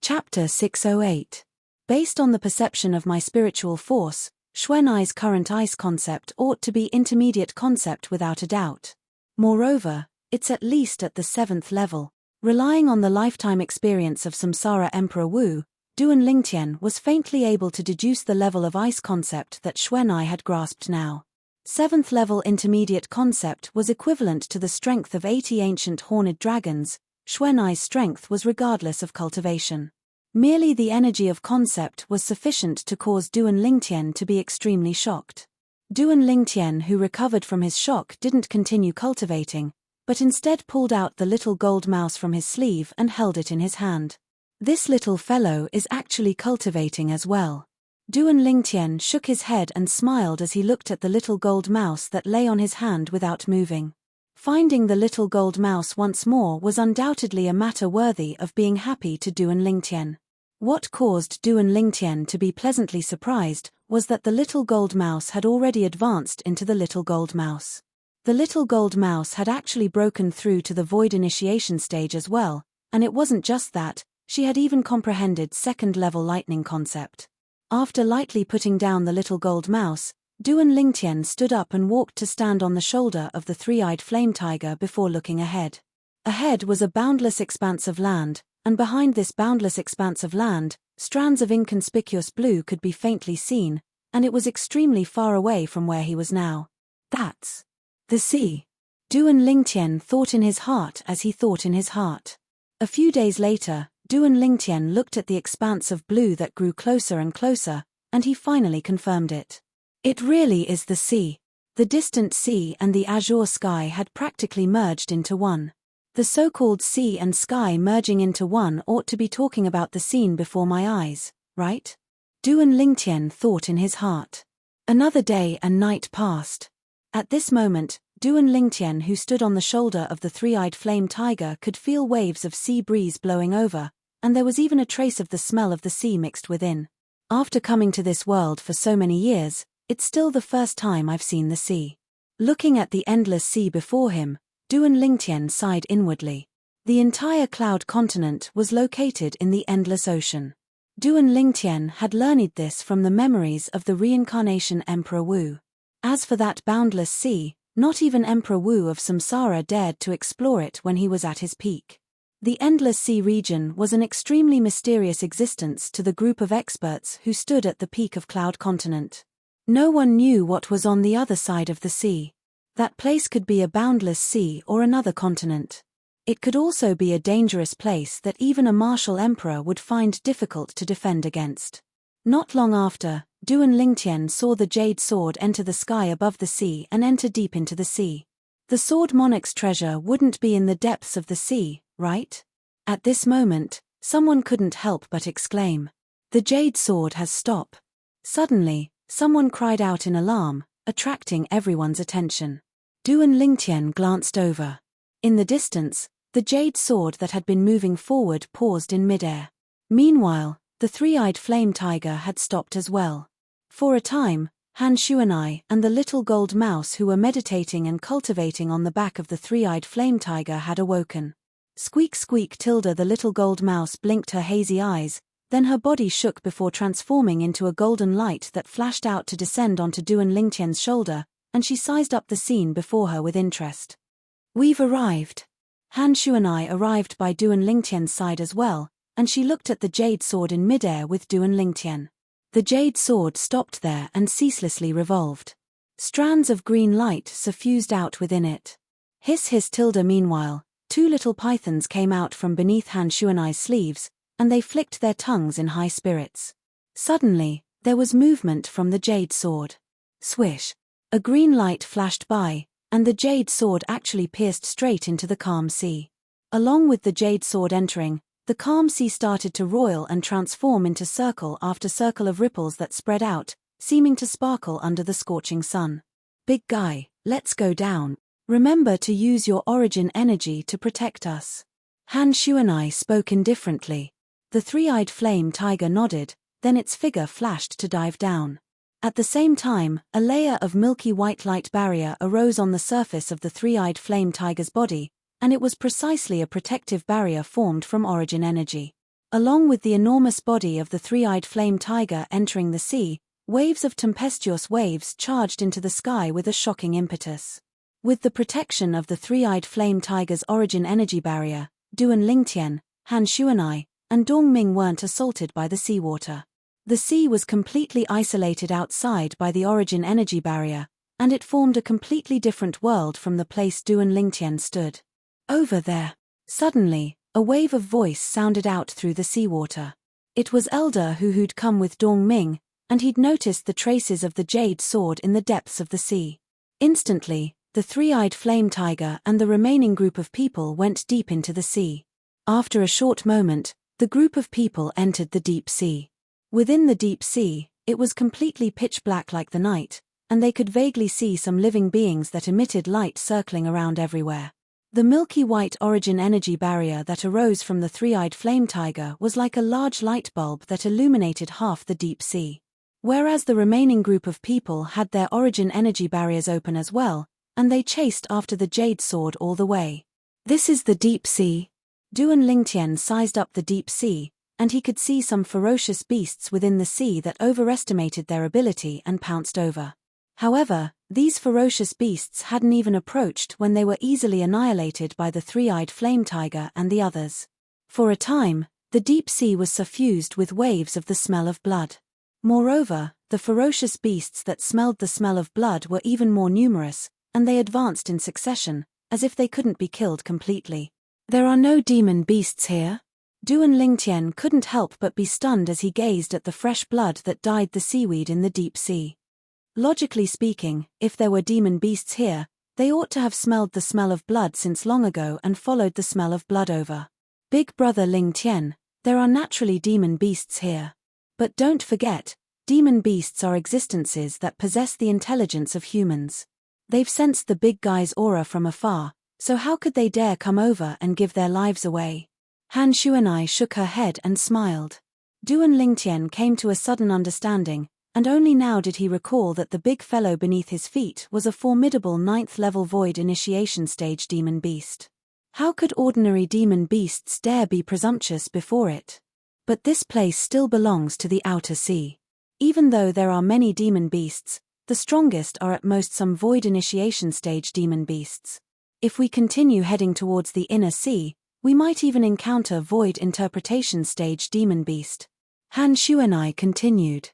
Chapter 608. Based on the perception of my spiritual force, Xuanai's current ice concept ought to be intermediate concept without a doubt. Moreover, it's at least at the 7th level. Relying on the lifetime experience of Samsara Emperor Wu, Duan Lingtian was faintly able to deduce the level of ice concept that Xuanai had grasped now. 7th level intermediate concept was equivalent to the strength of 80 ancient horned dragons. Xuanai's strength was regardless of cultivation. Merely the energy of concept was sufficient to cause Duan Lingtian to be extremely shocked. Duan Lingtian, who recovered from his shock, didn't continue cultivating, but instead pulled out the little gold mouse from his sleeve and held it in his hand. This little fellow is actually cultivating as well. Duan Lingtian shook his head and smiled as he looked at the little gold mouse that lay on his hand without moving. Finding the little gold mouse once more was undoubtedly a matter worthy of being happy to Duan Lingtian. What caused Duan Lingtian to be pleasantly surprised was that the little gold mouse had already advanced into the little gold mouse. The little gold mouse had actually broken through to the void initiation stage as well, and it wasn't just that, she had even comprehended 2nd level lightning concept. After lightly putting down the little gold mouse, Duan Lingtian stood up and walked to stand on the shoulder of the three-eyed flame tiger before looking ahead. Ahead was a boundless expanse of land, and behind this boundless expanse of land, strands of inconspicuous blue could be faintly seen, and it was extremely far away from where he was now. That's the sea. Duan Lingtian thought in his heart as he thought in his heart. A few days later, Duan Lingtian looked at the expanse of blue that grew closer and closer, and he finally confirmed it. It really is the sea. The distant sea and the azure sky had practically merged into one. The so-called sea and sky merging into one ought to be talking about the scene before my eyes, right? Duan Lingtian thought in his heart. Another day and night passed. At this moment, Duan Lingtian, who stood on the shoulder of the three-eyed flame tiger, could feel waves of sea breeze blowing over, and there was even a trace of the smell of the sea mixed within. After coming to this world for so many years, it's still the first time I've seen the sea. Looking at the endless sea before him, Duan Lingtian sighed inwardly. The entire cloud continent was located in the endless ocean. Duan Lingtian had learned this from the memories of the reincarnation Emperor Wu. As for that boundless sea, not even Emperor Wu of Samsara dared to explore it when he was at his peak. The endless sea region was an extremely mysterious existence to the group of experts who stood at the peak of Cloud Continent. No one knew what was on the other side of the sea. That place could be a boundless sea or another continent. It could also be a dangerous place that even a martial emperor would find difficult to defend against. Not long after, Duan Lingtian saw the jade sword enter the sky above the sea and enter deep into the sea. The sword Monarch's treasure wouldn't be in the depths of the sea, right? At this moment, someone couldn't help but exclaim, "The jade sword has stopped." Suddenly, someone cried out in alarm, attracting everyone's attention. Duan Lingtian glanced over. In the distance, the jade sword that had been moving forward paused in midair. Meanwhile, the three-eyed flame tiger had stopped as well. For a time, Han Xuanai and the little gold mouse who were meditating and cultivating on the back of the three-eyed flame tiger had awoken. Squeak squeak tilde, the little gold mouse blinked her hazy eyes, then her body shook before transforming into a golden light that flashed out to descend onto Duan Lingtian's shoulder, and she sized up the scene before her with interest. "We've arrived." Han Xuanai arrived by Duan Lingtian's side as well, and she looked at the jade sword in midair with Duan Lingtian. The jade sword stopped there and ceaselessly revolved. Strands of green light suffused out within it. Hiss hiss tilde. Meanwhile, two little pythons came out from beneath Han Xuanai's sleeves, and they flicked their tongues in high spirits. Suddenly, there was movement from the jade sword. Swish! A green light flashed by, and the jade sword actually pierced straight into the calm sea. Along with the jade sword entering, the calm sea started to roil and transform into circle after circle of ripples that spread out, seeming to sparkle under the scorching sun. "Big guy, let's go down. Remember to use your origin energy to protect us." Han Xuanai spoke indifferently. The three-eyed flame tiger nodded, then its figure flashed to dive down. At the same time, a layer of milky white light barrier arose on the surface of the three-eyed flame tiger's body, and it was precisely a protective barrier formed from origin energy. Along with the enormous body of the three-eyed flame tiger entering the sea, waves of tempestuous waves charged into the sky with a shocking impetus. With the protection of the three-eyed flame tiger's origin energy barrier, Duan Lingtian, Han Xuanai, and Dong Ming weren't assaulted by the seawater. The sea was completely isolated outside by the origin energy barrier, and it formed a completely different world from the place Duan Lingtian stood. Over there. Suddenly, a wave of voice sounded out through the seawater. It was Elder who'd come with Dong Ming, and he'd noticed the traces of the jade sword in the depths of the sea. Instantly, the three-eyed flame tiger and the remaining group of people went deep into the sea. After a short moment, the group of people entered the deep sea. Within the deep sea, it was completely pitch black like the night, and they could vaguely see some living beings that emitted light circling around everywhere. The milky white origin energy barrier that arose from the three-eyed flame tiger was like a large light bulb that illuminated half the deep sea. Whereas the remaining group of people had their origin energy barriers open as well, and they chased after the jade sword all the way. This is the deep sea. Duan Lingtian sized up the deep sea, and he could see some ferocious beasts within the sea that overestimated their ability and pounced over. However, these ferocious beasts hadn't even approached when they were easily annihilated by the three-eyed flame tiger and the others. For a time, the deep sea was suffused with waves of the smell of blood. Moreover, the ferocious beasts that smelled the smell of blood were even more numerous, and they advanced in succession, as if they couldn't be killed completely. There are no demon beasts here? Duan Lingtian couldn't help but be stunned as he gazed at the fresh blood that dyed the seaweed in the deep sea. Logically speaking, if there were demon beasts here, they ought to have smelled the smell of blood since long ago and followed the smell of blood over. Big brother Lingtian, there are naturally demon beasts here. But don't forget, demon beasts are existences that possess the intelligence of humans. They've sensed the big guy's aura from afar, so how could they dare come over and give their lives away? Han Xuanai shook her head and smiled. Duan Lingtian came to a sudden understanding, and only now did he recall that the big fellow beneath his feet was a formidable 9th-level void initiation stage demon beast. How could ordinary demon beasts dare be presumptuous before it? But this place still belongs to the outer sea. Even though there are many demon beasts, the strongest are at most some void initiation stage demon beasts. If we continue heading towards the inner sea, we might even encounter void interpretation stage demon beast. Han Xuanai continued.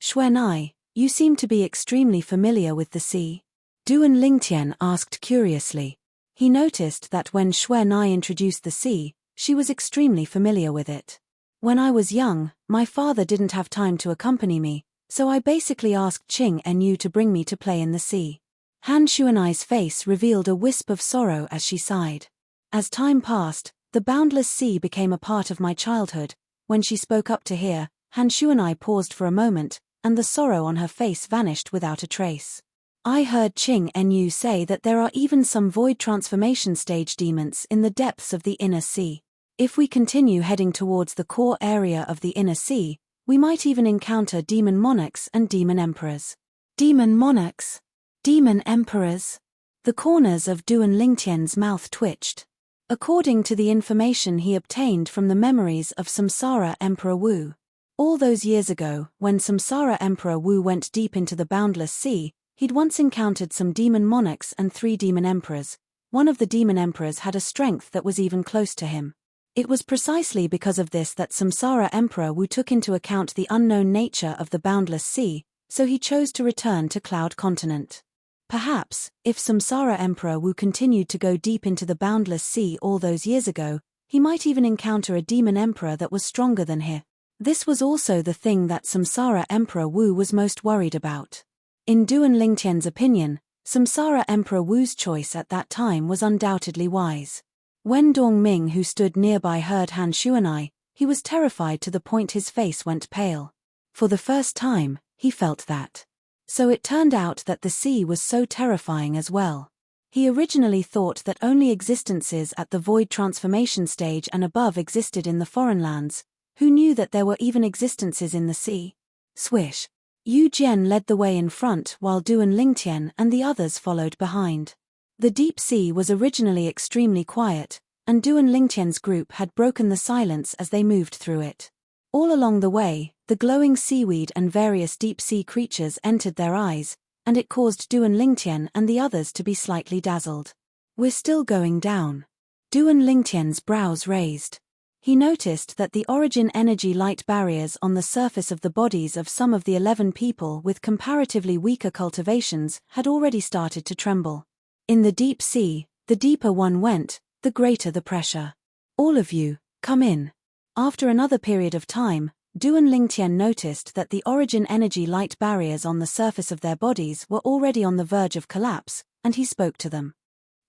Xuanai, you seem to be extremely familiar with the sea. Duan Lingtian asked curiously. He noticed that when Xuanai introduced the sea, she was extremely familiar with it. When I was young, my father didn't have time to accompany me, so I basically asked Qing Enyu to bring me to play in the sea. Han Xuanai's face revealed a wisp of sorrow as she sighed. As time passed, the boundless sea became a part of my childhood. When she spoke up to hear, Han Xuanai paused for a moment, and the sorrow on her face vanished without a trace. I heard Qing Enyu say that there are even some void transformation stage demons in the depths of the inner sea. If we continue heading towards the core area of the inner sea, we might even encounter demon monarchs and demon emperors. Demon monarchs? Demon emperors? The corners of Duan Lingtian's mouth twitched. According to the information he obtained from the memories of Samsara Emperor Wu. All those years ago, when Samsara Emperor Wu went deep into the boundless sea, he'd once encountered some demon monarchs and 3 demon emperors. One of the demon emperors had a strength that was even close to him. It was precisely because of this that Samsara Emperor Wu took into account the unknown nature of the boundless sea, so he chose to return to Cloud Continent. Perhaps, if Samsara Emperor Wu continued to go deep into the boundless sea all those years ago, he might even encounter a demon emperor that was stronger than he. This was also the thing that Samsara Emperor Wu was most worried about. In Duan Lingtian's opinion, Samsara Emperor Wu's choice at that time was undoubtedly wise. When Dong Ming, who stood nearby, heard Han Xuanai, he was terrified to the point his face went pale. For the first time, he felt that. So it turned out that the sea was so terrifying as well. He originally thought that only existences at the void transformation stage and above existed in the foreign lands. Who knew that there were even existences in the sea? Swish. Yu Jian led the way in front while Duan Lingtian and the others followed behind. The deep sea was originally extremely quiet, and Duan Lingtian's group had broken the silence as they moved through it. All along the way, the glowing seaweed and various deep-sea creatures entered their eyes, and it caused Duan Lingtian and the others to be slightly dazzled. "We're still going down." Duan Lingtian's brows raised. He noticed that the origin energy light barriers on the surface of the bodies of some of the 11 people with comparatively weaker cultivations had already started to tremble. In the deep sea, the deeper one went, the greater the pressure. "All of you, come in." After another period of time, Duan Lingtian noticed that the origin energy light barriers on the surface of their bodies were already on the verge of collapse, and he spoke to them.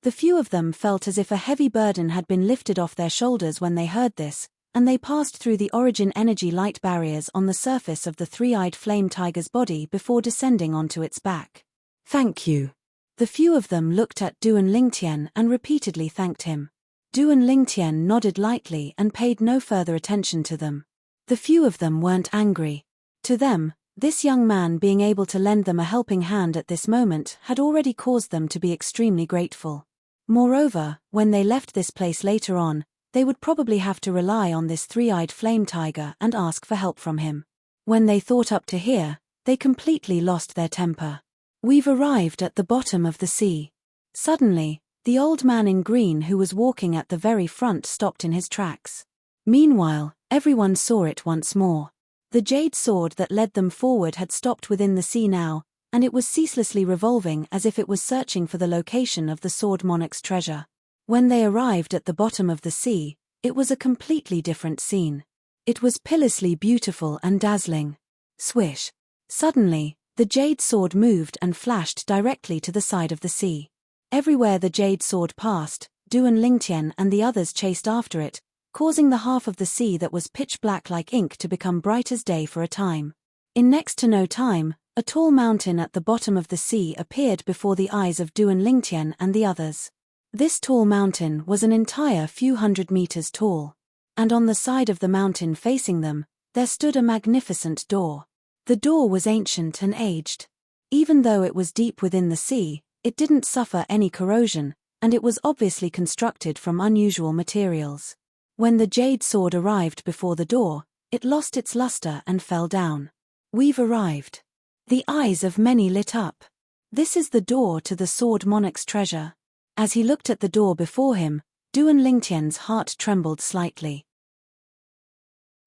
The few of them felt as if a heavy burden had been lifted off their shoulders when they heard this, and they passed through the origin energy light barriers on the surface of the three-eyed flame tiger's body before descending onto its back. "Thank you." The few of them looked at Duan Lingtian and repeatedly thanked him. Duan Lingtian nodded lightly and paid no further attention to them. The few of them weren't angry. To them, this young man being able to lend them a helping hand at this moment had already caused them to be extremely grateful. Moreover, when they left this place later on, they would probably have to rely on this three-eyed flame tiger and ask for help from him. When they thought up to here, they completely lost their temper. "We've arrived at the bottom of the sea." Suddenly, the old man in green who was walking at the very front stopped in his tracks. Meanwhile, everyone saw it once more. The jade sword that led them forward had stopped within the sea now, and it was ceaselessly revolving as if it was searching for the location of the sword monarch's treasure. When they arrived at the bottom of the sea, it was a completely different scene. It was pitilessly beautiful and dazzling. Swish! Suddenly, the jade sword moved and flashed directly to the side of the sea. Everywhere the jade sword passed, Duan Lingtian and the others chased after it, causing the half of the sea that was pitch black like ink to become bright as day for a time. In next to no time, a tall mountain at the bottom of the sea appeared before the eyes of Duan Lingtian and the others. This tall mountain was an entire few hundred meters tall. And on the side of the mountain facing them, there stood a magnificent door. The door was ancient and aged. Even though it was deep within the sea, it didn't suffer any corrosion, and it was obviously constructed from unusual materials. When the jade sword arrived before the door, it lost its luster and fell down. "We've arrived." The eyes of many lit up. "This is the door to the sword monarch's treasure." As he looked at the door before him, Duan Lingtian's heart trembled slightly.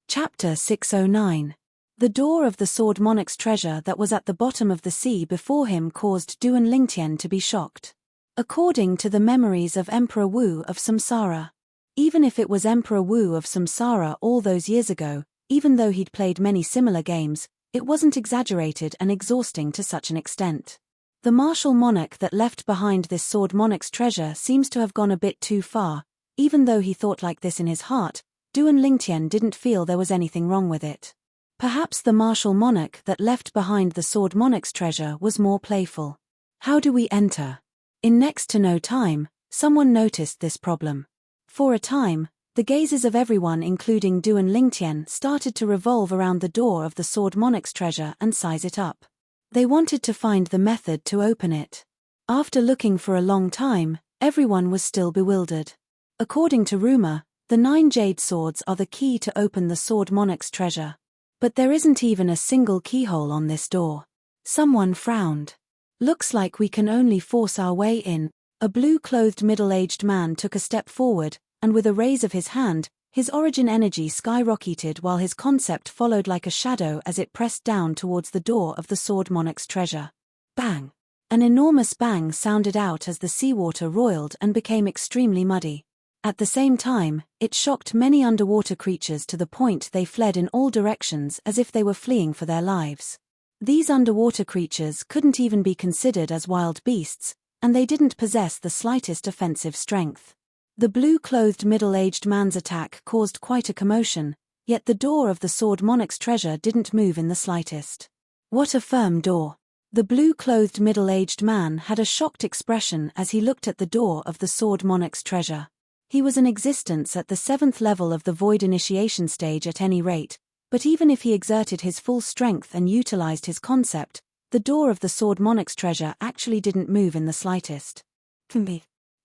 Chapter 609. The door of the sword monarch's treasure that was at the bottom of the sea before him caused Duan Lingtian to be shocked. According to the memories of Emperor Wu of Samsara. Even if it was Emperor Wu of Samsara all those years ago, even though he'd played many similar games, it wasn't exaggerated and exhausting to such an extent. The martial monarch that left behind this sword monarch's treasure seems to have gone a bit too far. Even though he thought like this in his heart, Duan Lingtian didn't feel there was anything wrong with it. Perhaps the martial monarch that left behind the sword monarch's treasure was more playful. "How do we enter?" In next to no time, someone noticed this problem. For a time, the gazes of everyone including Duan Lingtian started to revolve around the door of the sword monarch's treasure and size it up. They wanted to find the method to open it. After looking for a long time, everyone was still bewildered. According to rumor, the 9 jade swords are the key to open the sword monarch's treasure. But there isn't even a single keyhole on this door. Someone frowned. "Looks like we can only force our way in." A blue-clothed middle-aged man took a step forward, and with a raise of his hand, his origin energy skyrocketed while his concept followed like a shadow as it pressed down towards the door of the sword monarch's treasure. Bang! An enormous bang sounded out as the seawater roiled and became extremely muddy. At the same time, it shocked many underwater creatures to the point they fled in all directions as if they were fleeing for their lives. These underwater creatures couldn't even be considered as wild beasts, and they didn't possess the slightest offensive strength. The blue-clothed middle-aged man's attack caused quite a commotion, yet the door of the sword monarch's treasure didn't move in the slightest. What a firm door! The blue-clothed middle-aged man had a shocked expression as he looked at the door of the sword monarch's treasure. He was in existence at the 7th level of the void initiation stage at any rate, but even if he exerted his full strength and utilized his concept, the door of the sword monarch's treasure actually didn't move in the slightest.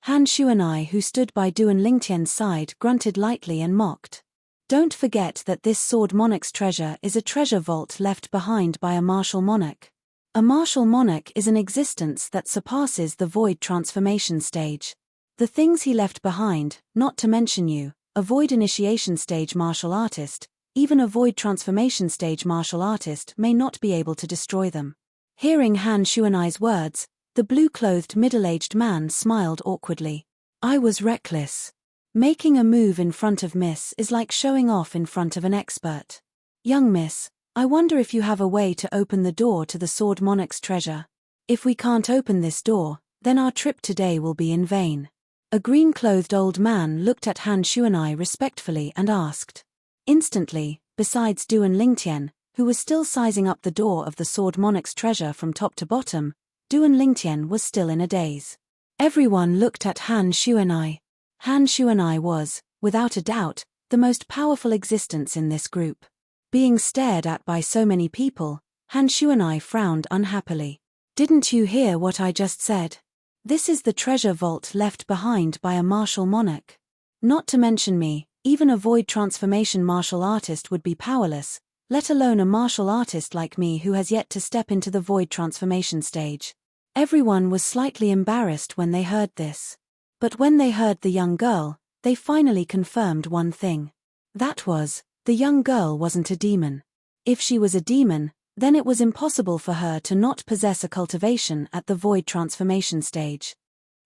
Han Shuanai, who stood by Duan Lingtian's side, grunted lightly and mocked. Don't forget that this sword monarch's treasure is a treasure vault left behind by a martial monarch. A martial monarch is an existence that surpasses the void transformation stage. The things he left behind, not to mention you, a void initiation stage martial artist, even a void transformation stage martial artist may not be able to destroy them. Hearing Han Shuanai's words, the blue-clothed middle-aged man smiled awkwardly. I was reckless. Making a move in front of Miss is like showing off in front of an expert. Young Miss, I wonder if you have a way to open the door to the Sword Monarch's treasure. If we can't open this door, then our trip today will be in vain. A green-clothed old man looked at Han Shuanai respectfully and asked. Instantly, besides Duan Lingtian, who was still sizing up the door of the Sword Monarch's treasure from top to bottom, Duan Lingtian was still in a daze. Everyone looked at Han Shuanai. Han Shuanai was, without a doubt, the most powerful existence in this group. Being stared at by so many people, Han Shuanai frowned unhappily. Didn't you hear what I just said? This is the treasure vault left behind by a martial monarch. Not to mention me, even a void transformation martial artist would be powerless, let alone a martial artist like me who has yet to step into the void transformation stage. Everyone was slightly embarrassed when they heard this. But when they heard the young girl, they finally confirmed one thing. That was, the young girl wasn't a demon. If she was a demon, then it was impossible for her to not possess a cultivation at the void transformation stage.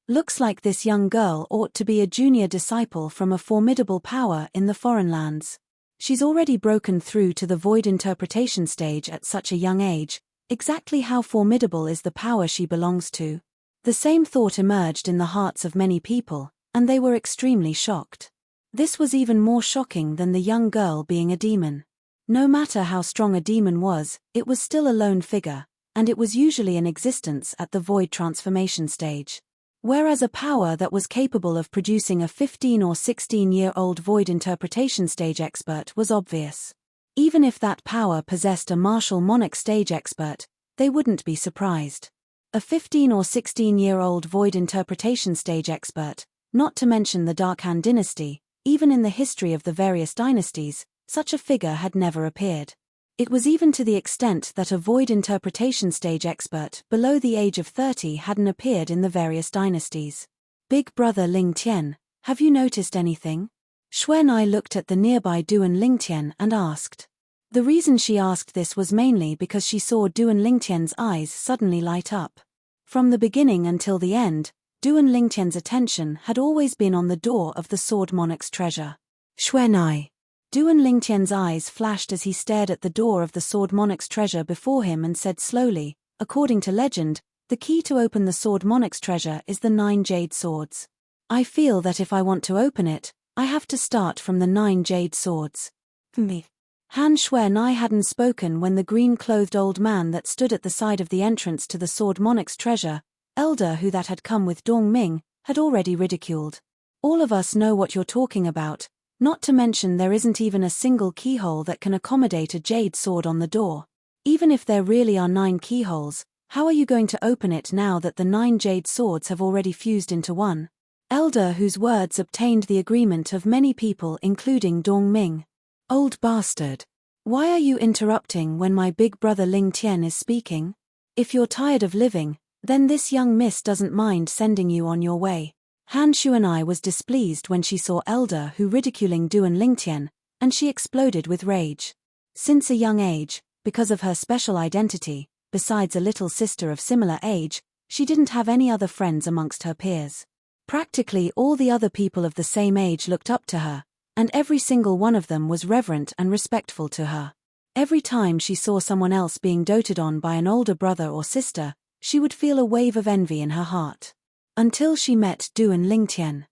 Looks like this young girl ought to be a junior disciple from a formidable power in the foreign lands. She's already broken through to the void interpretation stage at such a young age. Exactly how formidable is the power she belongs to? The same thought emerged in the hearts of many people, and they were extremely shocked. This was even more shocking than the young girl being a demon. No matter how strong a demon was, it was still a lone figure, and it was usually in existence at the void transformation stage. Whereas a power that was capable of producing a 15 or 16-year-old void interpretation stage expert was obvious. Even if that power possessed a martial monarch stage expert, they wouldn't be surprised. A 15 or 16-year-old void interpretation stage expert, not to mention the Dark Han dynasty, even in the history of the various dynasties, such a figure had never appeared. It was even to the extent that a void interpretation stage expert below the age of 30 hadn't appeared in the various dynasties. Big brother Ling Tian, have you noticed anything? Xuanai looked at the nearby Duan Lingtian and asked. The reason she asked this was mainly because she saw Duan Lingtian's eyes suddenly light up. From the beginning until the end, Duan Lingtian's attention had always been on the door of the Sword Monarch's treasure. Xuanai. Duan Lingtian's eyes flashed as he stared at the door of the Sword Monarch's treasure before him and said slowly, according to legend, the key to open the Sword Monarch's treasure is the 9 jade swords. I feel that if I want to open it, I have to start from the 9 jade swords. Me. Han Xuanai hadn't spoken when the green-clothed old man that stood at the side of the entrance to the Sword Monarch's treasure, elder who that had come with Dong Ming, had already ridiculed. All of us know what you're talking about, not to mention there isn't even a single keyhole that can accommodate a jade sword on the door. Even if there really are 9 keyholes, how are you going to open it now that the 9 jade swords have already fused into one? Elder whose words obtained the agreement of many people including Dong Ming. Old bastard. Why are you interrupting when my big brother Ling Tian is speaking? If you're tired of living, then this young miss doesn't mind sending you on your way. Han Shuanai was displeased when she saw Elder who ridiculing Duan Lingtian, and she exploded with rage. Since a young age, because of her special identity, besides a little sister of similar age, she didn't have any other friends amongst her peers. Practically all the other people of the same age looked up to her, and every single one of them was reverent and respectful to her. Every time she saw someone else being doted on by an older brother or sister, she would feel a wave of envy in her heart. Until she met Duan Lingtian.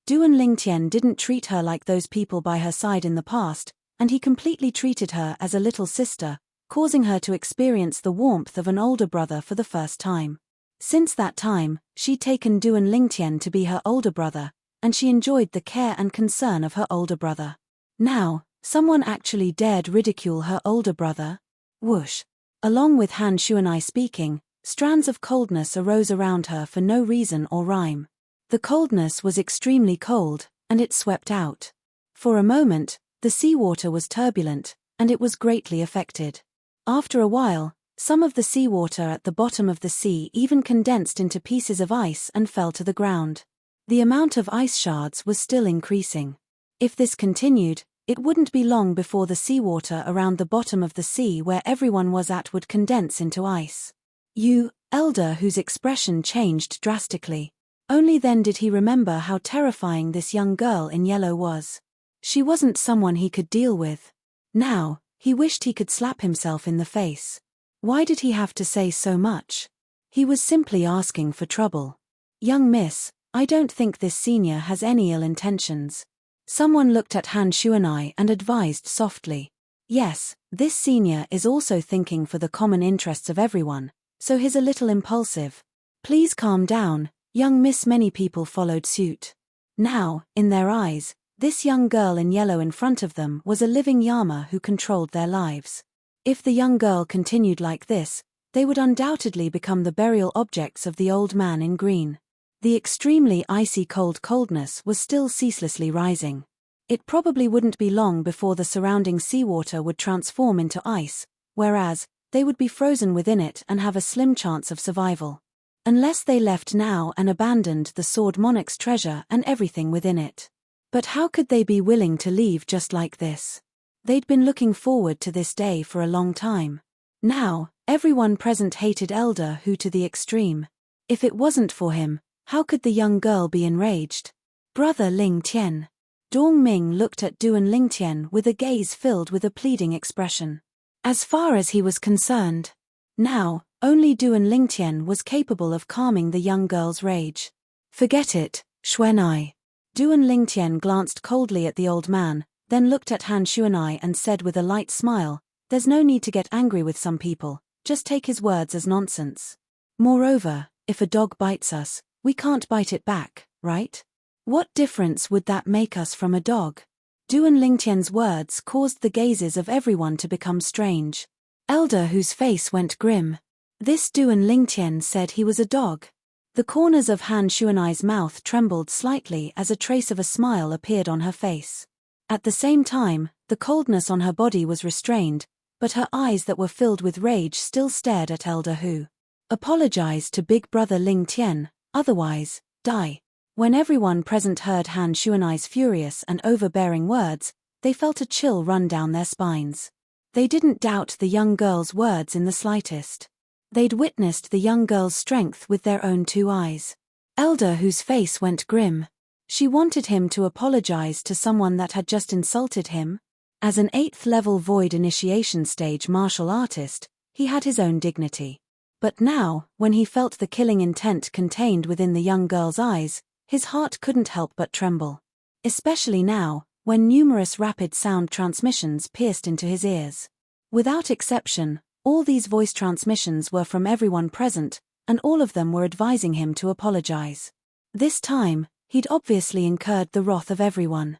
Duan Lingtian didn't treat her like those people by her side in the past, and he completely treated her as a little sister, causing her to experience the warmth of an older brother for the first time. Since that time, she'd taken Duan Lingtian to be her older brother, and she enjoyed the care and concern of her older brother. Now, someone actually dared ridicule her older brother? Whoosh. Along with Han Shuanai speaking, strands of coldness arose around her for no reason or rhyme. The coldness was extremely cold, and it swept out. For a moment, the seawater was turbulent, and it was greatly affected. After a while, some of the seawater at the bottom of the sea even condensed into pieces of ice and fell to the ground. The amount of ice shards was still increasing. If this continued, it wouldn't be long before the seawater around the bottom of the sea where everyone was at would condense into ice. You, Elder, whose expression changed drastically. Only then did he remember how terrifying this young girl in yellow was. She wasn't someone he could deal with. Now, he wished he could slap himself in the face. Why did he have to say so much? He was simply asking for trouble. Young miss, I don't think this senior has any ill intentions. Someone looked at Han Shuanai and advised softly. Yes, this senior is also thinking for the common interests of everyone, so he's a little impulsive. Please calm down, young miss. Many people followed suit. Now, in their eyes, this young girl in yellow in front of them was a living Yama who controlled their lives. If the young girl continued like this, they would undoubtedly become the burial objects of the old man in green. The extremely icy coldness was still ceaselessly rising. It probably wouldn't be long before the surrounding seawater would transform into ice, whereas, they would be frozen within it and have a slim chance of survival. Unless they left now and abandoned the sword Monarch's treasure and everything within it. But how could they be willing to leave just like this? They'd been looking forward to this day for a long time. Now, everyone present hated Elder Hu to the extreme. If it wasn't for him, how could the young girl be enraged? Brother Ling Tian. Dong Ming looked at Duan Ling Tian with a gaze filled with a pleading expression. As far as he was concerned, now, only Duan Ling Tian was capable of calming the young girl's rage. Forget it, Xuanai. Duan Ling Tian glanced coldly at the old man, then looked at Han Shuanai and said with a light smile, there's no need to get angry with some people, just take his words as nonsense. Moreover, if a dog bites us, we can't bite it back, right? What difference would that make us from a dog? Duan Ling Tian's words caused the gazes of everyone to become strange. Elder Hu's face went grim. This Duan Ling Tian said he was a dog. The corners of Han Shuanai's mouth trembled slightly as a trace of a smile appeared on her face. At the same time, the coldness on her body was restrained, but her eyes that were filled with rage still stared at Elder Hu. Apologize to Big Brother Ling Tian, otherwise, die. When everyone present heard Han Shuanai's furious and overbearing words, they felt a chill run down their spines. They didn't doubt the young girl's words in the slightest. They'd witnessed the young girl's strength with their own two eyes. Elder Hu's face went grim. She wanted him to apologize to someone that had just insulted him. As an 8th level void initiation stage martial artist, he had his own dignity. But now, when he felt the killing intent contained within the young girl's eyes, his heart couldn't help but tremble. Especially now, when numerous rapid sound transmissions pierced into his ears. Without exception, all these voice transmissions were from everyone present, and all of them were advising him to apologize. This time, he'd obviously incurred the wrath of everyone.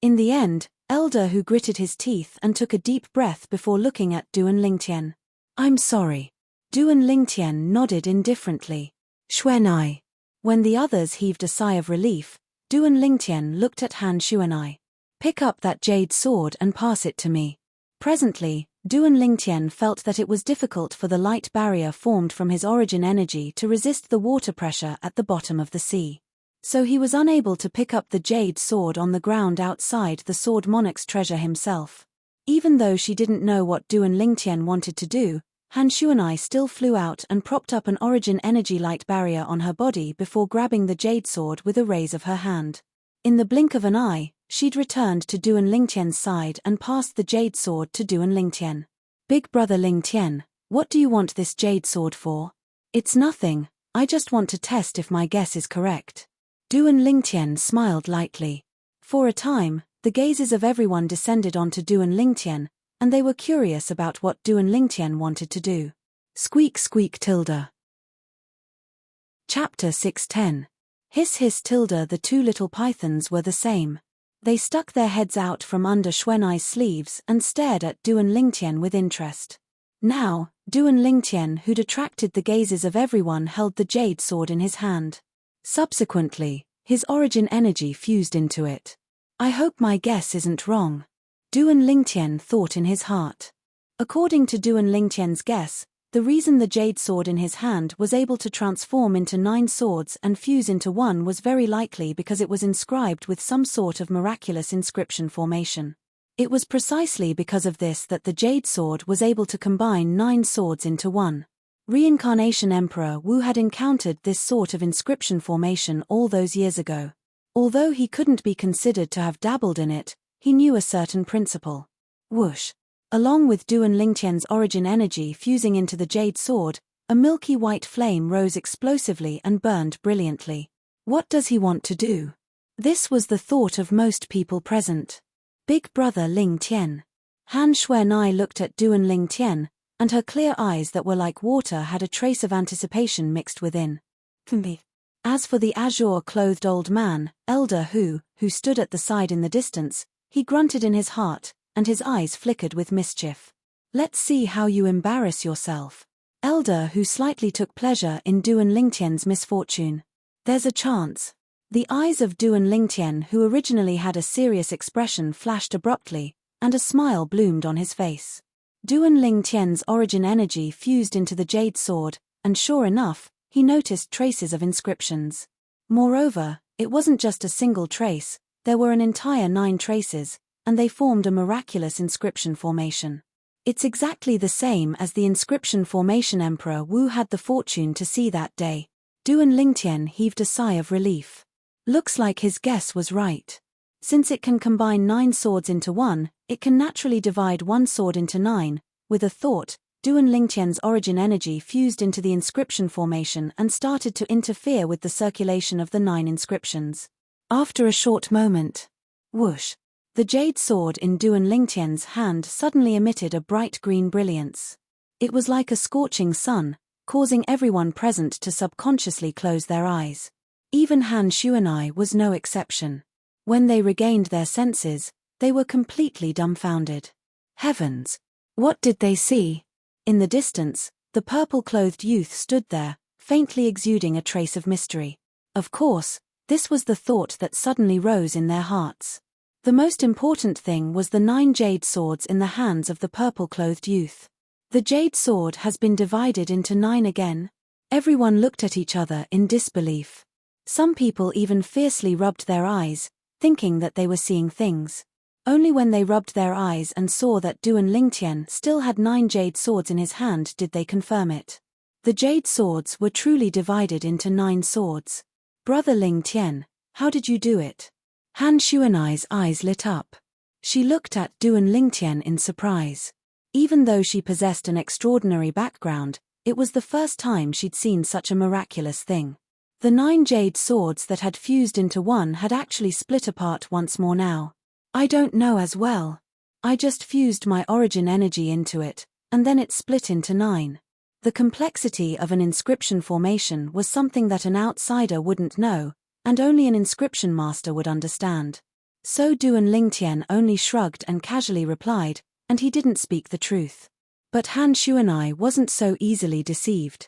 In the end, Elder Hu gritted his teeth and took a deep breath before looking at Duan Ling Tian. I'm sorry. Duan Ling Tian nodded indifferently. Xuanai. When the others heaved a sigh of relief, Duan Ling Tian looked at Han Shuanai. Pick up that jade sword and pass it to me. Presently, Duan Ling Tian felt that it was difficult for the light barrier formed from his origin energy to resist the water pressure at the bottom of the sea. So he was unable to pick up the jade sword on the ground outside the sword Monarch's treasure himself. Even though she didn't know what Duan Ling Tian wanted to do, Han Shuanai still flew out and propped up an origin energy light barrier on her body before grabbing the jade sword with a raise of her hand. In the blink of an eye, she'd returned to Duan Ling Tian's side and passed the jade sword to Duan Ling Tian. Big Brother Ling Tian, what do you want this jade sword for? It's nothing, I just want to test if my guess is correct. Duan Ling Tian smiled lightly. For a time, the gazes of everyone descended onto Duan Ling Tian, and they were curious about what Duan Ling Tian wanted to do. Squeak squeak tilde. Chapter 610. Hiss hiss tilde. The two little pythons were the same. They stuck their heads out from under Xuanai's sleeves and stared at Duan Ling Tian with interest. Now, Duan Ling Tian, who'd attracted the gazes of everyone, held the jade sword in his hand. Subsequently, his origin energy fused into it. I hope my guess isn't wrong, Duan Lingtian thought in his heart. According to Duan Lingtian's guess, the reason the jade sword in his hand was able to transform into 9 swords and fuse into one was very likely because it was inscribed with some sort of miraculous inscription formation. It was precisely because of this that the jade sword was able to combine 9 swords into one. Reincarnation Emperor Wu had encountered this sort of inscription formation all those years ago. Although he couldn't be considered to have dabbled in it, he knew a certain principle. Whoosh! Along with Duan Lingtian's origin energy fusing into the jade sword, a milky white flame rose explosively and burned brilliantly. What does he want to do? This was the thought of most people present. Big brother Ling Tian. Han Xuanai looked at Duan Lingtian, and her clear eyes that were like water had a trace of anticipation mixed within. As for the azure-clothed old man, Elder who stood at the side in the distance, he grunted in his heart, and his eyes flickered with mischief. Let's see how you embarrass yourself. Elder who slightly took pleasure in Duan Lingtian's misfortune. There's a chance. The eyes of Duan Lingtian, who originally had a serious expression, flashed abruptly, and a smile bloomed on his face. Duan Lingtian's origin energy fused into the jade sword, and sure enough, he noticed traces of inscriptions. Moreover, it wasn't just a single trace, there were an entire 9 traces, and they formed a miraculous inscription formation. It's exactly the same as the inscription formation Emperor Wu had the fortune to see that day. Duan Lingtian heaved a sigh of relief. Looks like his guess was right. Since it can combine 9 swords into one, it can naturally divide one sword into 9. With a thought, Duan Lingtian's origin energy fused into the inscription formation and started to interfere with the circulation of the 9 inscriptions. After a short moment, whoosh! The jade sword in Duan Lingtian's hand suddenly emitted a bright green brilliance. It was like a scorching sun, causing everyone present to subconsciously close their eyes. Even Han Xuanai was no exception. When they regained their senses, they were completely dumbfounded. Heavens! What did they see? In the distance, the purple-clothed youth stood there, faintly exuding a trace of mystery. Of course, this was the thought that suddenly rose in their hearts. The most important thing was the 9 jade swords in the hands of the purple-clothed youth. The jade sword has been divided into 9 again? Everyone looked at each other in disbelief. Some people even fiercely rubbed their eyes, thinking that they were seeing things. Only when they rubbed their eyes and saw that Duan Lingtian still had 9 jade swords in his hand did they confirm it. The jade swords were truly divided into 9 swords. Brother Lingtian, how did you do it? Han Xuanai's eyes lit up. She looked at Duan Lingtian in surprise. Even though she possessed an extraordinary background, it was the first time she'd seen such a miraculous thing. The 9 jade swords that had fused into one had actually split apart once more now. I don't know as well. I just fused my origin energy into it, and then it split into 9. The complexity of an inscription formation was something that an outsider wouldn't know, and only an inscription master would understand. So Duan Lingtian only shrugged and casually replied, and he didn't speak the truth. But Han Xuanai wasn't so easily deceived.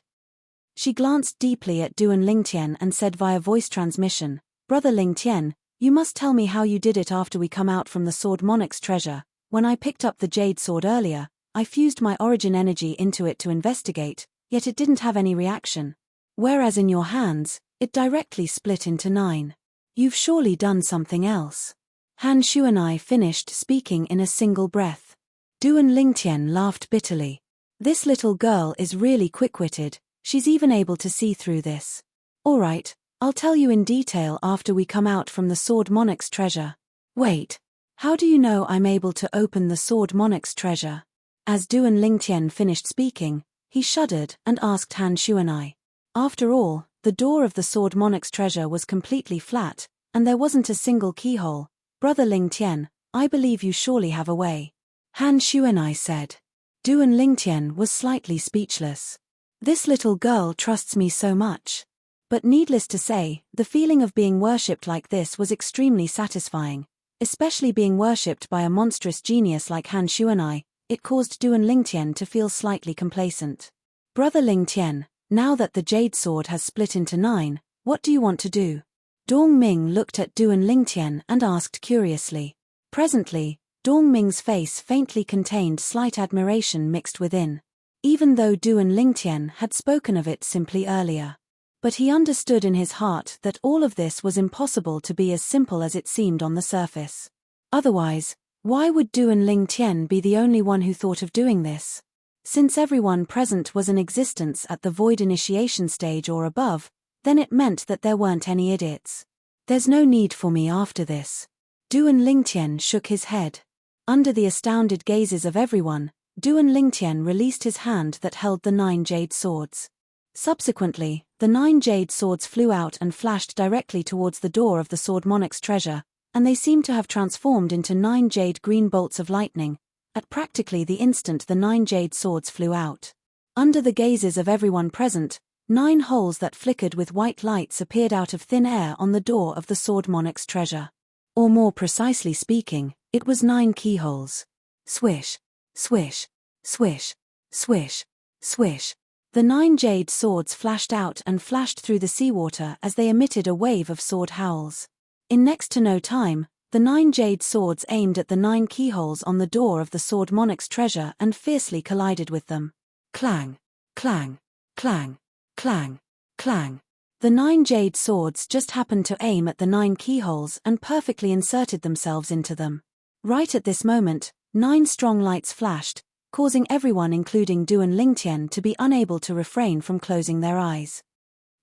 She glanced deeply at Duan Lingtian and said via voice transmission, Brother Lingtian, you must tell me how you did it after we come out from the sword Monarch's treasure. When I picked up the jade sword earlier, I fused my origin energy into it to investigate, yet it didn't have any reaction. Whereas in your hands, it directly split into 9. You've surely done something else. Han Xuanai finished speaking in a single breath. Duan Lingtian laughed bitterly. This little girl is really quick-witted, she's even able to see through this. Alright, I'll tell you in detail after we come out from the sword Monarch's treasure. Wait, how do you know I'm able to open the sword Monarch's treasure? As Duan Lingtian finished speaking, he shuddered and asked Han Xuanai. After all, the door of the sword Monarch's treasure was completely flat, and there wasn't a single keyhole. Brother Lingtian, I believe you surely have a way. Han Xuanai said. Duan Lingtian was slightly speechless. This little girl trusts me so much. But needless to say, the feeling of being worshipped like this was extremely satisfying, especially being worshipped by a monstrous genius like Han Xuanai. It caused Duan Lingtian to feel slightly complacent. Brother Lingtian, now that the jade sword has split into 9, What do you want to do? Dong Ming looked at Duan Lingtian and asked curiously. Presently, Dong Ming's face faintly contained slight admiration mixed within. Even though Duan Lingtian had spoken of it simply earlier. But he understood in his heart that all of this was impossible to be as simple as it seemed on the surface. Otherwise, why would Duan Lingtian be the only one who thought of doing this? Since everyone present was in existence at the void initiation stage or above, then it meant that there weren't any idiots. There's no need for me after this. Duan Lingtian shook his head. Under the astounded gazes of everyone, Duan Lingtian released his hand that held the 9 jade swords. Subsequently, the 9 jade swords flew out and flashed directly towards the door of the Sword Monarch's treasure, and they seemed to have transformed into 9 jade green bolts of lightning, at practically the instant the 9 jade swords flew out. Under the gazes of everyone present, 9 holes that flickered with white lights appeared out of thin air on the door of the Sword Monarch's treasure. Or more precisely speaking, it was 9 keyholes. Swish, swish, swish, swish, swish. The 9 jade swords flashed out and flashed through the seawater as they emitted a wave of sword howls. In next to no time, the 9 jade swords aimed at the 9 keyholes on the door of the Sword Monarch's treasure and fiercely collided with them. Clang, clang, clang, clang, clang. The 9 jade swords just happened to aim at the 9 keyholes and perfectly inserted themselves into them. Right at this moment, 9 strong lights flashed, causing everyone including Duan Lingtian to be unable to refrain from closing their eyes.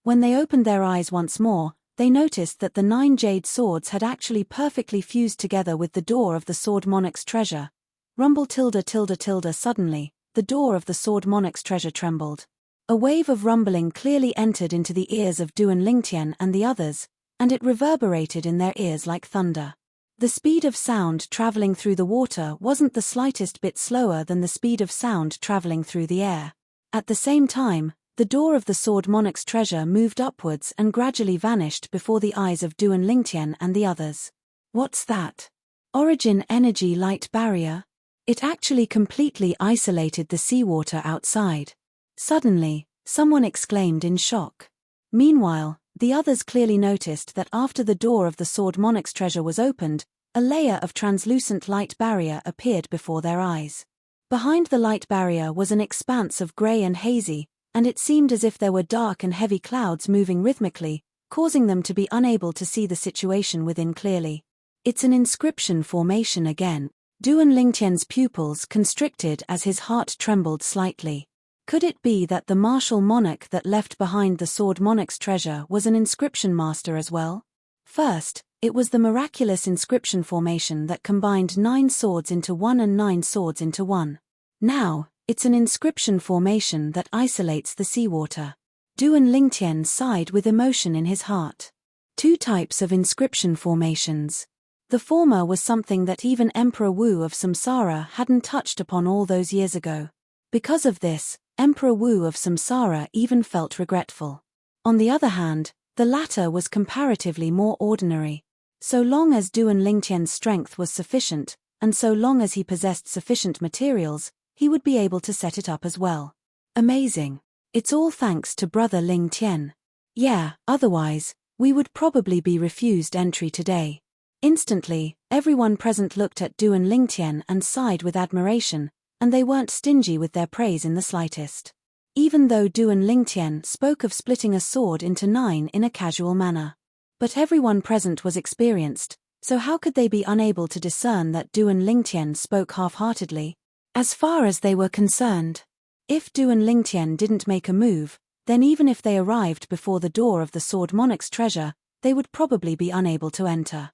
When they opened their eyes once more, they noticed that the 9 jade swords had actually perfectly fused together with the door of the Sword Monarch's treasure. Rumble tilde tilde tilde suddenly, the door of the Sword Monarch's treasure trembled. A wave of rumbling clearly entered into the ears of Duan Lingtian and the others, and it reverberated in their ears like thunder. The speed of sound traveling through the water wasn't the slightest bit slower than the speed of sound traveling through the air. At the same time, the door of the Sword Monarch's treasure moved upwards and gradually vanished before the eyes of Duan Lingtian and the others. What's that? Origin energy light barrier? It actually completely isolated the seawater outside. Suddenly, someone exclaimed in shock. Meanwhile, the others clearly noticed that after the door of the Sword Monarch's treasure was opened, a layer of translucent light barrier appeared before their eyes. Behind the light barrier was an expanse of grey and hazy, and it seemed as if there were dark and heavy clouds moving rhythmically, causing them to be unable to see the situation within clearly. It's an inscription formation again. Duan Lingtian's pupils constricted as his heart trembled slightly. Could it be that the martial monarch that left behind the Sword Monarch's treasure was an inscription master as well? First, it was the miraculous inscription formation that combined 9 swords into one and 9 swords into one. Now, it's an inscription formation that isolates the seawater. Duan Lingtian sighed with emotion in his heart. 2 types of inscription formations. The former was something that even Emperor Wu of Samsara hadn't touched upon all those years ago. Because of this, Emperor Wu of Samsara even felt regretful. On the other hand, the latter was comparatively more ordinary. So long as Duan Lingtian's strength was sufficient, and so long as he possessed sufficient materials, he would be able to set it up as well. Amazing. It's all thanks to Brother Lingtian. Yeah, otherwise, we would probably be refused entry today. Instantly, everyone present looked at Duan Lingtian and sighed with admiration, and they weren't stingy with their praise in the slightest. Even though Duan Lingtian spoke of splitting a sword into 9 in a casual manner. But everyone present was experienced, so how could they be unable to discern that Duan Lingtian spoke half-heartedly? As far as they were concerned, if Duan Lingtian didn't make a move, then even if they arrived before the door of the Sword Monarch's treasure, they would probably be unable to enter.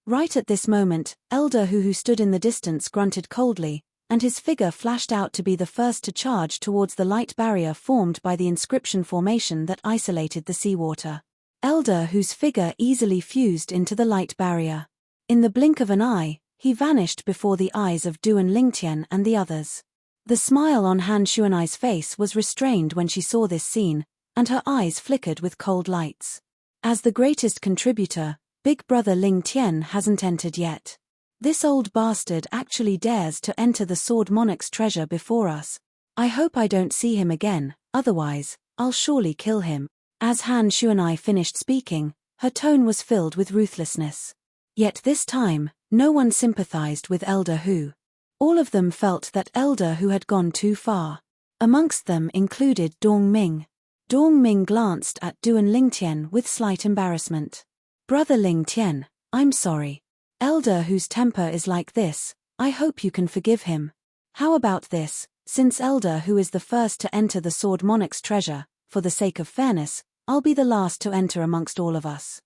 Right at this moment, Elder Hu, who stood in the distance, grunted coldly, and his figure flashed out to be the first to charge towards the light barrier formed by the inscription formation that isolated the seawater. Elder Hu's figure easily fused into the light barrier. In the blink of an eye, he vanished before the eyes of Duan Lingtian and the others. The smile on Han Xuanai's face was restrained when she saw this scene, and her eyes flickered with cold lights. As the greatest contributor, Big Brother Lingtian hasn't entered yet. This old bastard actually dares to enter the Sword Monarch's treasure before us. I hope I don't see him again, otherwise, I'll surely kill him. As Han Shuanai finished speaking, her tone was filled with ruthlessness. Yet this time, no one sympathized with Elder Hu. All of them felt that Elder Hu had gone too far. Amongst them included Dong Ming. Dong Ming glanced at Duan Lingtian with slight embarrassment. Brother Lingtian, I'm sorry. Elder Hu's temper is like this, I hope you can forgive him. How about this, since Elder Hu is the first to enter the Sword Monarch's treasure, for the sake of fairness, I'll be the last to enter amongst all of us.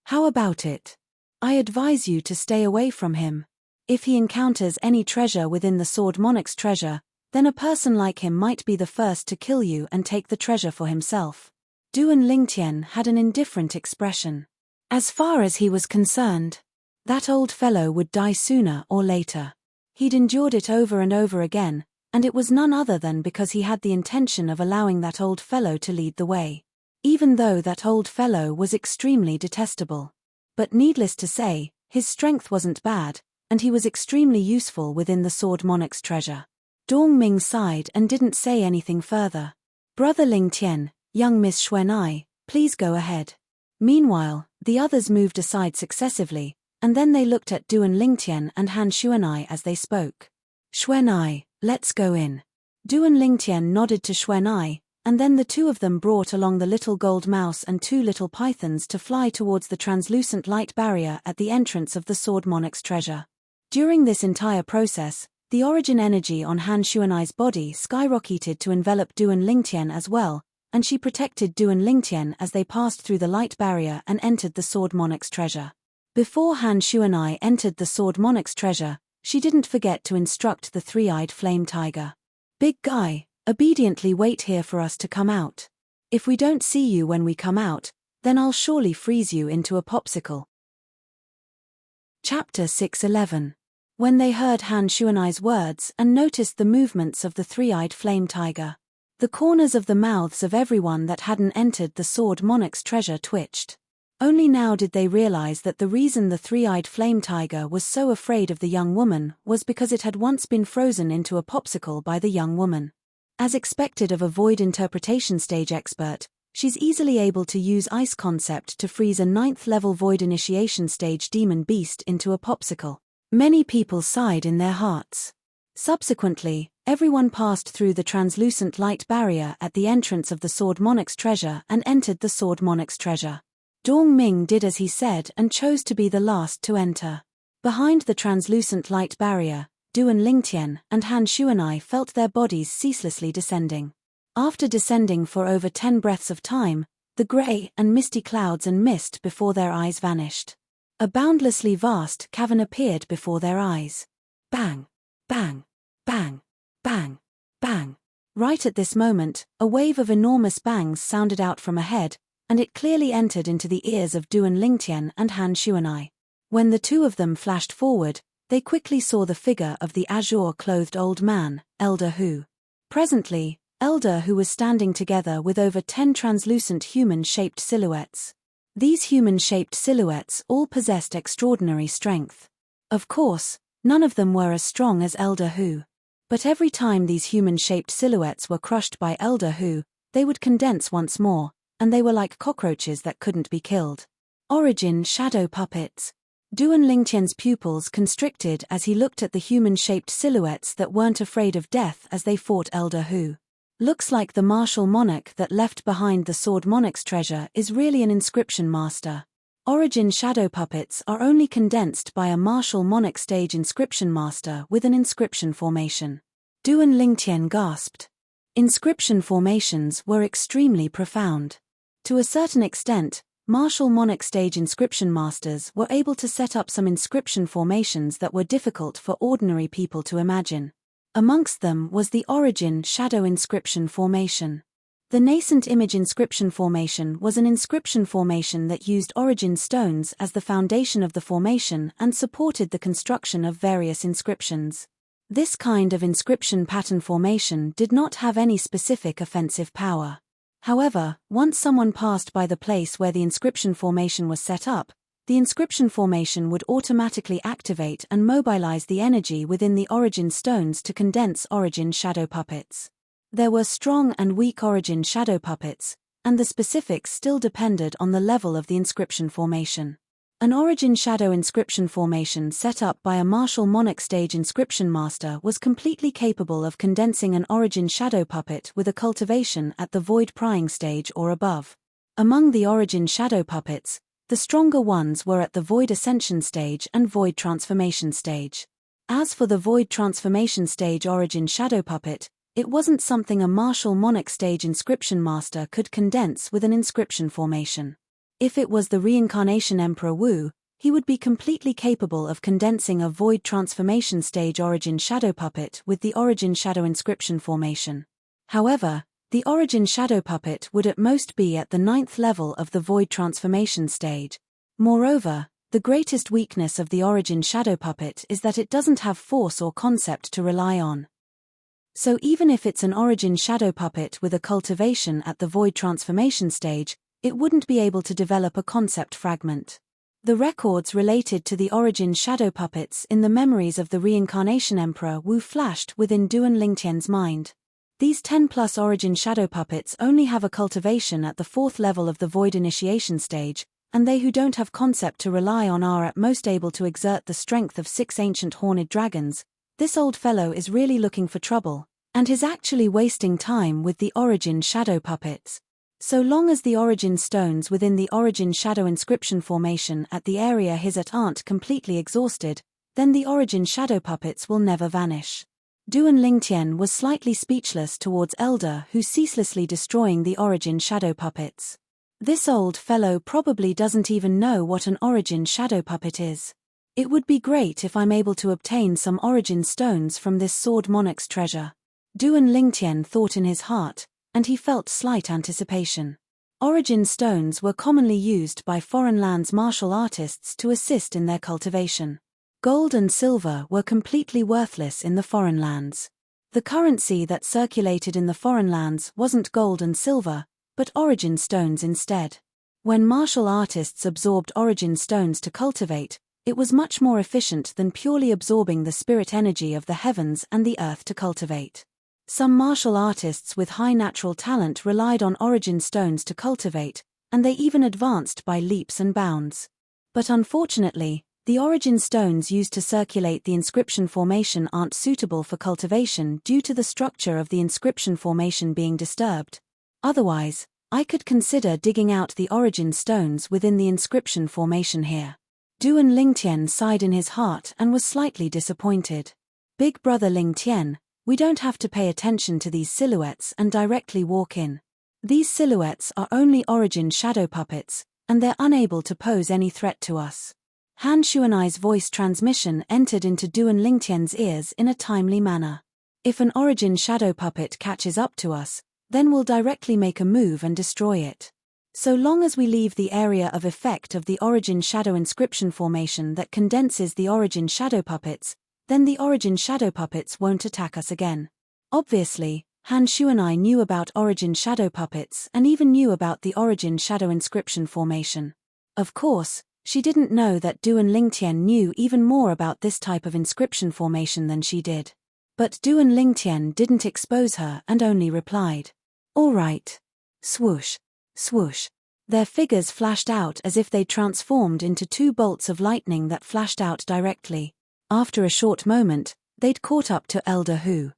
How about it? I advise you to stay away from him. If he encounters any treasure within the Sword Monarch's treasure, then a person like him might be the first to kill you and take the treasure for himself. Duan Lingtian had an indifferent expression. As far as he was concerned, that old fellow would die sooner or later. He'd endured it over and over again, and it was none other than because he had the intention of allowing that old fellow to lead the way. Even though that old fellow was extremely detestable. But needless to say, his strength wasn't bad, and he was extremely useful within the Sword Monarch's treasure. Dong Ming sighed and didn't say anything further. Brother Lingtian, young Miss Xuanai, please go ahead. Meanwhile, the others moved aside successively, and then they looked at Duan Lingtian and Han Xuanai as they spoke. Xuanai, let's go in. Duan Lingtian nodded to Xuanai, and then the two of them brought along the little gold mouse and two little pythons to fly towards the translucent light barrier at the entrance of the Sword Monarch's treasure. During this entire process, the origin energy on Han Xuanai's body skyrocketed to envelop Duan Lingtian as well, and she protected Duan Lingtian as they passed through the light barrier and entered the Sword Monarch's treasure. Before Han Xuanai entered the Sword Monarch's treasure, she didn't forget to instruct the three-eyed flame tiger. Big guy, obediently wait here for us to come out. If we don't see you when we come out, then I'll surely freeze you into a popsicle. Chapter 6:11. When they heard Han Xuanai's words and noticed the movements of the three-eyed flame tiger, the corners of the mouths of everyone that hadn't entered the Sword Monarch's treasure twitched. Only now did they realize that the reason the three-eyed flame tiger was so afraid of the young woman was because it had once been frozen into a popsicle by the young woman. As expected of a void interpretation stage expert, she's easily able to use ice concept to freeze a 9th level void initiation stage demon beast into a popsicle. Many people sighed in their hearts. Subsequently, everyone passed through the translucent light barrier at the entrance of the Sword Monarch's treasure and entered the Sword Monarch's treasure. Dong Ming did as he said and chose to be the last to enter. Behind the translucent light barrier, Duan Lingtian and Han Xuanai felt their bodies ceaselessly descending. After descending for over 10 breaths of time, the grey and misty clouds and mist before their eyes vanished. A boundlessly vast cavern appeared before their eyes. Bang! Bang! Bang! Bang! Bang! Right at this moment, a wave of enormous bangs sounded out from ahead, and it clearly entered into the ears of Duan Lingtian and Han Xuanai. When the two of them flashed forward, they quickly saw the figure of the azure-clothed old man, Elder Hu. Presently, Elder Hu was standing together with over 10 translucent human-shaped silhouettes. These human-shaped silhouettes all possessed extraordinary strength. Of course, none of them were as strong as Elder Hu. But every time these human-shaped silhouettes were crushed by Elder Hu, they would condense once more, and they were like cockroaches that couldn't be killed. Origin shadow puppets. Duan Lingtian's pupils constricted as he looked at the human-shaped silhouettes that weren't afraid of death as they fought Elder Hu. Looks like the martial monarch that left behind the Sword Monarch's treasure is really an inscription master. Origin shadow puppets are only condensed by a martial monarch stage inscription master with an inscription formation. Duan Lingtian gasped. Inscription formations were extremely profound. To a certain extent, martial monarch stage inscription masters were able to set up some inscription formations that were difficult for ordinary people to imagine. Amongst them was the Origin Shadow Inscription Formation. The nascent image inscription formation was an inscription formation that used origin stones as the foundation of the formation and supported the construction of various inscriptions. This kind of inscription pattern formation did not have any specific offensive power. However, once someone passed by the place where the inscription formation was set up, the inscription formation would automatically activate and mobilize the energy within the origin stones to condense origin shadow puppets. There were strong and weak origin shadow puppets, and the specifics still depended on the level of the inscription formation. An origin shadow inscription formation set up by a martial monarch stage inscription master was completely capable of condensing an origin shadow puppet with a cultivation at the void prying stage or above. Among the origin shadow puppets, the stronger ones were at the void ascension stage and void transformation stage. As for the void transformation stage origin shadow puppet, it wasn't something a martial monarch stage inscription master could condense with an inscription formation. If it was the reincarnation Emperor Wu, he would be completely capable of condensing a void transformation stage origin shadow puppet with the origin shadow inscription formation. However, the origin shadow puppet would at most be at the 9th level of the void transformation stage. Moreover, the greatest weakness of the origin shadow puppet is that it doesn't have force or concept to rely on. So even if it's an origin shadow puppet with a cultivation at the void transformation stage, it wouldn't be able to develop a concept fragment. The records related to the origin shadow puppets in the memories of the reincarnation Emperor Wu flashed within Duan Lingtian's mind. These 10+ origin shadow puppets only have a cultivation at the 4th level of the void initiation stage, and they who don't have concept to rely on are at most able to exert the strength of 6 ancient horned dragons. This old fellow is really looking for trouble, and is actually wasting time with the origin shadow puppets. So long as the origin stones within the origin shadow inscription formation at the area his at aren't completely exhausted, then the origin shadow puppets will never vanish. Duan Lingtian was slightly speechless towards Elder who's ceaselessly destroying the origin shadow puppets. This old fellow probably doesn't even know what an origin shadow puppet is. It would be great if I'm able to obtain some origin stones from this sword monarch's treasure. Duan Lingtian thought in his heart, and he felt slight anticipation. Origin stones were commonly used by foreign lands martial artists to assist in their cultivation. Gold and silver were completely worthless in the foreign lands. The currency that circulated in the foreign lands wasn't gold and silver, but origin stones instead. When martial artists absorbed origin stones to cultivate, it was much more efficient than purely absorbing the spirit energy of the heavens and the earth to cultivate. Some martial artists with high natural talent relied on origin stones to cultivate, and they even advanced by leaps and bounds. But unfortunately, the origin stones used to circulate the inscription formation aren't suitable for cultivation due to the structure of the inscription formation being disturbed. Otherwise, I could consider digging out the origin stones within the inscription formation here. Duan Lingtian sighed in his heart and was slightly disappointed. Big brother Lingtian, we don't have to pay attention to these silhouettes and directly walk in. These silhouettes are only origin shadow puppets, and they're unable to pose any threat to us. Han Shuanai's voice transmission entered into Duan Lingtian's ears in a timely manner. If an origin shadow puppet catches up to us, then we'll directly make a move and destroy it. So long as we leave the area of effect of the origin shadow inscription formation that condenses the origin shadow puppets, then the origin shadow puppets won't attack us again. Obviously, Han Shuanai knew about origin shadow puppets and even knew about the origin shadow inscription formation. Of course, she didn't know that Duan Lingtian knew even more about this type of inscription formation than she did. But Duan Lingtian didn't expose her and only replied, "All right." Swoosh, swoosh. Their figures flashed out as if they transformed into 2 bolts of lightning that flashed out directly. After a short moment, they'd caught up to Elder Hu.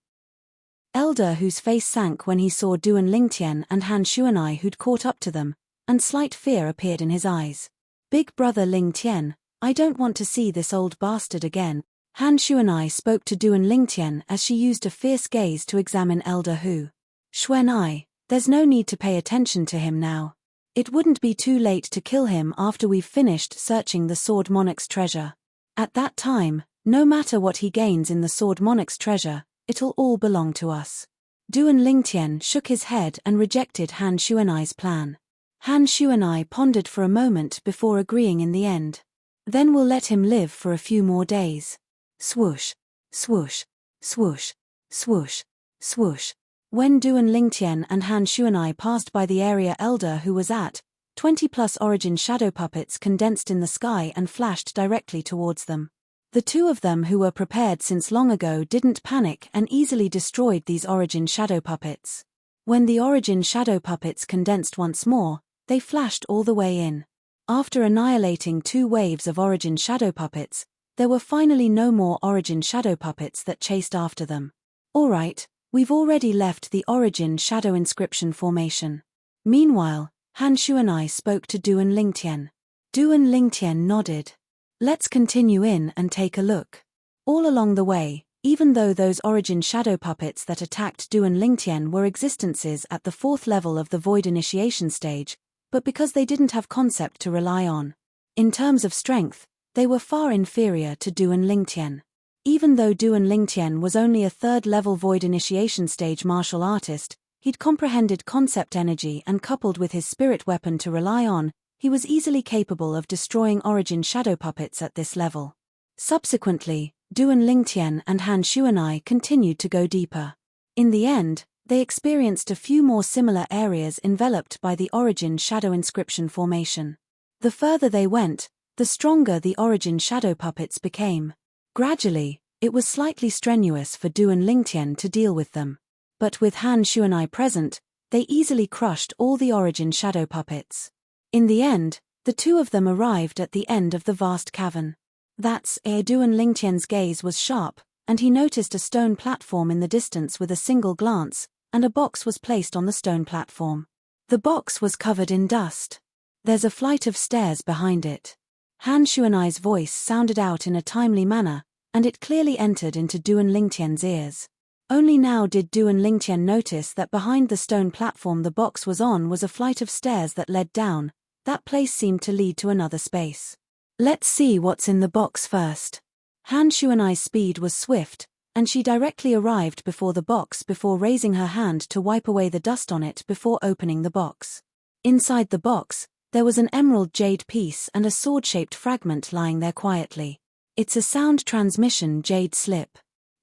Elder Hu's face sank when he saw Duan Lingtian and Han Shuanai who'd caught up to them, and slight fear appeared in his eyes. "Big brother Lingtian, I don't want to see this old bastard again." Han Shuanai spoke to Duan Lingtian as she used a fierce gaze to examine Elder Hu. "Xuanai, there's no need to pay attention to him now. It wouldn't be too late to kill him after we've finished searching the Sword Monarch's treasure. At that time, no matter what he gains in the Sword Monarch's treasure, it'll all belong to us." Duan Lingtian shook his head and rejected Han Shuanai's plan. Han Shuanai pondered for a moment before agreeing in the end. "Then we'll let him live for a few more days." Swoosh, swoosh, swoosh, swoosh, swoosh. When Duan Lingtian and Han Shuanai passed by the area Elder Hu was at, 20+ origin shadow puppets condensed in the sky and flashed directly towards them. The 2 of them who were prepared since long ago didn't panic and easily destroyed these origin shadow puppets. When the origin shadow puppets condensed once more, they flashed all the way in. After annihilating 2 waves of origin shadow puppets, there were finally no more origin shadow puppets that chased after them. Alright, we've already left the origin shadow inscription formation. Meanwhile, Han Shu and I spoke to Duan Lingtian. Duan Lingtian nodded. Let's continue in and take a look. All along the way, even though those origin shadow puppets that attacked Duan Lingtian were existences at the 4th level of the Void Initiation stage, but because they didn't have concept to rely on. In terms of strength, they were far inferior to Duan Lingtian. Even though Duan Lingtian was only a 3rd level Void Initiation stage martial artist, he'd comprehended concept energy, and coupled with his spirit weapon to rely on, he was easily capable of destroying origin shadow puppets at this level. Subsequently, Duan Lingtian and Han Shu and I continued to go deeper. In the end, they experienced a few more similar areas enveloped by the origin shadow inscription formation. The further they went, the stronger the origin shadow puppets became. Gradually, it was slightly strenuous for Duan Lingtian to deal with them. But with Han Shu and I present, they easily crushed all the origin shadow puppets. In the end, the 2 of them arrived at the end of the vast cavern. Duan Lingtian's gaze was sharp, and he noticed a stone platform in the distance with a single glance, and a box was placed on the stone platform. The box was covered in dust. There's a flight of stairs behind it. Han Shu and I's voice sounded out in a timely manner, and it clearly entered into Duan Lingtian's ears. Only now did Duan Lingtian notice that behind the stone platform the box was on was a flight of stairs that led down. That place seemed to lead to another space. Let's see what's in the box first. Han Shu and I's speed was swift, and she directly arrived before the box before raising her hand to wipe away the dust on it before opening the box. Inside the box, there was an emerald jade piece and a sword-shaped fragment lying there quietly. It's a sound transmission jade slip.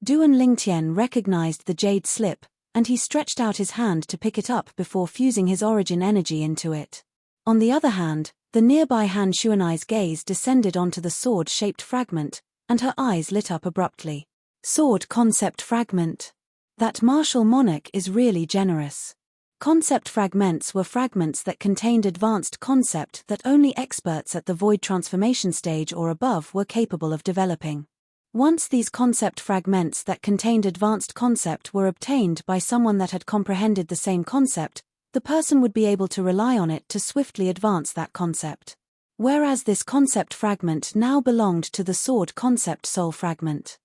Duan Lingtian recognized the jade slip, and he stretched out his hand to pick it up before fusing his origin energy into it. On the other hand, the nearby Han Shu and I's gaze descended onto the sword-shaped fragment, and her eyes lit up abruptly. Sword concept fragment. That martial monarch is really generous. Concept fragments were fragments that contained advanced concept that only experts at the void transformation stage or above were capable of developing. Once these concept fragments that contained advanced concept were obtained by someone that had comprehended the same concept, the person would be able to rely on it to swiftly advance that concept. Whereas this concept fragment now belonged to the sword concept soul fragment.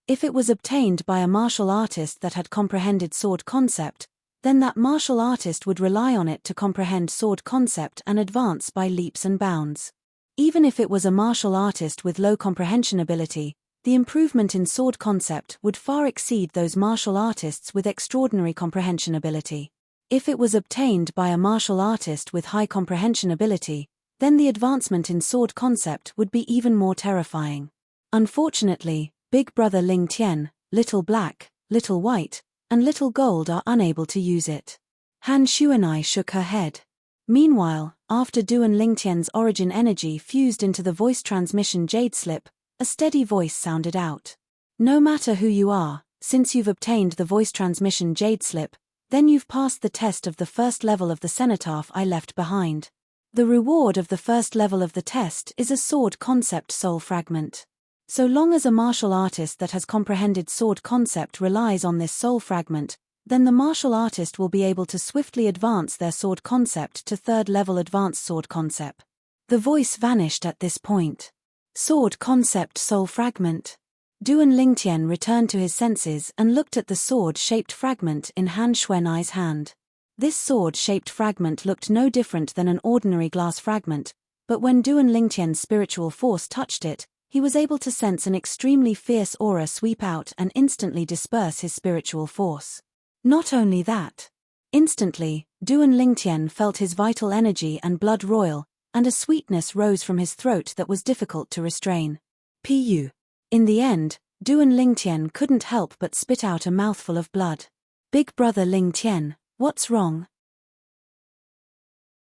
If it was obtained by a martial artist that had comprehended sword concept, then that martial artist would rely on it to comprehend sword concept and advance by leaps and bounds. Even if it was a martial artist with low comprehension ability, the improvement in sword concept would far exceed those martial artists with extraordinary comprehension ability. If it was obtained by a martial artist with high comprehension ability, then the advancement in sword concept would be even more terrifying. Unfortunately, Big Brother Lingtian, Little Black, Little White, and Little Gold are unable to use it. Han Shu and I shook her head. Meanwhile, after Duan Lingtian's origin energy fused into the voice transmission jade slip, a steady voice sounded out. No matter who you are, since you've obtained the voice transmission jade slip, then you've passed the test of the first level of the cenotaph I left behind. The reward of the first level of the test is a sword concept soul fragment. So long as a martial artist that has comprehended sword concept relies on this soul fragment, then the martial artist will be able to swiftly advance their sword concept to 3rd level advanced sword concept. The voice vanished at this point. Sword concept soul fragment. Duan Lingtian returned to his senses and looked at the sword-shaped fragment in Han Shu and I's hand. This sword-shaped fragment looked no different than an ordinary glass fragment, but when Duan Lingtian's spiritual force touched it, he was able to sense an extremely fierce aura sweep out and instantly disperse his spiritual force. Not only that. Instantly, Duan Lingtian felt his vital energy and blood roil, and a sweetness rose from his throat that was difficult to restrain. Pu. In the end, Duan Lingtian couldn't help but spit out a mouthful of blood. Big Brother Lingtian, what's wrong?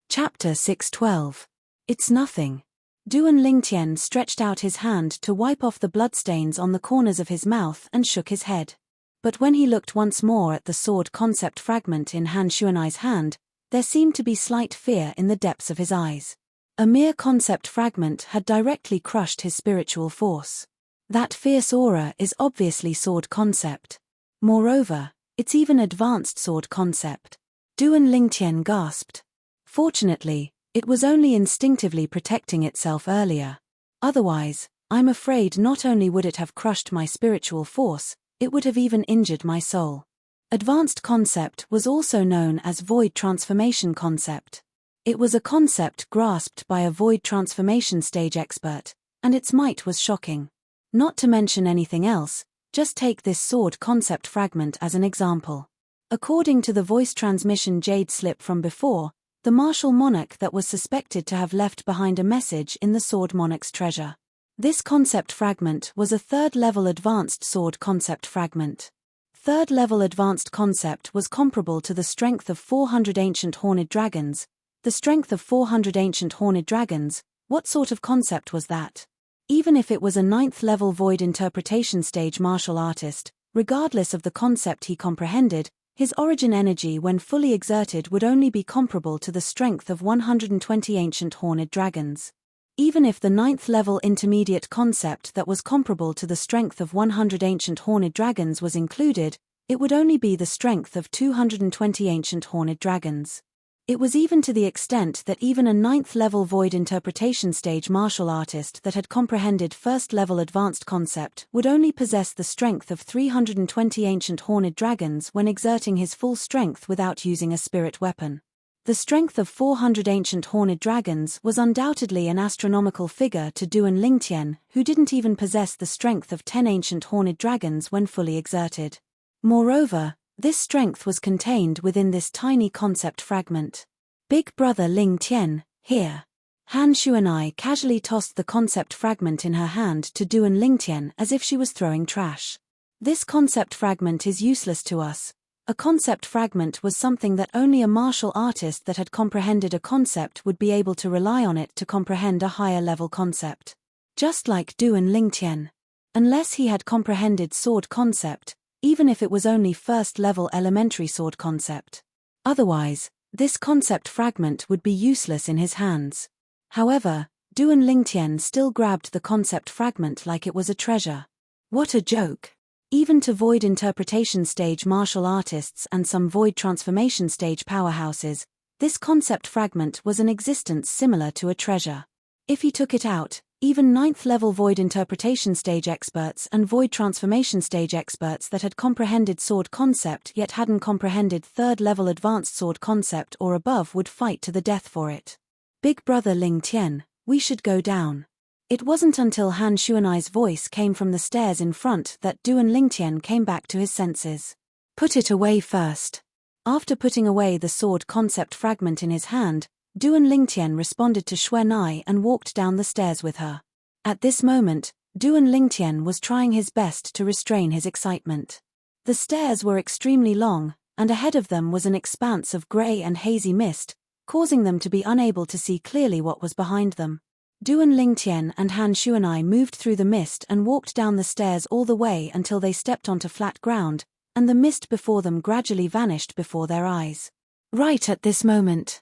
Chapter 612. It's nothing. Duan Lingtian stretched out his hand to wipe off the bloodstains on the corners of his mouth and shook his head. But when he looked once more at the sword concept fragment in Han Xuanai's hand, there seemed to be slight fear in the depths of his eyes. A mere concept fragment had directly crushed his spiritual force. That fierce aura is obviously sword concept. Moreover, it's even advanced sword concept. Duan Lingtian gasped. Fortunately, it was only instinctively protecting itself earlier. Otherwise, I'm afraid not only would it have crushed my spiritual force, it would have even injured my soul. Advanced concept was also known as void transformation concept. It was a concept grasped by a void transformation stage expert, and its might was shocking. Not to mention anything else, just take this sword concept fragment as an example. According to the voice transmission jade slip from before, the martial monarch that was suspected to have left behind a message in the sword monarch's treasure. This concept fragment was a third-level advanced sword concept fragment. Third-level advanced concept was comparable to the strength of 400 ancient horned dragons. The strength of 400 ancient horned dragons, what sort of concept was that? Even if it was a 9th-level void interpretation stage martial artist, regardless of the concept he comprehended, his origin energy when fully exerted would only be comparable to the strength of 120 ancient horned dragons. Even if the 9th-level intermediate concept that was comparable to the strength of 100 ancient horned dragons was included, it would only be the strength of 220 ancient horned dragons. It was even to the extent that even a 9th-level void interpretation stage martial artist that had comprehended 1st-level advanced concept would only possess the strength of 320 ancient horned dragons when exerting his full strength without using a spirit weapon. The strength of 400 ancient horned dragons was undoubtedly an astronomical figure to Duan Lingtian, who didn't even possess the strength of 10 ancient horned dragons when fully exerted. Moreover, this strength was contained within this tiny concept fragment. Big brother Ling Tian, here. Han Xuanai casually tossed the concept fragment in her hand to Duan Lingtian as if she was throwing trash. This concept fragment is useless to us. A concept fragment was something that only a martial artist that had comprehended a concept would be able to rely on it to comprehend a higher level concept. Just like Duan Lingtian. Unless he had comprehended sword concept, even if it was only 1st-level elementary sword concept. Otherwise, this concept fragment would be useless in his hands. However, Duan Lingtian still grabbed the concept fragment like it was a treasure. What a joke! Even to void interpretation stage martial artists and some void transformation stage powerhouses, this concept fragment was an existence similar to a treasure. If he took it out, even 9th-level void interpretation stage experts and void transformation stage experts that had comprehended sword concept yet hadn't comprehended 3rd-level advanced sword concept or above would fight to the death for it. Big brother Ling Tian, we should go down. It wasn't until Han Xuanai's voice came from the stairs in front that Duan Lingtian came back to his senses. Put it away first. After putting away the sword concept fragment in his hand, Duan Lingtian responded to Xuanai and walked down the stairs with her. At this moment, Duan Lingtian was trying his best to restrain his excitement. The stairs were extremely long, and ahead of them was an expanse of grey and hazy mist, causing them to be unable to see clearly what was behind them. Duan Lingtian and Han Xuanai moved through the mist and walked down the stairs all the way until they stepped onto flat ground, and the mist before them gradually vanished before their eyes. Right at this moment.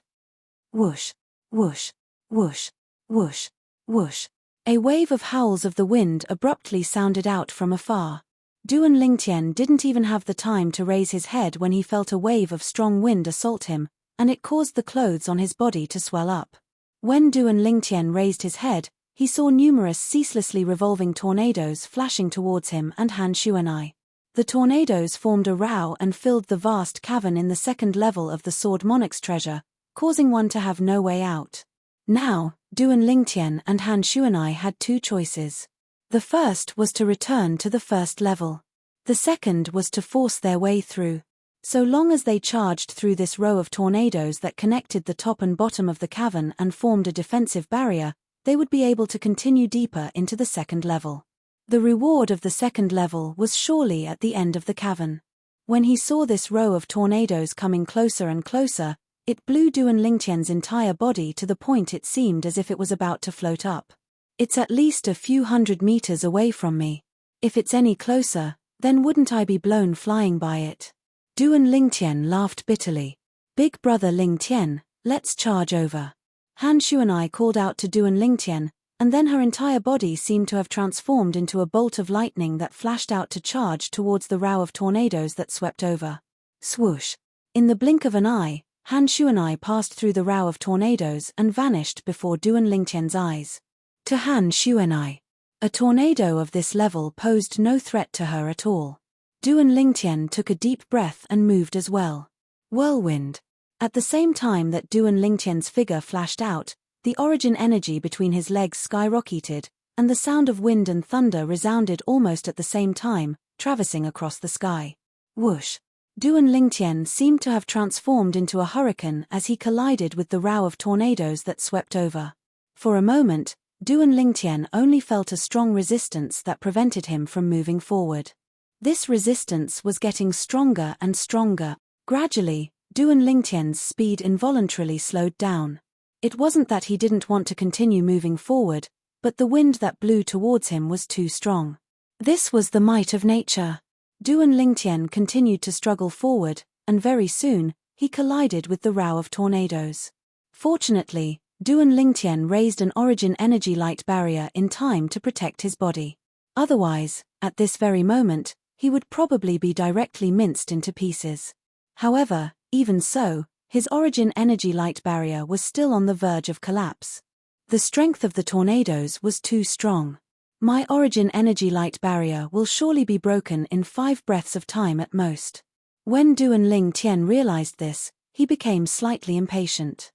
Whoosh, whoosh, whoosh, whoosh, whoosh. A wave of howls of the wind abruptly sounded out from afar. Duan Lingtian didn't even have the time to raise his head when he felt a wave of strong wind assault him, and it caused the clothes on his body to swell up. When Duan Lingtian raised his head, he saw numerous ceaselessly revolving tornadoes flashing towards him and Han Xuanai. The tornadoes formed a row and filled the vast cavern in the 2nd level of the Sword Monarch's treasure, causing one to have no way out. Now, Duan Lingtian and Han Xuanai had two choices. The first was to return to the 1st level. The second was to force their way through. So long as they charged through this row of tornadoes that connected the top and bottom of the cavern and formed a defensive barrier, they would be able to continue deeper into the 2nd level. The reward of the 2nd level was surely at the end of the cavern. When he saw this row of tornadoes coming closer and closer, it blew Duan Lingtian's entire body to the point it seemed as if it was about to float up. It's at least a few hundred meters away from me. If it's any closer, Then wouldn't I be blown flying by it? Duan Lingtian laughed bitterly. Big brother Lingtian, let's charge over. Han Shuanai called out to Duan Lingtian, and then her entire body seemed to have transformed into a bolt of lightning that flashed out to charge towards the row of tornadoes that swept over. Swoosh! In the blink of an eye, Han Shuanai passed through the row of tornadoes and vanished before Duan Lingtian's eyes. To Han Shuanai, a tornado of this level posed no threat to her at all. Duan Lingtian took a deep breath and moved as well. Whirlwind. At the same time that Duan Lingtian's figure flashed out, the origin energy between his legs skyrocketed, and the sound of wind and thunder resounded almost at the same time, traversing across the sky. Whoosh! Duan Lingtian seemed to have transformed into a hurricane as he collided with the row of tornadoes that swept over. For a moment, Duan Lingtian only felt a strong resistance that prevented him from moving forward. This resistance was getting stronger and stronger. Gradually, Duan Lingtian's speed involuntarily slowed down. It wasn't that he didn't want to continue moving forward, but the wind that blew towards him was too strong. This was the might of nature. Duan Lingtian continued to struggle forward, and very soon, he collided with the row of tornadoes. Fortunately, Duan Lingtian raised an origin energy light barrier in time to protect his body. Otherwise, at this very moment, he would probably be directly minced into pieces. However, even so, his origin energy light barrier was still on the verge of collapse. The strength of the tornadoes was too strong. My origin energy light barrier will surely be broken in 5 breaths of time at most. When Duan Lingtian realized this, he became slightly impatient.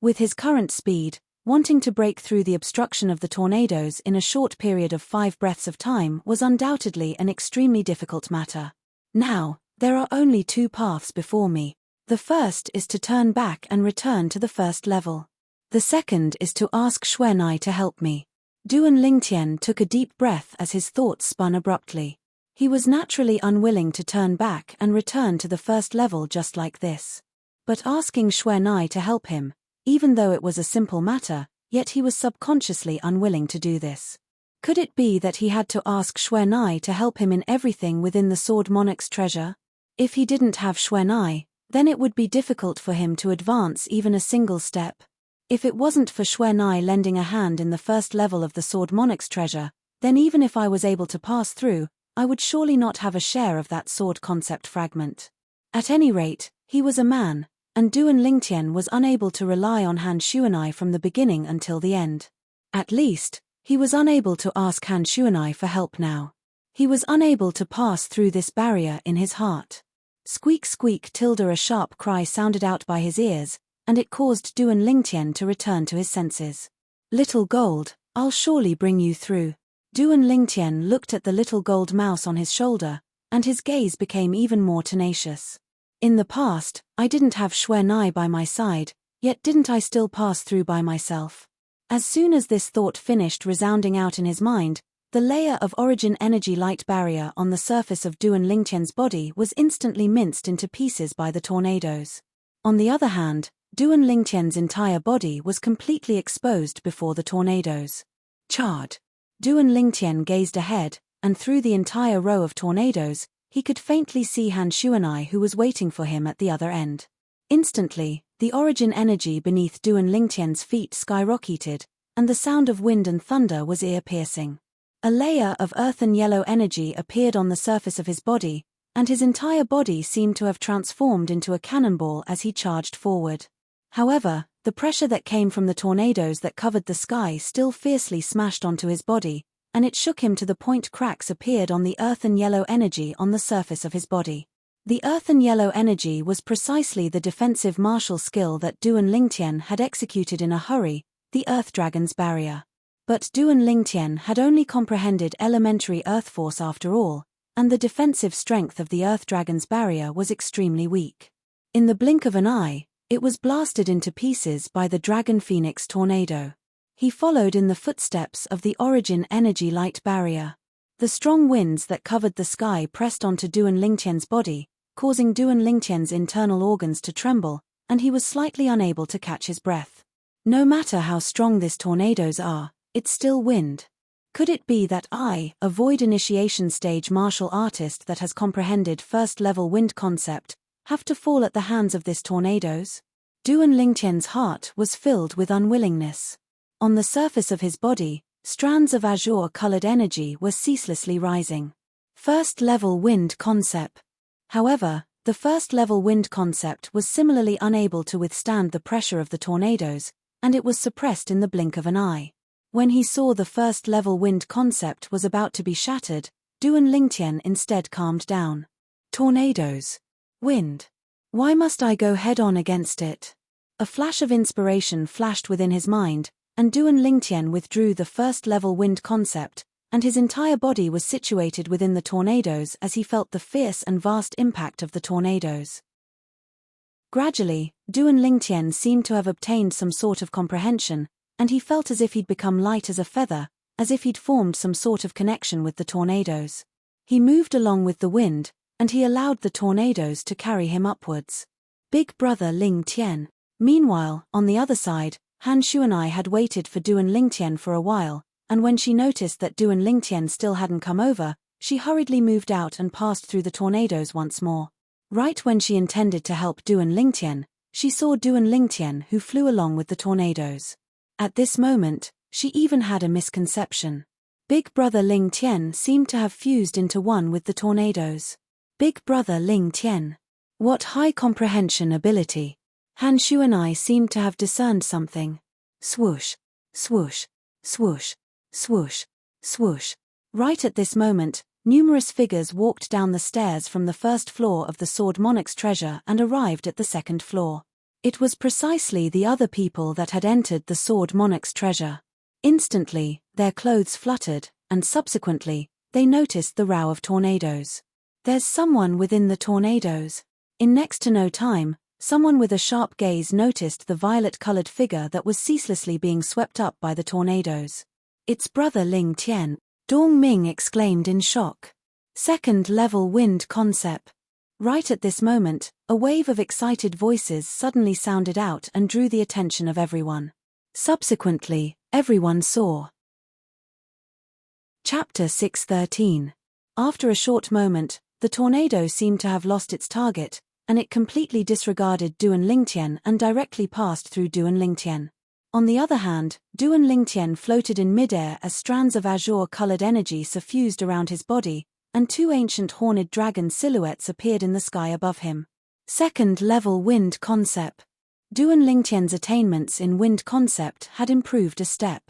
With his current speed, wanting to break through the obstruction of the tornadoes in a short period of 5 breaths of time was undoubtedly an extremely difficult matter. Now, there are only 2 paths before me. The first is to turn back and return to the first level. The second is to ask Xuanai to help me. Duan Lingtian took a deep breath as his thoughts spun abruptly. He was naturally unwilling to turn back and return to the first level just like this. But asking Xuanai to help him, even though it was a simple matter, yet he was subconsciously unwilling to do this. Could it be that he had to ask Xuanai to help him in everything within the Sword Monarch's treasure? If he didn't have Xuanai, then it would be difficult for him to advance even a single step. If it wasn't for Xuanai lending a hand in the first level of the Sword Monarch's treasure, then even if I was able to pass through, I would surely not have a share of that sword concept fragment. At any rate, he was a man, and Duan Lingtian was unable to rely on Han Xuanai from the beginning until the end. At least, he was unable to ask Han Xuanai for help now. He was unable to pass through this barrier in his heart. Squeak squeak tilde, a sharp cry sounded out by his ears, and it caused Duan Lingtian to return to his senses. Little gold, I'll surely bring you through. Duan Lingtian looked at the little gold mouse on his shoulder, and his gaze became even more tenacious. In the past, I didn't have Xuanai by my side, yet didn't I still pass through by myself? As soon as this thought finished resounding out in his mind, the layer of origin energy light barrier on the surface of Duan Lingtian's body was instantly minced into pieces by the tornadoes. On the other hand, Duan Lingtian's entire body was completely exposed before the tornadoes. Charred. Duan Lingtian gazed ahead, and through the entire row of tornadoes, he could faintly see Han Xuanai who was waiting for him at the other end. Instantly, the origin energy beneath Duan Lingtian's feet skyrocketed, and the sound of wind and thunder was ear-piercing. A layer of earthen yellow energy appeared on the surface of his body, and his entire body seemed to have transformed into a cannonball as he charged forward. However, the pressure that came from the tornadoes that covered the sky still fiercely smashed onto his body, and it shook him to the point cracks appeared on the earthen yellow energy on the surface of his body. The earthen yellow energy was precisely the defensive martial skill that Duan Lingtian had executed in a hurry, the Earth Dragon's barrier. But Duan Lingtian had only comprehended elementary earth force after all, and the defensive strength of the Earth Dragon's barrier was extremely weak. In the blink of an eye, it was blasted into pieces by the Dragon Phoenix tornado. He followed in the footsteps of the origin energy light barrier. The strong winds that covered the sky pressed onto Duan Lingtian's body, causing Duan Lingtian's internal organs to tremble, and he was slightly unable to catch his breath. No matter how strong these tornadoes are, it's still wind. Could it be that I, a void initiation stage martial artist that has comprehended first-level wind concept, have to fall at the hands of this tornadoes? Duan Lingtian's heart was filled with unwillingness. On the surface of his body, strands of azure-colored energy were ceaselessly rising. First-level wind concept. However, the first-level wind concept was similarly unable to withstand the pressure of the tornadoes, and it was suppressed in the blink of an eye. When he saw the first-level wind concept was about to be shattered, Duan Lingtian instead calmed down. Tornadoes. Wind. Why must I go head-on against it? A flash of inspiration flashed within his mind, and Duan Lingtian withdrew the first-level wind concept, and his entire body was situated within the tornadoes as he felt the fierce and vast impact of the tornadoes. Gradually, Duan Lingtian seemed to have obtained some sort of comprehension, and he felt as if he'd become light as a feather, as if he'd formed some sort of connection with the tornadoes. He moved along with the wind, and he allowed the tornadoes to carry him upwards. Big brother Ling Tian. Meanwhile, on the other side, Han Xuanai had waited for Duan Lingtian for a while, and when she noticed that Duan Lingtian still hadn't come over, she hurriedly moved out and passed through the tornadoes once more. Right when she intended to help Duan Lingtian, she saw Duan Lingtian who flew along with the tornadoes. At this moment, she even had a misconception. Big brother Ling Tian seemed to have fused into one with the tornadoes. Big brother Ling Tian. What high comprehension ability. Han Xuanai seemed to have discerned something. Swoosh, swoosh, swoosh, swoosh, swoosh. Right at this moment, numerous figures walked down the stairs from the first floor of the Sword Monarch's treasure and arrived at the second floor. It was precisely the other people that had entered the Sword Monarch's treasure. Instantly, their clothes fluttered, and subsequently, they noticed the row of tornadoes. There's someone within the tornadoes. In next to no time, someone with a sharp gaze noticed the violet-colored figure that was ceaselessly being swept up by the tornadoes. It's brother Ling Tian, Dong Ming exclaimed in shock. Second-level wind concept. Right at this moment, a wave of excited voices suddenly sounded out and drew the attention of everyone. Subsequently, everyone saw. Chapter 613. After a short moment, the tornado seemed to have lost its target, and it completely disregarded Duan Lingtian and directly passed through Duan Lingtian. On the other hand, Duan Lingtian floated in midair as strands of azure-colored energy suffused around his body, and two ancient horned dragon silhouettes appeared in the sky above him. Second-level wind concept. Duan Lingtian's attainments in wind concept had improved a step.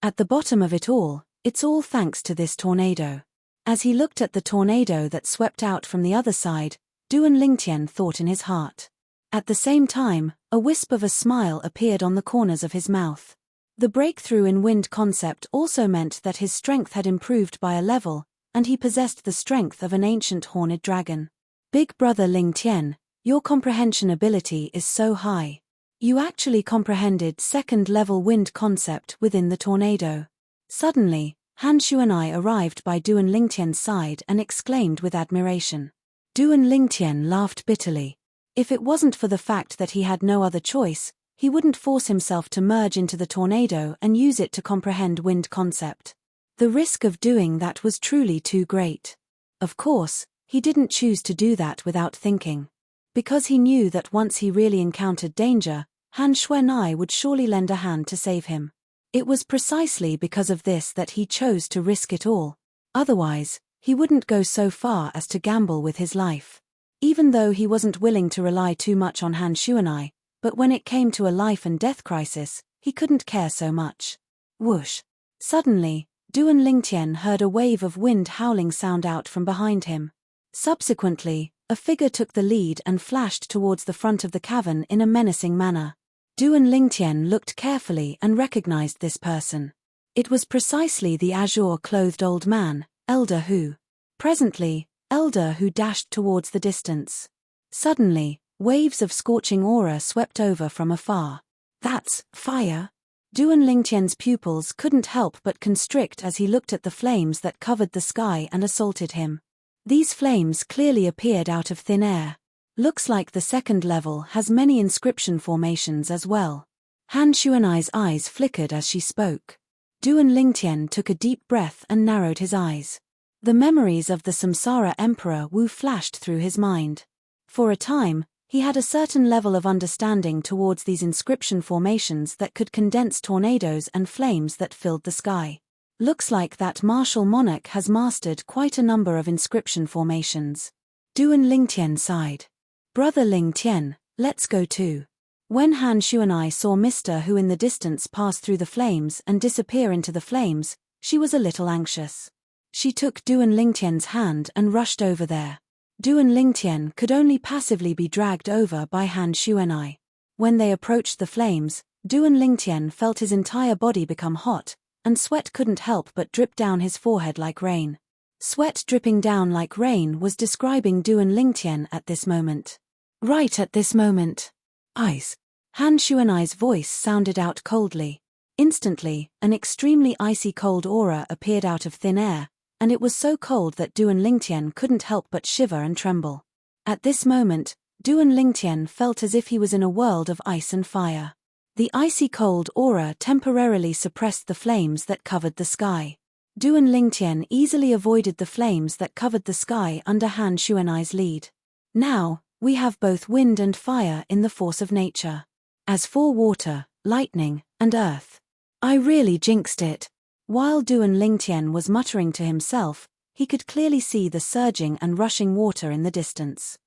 At the bottom of it all, it's all thanks to this tornado. As he looked at the tornado that swept out from the other side, Duan Lingtian thought in his heart. At the same time, a wisp of a smile appeared on the corners of his mouth. The breakthrough in wind concept also meant that his strength had improved by a level, and he possessed the strength of an ancient horned dragon. Big brother Ling Tian, your comprehension ability is so high. You actually comprehended second-level wind concept within the tornado. Suddenly, Han Xuanai arrived by Duan Lingtian's side and exclaimed with admiration. Duan Lingtian laughed bitterly. If it wasn't for the fact that he had no other choice, he wouldn't force himself to merge into the tornado and use it to comprehend wind concept. The risk of doing that was truly too great. Of course, he didn't choose to do that without thinking. Because he knew that once he really encountered danger, Han Xuanai would surely lend a hand to save him. It was precisely because of this that he chose to risk it all. Otherwise, he wouldn't go so far as to gamble with his life. Even though he wasn't willing to rely too much on Han Xuanai, but when it came to a life-and-death crisis, he couldn't care so much. Whoosh! Suddenly, Duan Lingtian heard a wave of wind howling sound out from behind him. Subsequently, a figure took the lead and flashed towards the front of the cavern in a menacing manner. Duan Lingtian looked carefully and recognized this person. It was precisely the azure-clothed old man, Elder Hu. Presently, Elder Hu dashed towards the distance. Suddenly, waves of scorching aura swept over from afar. That's fire! Duan Lingtian's pupils couldn't help but constrict as he looked at the flames that covered the sky and assaulted him. These flames clearly appeared out of thin air. Looks like the second level has many inscription formations as well. Han Xuanai's eyes flickered as she spoke. Duan Lingtian took a deep breath and narrowed his eyes. The memories of the Samsara Emperor Wu flashed through his mind. For a time, he had a certain level of understanding towards these inscription formations that could condense tornadoes and flames that filled the sky. Looks like that martial monarch has mastered quite a number of inscription formations. Duan Lingtian sighed. Brother Lingtian, let's go too. When Han Xuanai saw Mr. Hu in the distance pass through the flames and disappear into the flames, she was a little anxious. She took Duan Lingtian's hand and rushed over there. Duan Lingtian could only passively be dragged over by Han Xuanai. When they approached the flames, Duan Lingtian felt his entire body become hot, and sweat couldn't help but drip down his forehead like rain. Sweat dripping down like rain was describing Duan Lingtian at this moment. Right at this moment. Ice. Han Xuanai's voice sounded out coldly. Instantly, an extremely icy cold aura appeared out of thin air, and it was so cold that Duan Lingtian couldn't help but shiver and tremble. At this moment, Duan Lingtian felt as if he was in a world of ice and fire. The icy cold aura temporarily suppressed the flames that covered the sky. Duan Lingtian easily avoided the flames that covered the sky under Han Xuanai's lead. Now, we have both wind and fire in the force of nature. As for water, lightning, and earth, I really jinxed it. While Duan Lingtian was muttering to himself, he could clearly see the surging and rushing water in the distance.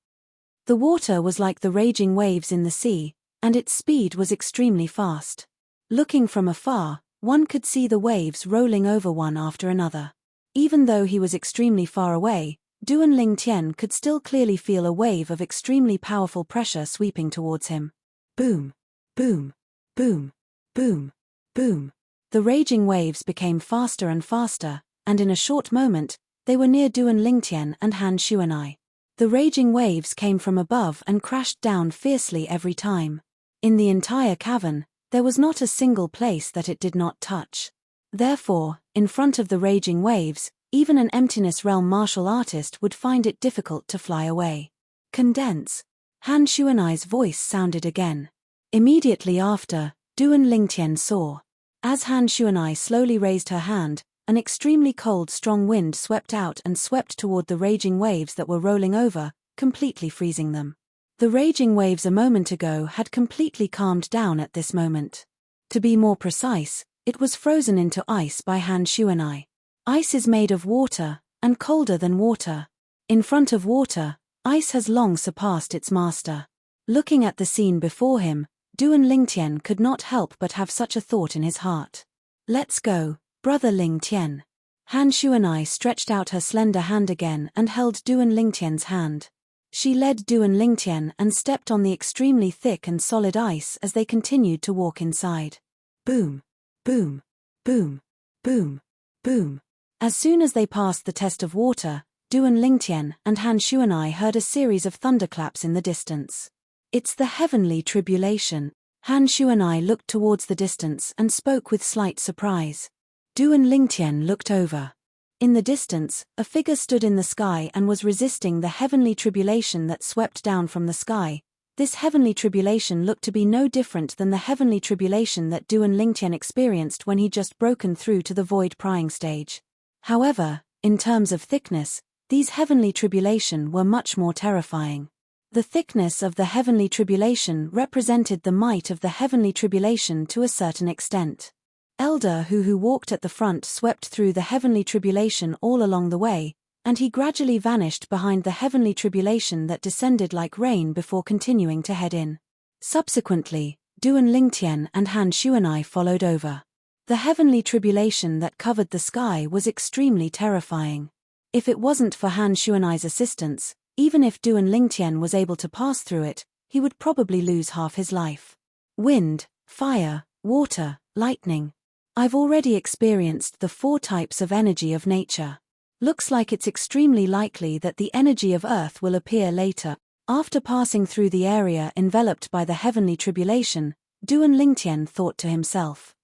The water was like the raging waves in the sea, and its speed was extremely fast. Looking from afar, one could see the waves rolling over one after another. Even though he was extremely far away, Duan Lingtian could still clearly feel a wave of extremely powerful pressure sweeping towards him. Boom, boom, boom, boom, boom. The raging waves became faster and faster, and in a short moment, they were near Duan Lingtian and Han Xuanai. The raging waves came from above and crashed down fiercely every time. In the entire cavern, there was not a single place that it did not touch. Therefore, in front of the raging waves, even an emptiness realm martial artist would find it difficult to fly away. Condense. Han Xuanai's voice sounded again. Immediately after, Duan Lingtian saw. As Han Xuanai slowly raised her hand, an extremely cold strong wind swept out and swept toward the raging waves that were rolling over, completely freezing them. The raging waves a moment ago had completely calmed down at this moment. To be more precise, it was frozen into ice by Han Xuanai. Ice is made of water, and colder than water. In front of water, ice has long surpassed its master. Looking at the scene before him, Duan Lingtian could not help but have such a thought in his heart. Let's go, brother Lingtian. Han Xuanai stretched out her slender hand again and held Duan Lingtian's hand. She led Duan Lingtian and stepped on the extremely thick and solid ice as they continued to walk inside. Boom, boom, boom, boom, boom. As soon as they passed the test of water, Duan Lingtian and Han Xuanai heard a series of thunderclaps in the distance. It's the heavenly tribulation. Han Xuanai looked towards the distance and spoke with slight surprise. Duan Lingtian looked over. In the distance, a figure stood in the sky and was resisting the heavenly tribulation that swept down from the sky. This heavenly tribulation looked to be no different than the heavenly tribulation that Duan Lingtian experienced when he just broken through to the void prying stage. However, in terms of thickness, these heavenly tribulation were much more terrifying. The thickness of the heavenly tribulation represented the might of the heavenly tribulation to a certain extent. Elder who walked at the front swept through the heavenly tribulation all along the way, and he gradually vanished behind the heavenly tribulation that descended like rain before continuing to head in. Subsequently, Duan Lingtian and Han Xuanai followed over. The heavenly tribulation that covered the sky was extremely terrifying. If it wasn't for Han Xuanai's assistance, even if Duan Lingtian was able to pass through it, he would probably lose half his life. Wind, fire, water, lightning. I've already experienced the 4 types of energy of nature. Looks like it's extremely likely that the energy of Earth will appear later. After passing through the area enveloped by the heavenly tribulation, Duan Lingtian thought to himself.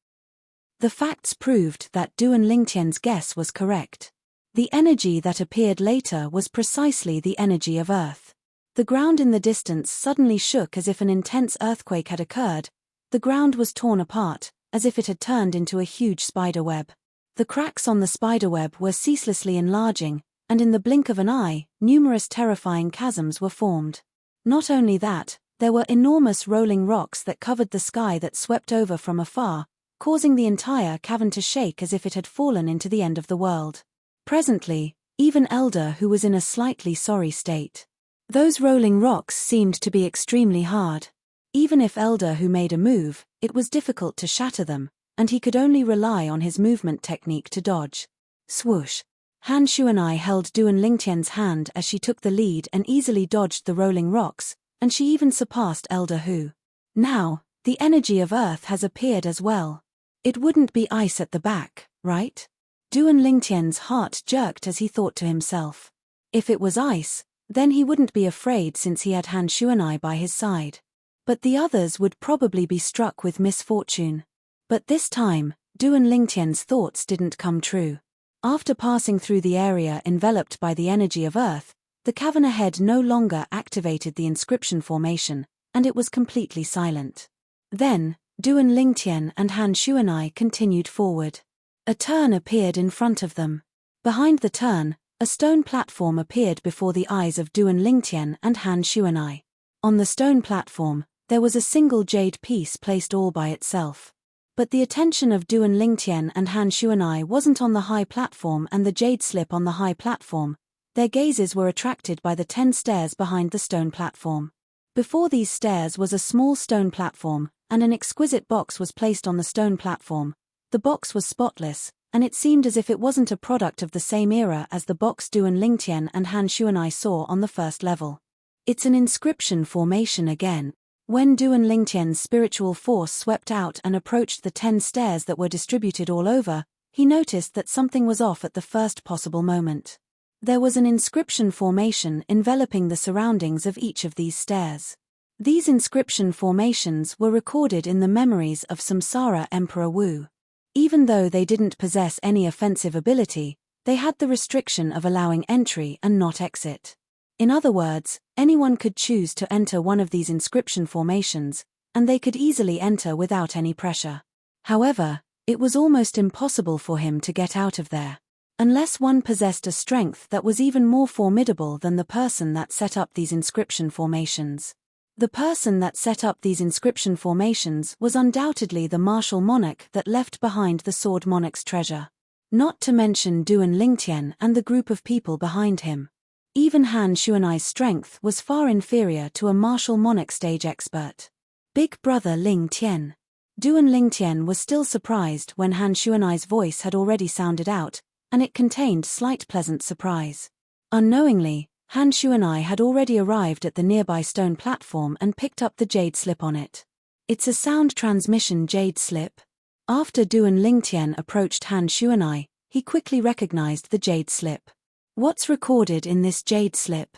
The facts proved that Duan Lingtian's guess was correct. The energy that appeared later was precisely the energy of Earth. The ground in the distance suddenly shook as if an intense earthquake had occurred. The ground was torn apart, as if it had turned into a huge spider web. The cracks on the spider web were ceaselessly enlarging, and in the blink of an eye, numerous terrifying chasms were formed. Not only that, there were enormous rolling rocks that covered the sky that swept over from afar, causing the entire cavern to shake as if it had fallen into the end of the world. Presently, even Elder, who was in a slightly sorry state. Those rolling rocks seemed to be extremely hard. Even if Elder who made a move, it was difficult to shatter them, and he could only rely on his movement technique to dodge. Swoosh! Han Shuanai held Duan Lingtian's hand as she took the lead and easily dodged the rolling rocks, and she even surpassed Elder Hu. Now, the energy of Earth has appeared as well. It wouldn't be ice at the back, right? Duan Lingtian's heart jerked as he thought to himself. If it was ice, then he wouldn't be afraid since he had Han Shuanai by his side. But the others would probably be struck with misfortune. But this time, Duan Lingtian's thoughts didn't come true. After passing through the area enveloped by the energy of Earth, the cavern ahead no longer activated the inscription formation, and it was completely silent. Then, Duan Lingtian and Han Shuanai continued forward. A turn appeared in front of them. Behind the turn, a stone platform appeared before the eyes of Duan Lingtian and Han Shuanai. On the stone platform, there was a single jade piece placed all by itself. But the attention of Duan Lingtian and Han Shuanai wasn't on the high platform and the jade slip on the high platform. Their gazes were attracted by the 10 stairs behind the stone platform. Before these stairs was a small stone platform, and an exquisite box was placed on the stone platform. The box was spotless, and it seemed as if it wasn't a product of the same era as the box Duan Lingtian and Han Shuanai saw on the first level. It's an inscription formation again. When Duan Lingtian's spiritual force swept out and approached the 10 stairs that were distributed all over, he noticed that something was off at the first possible moment. There was an inscription formation enveloping the surroundings of each of these stairs. These inscription formations were recorded in the memories of Samsara Emperor Wu. Even though they didn't possess any offensive ability, they had the restriction of allowing entry and not exit. In other words, anyone could choose to enter one of these inscription formations, and they could easily enter without any pressure. However, it was almost impossible for him to get out of there. Unless one possessed a strength that was even more formidable than the person that set up these inscription formations. The person that set up these inscription formations was undoubtedly the martial monarch that left behind the sword monarch's treasure. Not to mention Duan Lingtian and the group of people behind him. Even Han Shuanai's strength was far inferior to a martial monarch stage expert. Big brother Ling Tian. Duan Lingtian was still surprised when Han Shuanai's voice had already sounded out, and it contained slight pleasant surprise. Unknowingly, Han Shuanai had already arrived at the nearby stone platform and picked up the jade slip on it. It's a sound transmission jade slip. After Duan Lingtian approached Han Shuanai, he quickly recognized the jade slip. What's recorded in this jade slip?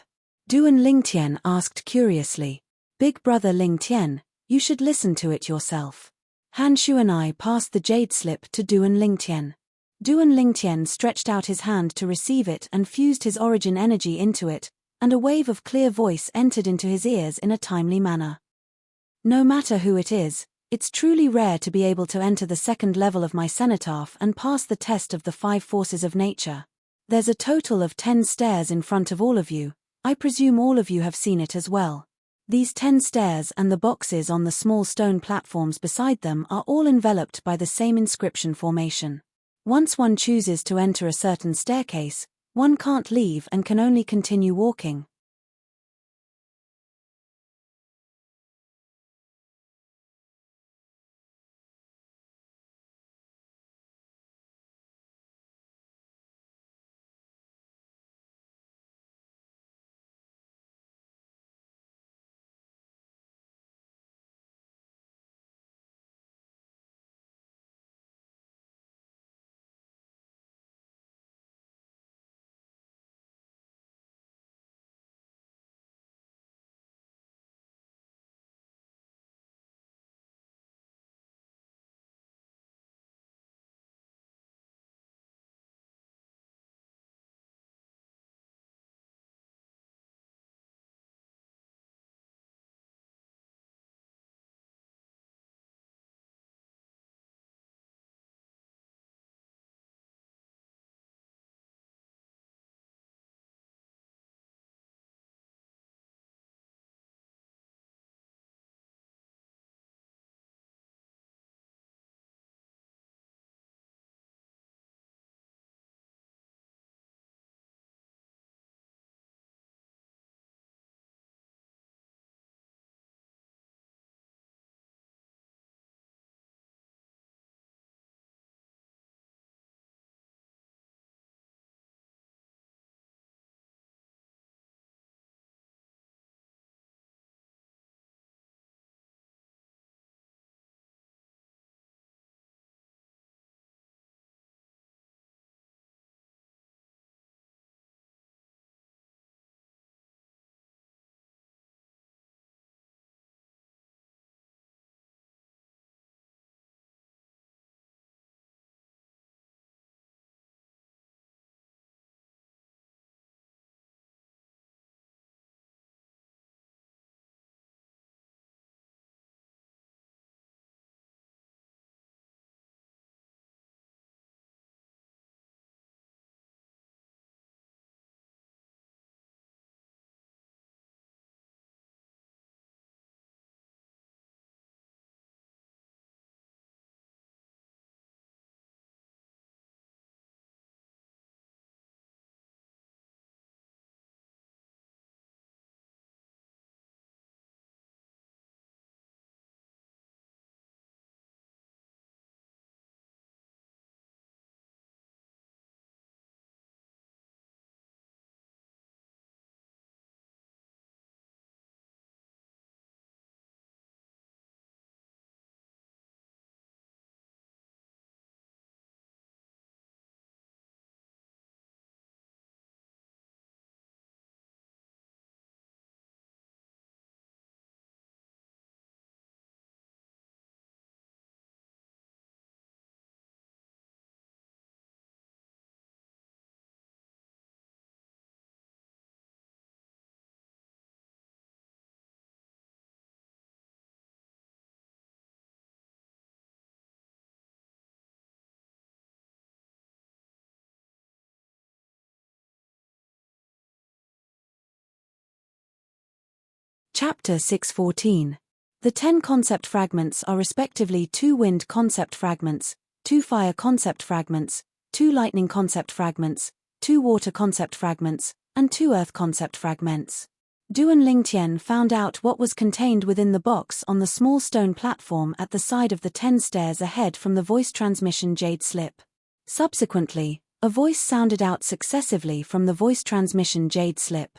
Duan Lingtian asked curiously. Big brother Lingtian, you should listen to it yourself. Han Shuanai passed the jade slip to Duan Lingtian. Duan Lingtian stretched out his hand to receive it and fused his origin energy into it, and a wave of clear voice entered into his ears in a timely manner. No matter who it is, it's truly rare to be able to enter the second level of my cenotaph and pass the test of the 5 forces of nature. There's a total of 10 stairs in front of all of you. I presume all of you have seen it as well. These 10 stairs and the boxes on the small stone platforms beside them are all enveloped by the same inscription formation. Once one chooses to enter a certain staircase, one can't leave and can only continue walking. Chapter 614. The 10 concept fragments are respectively 2 wind concept fragments, 2 fire concept fragments, 2 lightning concept fragments, 2 water concept fragments, and 2 earth concept fragments. Duan Lingtian found out what was contained within the box on the small stone platform at the side of the 10 stairs ahead from the voice transmission jade slip. Subsequently, a voice sounded out successively from the voice transmission jade slip.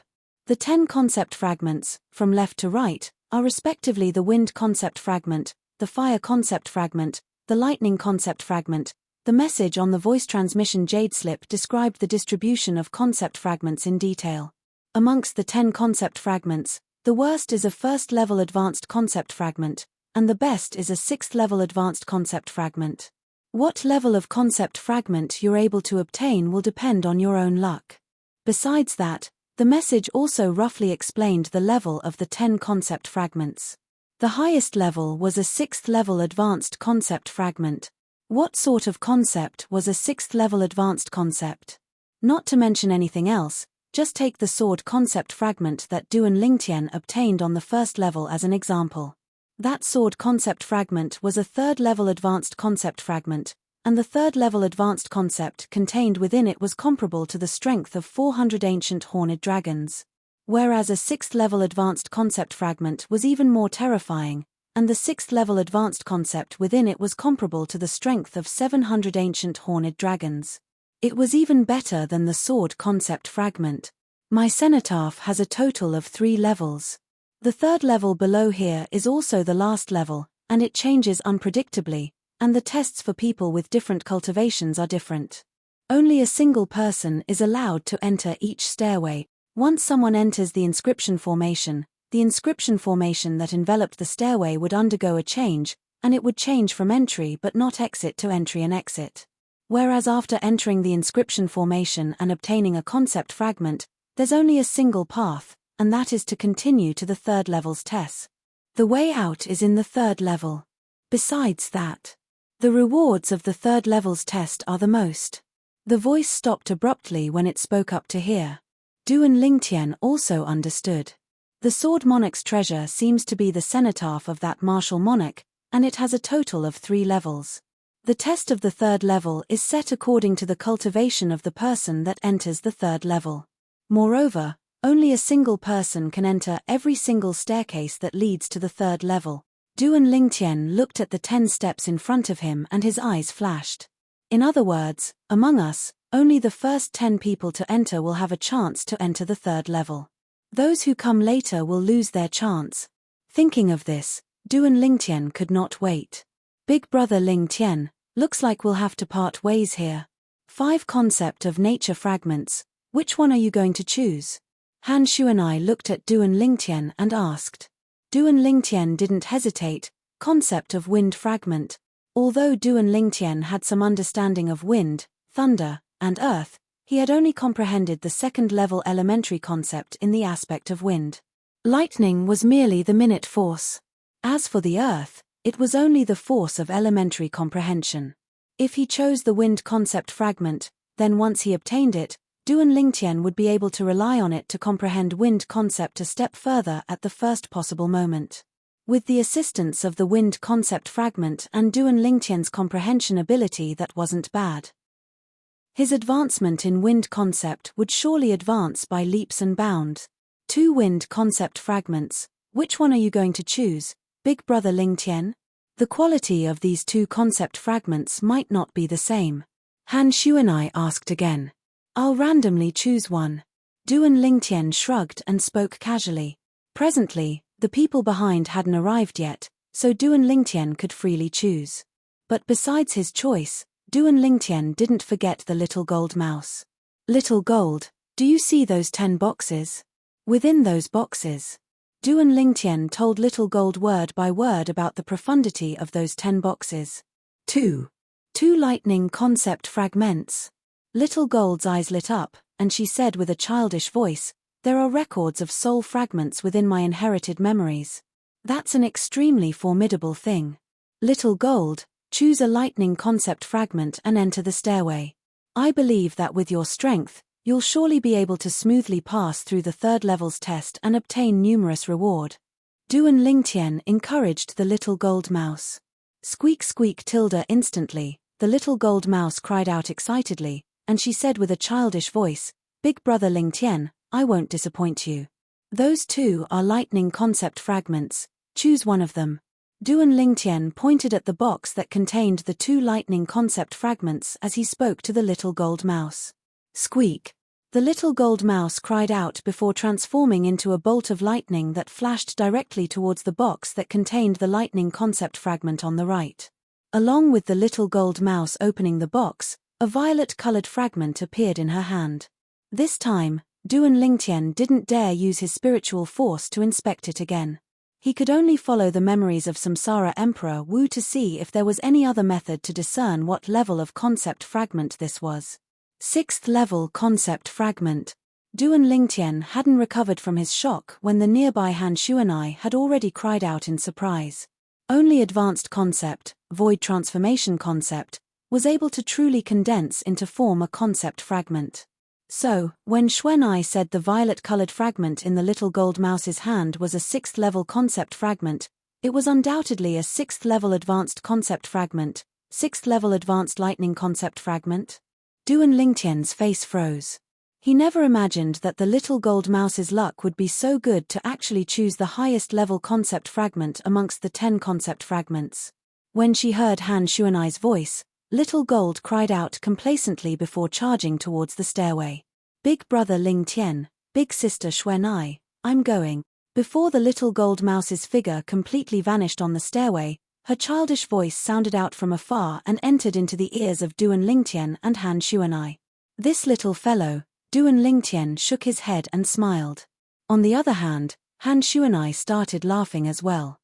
The 10 concept fragments, from left to right, are respectively the wind concept fragment, the fire concept fragment, the lightning concept fragment. The message on the voice transmission jade slip described the distribution of concept fragments in detail. Amongst the 10 concept fragments, the worst is a first-level advanced concept fragment, and the best is a 6th-level advanced concept fragment. What level of concept fragment you're able to obtain will depend on your own luck. Besides that, the message also roughly explained the level of the 10 concept fragments. The highest level was a 6th-level advanced concept fragment. What sort of concept was a 6th-level advanced concept? Not to mention anything else, just take the sword concept fragment that Duan Lingtian obtained on the first level as an example. That sword concept fragment was a 3rd-level advanced concept fragment, and the 3rd-level advanced concept contained within it was comparable to the strength of 400 ancient horned dragons. Whereas a 6th-level advanced concept fragment was even more terrifying, and the 6th-level advanced concept within it was comparable to the strength of 700 ancient horned dragons. It was even better than the sword concept fragment. My cenotaph has a total of 3 levels. The 3rd level below here is also the last level, and it changes unpredictably, and the tests for people with different cultivations are different. Only a single person is allowed to enter each stairway. Once someone enters the inscription formation that enveloped the stairway would undergo a change, and it would change from entry but not exit to entry and exit. Whereas after entering the inscription formation and obtaining a concept fragment, there's only a single path, and that is to continue to the 3rd level's test. The way out is in the 3rd level. Besides that, the rewards of the 3rd level's test are the most. The voice stopped abruptly when it spoke up to hear. Duan Lingtian also understood. The sword monarch's treasure seems to be the cenotaph of that martial monarch, and it has a total of 3 levels. The test of the 3rd level is set according to the cultivation of the person that enters the 3rd level. Moreover, only a single person can enter every single staircase that leads to the 3rd level. Duan Lingtian looked at the 10 steps in front of him and his eyes flashed. In other words, among us, only the first 10 people to enter will have a chance to enter the 3rd level. Those who come later will lose their chance. Thinking of this, Duan Lingtian could not wait. Big brother Lingtian, looks like we'll have to part ways here. 5 concept of nature fragments, which one are you going to choose? Han Shuanai looked at Duan Lingtian and asked. Duan Lingtian didn't hesitate. Concept of wind fragment. Although Duan Lingtian had some understanding of wind, thunder, and earth, he had only comprehended the 2nd-level elementary concept in the aspect of wind. Lightning was merely the minute force. As for the earth, it was only the force of elementary comprehension. If he chose the wind concept fragment, then once he obtained it, Duan Lingtian would be able to rely on it to comprehend wind concept a step further at the first possible moment. With the assistance of the wind concept fragment and Duan Lingtian's comprehension ability, that wasn't bad. His advancement in wind concept would surely advance by leaps and bounds. 2 wind concept fragments, which one are you going to choose, Big brother Lingtian? The quality of these 2 concept fragments might not be the same. Han Shuanai asked again. I'll randomly choose one. Duan Lingtian shrugged and spoke casually. Presently, the people behind hadn't arrived yet, so Duan Lingtian could freely choose. But besides his choice, Duan Lingtian didn't forget the little gold mouse. Little gold, do you see those 10 boxes? Within those boxes. Duan Lingtian told little gold word by word about the profundity of those 10 boxes. 2 lightning concept fragments. Little Gold's eyes lit up, and she said with a childish voice, there are records of soul fragments within my inherited memories. That's an extremely formidable thing. Little Gold, choose a lightning concept fragment and enter the stairway. I believe that with your strength, you'll surely be able to smoothly pass through the 3rd level's test and obtain numerous reward. Duan Lingtian encouraged the little gold mouse. Squeak squeak tilde instantly, the little gold mouse cried out excitedly, and she said with a childish voice, "Big brother Lingtian, I won't disappoint you. Those two are lightning concept fragments, choose one of them." Duan Lingtian pointed at the box that contained the two lightning concept fragments as he spoke to the little gold mouse. Squeak! The little gold mouse cried out before transforming into a bolt of lightning that flashed directly towards the box that contained the lightning concept fragment on the right. Along with the little gold mouse opening the box, a violet-colored fragment appeared in her hand. This time, Duan Lingtian didn't dare use his spiritual force to inspect it again. He could only follow the memories of Samsara Emperor Wu to see if there was any other method to discern what level of concept fragment this was. 6th level concept fragment. Duan Lingtian hadn't recovered from his shock when the nearby Han Shuanai had already cried out in surprise. Only advanced concept, void transformation concept, was able to truly condense into form a concept fragment. So, when Xuanai said the violet-colored fragment in the little gold mouse's hand was a 6th level concept fragment, it was undoubtedly a 6th level advanced concept fragment, 6th level advanced lightning concept fragment. Duan Lingtian's face froze. He never imagined that the little gold mouse's luck would be so good to actually choose the highest level concept fragment amongst the 10 concept fragments. When she heard Han Shuanai's voice, Little Gold cried out complacently before charging towards the stairway. "Big brother Lingtian, big sister Xuanai, I'm going." Before the little gold mouse's figure completely vanished on the stairway, her childish voice sounded out from afar and entered into the ears of Duan Lingtian and Han Shuanai. "This little fellow," Duan Lingtian shook his head and smiled. On the other hand, Han Shuanai started laughing as well.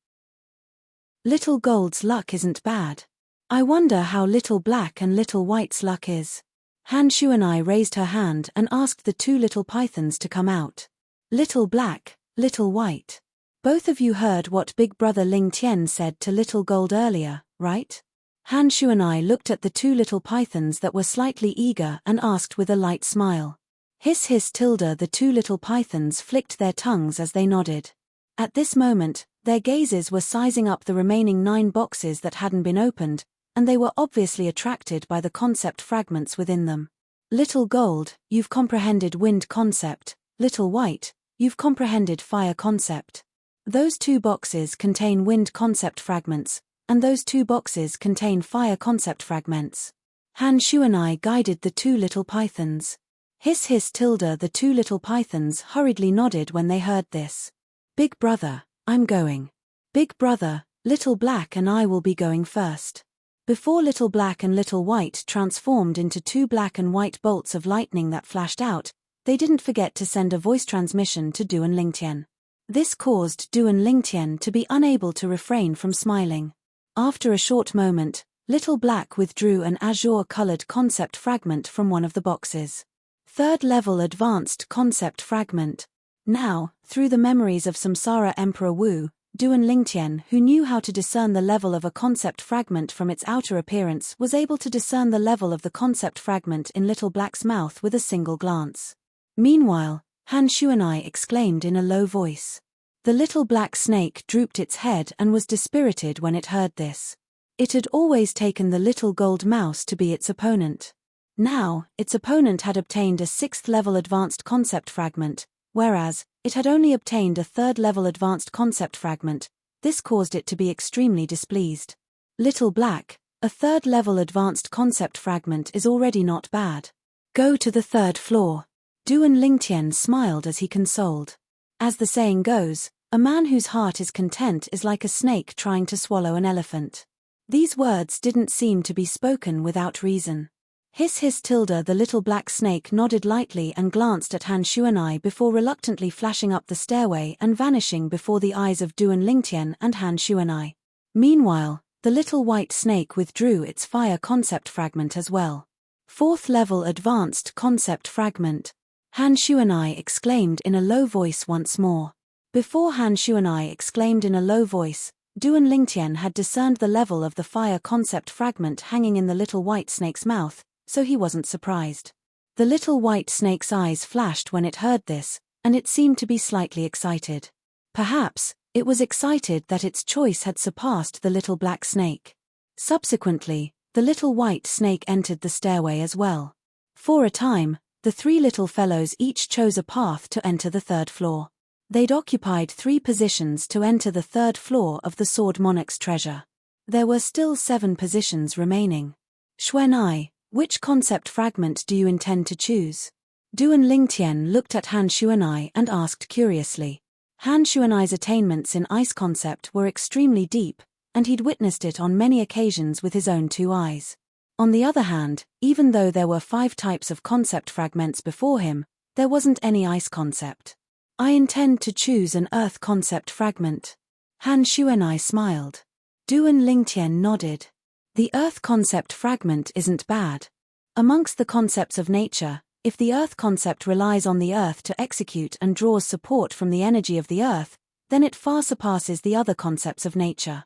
"Little Gold's luck isn't bad. I wonder how Little Black and Little White's luck is." Han Shuanai raised her hand and asked the two little pythons to come out. "Little Black, Little White. Both of you heard what Big Brother Lingtian said to Little Gold earlier, right?" Han Shuanai looked at the two little pythons that were slightly eager and asked with a light smile. Hiss hiss tilde, the two little pythons flicked their tongues as they nodded. At this moment, their gazes were sizing up the remaining 9 boxes that hadn't been opened, and they were obviously attracted by the concept fragments within them. "Little Gold, you've comprehended wind concept. Little White, you've comprehended fire concept. Those 2 boxes contain wind concept fragments, and those 2 boxes contain fire concept fragments." Han Shuanai guided the 2 little pythons. Hiss hiss tilde, the 2 little pythons hurriedly nodded when they heard this. "Big brother, I'm going. Big brother, Little Black and I will be going first." Before Little Black and Little White transformed into 2 black and white bolts of lightning that flashed out, they didn't forget to send a voice transmission to Duan Lingtian. This caused Duan Lingtian to be unable to refrain from smiling. After a short moment, Little Black withdrew an azure-colored concept fragment from one of the boxes. 3rd level advanced concept fragment. Now, through the memories of Samsara Emperor Wu, Duan Lingtian, who knew how to discern the level of a concept fragment from its outer appearance, was able to discern the level of the concept fragment in Little Black's mouth with a single glance. Meanwhile, Han Shuanai exclaimed in a low voice. The little black snake drooped its head and was dispirited when it heard this. It had always taken the little gold mouse to be its opponent. Now, its opponent had obtained a 6th level advanced concept fragment, whereas it had only obtained a 3rd level advanced concept fragment. This caused it to be extremely displeased. Little Black, a 3rd level advanced concept fragment is already not bad. Go to the 3rd floor. Duan Lingtian smiled as he consoled. As the saying goes, a man whose heart is content is like a snake trying to swallow an elephant. These words didn't seem to be spoken without reason. Hiss hiss tilde, the little black snake nodded lightly and glanced at Han Shuanai before reluctantly flashing up the stairway and vanishing before the eyes of Duan Lingtian and Han Shuanai. Meanwhile, the little white snake withdrew its fire concept fragment as well. 4th level advanced concept fragment. Han Shuanai exclaimed in a low voice once more. Before Han Shuanai exclaimed in a low voice, Duan Lingtian had discerned the level of the fire concept fragment hanging in the little white snake's mouth, so he wasn't surprised. The little white snake's eyes flashed when it heard this, and it seemed to be slightly excited. Perhaps, It was excited that its choice had surpassed the little black snake. Subsequently, the little white snake entered the stairway as well. For a time, the three little fellows each chose a path to enter the third floor. They'd occupied 3 positions to enter the third floor of the Sword Monarch's treasure. There were still 7 positions remaining. Xuanai, which concept fragment do you intend to choose? Duan Lingtian looked at Han Xuanai and asked curiously. Han Xuanai's attainments in ice concept were extremely deep, and he'd witnessed it on many occasions with his own 2 eyes. On the other hand, even though there were 5 types of concept fragments before him, there wasn't any ice concept. I intend to choose an earth concept fragment. Han Xuanai smiled. Duan Lingtian nodded. The earth concept fragment isn't bad. Amongst the concepts of nature, if the earth concept relies on the earth to execute and draws support from the energy of the earth, then it far surpasses the other concepts of nature.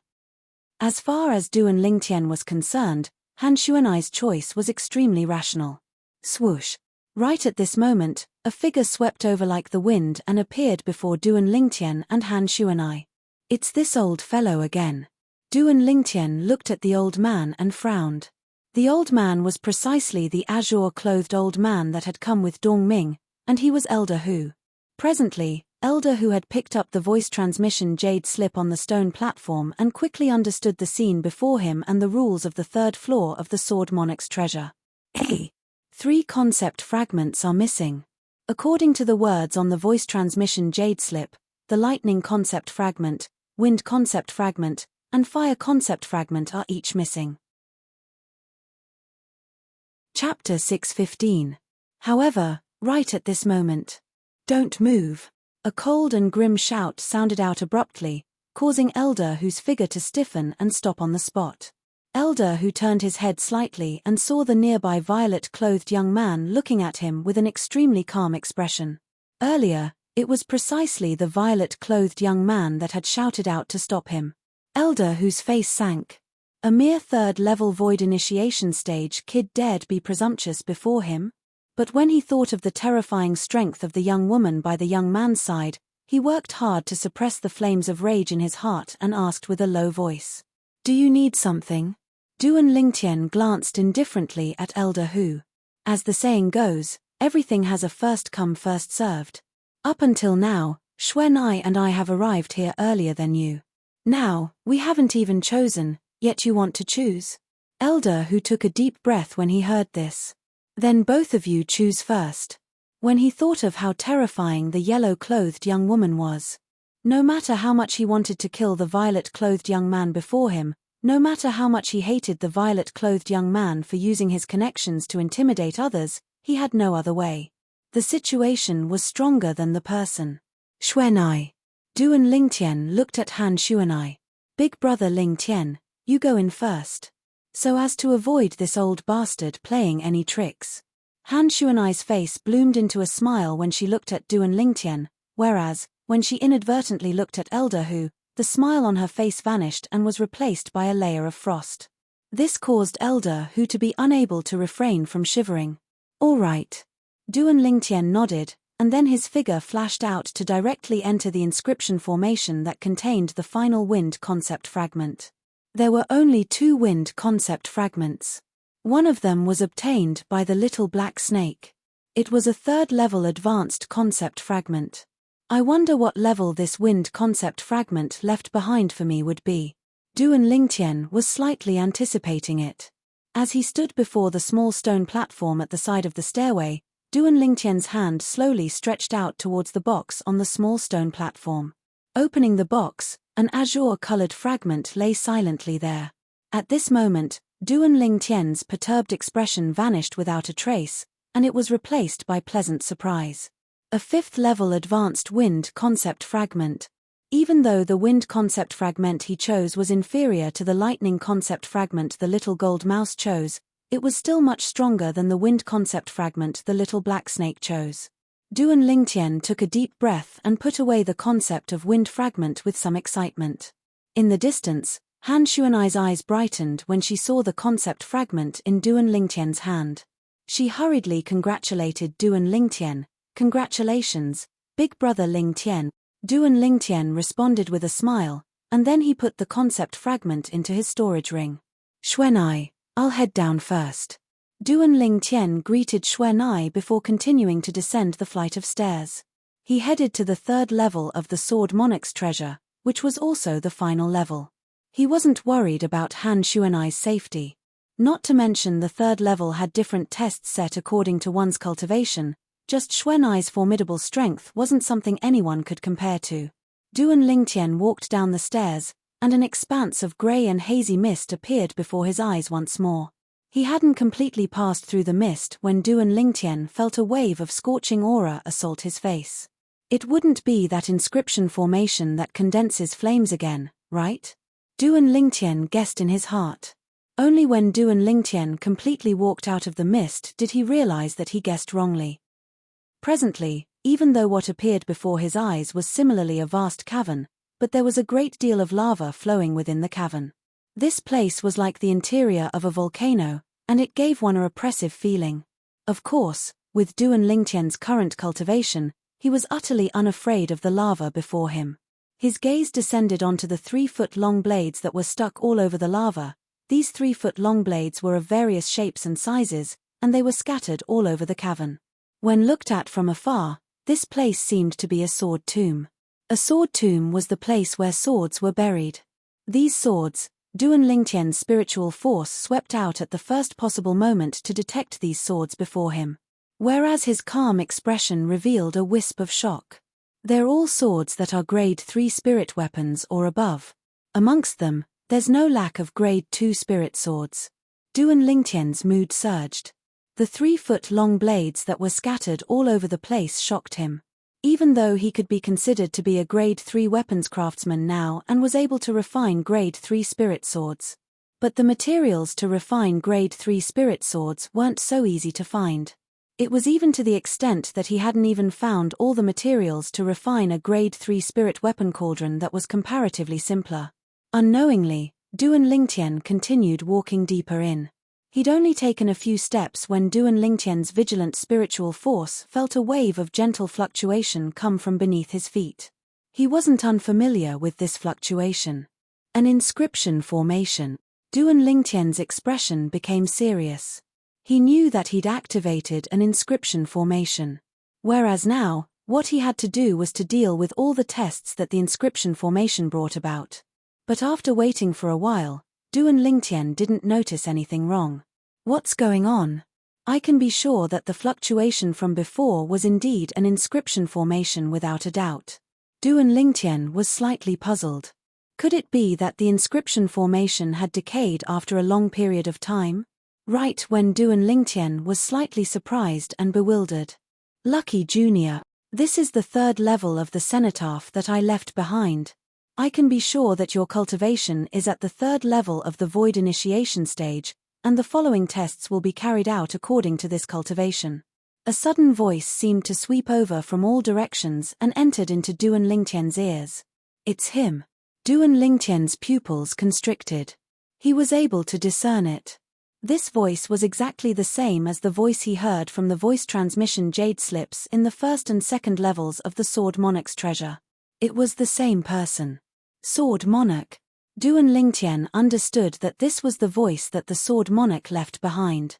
As far as Duan Lingtian was concerned, Han Xuanai's choice was extremely rational. Swoosh! Right at this moment, a figure swept over like the wind and appeared before Duan Lingtian and Han Xuanai. It's this old fellow again. Duan Lingtian looked at the old man and frowned. The old man was precisely the azure-clothed old man that had come with Dong Ming, and he was Elder Hu. Presently, Elder Hu had picked up the voice transmission jade slip on the stone platform and quickly understood the scene before him and the rules of the third floor of the Sword Monarch's treasure. 3 concept fragments are missing. According to the words on the voice transmission jade slip, the lightning concept fragment, wind concept fragment, and fire concept fragment are each missing. Chapter 6:15. However, right at this moment. Don't move. A cold and grim shout sounded out abruptly, causing Elder Hu's figure to stiffen and stop on the spot. Elder Hu turned his head slightly and saw the nearby violet-clothed young man looking at him with an extremely calm expression. Earlier, it was precisely the violet-clothed young man that had shouted out to stop him. Elder Hu's face sank. A mere 3rd-level void initiation stage kid dared be presumptuous before him? But when he thought of the terrifying strength of the young woman by the young man's side, he worked hard to suppress the flames of rage in his heart and asked with a low voice. Do you need something? Duan Lingtian glanced indifferently at Elder Hu. As the saying goes, everything has a first come first served. Up until now, Xuanai and I have arrived here earlier than you. Now, we haven't even chosen, yet you want to choose? Elder Hu took a deep breath when he heard this. Then both of you choose first. When he thought of how terrifying the yellow-clothed young woman was. No matter how much he wanted to kill the violet-clothed young man before him, no matter how much he hated the violet-clothed young man for using his connections to intimidate others, he had no other way. The situation was stronger than the person. Xuanai. Duan Lingtian looked at Han Xuanai. Big brother Lingtian, you go in first. So as to avoid this old bastard playing any tricks. Han Xuanai's face bloomed into a smile when she looked at Duan Lingtian, whereas, when she inadvertently looked at Elder Hu, the smile on her face vanished and was replaced by a layer of frost. This caused Elder Hu to be unable to refrain from shivering. All right. Duan Lingtian nodded, and then his figure flashed out to directly enter the inscription formation that contained the final wind concept fragment. There were only 2 wind concept fragments. One of them was obtained by the little black snake. It was a 3rd-level advanced concept fragment. I wonder what level this wind concept fragment left behind for me would be. Duan Lingtian was slightly anticipating it. As he stood before the small stone platform at the side of the stairway, Duan Lingtian's hand slowly stretched out towards the box on the small stone platform. Opening the box, an azure-colored fragment lay silently there. At this moment, Duan Lingtian's perturbed expression vanished without a trace, and it was replaced by pleasant surprise. A 5th-level advanced wind concept fragment. Even though the wind concept fragment he chose was inferior to the lightning concept fragment the little gold mouse chose, it was still much stronger than the wind concept fragment the little black snake chose. Duan Lingtian took a deep breath and put away the concept of wind fragment with some excitement. In the distance, Han Xuanai's eyes brightened when she saw the concept fragment in Duan Lingtian's hand. She hurriedly congratulated Duan Lingtian. Congratulations, big brother Lingtian. Duan Lingtian responded with a smile, and then he put the concept fragment into his storage ring. Xuanai, I'll head down first. Duan Lingtian greeted Xuanai before continuing to descend the flight of stairs. He headed to the third level of the Sword Monarch's treasure, which was also the final level. He wasn't worried about Han Xuanai's safety. Not to mention the third level had different tests set according to one's cultivation, just Xuanai's formidable strength wasn't something anyone could compare to. Duan Lingtian walked down the stairs, and an expanse of grey and hazy mist appeared before his eyes once more. He hadn't completely passed through the mist when Duan Lingtian felt a wave of scorching aura assault his face. It wouldn't be that inscription formation that condenses flames again, right? Duan Lingtian guessed in his heart. Only when Duan Lingtian completely walked out of the mist did he realize that he guessed wrongly. Presently, even though what appeared before his eyes was similarly a vast cavern, but there was a great deal of lava flowing within the cavern. This place was like the interior of a volcano, and it gave one a oppressive feeling. Of course, with Duan Lingtian's current cultivation, he was utterly unafraid of the lava before him. His gaze descended onto the 3-foot-long blades that were stuck all over the lava. These 3-foot-long blades were of various shapes and sizes, and they were scattered all over the cavern. When looked at from afar, this place seemed to be a sword tomb. A sword tomb was the place where swords were buried. These swords, Duan Lingtian's spiritual force swept out at the first possible moment to detect these swords before him. Whereas his calm expression revealed a wisp of shock. They're all swords that are grade 3 spirit weapons or above. Amongst them, there's no lack of grade 2 spirit swords. Duan Lingtian's mood surged. The 3-foot-long blades that were scattered all over the place shocked him. Even though he could be considered to be a grade 3 weapons craftsman now and was able to refine grade 3 spirit swords. But the materials to refine grade 3 spirit swords weren't so easy to find. It was even to the extent that he hadn't even found all the materials to refine a grade 3 spirit weapon cauldron that was comparatively simpler. Unknowingly, Duan Lingtian continued walking deeper in. He'd only taken a few steps when Duan Lingtian's vigilant spiritual force felt a wave of gentle fluctuation come from beneath his feet. He wasn't unfamiliar with this fluctuation. An inscription formation. Duan Lingtian's expression became serious. He knew that he'd activated an inscription formation. Whereas now, what he had to do was to deal with all the tests that the inscription formation brought about. But after waiting for a while, Duan Lingtian didn't notice anything wrong. What's going on? I can be sure that the fluctuation from before was indeed an inscription formation without a doubt. Duan Lingtian was slightly puzzled. Could it be that the inscription formation had decayed after a long period of time? Right when Duan Lingtian was slightly surprised and bewildered. Lucky Junior, this is the third level of the cenotaph that I left behind. I can be sure that your cultivation is at the third level of the void initiation stage, and the following tests will be carried out according to this cultivation. A sudden voice seemed to sweep over from all directions and entered into Duan Lingtian's ears. It's him. Duan Lingtian's pupils constricted. He was able to discern it. This voice was exactly the same as the voice he heard from the voice transmission jade slips in the first and second levels of the Sword Monarch's treasure. It was the same person. Sword Monarch. Duan Lingtian understood that this was the voice that the Sword Monarch left behind.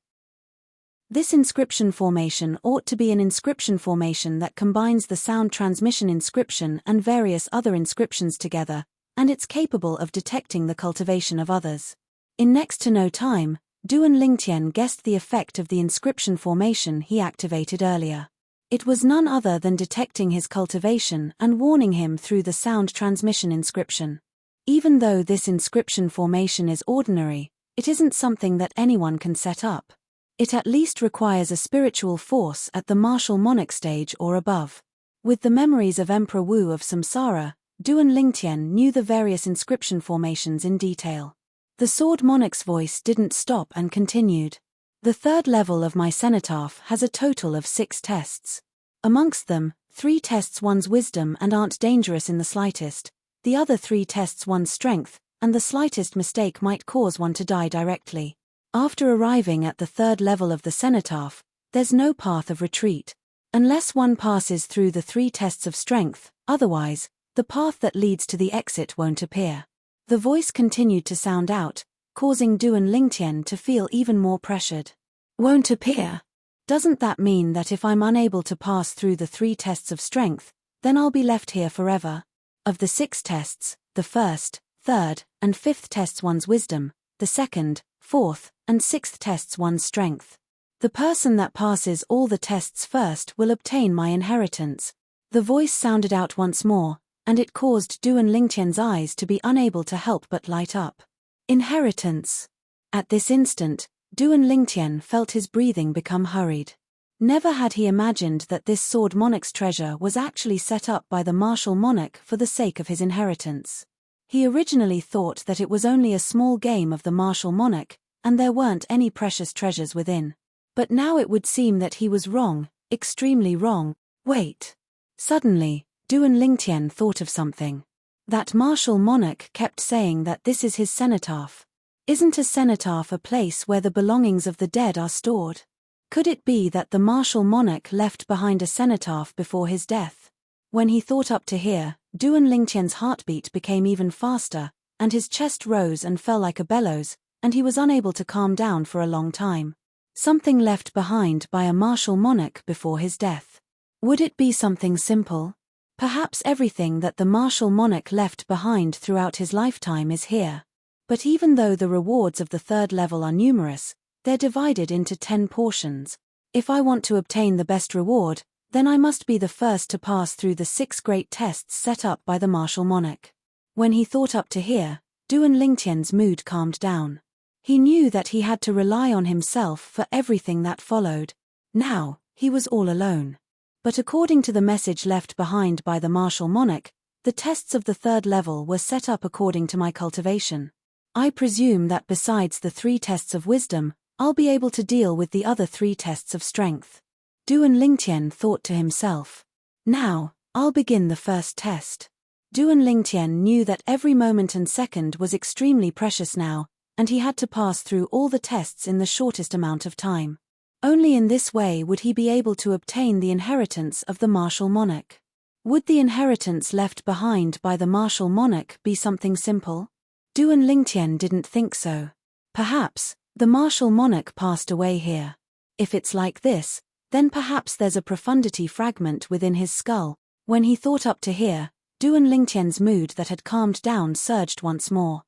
This inscription formation ought to be an inscription formation that combines the sound transmission inscription and various other inscriptions together, and it's capable of detecting the cultivation of others. In next to no time, Duan Lingtian guessed the effect of the inscription formation he activated earlier. It was none other than detecting his cultivation and warning him through the sound transmission inscription. Even though this inscription formation is ordinary, it isn't something that anyone can set up. It at least requires a spiritual force at the martial monarch stage or above. With the memories of Emperor Wu of Samsara, Duan Lingtian knew the various inscription formations in detail. The Sword Monarch's voice didn't stop and continued. The third level of my cenotaph has a total of 6 tests. Amongst them, 3 tests one's wisdom and aren't dangerous in the slightest, the other 3 tests one's strength, and the slightest mistake might cause one to die directly. After arriving at the third level of the cenotaph, there's no path of retreat. Unless one passes through the 3 tests of strength, otherwise, the path that leads to the exit won't appear. The voice continued to sound out, causing Duan Lingtian to feel even more pressured. Won't appear? Doesn't that mean that if I'm unable to pass through the 3 tests of strength, then I'll be left here forever? Of the 6 tests, the first, third, and 5th tests one's wisdom, the second, 4th, and 6th tests one's strength. The person that passes all the tests first will obtain my inheritance. The voice sounded out once more, and it caused Duan Lingtian's eyes to be unable to help but light up. Inheritance. At this instant, Duan Lingtian felt his breathing become hurried. Never had he imagined that this sword monarch's treasure was actually set up by the martial monarch for the sake of his inheritance. He originally thought that it was only a small game of the martial monarch, and there weren't any precious treasures within. But now it would seem that he was wrong, extremely wrong. Wait. Suddenly, Duan Lingtian thought of something. That martial monarch kept saying that this is his cenotaph. Isn't a cenotaph a place where the belongings of the dead are stored? Could it be that the martial monarch left behind a cenotaph before his death? When he thought up to here, Duan Lingtian's heartbeat became even faster, and his chest rose and fell like a bellows, and he was unable to calm down for a long time. Something left behind by a martial monarch before his death. Would it be something simple? Perhaps everything that the martial monarch left behind throughout his lifetime is here. But even though the rewards of the 3rd level are numerous, they're divided into 10 portions. If I want to obtain the best reward, then I must be the first to pass through the 6 great tests set up by the martial monarch. When he thought up to here, Duan Lingtian's mood calmed down. He knew that he had to rely on himself for everything that followed. Now, he was all alone. But according to the message left behind by the martial monarch, the tests of the 3rd level were set up according to my cultivation. I presume that besides the 3 tests of wisdom, I'll be able to deal with the other 3 tests of strength. Duan Lingtian thought to himself. Now, I'll begin the first test. Duan Lingtian knew that every moment and second was extremely precious now, and he had to pass through all the tests in the shortest amount of time. Only in this way would he be able to obtain the inheritance of the martial monarch. Would the inheritance left behind by the martial monarch be something simple? Duan Lingtian didn't think so. Perhaps, the martial monarch passed away here. If it's like this, then perhaps there's a profundity fragment within his skull. When he thought up to here, Duan Lingtian's mood that had calmed down surged once more.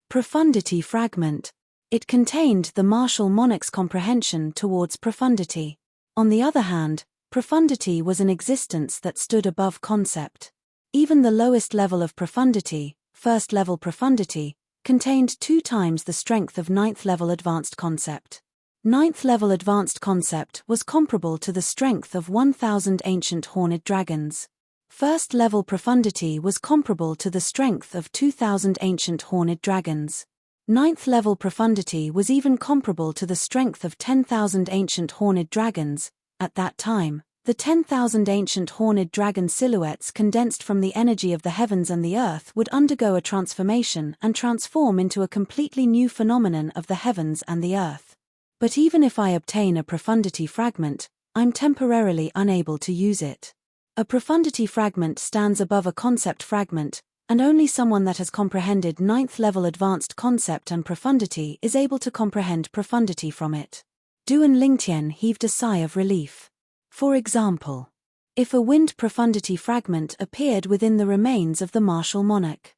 Profundity fragment. It contained the martial monarch's comprehension towards profundity. On the other hand, profundity was an existence that stood above concept. Even the lowest level of profundity, 1st level profundity, contained 2 times the strength of 9th level advanced concept. 9th level advanced concept was comparable to the strength of 1,000 ancient horned dragons. 1st level profundity was comparable to the strength of 2,000 ancient horned dragons. 9th level profundity was even comparable to the strength of 10,000 ancient horned dragons. At that time, the 10,000 ancient horned dragon silhouettes condensed from the energy of the heavens and the earth would undergo a transformation and transform into a completely new phenomenon of the heavens and the earth. But even if I obtain a profundity fragment, I'm temporarily unable to use it. A profundity fragment stands above a concept fragment, and only someone that has comprehended 9th level advanced concept and profundity is able to comprehend profundity from it. Duan Lingtian heaved a sigh of relief. For example, if a wind profundity fragment appeared within the remains of the martial monarch.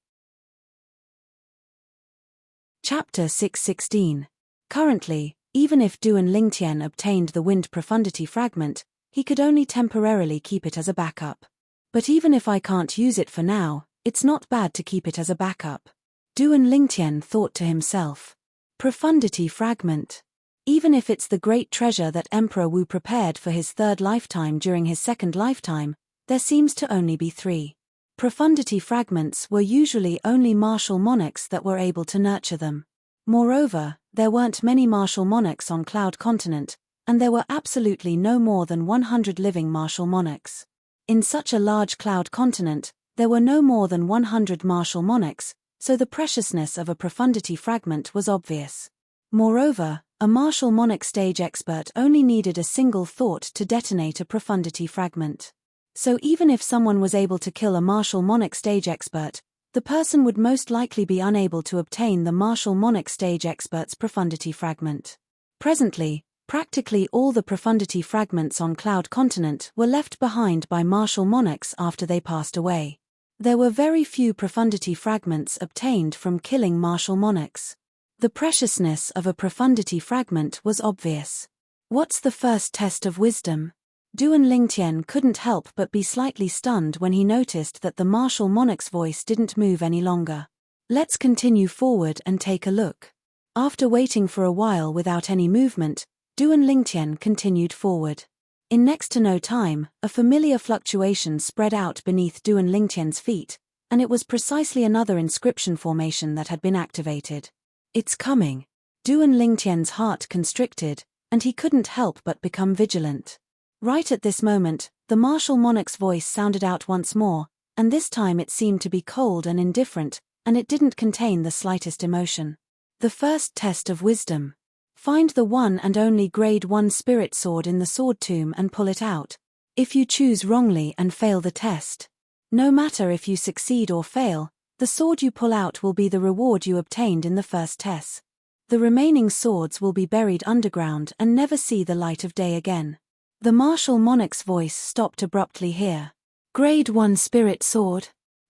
Chapter 616. Currently, even if Duan Lingtian obtained the wind profundity fragment, he could only temporarily keep it as a backup. But even if I can't use it for now, it's not bad to keep it as a backup. Duan Lingtian thought to himself. Profundity fragment. Even if it's the great treasure that Emperor Wu prepared for his 3rd lifetime during his 2nd lifetime, there seems to only be 3. Profundity fragments were usually only martial monarchs that were able to nurture them. Moreover, there weren't many martial monarchs on Cloud Continent, and there were absolutely no more than 100 living martial monarchs. In such a large Cloud Continent, there were no more than 100 martial monarchs, so the preciousness of a profundity fragment was obvious. Moreover, A martial monarch stage expert only needed a single thought to detonate a profundity fragment. So even if someone was able to kill a martial monarch stage expert, the person would most likely be unable to obtain the martial monarch stage expert's profundity fragment. Presently, practically all the profundity fragments on Cloud Continent were left behind by martial monarchs after they passed away. There were very few profundity fragments obtained from killing martial monarchs. The preciousness of a profundity fragment was obvious. What's the first test of wisdom? Duan Lingtian couldn't help but be slightly stunned when he noticed that the martial monarch's voice didn't move any longer. Let's continue forward and take a look. After waiting for a while without any movement, Duan Lingtian continued forward. In next to no time, a familiar fluctuation spread out beneath Duan Lingtian's feet, and it was precisely another inscription formation that had been activated. It's coming. Duan Lingtian's heart constricted, and he couldn't help but become vigilant. Right at this moment, the martial monarch's voice sounded out once more, and this time it seemed to be cold and indifferent, and it didn't contain the slightest emotion. The first test of wisdom. Find the one and only grade 1 spirit sword in the sword tomb and pull it out. If you choose wrongly and fail the test, no matter if you succeed or fail, the sword you pull out will be the reward you obtained in the first test. The remaining swords will be buried underground and never see the light of day again. The martial monarch's voice stopped abruptly here. Grade 1 spirit sword?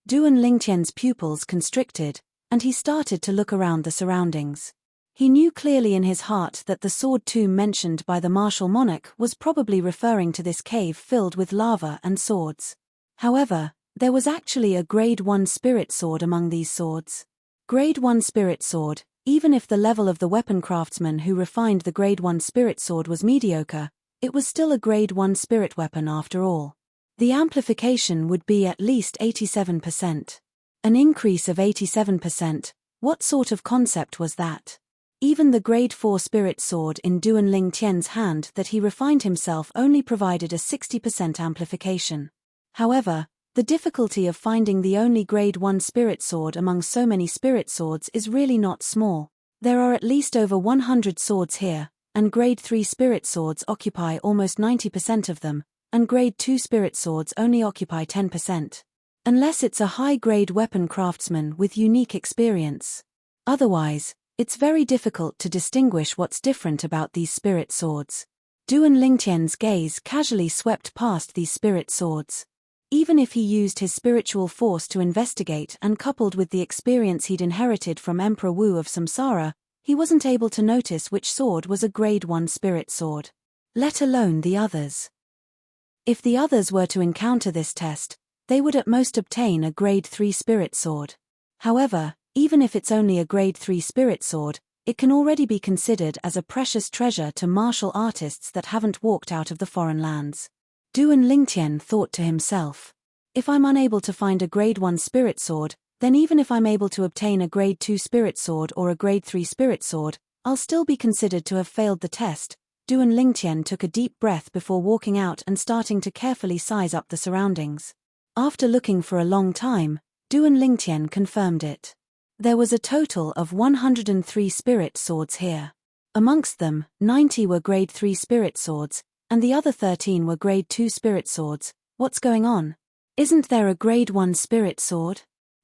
Duan Lingtian's pupils constricted, and he started to look around the surroundings. He knew clearly in his heart that the sword tomb mentioned by the martial monarch was probably referring to this cave filled with lava and swords. However, there was actually a grade 1 spirit sword among these swords. Grade 1 spirit sword, even if the level of the weapon craftsman who refined the grade 1 spirit sword was mediocre, it was still a grade 1 spirit weapon after all. The amplification would be at least 87%. An increase of 87%, what sort of concept was that? Even the grade 4 spirit sword in Duan Lingtian's hand that he refined himself only provided a 60% amplification. However, the difficulty of finding the only grade 1 spirit sword among so many spirit swords is really not small. There are at least over 100 swords here, and grade 3 spirit swords occupy almost 90% of them, and grade 2 spirit swords only occupy 10%. Unless it's a high-grade weapon craftsman with unique experience. Otherwise, it's very difficult to distinguish what's different about these spirit swords. Duan Lingtian's gaze casually swept past these spirit swords. Even if he used his spiritual force to investigate and coupled with the experience he'd inherited from Emperor Wu of Samsara, he wasn't able to notice which sword was a grade 1 spirit sword. Let alone the others. If the others were to encounter this test, they would at most obtain a grade 3 spirit sword. However, even if it's only a grade 3 spirit sword, it can already be considered as a precious treasure to martial artists that haven't walked out of the foreign lands. Duan Lingtian thought to himself, if I'm unable to find a grade 1 spirit sword, then even if I'm able to obtain a grade 2 spirit sword or a grade 3 spirit sword, I'll still be considered to have failed the test. Duan Lingtian took a deep breath before walking out and starting to carefully size up the surroundings. After looking for a long time, Duan Lingtian confirmed it. There was a total of 103 spirit swords here. Amongst them, 90 were grade 3 spirit swords, and the other 13 were grade 2 spirit swords. What's going on? Isn't there a grade 1 spirit sword?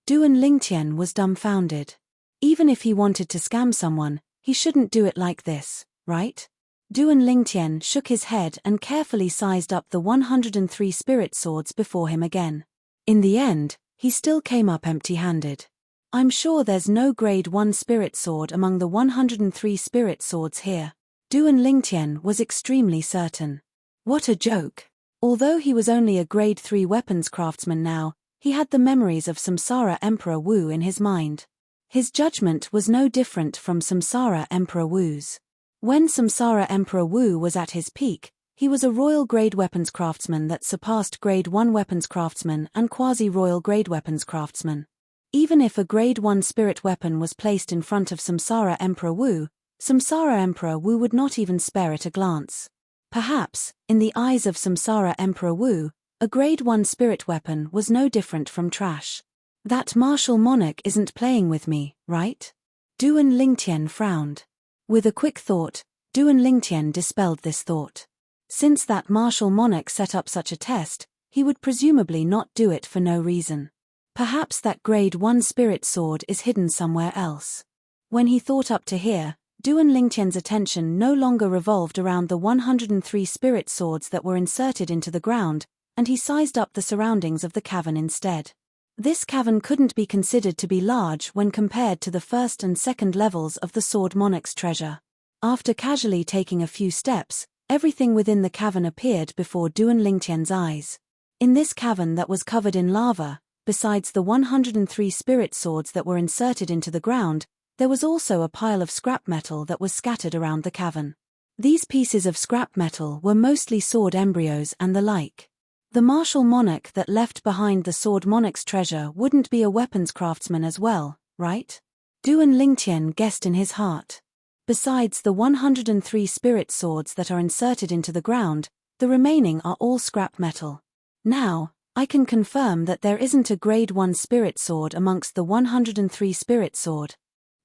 Duan Lingtian was dumbfounded. Even if he wanted to scam someone, he shouldn't do it like this, right? Duan Lingtian shook his head and carefully sized up the 103 spirit swords before him again. In the end, he still came up empty-handed. I'm sure there's no grade 1 spirit sword among the 103 spirit swords here. Duan Lingtian was extremely certain. What a joke. Although he was only a grade 3 weapons craftsman now, he had the memories of Samsara Emperor Wu in his mind. His judgment was no different from Samsara Emperor Wu's. When Samsara Emperor Wu was at his peak, he was a royal grade weapons craftsman that surpassed grade 1 weapons craftsman and quasi-royal grade weapons craftsman. Even if a grade 1 spirit weapon was placed in front of Samsara Emperor Wu, Samsara Emperor Wu would not even spare it a glance. Perhaps, in the eyes of Samsara Emperor Wu, a grade 1 spirit weapon was no different from trash. That martial monarch isn't playing with me, right? Duan Lingtian frowned. With a quick thought, Duan Lingtian dispelled this thought. Since that martial monarch set up such a test, he would presumably not do it for no reason. Perhaps that grade 1 spirit sword is hidden somewhere else. When he thought up to here, Duan Lingtian's attention no longer revolved around the 103 spirit swords that were inserted into the ground, and he sized up the surroundings of the cavern instead. This cavern couldn't be considered to be large when compared to the first and second levels of the Sword Monarch's treasure. After casually taking a few steps, everything within the cavern appeared before Duan Lingtian's eyes. In this cavern that was covered in lava, besides the 103 spirit swords that were inserted into the ground, there was also a pile of scrap metal that was scattered around the cavern. These pieces of scrap metal were mostly sword embryos and the like. The martial monarch that left behind the Sword Monarch's treasure wouldn't be a weapons craftsman as well, right? Duan Lingtian guessed in his heart. Besides the 103 spirit swords that are inserted into the ground, the remaining are all scrap metal. Now, I can confirm that there isn't a grade 1 spirit sword amongst the 103 spirit sword.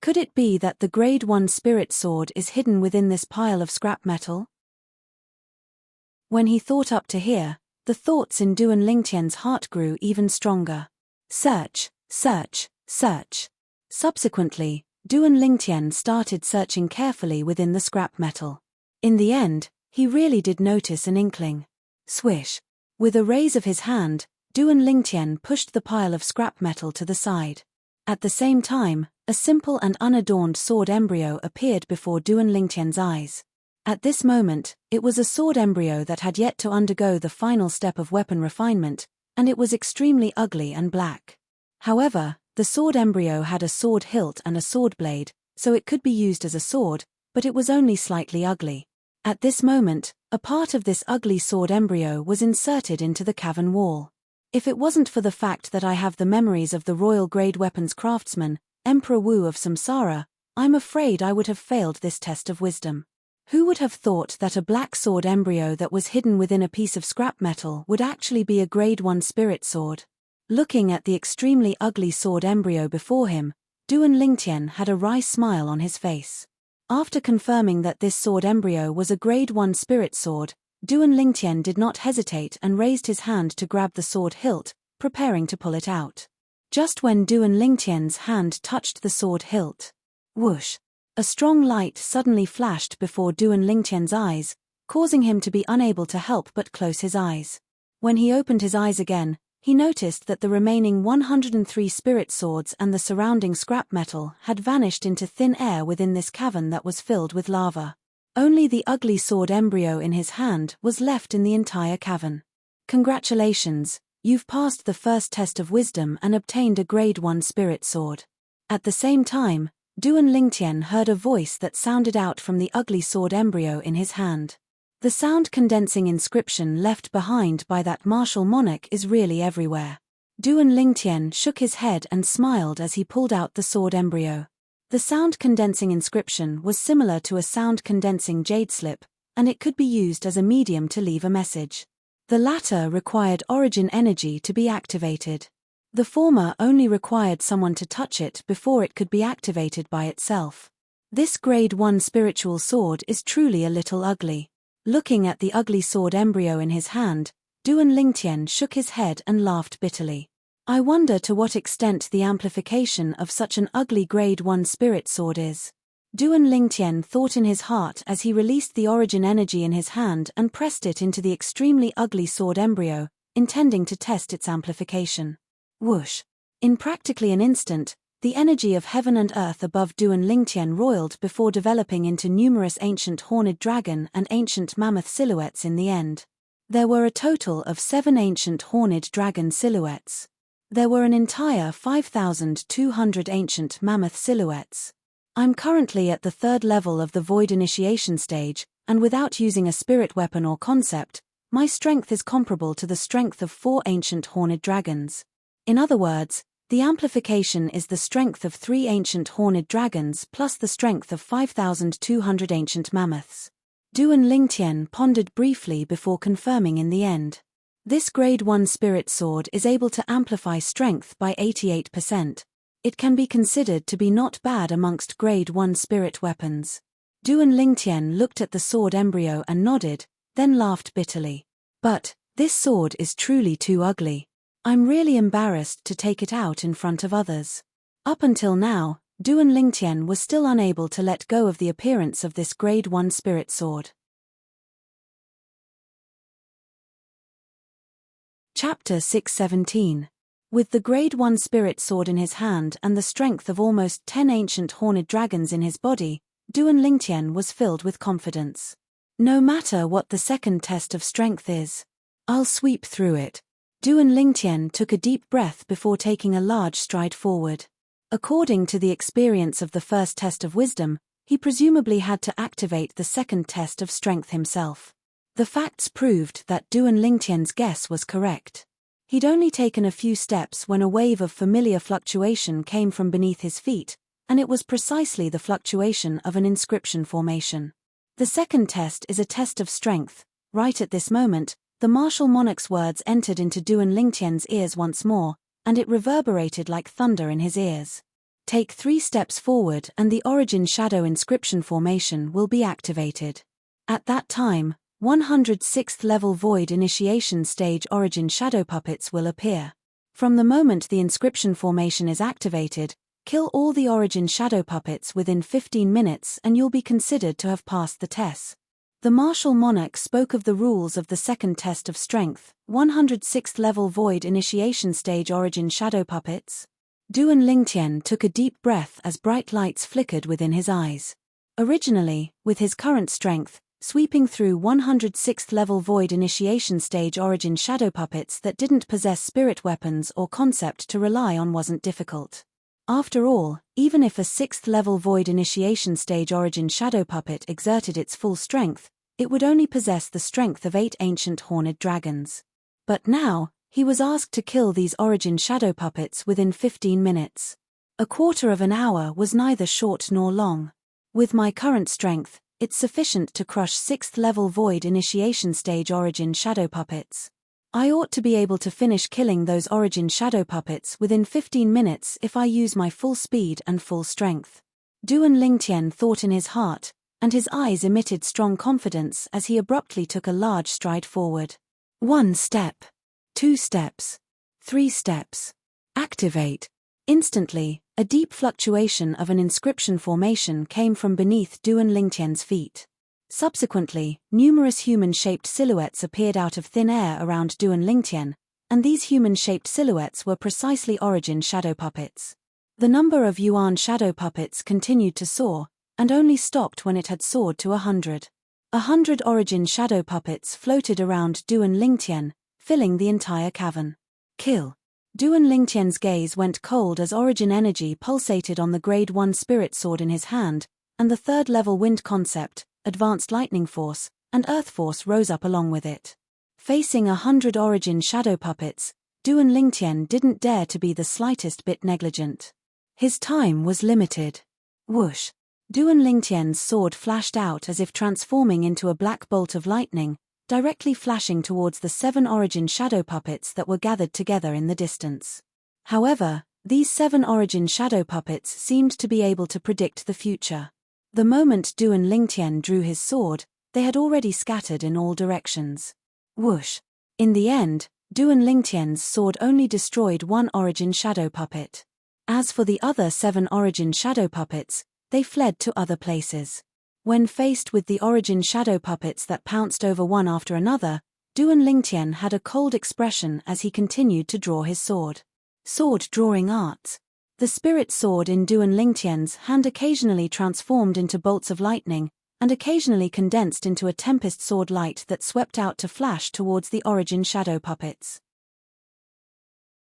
Could it be that the grade 1 spirit sword is hidden within this pile of scrap metal? When he thought up to here, the thoughts in Duan Lingtian's heart grew even stronger. Search, search, search. Subsequently, Duan Lingtian started searching carefully within the scrap metal. In the end, he really did notice an inkling. Swish. With a raise of his hand, Duan Lingtian pushed the pile of scrap metal to the side. At the same time, a simple and unadorned sword embryo appeared before Duan Lingtian's eyes. At this moment, it was a sword embryo that had yet to undergo the final step of weapon refinement, and it was extremely ugly and black. However, the sword embryo had a sword hilt and a sword blade, so it could be used as a sword, but it was only slightly ugly. At this moment, a part of this ugly sword embryo was inserted into the cavern wall. If it wasn't for the fact that I have the memories of the royal grade weapons craftsman, Emperor Wu of Samsara, I'm afraid I would have failed this test of wisdom. Who would have thought that a black sword embryo that was hidden within a piece of scrap metal would actually be a grade 1 spirit sword? Looking at the extremely ugly sword embryo before him, Duan Lingtian had a wry smile on his face. After confirming that this sword embryo was a grade 1 spirit sword, Duan Lingtian did not hesitate and raised his hand to grab the sword hilt, preparing to pull it out. Just when Duan Lingtian's hand touched the sword hilt, whoosh! A strong light suddenly flashed before Duan Lingtian's eyes, causing him to be unable to help but close his eyes. When he opened his eyes again, he noticed that the remaining 103 spirit swords and the surrounding scrap metal had vanished into thin air within this cavern that was filled with lava. Only the ugly sword embryo in his hand was left in the entire cavern. Congratulations, you've passed the first test of wisdom and obtained a grade 1 spirit sword. At the same time, Duan Lingtian heard a voice that sounded out from the ugly sword embryo in his hand. The sound-condensing inscription left behind by that martial monarch is really everywhere. Duan Lingtian shook his head and smiled as he pulled out the sword embryo. The sound-condensing inscription was similar to a sound-condensing jade slip, and it could be used as a medium to leave a message. The latter required origin energy to be activated. The former only required someone to touch it before it could be activated by itself. This grade 1 spiritual sword is truly a little ugly. Looking at the ugly sword embryo in his hand, Duan Lingtian shook his head and laughed bitterly. I wonder to what extent the amplification of such an ugly grade 1 spirit sword is. Duan Lingtian thought in his heart as he released the origin energy in his hand and pressed it into the extremely ugly sword embryo, intending to test its amplification. Whoosh! In practically an instant, the energy of heaven and earth above Duan Lingtian roiled before developing into numerous ancient horned dragon and ancient mammoth silhouettes in the end. There were a total of 7 ancient horned dragon silhouettes. There were an entire 5,200 ancient mammoth silhouettes. I'm currently at the 3rd level of the Void Initiation stage, and without using a spirit weapon or concept, my strength is comparable to the strength of 4 ancient horned dragons. In other words, the amplification is the strength of 3 ancient horned dragons plus the strength of 5,200 ancient mammoths. Duan Lingtian pondered briefly before confirming in the end. This grade 1 spirit sword is able to amplify strength by 88%. It can be considered to be not bad amongst grade 1 spirit weapons. Duan Lingtian looked at the sword embryo and nodded, then laughed bitterly. But, this sword is truly too ugly. I'm really embarrassed to take it out in front of others. Up until now, Duan Lingtian was still unable to let go of the appearance of this grade 1 spirit sword. Chapter 617. With the grade 1 spirit sword in his hand and the strength of almost 10 ancient horned dragons in his body, Duan Lingtian was filled with confidence. No matter what the second test of strength is, I'll sweep through it. Duan Lingtian took a deep breath before taking a large stride forward. According to the experience of the first test of wisdom, he presumably had to activate the second test of strength himself. The facts proved that Duan Lingtian's guess was correct. He'd only taken a few steps when a wave of familiar fluctuation came from beneath his feet, and it was precisely the fluctuation of an inscription formation. The second test is a test of strength. Right at this moment, the martial monarch's words entered into Duan Lingtian's ears once more, and it reverberated like thunder in his ears. Take 3 steps forward and the origin shadow inscription formation will be activated. At that time, 106th level void initiation stage origin shadow puppets will appear. From the moment the inscription formation is activated, kill all the origin shadow puppets within 15 minutes and you'll be considered to have passed the test. The martial monarch spoke of the rules of the second test of strength, 106th level void initiation stage origin shadow puppets. Duan Lingtian took a deep breath as bright lights flickered within his eyes. Originally, with his current strength, sweeping through 106th level void initiation stage origin shadow puppets that didn't possess spirit weapons or concept to rely on wasn't difficult. After all, even if a 6th level void initiation stage origin shadow puppet exerted its full strength, it would only possess the strength of 8 ancient horned dragons. But now, he was asked to kill these origin shadow puppets within 15 minutes. A quarter of an hour was neither short nor long. With my current strength, it's sufficient to crush 6th level void initiation stage origin shadow puppets. I ought to be able to finish killing those origin shadow puppets within 15 minutes if I use my full speed and full strength. Duan Lingtian thought in his heart, and his eyes emitted strong confidence as he abruptly took a large stride forward. 1 step. 2 steps. 3 steps. Activate. Instantly, a deep fluctuation of an inscription formation came from beneath Duan Lingtian's feet. Subsequently, numerous human-shaped silhouettes appeared out of thin air around Duan Lingtian, and these human-shaped silhouettes were precisely origin shadow puppets. The number of Yuan shadow puppets continued to soar, and only stopped when it had soared to 100. 100 origin shadow puppets floated around Duan Lingtian, filling the entire cavern. Kill. Duan Lingtian's gaze went cold as origin energy pulsated on the grade 1 spirit sword in his hand, and the third-level wind concept, advanced lightning force, and earth force rose up along with it. Facing 100 origin shadow puppets, Duan Lingtian didn't dare to be the slightest bit negligent. His time was limited. Whoosh! Duan Lingtian's sword flashed out as if transforming into a black bolt of lightning, directly flashing towards the 7 origin shadow puppets that were gathered together in the distance. However, these 7 origin shadow puppets seemed to be able to predict the future. The moment Duan Lingtian drew his sword, they had already scattered in all directions. Whoosh! In the end, Duan Lingtian's sword only destroyed 1 origin shadow puppet. As for the other 7 origin shadow puppets, they fled to other places. When faced with the origin shadow puppets that pounced over one after another, Duan Lingtian had a cold expression as he continued to draw his sword. Sword drawing arts. The spirit sword in Duan Lingtian's hand occasionally transformed into bolts of lightning, and occasionally condensed into a tempest sword light that swept out to flash towards the origin shadow puppets.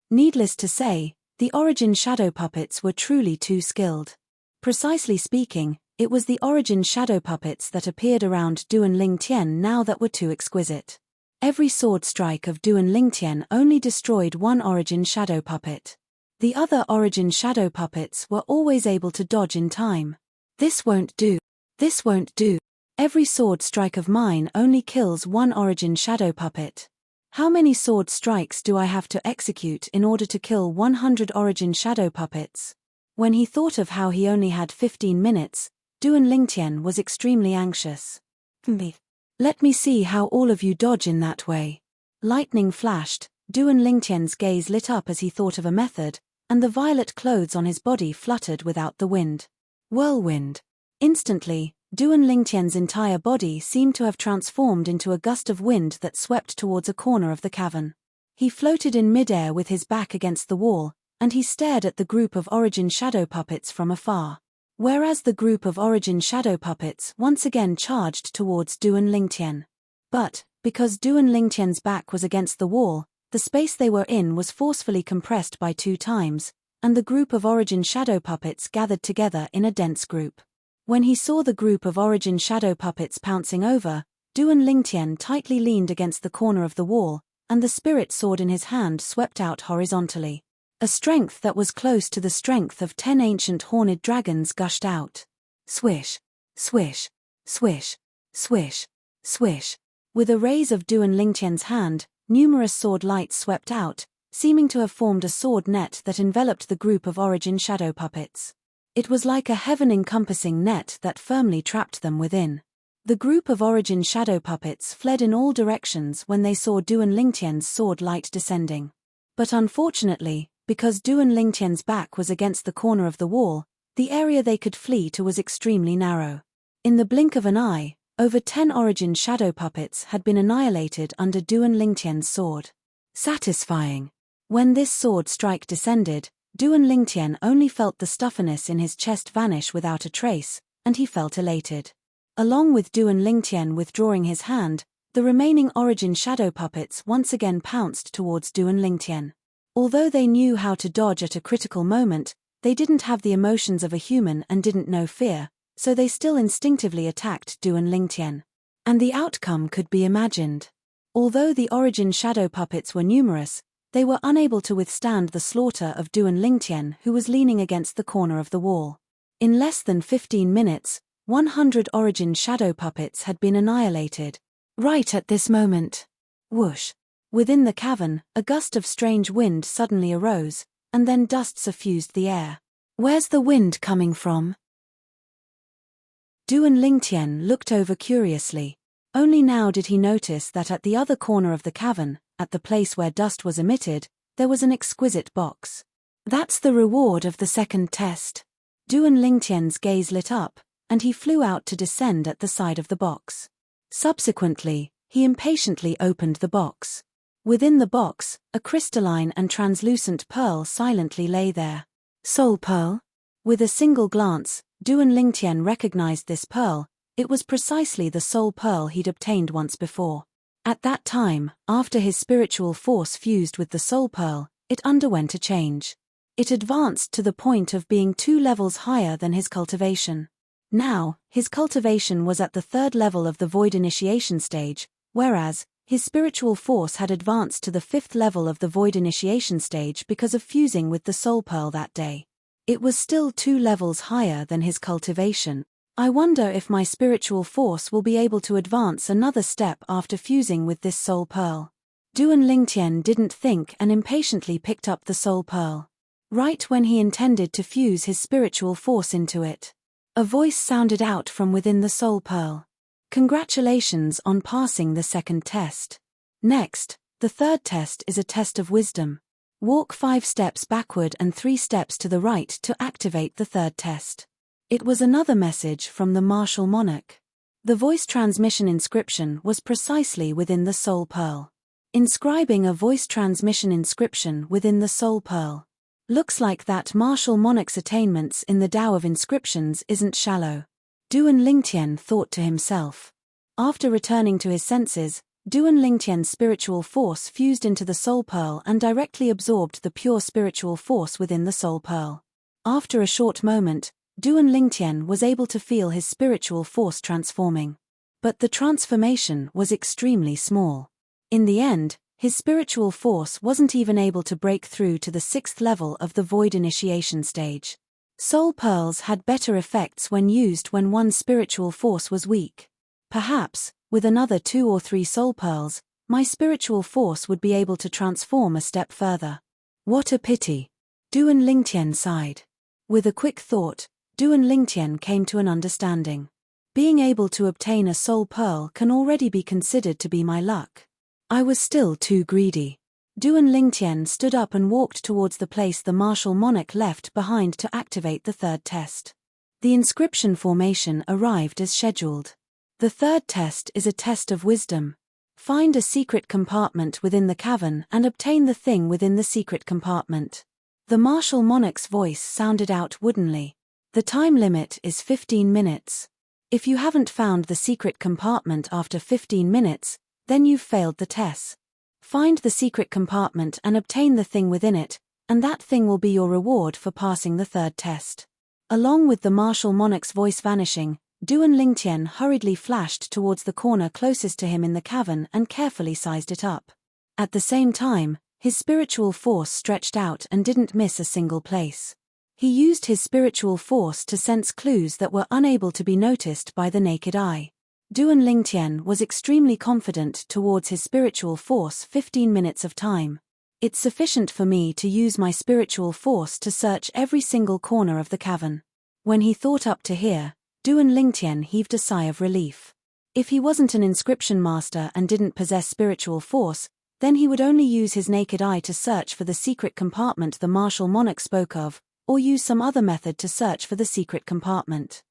Needless to say, the origin shadow puppets were truly too skilled. Precisely speaking, it was the origin shadow puppets that appeared around Duan Lingtian now that were too exquisite. Every sword strike of Duan Lingtian only destroyed 1 origin shadow puppet. The other origin shadow puppets were always able to dodge in time. This won't do. This won't do. Every sword strike of mine only kills 1 origin shadow puppet. How many sword strikes do I have to execute in order to kill 100 origin shadow puppets? When he thought of how he only had 15 minutes, Duan Lingtian was extremely anxious. Let me see how all of you dodge in that way. Lightning flashed, Duan Lingtian's gaze lit up as he thought of a method, and the violet clothes on his body fluttered without the wind. Whirlwind. Instantly, Duan Lingtian's entire body seemed to have transformed into a gust of wind that swept towards a corner of the cavern. He floated in midair with his back against the wall, and he stared at the group of origin shadow puppets from afar. Whereas the group of origin shadow puppets once again charged towards Duan Lingtian. But, because Duan Lingtian's back was against the wall, the space they were in was forcefully compressed by 2 times, and the group of origin shadow puppets gathered together in a dense group. When he saw the group of origin shadow puppets pouncing over, Duan Lingtian tightly leaned against the corner of the wall, and the spirit sword in his hand swept out horizontally. A strength that was close to the strength of 10 ancient horned dragons gushed out. Swish, swish, swish, swish, swish. With a raise of Duan Lingtian's hand, numerous sword lights swept out, seeming to have formed a sword net that enveloped the group of origin shadow puppets. It was like a heaven-encompassing net that firmly trapped them within. The group of origin shadow puppets fled in all directions when they saw Duan Lingtian's sword light descending. But unfortunately, because Duan Lingtian's back was against the corner of the wall, the area they could flee to was extremely narrow. In the blink of an eye, over 10 origin shadow puppets had been annihilated under Duan Lingtian's sword. Satisfying. When this sword strike descended, Duan Lingtian only felt the stuffiness in his chest vanish without a trace, and he felt elated. Along with Duan Lingtian withdrawing his hand, the remaining origin shadow puppets once again pounced towards Duan Lingtian. Although they knew how to dodge at a critical moment, they didn't have the emotions of a human and didn't know fear, so they still instinctively attacked Duan Lingtian. And the outcome could be imagined. Although the origin shadow puppets were numerous, they were unable to withstand the slaughter of Duan Lingtian, who was leaning against the corner of the wall. In less than 15 minutes, 100 origin shadow puppets had been annihilated. Right at this moment. Whoosh. Within the cavern, a gust of strange wind suddenly arose, and then dust suffused the air. Where's the wind coming from? Duan Lingtian looked over curiously. Only now did he notice that at the other corner of the cavern, at the place where dust was emitted, there was an exquisite box. That's the reward of the second test. Duan Lingtian's gaze lit up, and he flew out to descend at the side of the box. Subsequently, he impatiently opened the box. Within the box, a crystalline and translucent pearl silently lay there. Soul pearl? With a single glance, Duan Lingtian recognized this pearl. It was precisely the soul pearl he'd obtained once before. At that time, after his spiritual force fused with the soul pearl, it underwent a change. It advanced to the point of being 2 levels higher than his cultivation. Now, his cultivation was at the 3rd level of the void initiation stage, whereas, his spiritual force had advanced to the 5th level of the void initiation stage because of fusing with the soul pearl that day. It was still 2 levels higher than his cultivation. I wonder if my spiritual force will be able to advance another step after fusing with this soul pearl. Duan Lingtian didn't think and impatiently picked up the soul pearl. Right when he intended to fuse his spiritual force into it, a voice sounded out from within the soul pearl. Congratulations on passing the second test. Next, the third test is a test of wisdom. Walk 5 steps backward and 3 steps to the right to activate the third test. It was another message from the martial monarch. The voice transmission inscription was precisely within the soul pearl. Inscribing a voice transmission inscription within the soul pearl. Looks like that martial monarch's attainments in the Tao of inscriptions isn't shallow. Duan Lingtian thought to himself. After returning to his senses, Duan Lingtian's spiritual force fused into the soul pearl and directly absorbed the pure spiritual force within the soul pearl. After a short moment, Duan Lingtian was able to feel his spiritual force transforming. But the transformation was extremely small. In the end, his spiritual force wasn't even able to break through to the 6th level of the void initiation stage. Soul pearls had better effects when used when one's spiritual force was weak. Perhaps, with another 2 or 3 soul pearls, my spiritual force would be able to transform a step further. What a pity. Duan Lingtian sighed. With a quick thought, Duan Lingtian came to an understanding. Being able to obtain a soul pearl can already be considered to be my luck. I was still too greedy. Duan Lingtian stood up and walked towards the place the martial monarch left behind to activate the third test. The inscription formation arrived as scheduled. The third test is a test of wisdom. Find a secret compartment within the cavern and obtain the thing within the secret compartment. The martial monarch's voice sounded out woodenly. The time limit is 15 minutes. If you haven't found the secret compartment after 15 minutes, then you've failed the test. Find the secret compartment and obtain the thing within it, and that thing will be your reward for passing the third test. Along with the martial monarch's voice vanishing, Duan Lingtian hurriedly flashed towards the corner closest to him in the cavern and carefully sized it up. At the same time, his spiritual force stretched out and didn't miss a single place. He used his spiritual force to sense clues that were unable to be noticed by the naked eye. Duan Lingtian was extremely confident towards his spiritual force. 15 minutes of time. It's sufficient for me to use my spiritual force to search every single corner of the cavern. When he thought up to here, Duan Lingtian heaved a sigh of relief. If he wasn't an inscription master and didn't possess spiritual force, then he would only use his naked eye to search for the secret compartment the martial monarch spoke of, or use some other method to search for the secret compartment.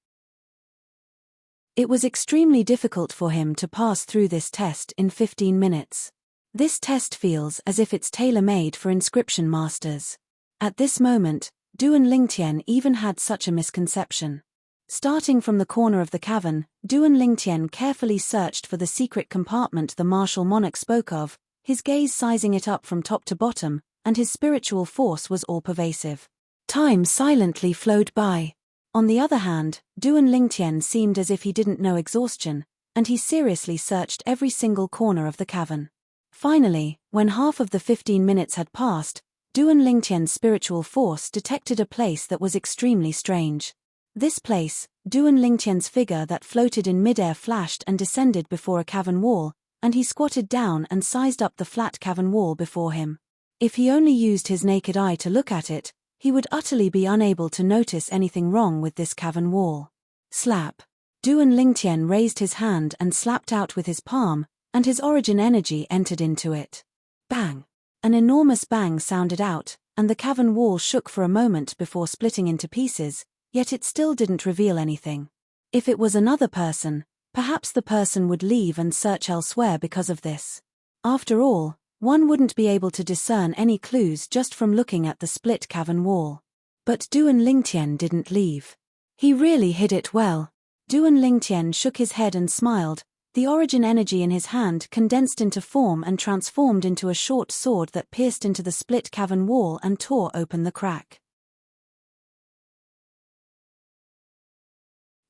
It was extremely difficult for him to pass through this test in 15 minutes. This test feels as if it's tailor-made for inscription masters. At this moment, Duan Lingtian even had such a misconception. Starting from the corner of the cavern, Duan Lingtian carefully searched for the secret compartment the martial monarch spoke of, his gaze sizing it up from top to bottom, and his spiritual force was all-pervasive. Time silently flowed by. On the other hand, Duan Lingtian seemed as if he didn't know exhaustion, and he seriously searched every single corner of the cavern. Finally, when half of the 15 minutes had passed, Duan Lingtian's spiritual force detected a place that was extremely strange. This place, Duan Lingtian's figure that floated in midair flashed and descended before a cavern wall, and he squatted down and sized up the flat cavern wall before him. If he only used his naked eye to look at it, he would utterly be unable to notice anything wrong with this cavern wall. Slap. Duan Lingtian raised his hand and slapped out with his palm, and his origin energy entered into it. Bang! An enormous bang sounded out, and the cavern wall shook for a moment before splitting into pieces, yet it still didn't reveal anything. If it was another person, perhaps the person would leave and search elsewhere because of this. After all, one wouldn't be able to discern any clues just from looking at the split cavern wall. But Duan Lingtian didn't leave. He really hid it well. Duan Lingtian shook his head and smiled. The origin energy in his hand condensed into form and transformed into a short sword that pierced into the split cavern wall and tore open the crack.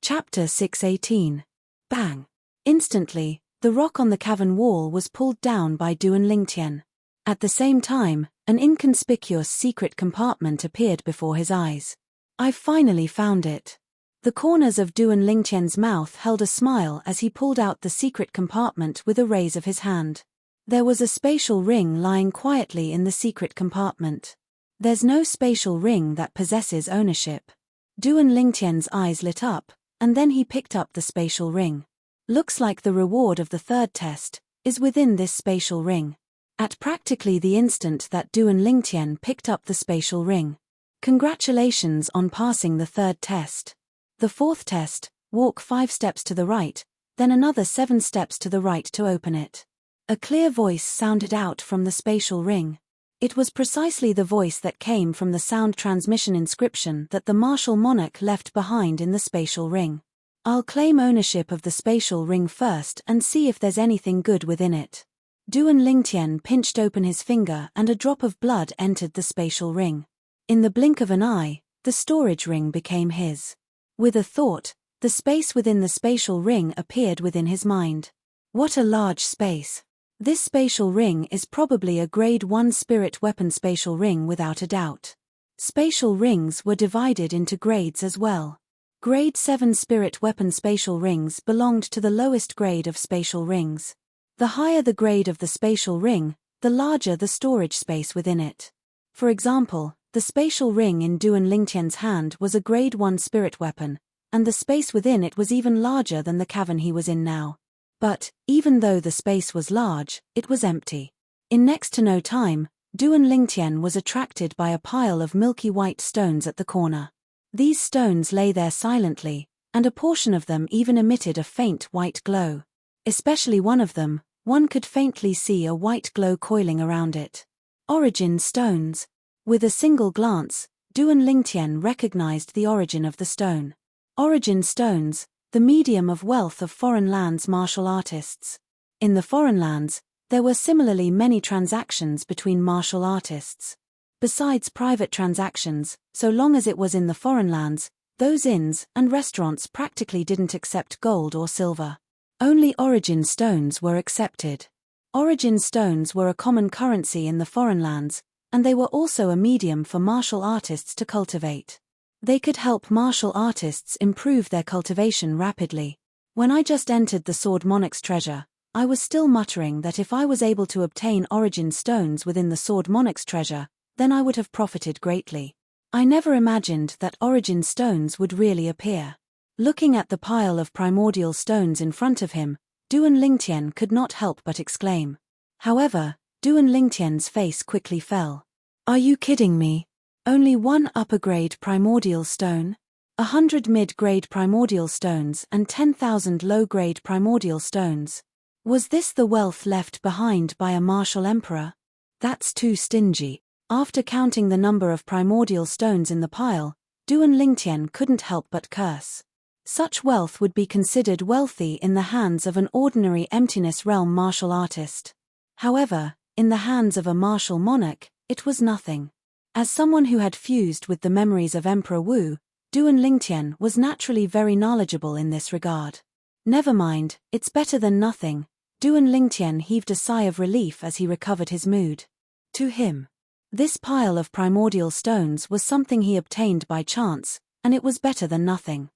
Chapter 618. Bang! Instantly, the rock on the cavern wall was pulled down by Duan Lingtian. At the same time, an inconspicuous secret compartment appeared before his eyes. "I've finally found it." The corners of Duan Lingtian's mouth held a smile as he pulled out the secret compartment with a raise of his hand. There was a spatial ring lying quietly in the secret compartment. There's no spatial ring that possesses ownership. Duan Lingtian's eyes lit up, and then he picked up the spatial ring. Looks like the reward of the third test is within this spatial ring. At practically the instant that Duan Lingtian picked up the spatial ring. Congratulations on passing the third test. The fourth test, walk 5 steps to the right, then another 7 steps to the right to open it. A clear voice sounded out from the spatial ring. It was precisely the voice that came from the sound transmission inscription that the martial monarch left behind in the spatial ring. I'll claim ownership of the spatial ring first and see if there's anything good within it. Duan Lingtian pinched open his finger and a drop of blood entered the spatial ring. In the blink of an eye, the storage ring became his. With a thought, the space within the spatial ring appeared within his mind. What a large space. This spatial ring is probably a grade 1 spirit weapon spatial ring without a doubt. Spatial rings were divided into grades as well. Grade 7 spirit weapon spatial rings belonged to the lowest grade of spatial rings. The higher the grade of the spatial ring, the larger the storage space within it. For example, The spatial ring in Duan Lingtian's hand was a grade 1 spirit weapon, and the space within it was even larger than the cavern he was in now. But, even though the space was large, it was empty. In next to no time, Duan Lingtian was attracted by a pile of milky white stones at the corner. These stones lay there silently, and a portion of them even emitted a faint white glow. Especially one of them, one could faintly see a white glow coiling around it. Origin stones. With a single glance, Duan Lingtian recognized the origin of the stone. Origin stones, the medium of wealth of foreign lands martial artists. In the foreign lands, there were similarly many transactions between martial artists. Besides private transactions, so long as it was in the foreign lands, those inns and restaurants practically didn't accept gold or silver. Only origin stones were accepted. Origin stones were a common currency in the foreign lands, and they were also a medium for martial artists to cultivate. They could help martial artists improve their cultivation rapidly. When I just entered the Sword Monarch's treasure, I was still muttering that if I was able to obtain origin stones within the Sword Monarch's treasure, then I would have profited greatly. I never imagined that origin stones would really appear. Looking at the pile of primordial stones in front of him, Duan Lingtian could not help but exclaim. However, Duan Lingtian's face quickly fell. Are you kidding me? Only one upper-grade primordial stone? 100 mid-grade primordial stones and 10,000 low-grade primordial stones. Was this the wealth left behind by a martial emperor? That's too stingy. After counting the number of primordial stones in the pile, Duan Lingtian couldn't help but curse. Such wealth would be considered wealthy in the hands of an ordinary emptiness realm martial artist. However, in the hands of a martial monarch, it was nothing. As someone who had fused with the memories of Emperor Wu, Duan Lingtian was naturally very knowledgeable in this regard. Never mind, it's better than nothing. Duan Lingtian heaved a sigh of relief as he recovered his mood. To him, this pile of primordial stones was something he obtained by chance, and it was better than nothing.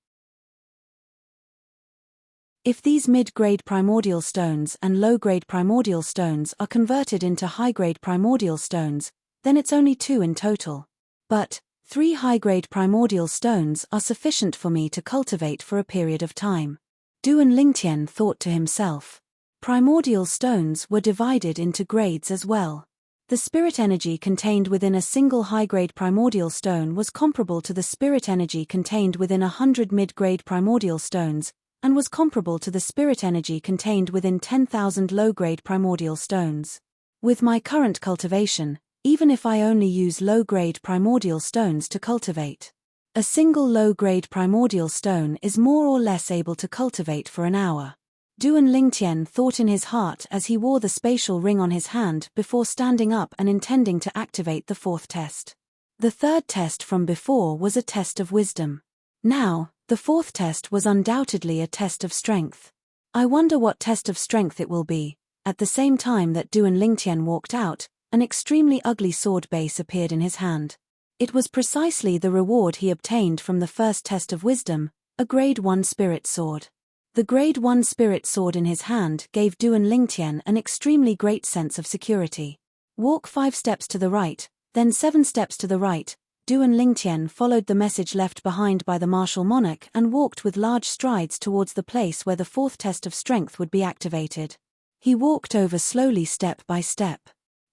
If these mid-grade primordial stones and low-grade primordial stones are converted into high-grade primordial stones, then it's only 2 in total. But 3 high-grade primordial stones are sufficient for me to cultivate for a period of time. Duan Lingtian thought to himself. Primordial stones were divided into grades as well. The spirit energy contained within a single high-grade primordial stone was comparable to the spirit energy contained within 100 mid-grade primordial stones, and was comparable to the spirit energy contained within 10,000 low-grade primordial stones. With my current cultivation, even if I only use low-grade primordial stones to cultivate, a single low-grade primordial stone is more or less able to cultivate for an hour. Duan Lingtian thought in his heart as he wore the spatial ring on his hand before standing up and intending to activate the 4th test. The 3rd test from before was a test of wisdom. Now, the 4th test was undoubtedly a test of strength. I wonder what test of strength it will be. At the same time that Duan Lingtian walked out, an extremely ugly sword base appeared in his hand. It was precisely the reward he obtained from the first test of wisdom, a grade 1 spirit sword. The grade 1 spirit sword in his hand gave Duan Lingtian an extremely great sense of security. Walk 5 steps to the right, then 7 steps to the right. Duan Lingtian followed the message left behind by the martial monarch and walked with large strides towards the place where the 4th test of strength would be activated. He walked over slowly step by step.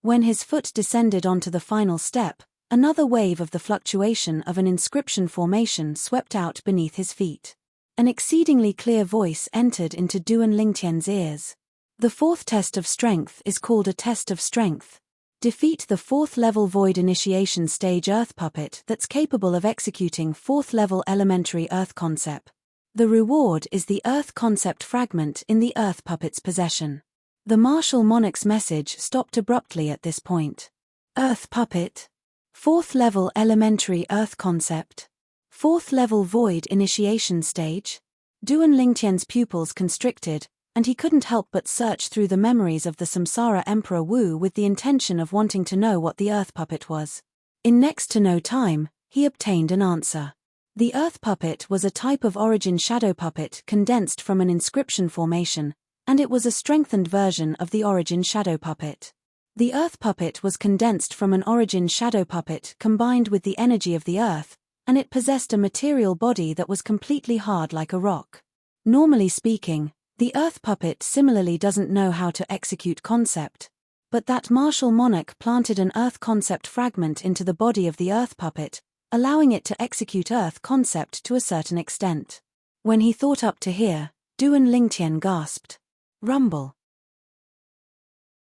When his foot descended onto the final step, another wave of the fluctuation of an inscription formation swept out beneath his feet. An exceedingly clear voice entered into Duan Lingtian's ears. The 4th test of strength is called a test of strength. Defeat the 4th level Void Initiation Stage Earth Puppet that's capable of executing 4th level Elementary Earth Concept. The reward is the Earth Concept fragment in the Earth Puppet's possession. The martial monarch's message stopped abruptly at this point. Earth Puppet. 4th level Elementary Earth Concept. 4th level Void Initiation Stage. Duan Lingtian's pupils constricted, and he couldn't help but search through the memories of the Samsara Emperor Wu with the intention of wanting to know what the Earth Puppet was. In next to no time, he obtained an answer. The Earth Puppet was a type of origin shadow puppet condensed from an inscription formation, and it was a strengthened version of the origin shadow puppet. The earth puppet was condensed from an origin shadow puppet combined with the energy of the earth, and it possessed a material body that was completely hard like a rock. Normally speaking, the earth puppet similarly doesn't know how to execute concept. But that martial monarch planted an earth concept fragment into the body of the earth puppet, allowing it to execute earth concept to a certain extent. When he thought up to here, Duan Lingtian gasped. Rumble.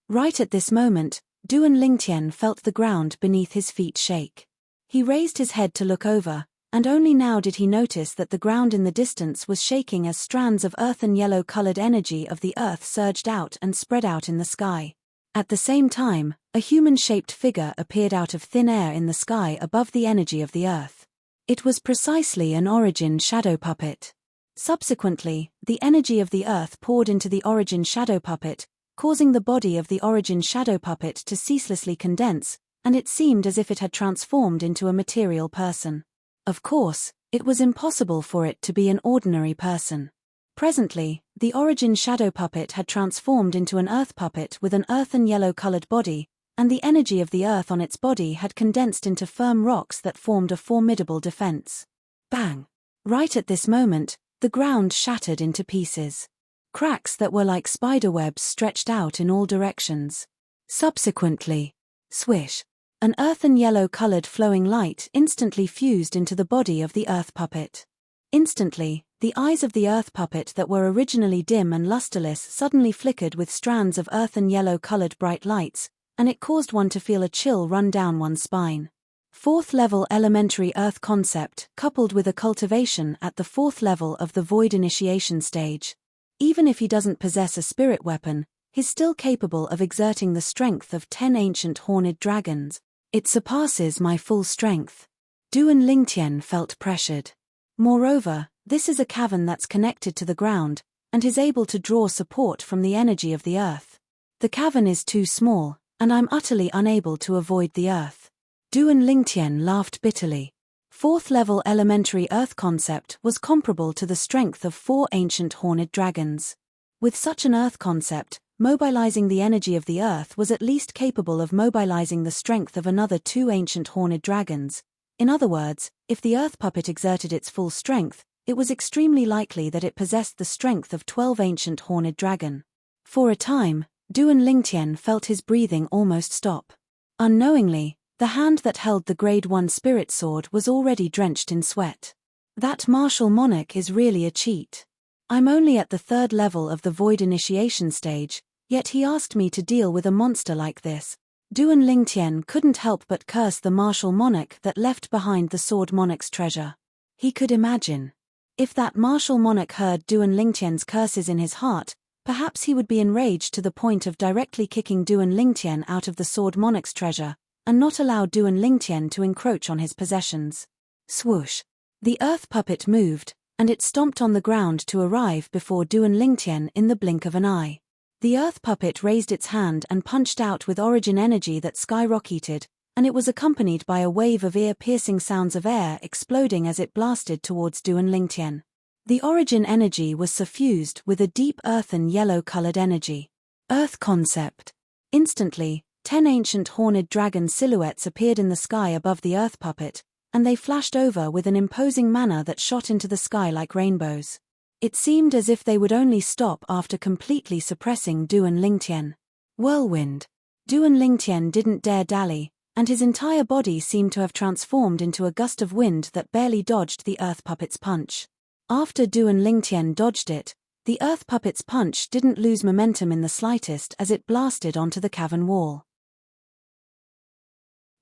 Right at this moment, Duan Lingtian felt the ground beneath his feet shake. He raised his head to look over, and only now did he notice that the ground in the distance was shaking as strands of earthen yellow-colored energy of the earth surged out and spread out in the sky. At the same time, a human-shaped figure appeared out of thin air in the sky above the energy of the earth. It was precisely an origin shadow puppet. Subsequently, the energy of the earth poured into the origin shadow puppet, causing the body of the origin shadow puppet to ceaselessly condense, and it seemed as if it had transformed into a material person. Of course, it was impossible for it to be an ordinary person. Presently, the origin shadow puppet had transformed into an earth puppet with an earthen yellow-colored body, and the energy of the earth on its body had condensed into firm rocks that formed a formidable defense. Bang! Right at this moment, the ground shattered into pieces. Cracks that were like spiderwebs stretched out in all directions. Subsequently, swish! An earthen yellow-colored flowing light instantly fused into the body of the earth puppet. Instantly, the eyes of the earth puppet that were originally dim and lusterless suddenly flickered with strands of earthen yellow-colored bright lights, and it caused one to feel a chill run down one's spine. Fourth-level elementary earth concept coupled with a cultivation at the fourth level of the void initiation stage. Even if he doesn't possess a spirit weapon, he's still capable of exerting the strength of 10 ancient horned dragons. It surpasses my full strength. Duan Lingtian felt pressured. Moreover, this is a cavern that's connected to the ground, and is able to draw support from the energy of the earth. The cavern is too small, and I'm utterly unable to avoid the earth. Duan Lingtian laughed bitterly. Fourth-level elementary earth concept was comparable to the strength of 4 ancient horned dragons. With such an earth concept, mobilizing the energy of the earth was at least capable of mobilizing the strength of another 2 ancient horned dragons. In other words, if the earth puppet exerted its full strength, it was extremely likely that it possessed the strength of 12 ancient horned dragon. For a time, Duan Lingtian felt his breathing almost stop. Unknowingly, the hand that held the Grade 1 spirit sword was already drenched in sweat. That martial monarch is really a cheat. I'm only at the 3rd level of the void initiation stage, yet he asked me to deal with a monster like this. Duan Lingtian couldn't help but curse the martial monarch that left behind the sword monarch's treasure. He could imagine. If that martial monarch heard Duan Lingtian's curses in his heart, perhaps he would be enraged to the point of directly kicking Duan Lingtian out of the sword monarch's treasure, and not allow Duan Lingtian to encroach on his possessions. Swoosh! The earth puppet moved, and it stomped on the ground to arrive before Duan Lingtian in the blink of an eye. The earth puppet raised its hand and punched out with origin energy that skyrocketed, and it was accompanied by a wave of ear-piercing sounds of air exploding as it blasted towards Duan Lingtian. The origin energy was suffused with a deep earthen yellow-colored energy. Earth concept. Instantly, 10 ancient horned dragon silhouettes appeared in the sky above the earth puppet, and they flashed over with an imposing manner that shot into the sky like rainbows. It seemed as if they would only stop after completely suppressing Duan Lingtian. Whirlwind. Duan Lingtian didn't dare dally, and his entire body seemed to have transformed into a gust of wind that barely dodged the earth puppet's punch. After Duan Lingtian dodged it, the earth puppet's punch didn't lose momentum in the slightest as it blasted onto the cavern wall.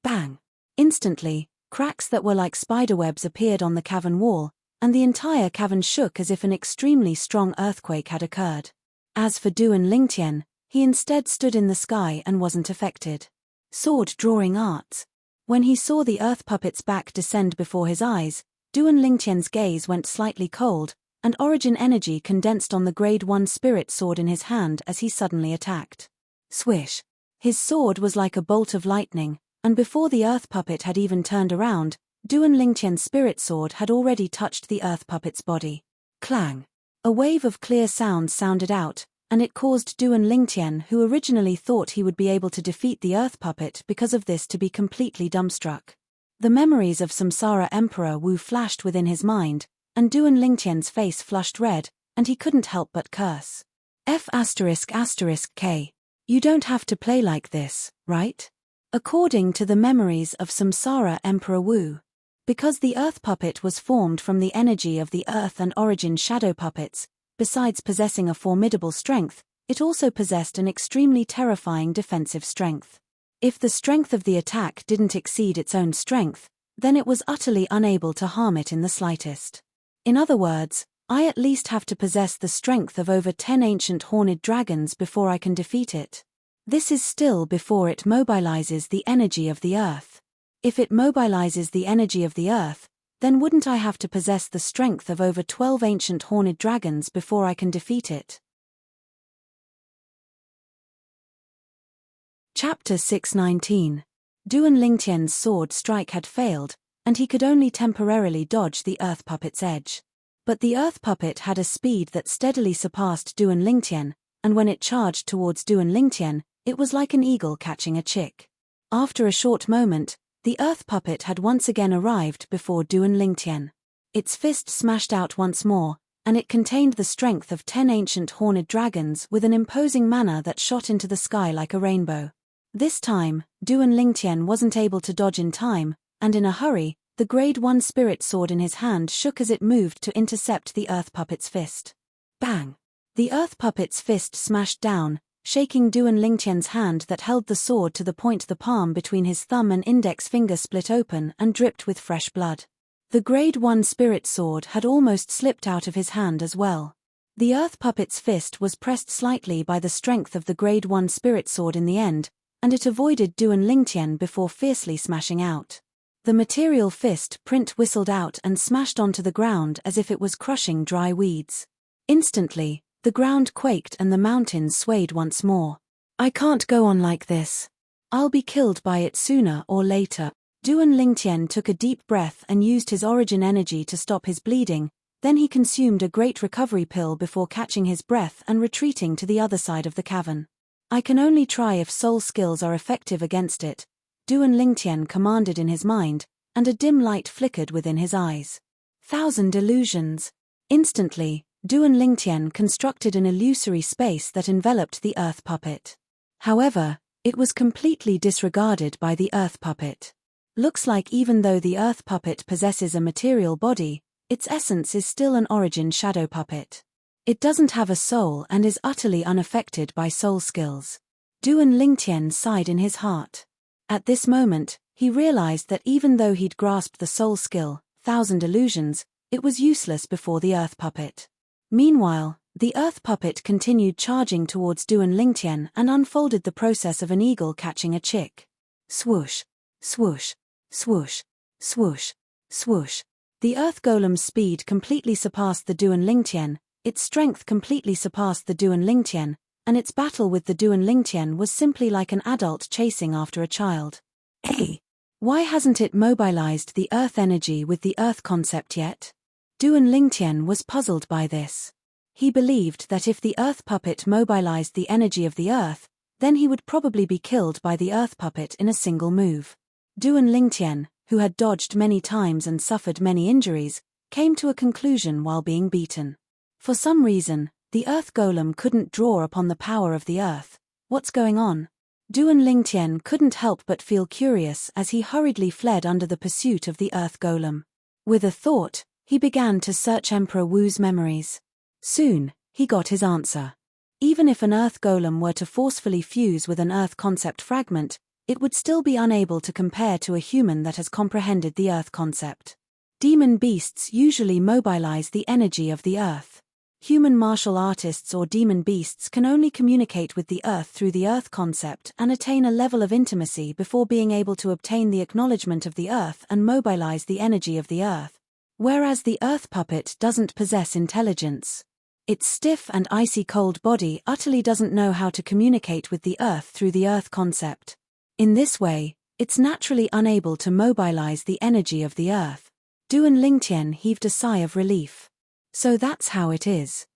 Bang! Instantly, cracks that were like spiderwebs appeared on the cavern wall, and the entire cavern shook as if an extremely strong earthquake had occurred. As for Duan Lingtian, he instead stood in the sky and wasn't affected. Sword drawing arts. When he saw the earth puppet's back descend before his eyes, Duan Lingtian's gaze went slightly cold, and origin energy condensed on the Grade 1 spirit sword in his hand as he suddenly attacked. Swish! His sword was like a bolt of lightning, and before the earth puppet had even turned around, Duan Lingtian's spirit sword had already touched the earth puppet's body. Clang! A wave of clear sound sounded out, and it caused Duan Lingtian, who originally thought he would be able to defeat the earth puppet because of this, to be completely dumbstruck. The memories of Samsara Emperor Wu flashed within his mind, and Duan Lingtian's face flushed red, and he couldn't help but curse. F***K. You don't have to play like this, right? According to the memories of Samsara Emperor Wu. Because the earth puppet was formed from the energy of the earth and origin shadow puppets, besides possessing a formidable strength, it also possessed an extremely terrifying defensive strength. If the strength of the attack didn't exceed its own strength, then it was utterly unable to harm it in the slightest. In other words, I at least have to possess the strength of over 10 ancient horned dragons before I can defeat it. This is still before it mobilizes the energy of the earth. If it mobilizes the energy of the earth, then wouldn't I have to possess the strength of over 12 ancient horned dragons before I can defeat it? Chapter 619. Duan Lingtian's sword strike had failed, and he could only temporarily dodge the earth puppet's edge. But the earth puppet had a speed that steadily surpassed Duan Lingtian, and when it charged towards Duan Lingtian, it was like an eagle catching a chick. After a short moment, the earth puppet had once again arrived before Duan Lingtian. Its fist smashed out once more, and it contained the strength of 10 ancient horned dragons with an imposing manner that shot into the sky like a rainbow. This time, Duan Lingtian wasn't able to dodge in time, and in a hurry, the Grade 1 spirit sword in his hand shook as it moved to intercept the earth puppet's fist. Bang! The earth puppet's fist smashed down, shaking Duan Lingtian's hand that held the sword to the point the palm between his thumb and index finger split open and dripped with fresh blood. The Grade 1 spirit sword had almost slipped out of his hand as well. The earth puppet's fist was pressed slightly by the strength of the Grade 1 spirit sword in the end, and it avoided Duan Lingtian before fiercely smashing out. The material fist print whistled out and smashed onto the ground as if it was crushing dry weeds. Instantly, the ground quaked and the mountains swayed once more. I can't go on like this. I'll be killed by it sooner or later. Duan Lingtian took a deep breath and used his origin energy to stop his bleeding, then he consumed a great recovery pill before catching his breath and retreating to the other side of the cavern. I can only try if soul skills are effective against it, Duan Lingtian commanded in his mind, and a dim light flickered within his eyes. 1,000 illusions. Instantly, Duan Lingtian constructed an illusory space that enveloped the earth puppet. However, it was completely disregarded by the earth puppet. Looks like even though the earth puppet possesses a material body, its essence is still an origin shadow puppet. It doesn't have a soul and is utterly unaffected by soul skills. Duan Lingtian sighed in his heart. At this moment, he realized that even though he'd grasped the soul skill, 1,000 illusions, it was useless before the earth puppet. Meanwhile, the earth puppet continued charging towards Duan Lingtian and unfolded the process of an eagle catching a chick. Swoosh, swoosh, swoosh, swoosh, swoosh. The earth golem's speed completely surpassed the Duan Lingtian, its strength completely surpassed the Duan Lingtian, and its battle with the Duan Lingtian was simply like an adult chasing after a child. Hey! Why hasn't it mobilized the earth energy with the earth concept yet? Duan Lingtian was puzzled by this. He believed that if the earth puppet mobilized the energy of the earth, then he would probably be killed by the earth puppet in a single move. Duan Lingtian, who had dodged many times and suffered many injuries, came to a conclusion while being beaten. For some reason, the earth golem couldn't draw upon the power of the earth. What's going on? Duan Lingtian couldn't help but feel curious as he hurriedly fled under the pursuit of the earth golem. With a thought, he began to search Emperor Wu's memories. Soon, he got his answer. Even if an earth golem were to forcefully fuse with an earth concept fragment, it would still be unable to compare to a human that has comprehended the earth concept. Demon beasts usually mobilize the energy of the earth. Human martial artists or demon beasts can only communicate with the earth through the earth concept and attain a level of intimacy before being able to obtain the acknowledgement of the earth and mobilize the energy of the earth. Whereas the earth puppet doesn't possess intelligence. Its stiff and icy cold body utterly doesn't know how to communicate with the earth through the earth concept. In this way, it's naturally unable to mobilize the energy of the earth. Duan Lingtian heaved a sigh of relief. So that's how it is.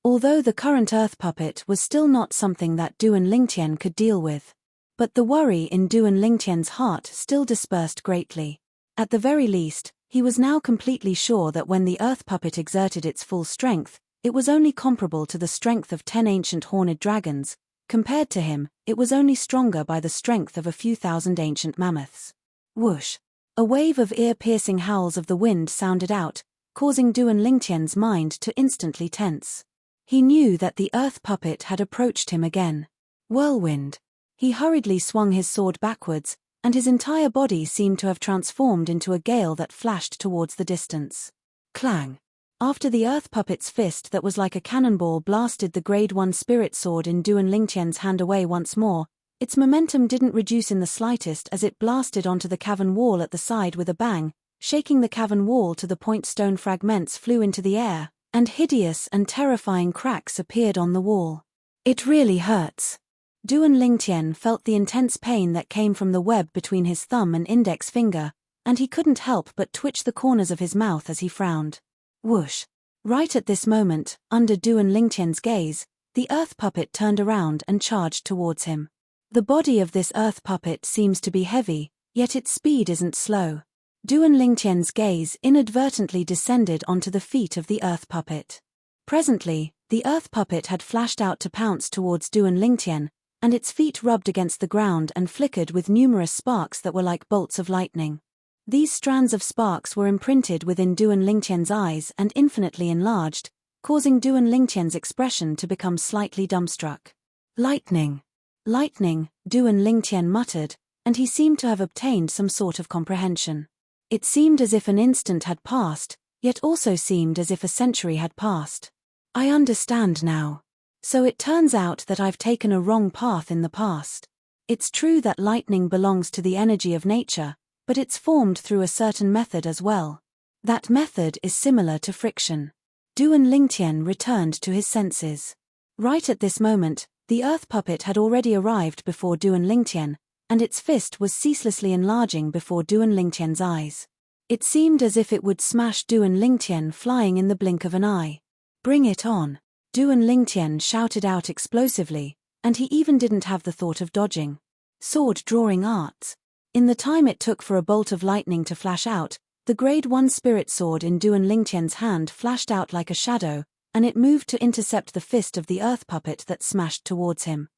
Although the current earth puppet was still not something that Duan Lingtian could deal with. But the worry in Duan Lingtian's heart still dispersed greatly. At the very least, he was now completely sure that when the earth puppet exerted its full strength, it was only comparable to the strength of 10 ancient horned dragons. Compared to him, it was only stronger by the strength of a few thousand ancient mammoths. Whoosh! A wave of ear-piercing howls of the wind sounded out, causing Duan Lingtian's mind to instantly tense. He knew that the earth puppet had approached him again. Whirlwind. He hurriedly swung his sword backwards, and his entire body seemed to have transformed into a gale that flashed towards the distance. Clang! After the earth puppet's fist that was like a cannonball blasted the Grade 1 spirit sword in Duan Lingtian's hand away once more, its momentum didn't reduce in the slightest as it blasted onto the cavern wall at the side with a bang, shaking the cavern wall to the point stone fragments flew into the air, and hideous and terrifying cracks appeared on the wall. It really hurts. Duan Lingtian felt the intense pain that came from the web between his thumb and index finger, and he couldn't help but twitch the corners of his mouth as he frowned. Whoosh! Right at this moment, under Duan Lingtian's gaze, the earth puppet turned around and charged towards him. The body of this earth puppet seems to be heavy, yet its speed isn't slow. Duan Lingtian's gaze inadvertently descended onto the feet of the earth puppet. Presently, the earth puppet had flashed out to pounce towards Duan Lingtian, and its feet rubbed against the ground and flickered with numerous sparks that were like bolts of lightning. These strands of sparks were imprinted within Duan Lingtian's eyes and infinitely enlarged, causing Duan Lingtian's expression to become slightly dumbstruck. Lightning! Lightning, Duan Lingtian muttered, and he seemed to have obtained some sort of comprehension. It seemed as if an instant had passed, yet also seemed as if a century had passed. I understand now. So it turns out that I've taken a wrong path in the past. It's true that lightning belongs to the energy of nature, but it's formed through a certain method as well. That method is similar to friction. Duan Lingtian returned to his senses. Right at this moment, the earth puppet had already arrived before Duan Lingtian, and its fist was ceaselessly enlarging before Duan Lingtian's eyes. It seemed as if it would smash Duan Lingtian flying in the blink of an eye. Bring it on! Duan Lingtian shouted out explosively, and he even didn't have the thought of dodging. Sword drawing arts. In the time it took for a bolt of lightning to flash out, the Grade 1 spirit sword in Duan Lingtian's hand flashed out like a shadow, and it moved to intercept the fist of the earth puppet that smashed towards him.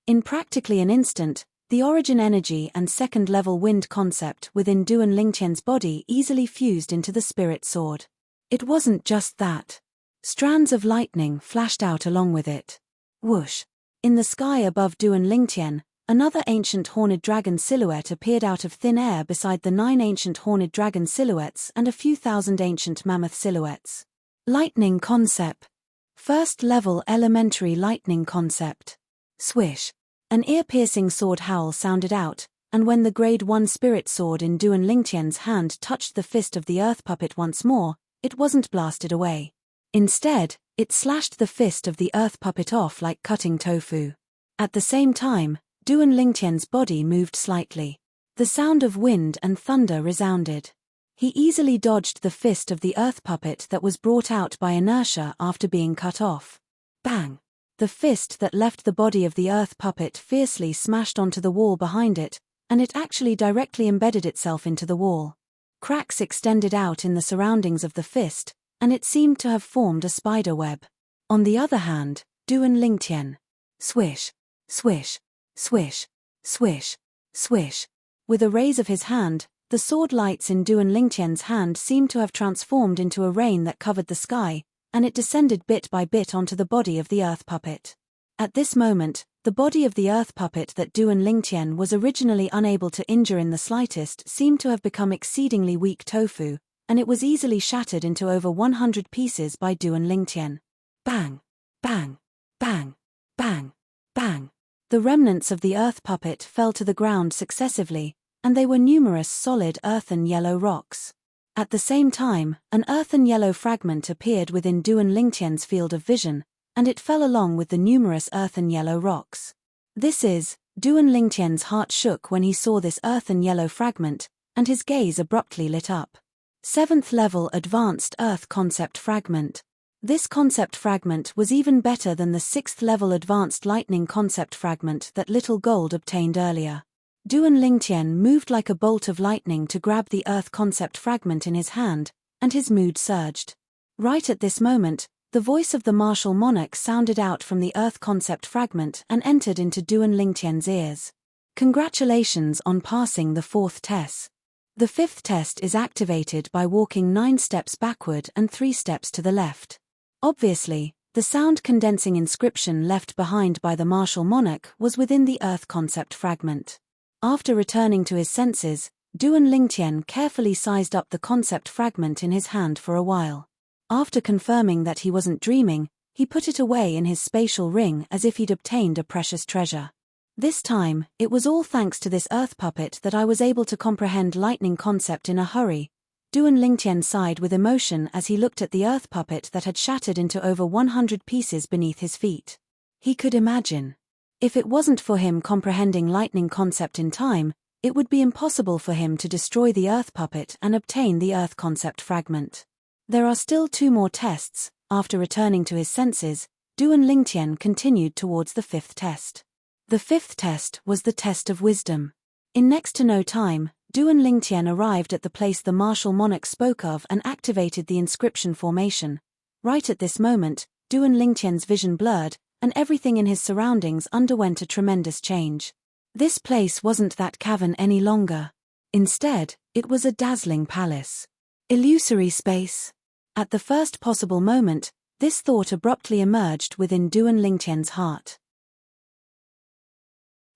In practically an instant, the origin energy and second-level wind concept within Duan Lingtian's body easily fused into the spirit sword. It wasn't just that. Strands of lightning flashed out along with it. Whoosh! In the sky above Duan Lingtian, another ancient horned dragon silhouette appeared out of thin air beside the 9 ancient horned dragon silhouettes and a few thousand ancient mammoth silhouettes. Lightning concept. First-level elementary lightning concept. Swish! An ear-piercing sword howl sounded out, and when the Grade 1 spirit sword in Duan Lingtian's hand touched the fist of the earth puppet once more, it wasn't blasted away. Instead, it slashed the fist of the earth puppet off like cutting tofu. At the same time, Duan Lingtian's body moved slightly. The sound of wind and thunder resounded. He easily dodged the fist of the earth puppet that was brought out by inertia after being cut off. Bang! The fist that left the body of the earth puppet fiercely smashed onto the wall behind it, and it actually directly embedded itself into the wall. Cracks extended out in the surroundings of the fist, and it seemed to have formed a spider web. On the other hand, Duan Lingtian. Swish! Swish! Swish! Swish! Swish! With a raise of his hand, the sword lights in Duan Lingtian's hand seemed to have transformed into a rain that covered the sky, and it descended bit by bit onto the body of the earth puppet. At this moment, the body of the earth puppet that Duan Lingtian was originally unable to injure in the slightest seemed to have become exceedingly weak tofu, and it was easily shattered into over 100 pieces by Duan Lingtian. Bang! Bang! Bang! Bang! Bang! The remnants of the earth puppet fell to the ground successively, and they were numerous solid earthen yellow rocks. At the same time, an earthen yellow fragment appeared within Duan Lingtian's field of vision, and it fell along with the numerous earthen yellow rocks. Duan Lingtian's heart shook when he saw this earthen yellow fragment, and his gaze abruptly lit up. 7th level advanced earth concept fragment. This concept fragment was even better than the 6th-level advanced lightning concept fragment that Little Gold obtained earlier. Duan Lingtian moved like a bolt of lightning to grab the earth concept fragment in his hand, and his mood surged. Right at this moment, the voice of the martial monarch sounded out from the earth concept fragment and entered into Duan Lingtian's ears. Congratulations on passing the 4th test. The 5th test is activated by walking 9 steps backward and 3 steps to the left. Obviously, the sound-condensing inscription left behind by the martial monarch was within the earth concept fragment. After returning to his senses, Duan Lingtian carefully sized up the concept fragment in his hand for a while. After confirming that he wasn't dreaming, he put it away in his spatial ring as if he'd obtained a precious treasure. This time, it was all thanks to this earth puppet that I was able to comprehend lightning concept in a hurry. Duan Lingtian sighed with emotion as he looked at the earth puppet that had shattered into over 100 pieces beneath his feet. He could imagine. If it wasn't for him comprehending lightning concept in time, it would be impossible for him to destroy the earth puppet and obtain the earth concept fragment. There are still 2 more tests. After returning to his senses, Duan Lingtian continued towards the 5th test. The 5th test was the test of wisdom. In next to no time, Duan Lingtian arrived at the place the martial monarch spoke of and activated the inscription formation. Right at this moment, Duan Lingtian's vision blurred, and everything in his surroundings underwent a tremendous change. This place wasn't that cavern any longer. Instead, it was a dazzling palace. Illusory space. At the first possible moment, this thought abruptly emerged within Duan Lingtian's heart.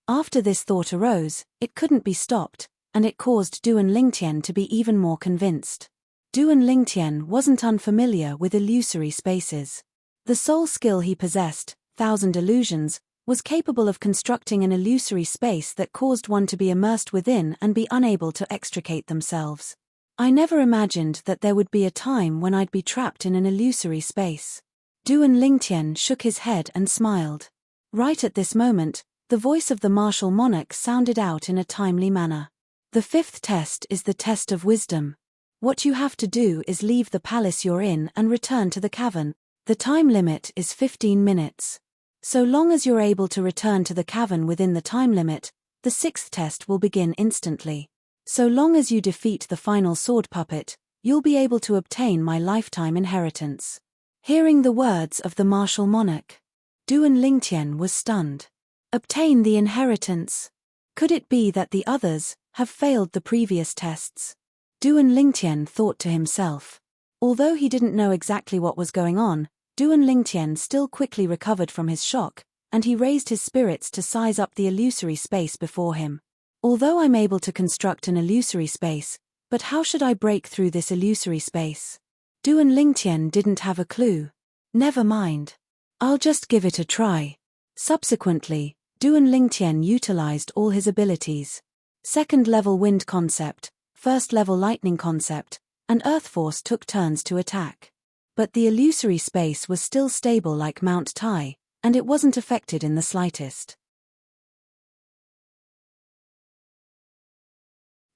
After this thought arose, it couldn't be stopped, and it caused Duan Lingtian to be even more convinced. Duan Lingtian wasn't unfamiliar with illusory spaces. The sole skill he possessed, 1,000 illusions, was capable of constructing an illusory space that caused one to be immersed within and be unable to extricate themselves. I never imagined that there would be a time when I'd be trapped in an illusory space. Duan Lingtian shook his head and smiled. Right at this moment, the voice of the martial monarch sounded out in a timely manner. The 5th test is the test of wisdom. What you have to do is leave the palace you're in and return to the cavern. The time limit is 15 minutes. So long as you're able to return to the cavern within the time limit, the 6th test will begin instantly. So long as you defeat the final sword puppet, you'll be able to obtain my lifetime inheritance. Hearing the words of the martial monarch, Duan Lingtian was stunned. Obtain the inheritance. Could it be that the others have failed the previous tests? Duan Lingtian thought to himself. Although he didn't know exactly what was going on, Duan Lingtian still quickly recovered from his shock, and he raised his spirits to size up the illusory space before him. Although I'm able to construct an illusory space, but how should I break through this illusory space? Duan Lingtian didn't have a clue. Never mind. I'll just give it a try. Subsequently, Duan Lingtian utilized all his abilities. 2nd-level wind concept, 1st-level lightning concept, and earth force took turns to attack. But the illusory space was still stable like Mount Tai, and it wasn't affected in the slightest.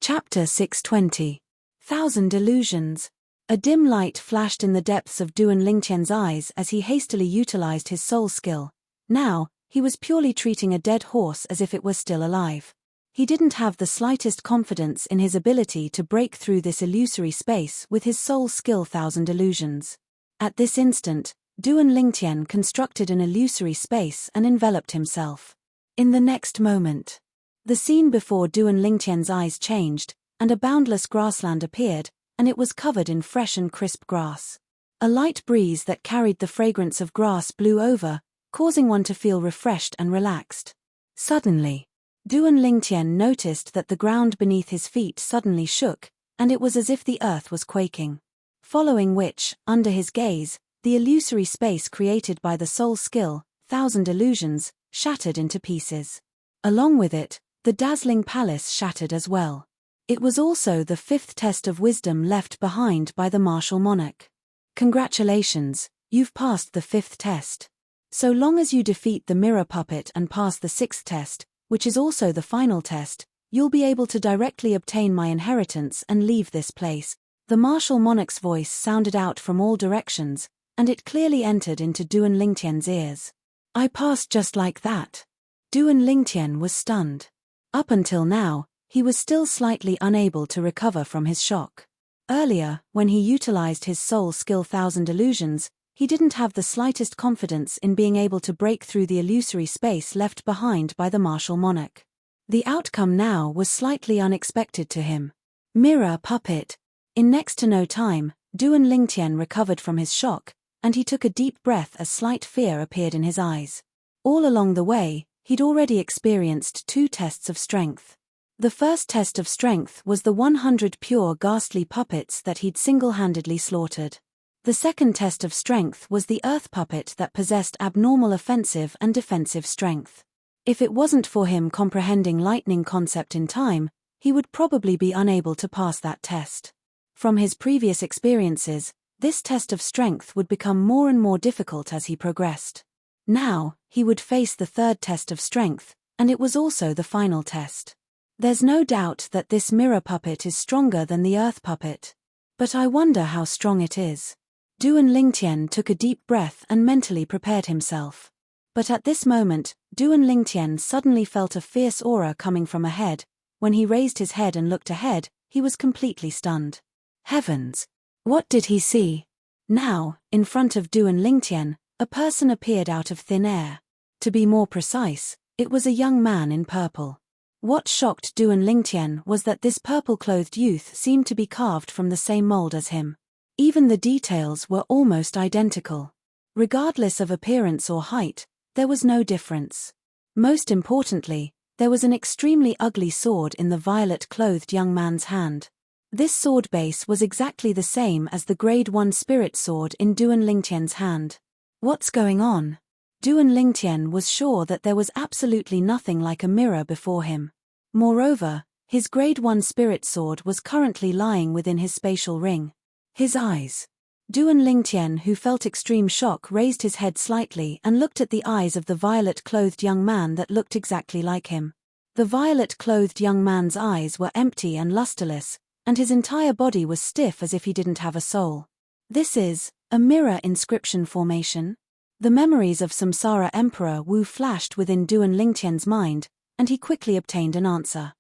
Chapter 620. 1,000 Illusions. A dim light flashed in the depths of Duan Lingtian's eyes as he hastily utilized his soul skill. Now, he was purely treating a dead horse as if it were still alive. He didn't have the slightest confidence in his ability to break through this illusory space with his soul skill 1,000 illusions. At this instant, Duan Lingtian constructed an illusory space and enveloped himself. In the next moment, the scene before Duan Lingtian's eyes changed, and a boundless grassland appeared, and it was covered in fresh and crisp grass. A light breeze that carried the fragrance of grass blew over, causing one to feel refreshed and relaxed. Suddenly, Duan Lingtian noticed that the ground beneath his feet suddenly shook, and it was as if the earth was quaking. Following which, under his gaze, the illusory space created by the soul skill, 1,000 illusions, shattered into pieces. Along with it, the dazzling palace shattered as well. It was also the 5th test of wisdom left behind by the martial monarch. Congratulations, you've passed the 5th test. So long as you defeat the mirror puppet and pass the 6th test, which is also the final test, you'll be able to directly obtain my inheritance and leave this place. The martial monarch's voice sounded out from all directions, and it clearly entered into Duan Lingtian's ears. I passed just like that. Duan Lingtian was stunned. Up until now, he was still slightly unable to recover from his shock. Earlier, when he utilized his soul skill Thousand Illusions, he didn't have the slightest confidence in being able to break through the illusory space left behind by the martial monarch. The outcome now was slightly unexpected to him. Mirror puppet. In next to no time, Duan Lingtian recovered from his shock, and he took a deep breath as slight fear appeared in his eyes. All along the way, he'd already experienced 2 tests of strength. The first test of strength was the 100 pure ghastly puppets that he'd single-handedly slaughtered. The second test of strength was the earth puppet that possessed abnormal offensive and defensive strength. If it wasn't for him comprehending lightning concept in time, he would probably be unable to pass that test. From his previous experiences, this test of strength would become more and more difficult as he progressed. Now, he would face the third test of strength, and it was also the final test. There's no doubt that this mirror puppet is stronger than the earth puppet. But I wonder how strong it is. Duan Lingtian took a deep breath and mentally prepared himself. But at this moment, Duan Lingtian suddenly felt a fierce aura coming from ahead. When he raised his head and looked ahead, he was completely stunned. Heavens! What did he see? Now, in front of Duan Lingtian, a person appeared out of thin air. To be more precise, it was a young man in purple. What shocked Duan Lingtian was that this purple-clothed youth seemed to be carved from the same mold as him. Even the details were almost identical. Regardless of appearance or height, there was no difference. Most importantly, there was an extremely ugly sword in the violet-clothed young man's hand. This sword base was exactly the same as the Grade 1 spirit sword in Duan Lingtian's hand. What's going on? Duan Lingtian was sure that there was absolutely nothing like a mirror before him. Moreover, his Grade 1 spirit sword was currently lying within his spatial ring. His eyes. Duan Lingtian, who felt extreme shock, raised his head slightly and looked at the eyes of the violet-clothed young man that looked exactly like him. The violet-clothed young man's eyes were empty and lusterless, and his entire body was stiff as if he didn't have a soul. This is a mirror inscription formation? The memories of Samsara Emperor Wu flashed within Duan Lingtian's mind, and he quickly obtained an answer.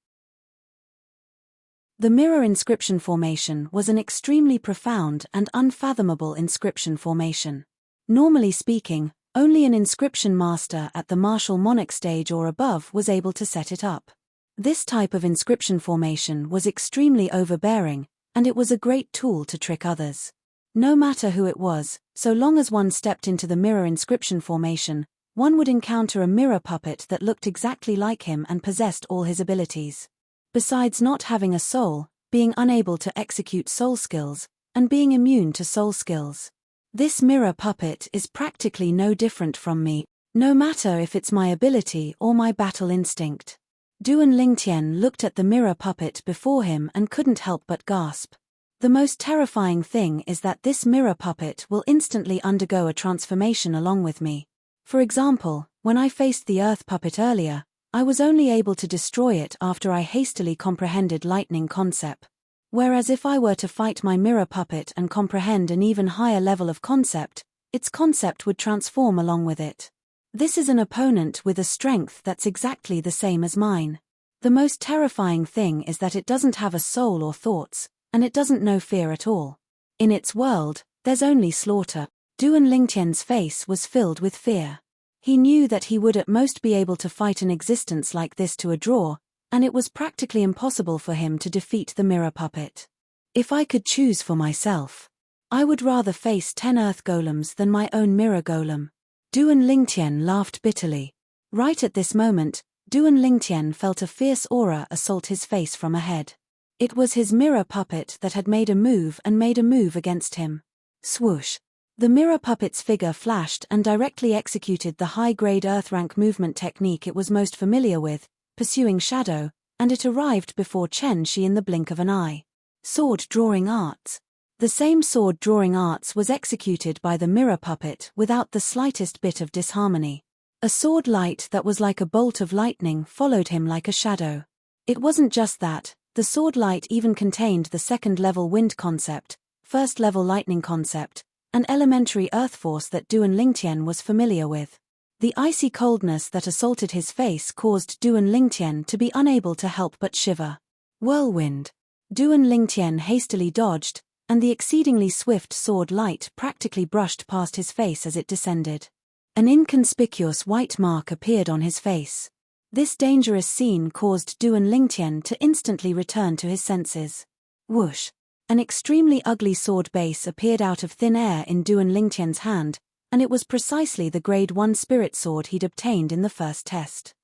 The mirror inscription formation was an extremely profound and unfathomable inscription formation. Normally speaking, only an inscription master at the martial monarch stage or above was able to set it up. This type of inscription formation was extremely overbearing, and it was a great tool to trick others. No matter who it was, so long as one stepped into the mirror inscription formation, one would encounter a mirror puppet that looked exactly like him and possessed all his abilities. Besides not having a soul, being unable to execute soul skills, and being immune to soul skills. This mirror puppet is practically no different from me, no matter if it's my ability or my battle instinct. Duan Lingtian looked at the mirror puppet before him and couldn't help but gasp. The most terrifying thing is that this mirror puppet will instantly undergo a transformation along with me. For example, when I faced the earth puppet earlier, I was only able to destroy it after I hastily comprehended lightning concept. Whereas if I were to fight my mirror puppet and comprehend an even higher level of concept, its concept would transform along with it. This is an opponent with a strength that's exactly the same as mine. The most terrifying thing is that it doesn't have a soul or thoughts, and it doesn't know fear at all. In its world, there's only slaughter. Duan Lingtian's face was filled with fear. He knew that he would at most be able to fight an existence like this to a draw, and it was practically impossible for him to defeat the mirror puppet. If I could choose for myself, I would rather face 10 earth golems than my own mirror golem. Duan Lingtian laughed bitterly. Right at this moment, Duan Lingtian felt a fierce aura assault his face from ahead. It was his mirror puppet that had made a move against him. Swoosh! The mirror puppet's figure flashed and directly executed the high-grade earth rank movement technique it was most familiar with, pursuing shadow, and it arrived before Chen Shi in the blink of an eye. Sword drawing arts. The same sword drawing arts was executed by the mirror puppet without the slightest bit of disharmony. A sword light that was like a bolt of lightning followed him like a shadow. It wasn't just that, the sword light even contained the second-level wind concept, first-level lightning concept, an elementary earth force that Duan Lingtian was familiar with. The icy coldness that assaulted his face caused Duan Lingtian to be unable to help but shiver. Whirlwind. Duan Lingtian hastily dodged, and the exceedingly swift sword light practically brushed past his face as it descended. An inconspicuous white mark appeared on his face. This dangerous scene caused Duan Lingtian to instantly return to his senses. Whoosh! An extremely ugly sword base appeared out of thin air in Duan Lingtian's hand, and it was precisely the Grade 1 spirit sword he'd obtained in the first test.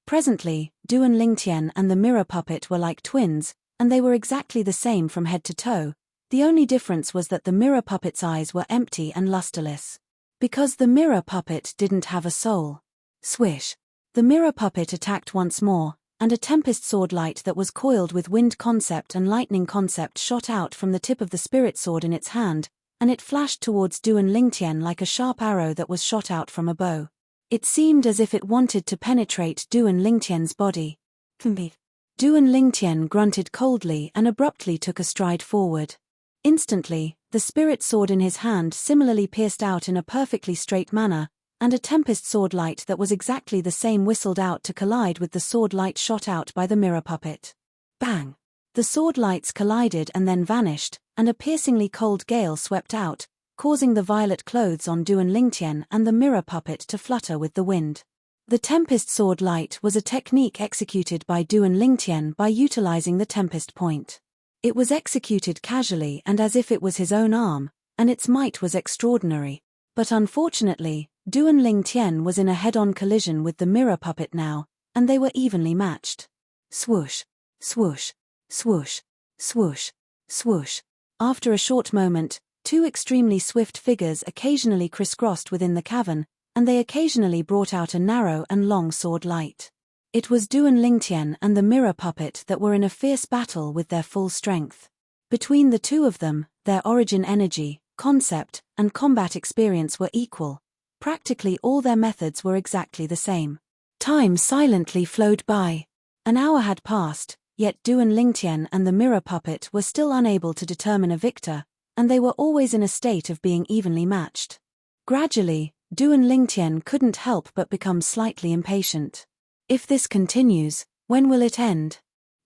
Presently, Duan Lingtian and the mirror puppet were like twins, and they were exactly the same from head to toe. The only difference was that the mirror puppet's eyes were empty and lusterless. Because the mirror puppet didn't have a soul. Swish! The mirror puppet attacked once more, and a tempest sword light that was coiled with wind concept and lightning concept shot out from the tip of the spirit sword in its hand, and it flashed towards Duan Lingtian like a sharp arrow that was shot out from a bow. It seemed as if it wanted to penetrate Duan Lingtian's body. Duan Lingtian grunted coldly and abruptly took a stride forward. Instantly, the spirit sword in his hand similarly pierced out in a perfectly straight manner, and a tempest sword light that was exactly the same whistled out to collide with the sword light shot out by the mirror puppet. Bang! The sword lights collided and then vanished, and a piercingly cold gale swept out, causing the violet clothes on Duan Lingtian and the mirror puppet to flutter with the wind. The tempest sword light was a technique executed by Duan Lingtian by utilizing the tempest point. It was executed casually and as if it was his own arm, and its might was extraordinary. But unfortunately, Duan Lingtian was in a head-on collision with the mirror puppet now, and they were evenly matched. Swoosh, swoosh, swoosh, swoosh, swoosh. After a short moment, two extremely swift figures occasionally crisscrossed within the cavern, and they occasionally brought out a narrow and long sword light. It was Duan Lingtian and the mirror puppet that were in a fierce battle with their full strength. Between the two of them, their origin energy, concept, and combat experience were equal. Practically all their methods were exactly the same. Time silently flowed by. An hour had passed, yet Duan Lingtian and the mirror puppet were still unable to determine a victor, and they were always in a state of being evenly matched. Gradually, Duan Lingtian couldn't help but become slightly impatient. If this continues, when will it end?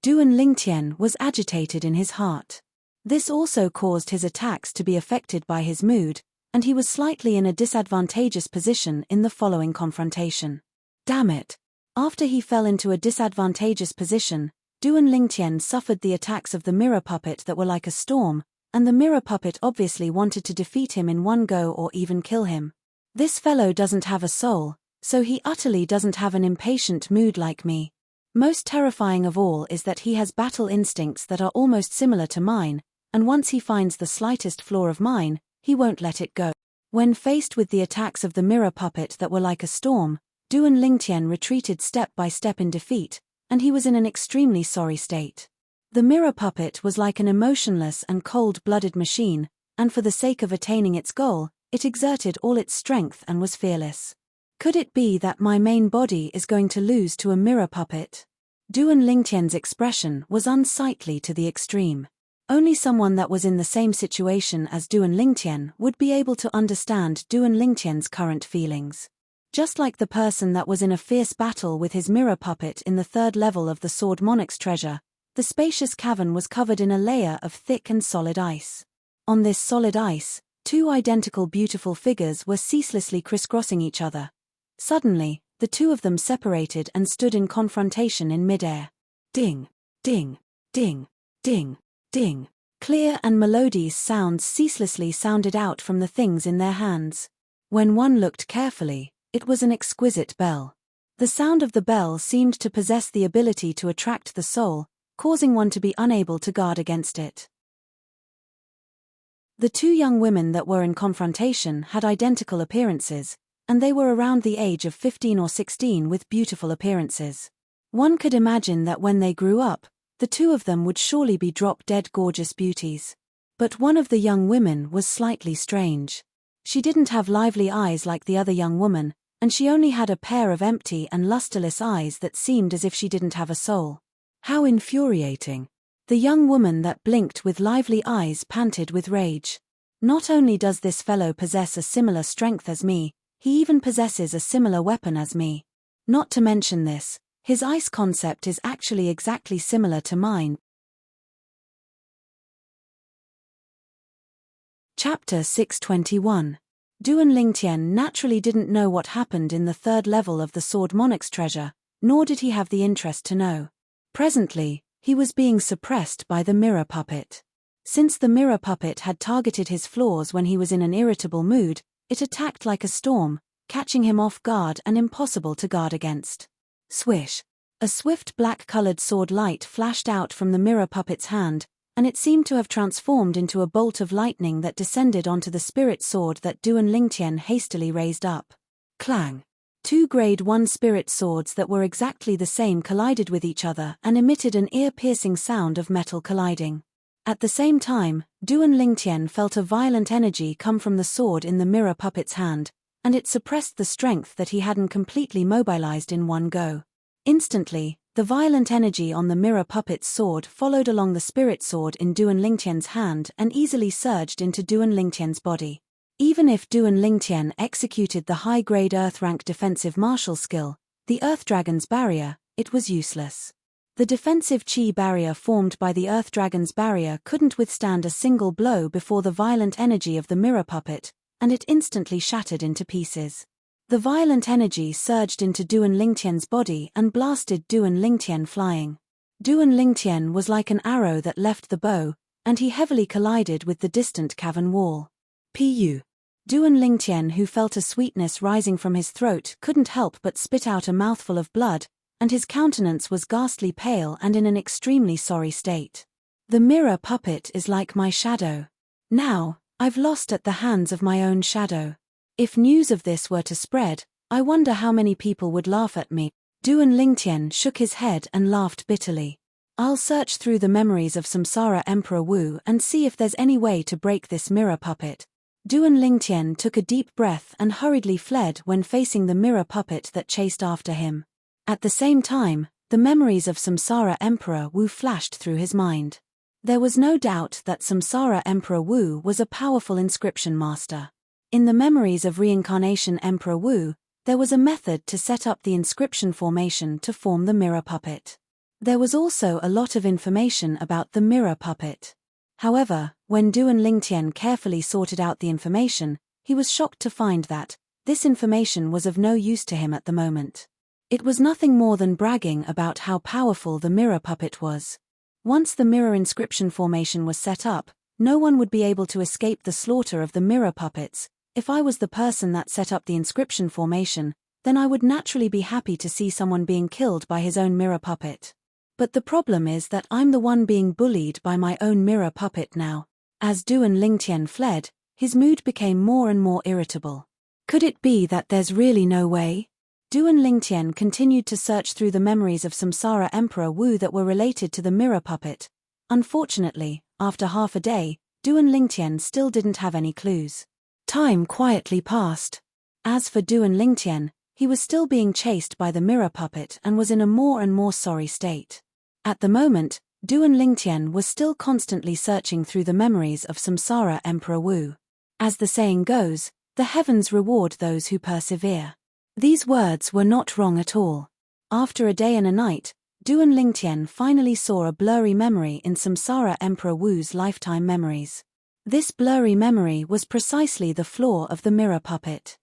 Duan Lingtian was agitated in his heart. This also caused his attacks to be affected by his mood, and he was slightly in a disadvantageous position in the following confrontation. Damn it! After he fell into a disadvantageous position, Duan Lingtian suffered the attacks of the mirror puppet that were like a storm, and the mirror puppet obviously wanted to defeat him in one go or even kill him. This fellow doesn't have a soul, so he utterly doesn't have an impatient mood like me. Most terrifying of all is that he has battle instincts that are almost similar to mine, and once he finds the slightest flaw of mine, he won't let it go. When faced with the attacks of the mirror puppet that were like a storm, Duan Lingtian retreated step by step in defeat, and he was in an extremely sorry state. The mirror puppet was like an emotionless and cold-blooded machine, and for the sake of attaining its goal, it exerted all its strength and was fearless. Could it be that my main body is going to lose to a mirror puppet? Duan Lingtian's expression was unsightly to the extreme. Only someone that was in the same situation as Duan Lingtian would be able to understand Duan Lingtian's current feelings. Just like the person that was in a fierce battle with his mirror puppet in the third level of the Sword Monarch's treasure, the spacious cavern was covered in a layer of thick and solid ice. On this solid ice, two identical beautiful figures were ceaselessly crisscrossing each other. Suddenly, the two of them separated and stood in confrontation in midair. Ding, ding, ding, ding. Ding. Clear and melodious sounds ceaselessly sounded out from the things in their hands. When one looked carefully, it was an exquisite bell. The sound of the bell seemed to possess the ability to attract the soul, causing one to be unable to guard against it. The two young women that were in confrontation had identical appearances, and they were around the age of 15 or 16 with beautiful appearances. One could imagine that when they grew up, the two of them would surely be drop-dead gorgeous beauties. But one of the young women was slightly strange. She didn't have lively eyes like the other young woman, and she only had a pair of empty and lusterless eyes that seemed as if she didn't have a soul. How infuriating! The young woman that blinked with lively eyes panted with rage. Not only does this fellow possess a similar strength as me, he even possesses a similar weapon as me. Not to mention this, his ice concept is actually exactly similar to mine. Chapter 621. Duan Lingtian naturally didn't know what happened in the third level of the Sword Monarch's treasure, nor did he have the interest to know. Presently, he was being suppressed by the mirror puppet. Since the mirror puppet had targeted his flaws when he was in an irritable mood, it attacked like a storm, catching him off guard and impossible to guard against. Swish! A swift black-colored sword light flashed out from the mirror puppet's hand, and it seemed to have transformed into a bolt of lightning that descended onto the spirit sword that Duan Lingtian hastily raised up. Clang! Two Grade 1 spirit swords that were exactly the same collided with each other and emitted an ear-piercing sound of metal colliding. At the same time, Duan Lingtian felt a violent energy come from the sword in the mirror puppet's hand, and it suppressed the strength that he hadn't completely mobilized in one go. Instantly, the violent energy on the mirror puppet's sword followed along the spirit sword in Duan Lingtian's hand and easily surged into Duan Lingtian's body. Even if Duan Lingtian executed the high-grade Earth-rank defensive martial skill, the Earth Dragon's barrier, it was useless. The defensive chi barrier formed by the Earth Dragon's barrier couldn't withstand a single blow before the violent energy of the mirror puppet, and it instantly shattered into pieces. The violent energy surged into Duan Lingtian's body and blasted Duan Lingtian flying. Duan Lingtian was like an arrow that left the bow, and he heavily collided with the distant cavern wall. Pu. Duan Lingtian, who felt a sweetness rising from his throat, couldn't help but spit out a mouthful of blood, and his countenance was ghastly pale and in an extremely sorry state. The mirror puppet is like my shadow. Now, I've lost at the hands of my own shadow. If news of this were to spread, I wonder how many people would laugh at me. Duan Lingtian shook his head and laughed bitterly. I'll search through the memories of Samsara Emperor Wu and see if there's any way to break this mirror puppet. Duan Lingtian took a deep breath and hurriedly fled when facing the mirror puppet that chased after him. At the same time, the memories of Samsara Emperor Wu flashed through his mind. There was no doubt that Samsara Emperor Wu was a powerful inscription master. In the memories of Reincarnation Emperor Wu, there was a method to set up the inscription formation to form the mirror puppet. There was also a lot of information about the mirror puppet. However, when Duan Lingtian carefully sorted out the information, he was shocked to find that this information was of no use to him at the moment. It was nothing more than bragging about how powerful the mirror puppet was. Once the mirror inscription formation was set up, no one would be able to escape the slaughter of the mirror puppets. If I was the person that set up the inscription formation, then I would naturally be happy to see someone being killed by his own mirror puppet. But the problem is that I'm the one being bullied by my own mirror puppet now. As Duan Lingtian fled, his mood became more and more irritable. Could it be that there's really no way? Duan Lingtian continued to search through the memories of Samsara Emperor Wu that were related to the mirror puppet. Unfortunately, after half a day, Duan Lingtian still didn't have any clues. Time quietly passed. As for Duan Lingtian, he was still being chased by the mirror puppet and was in a more and more sorry state. At the moment, Duan Lingtian was still constantly searching through the memories of Samsara Emperor Wu. As the saying goes, the heavens reward those who persevere. These words were not wrong at all. After a day and a night, Duan Lingtian finally saw a blurry memory in Samsara Emperor Wu's lifetime memories. This blurry memory was precisely the flaw of the mirror puppet.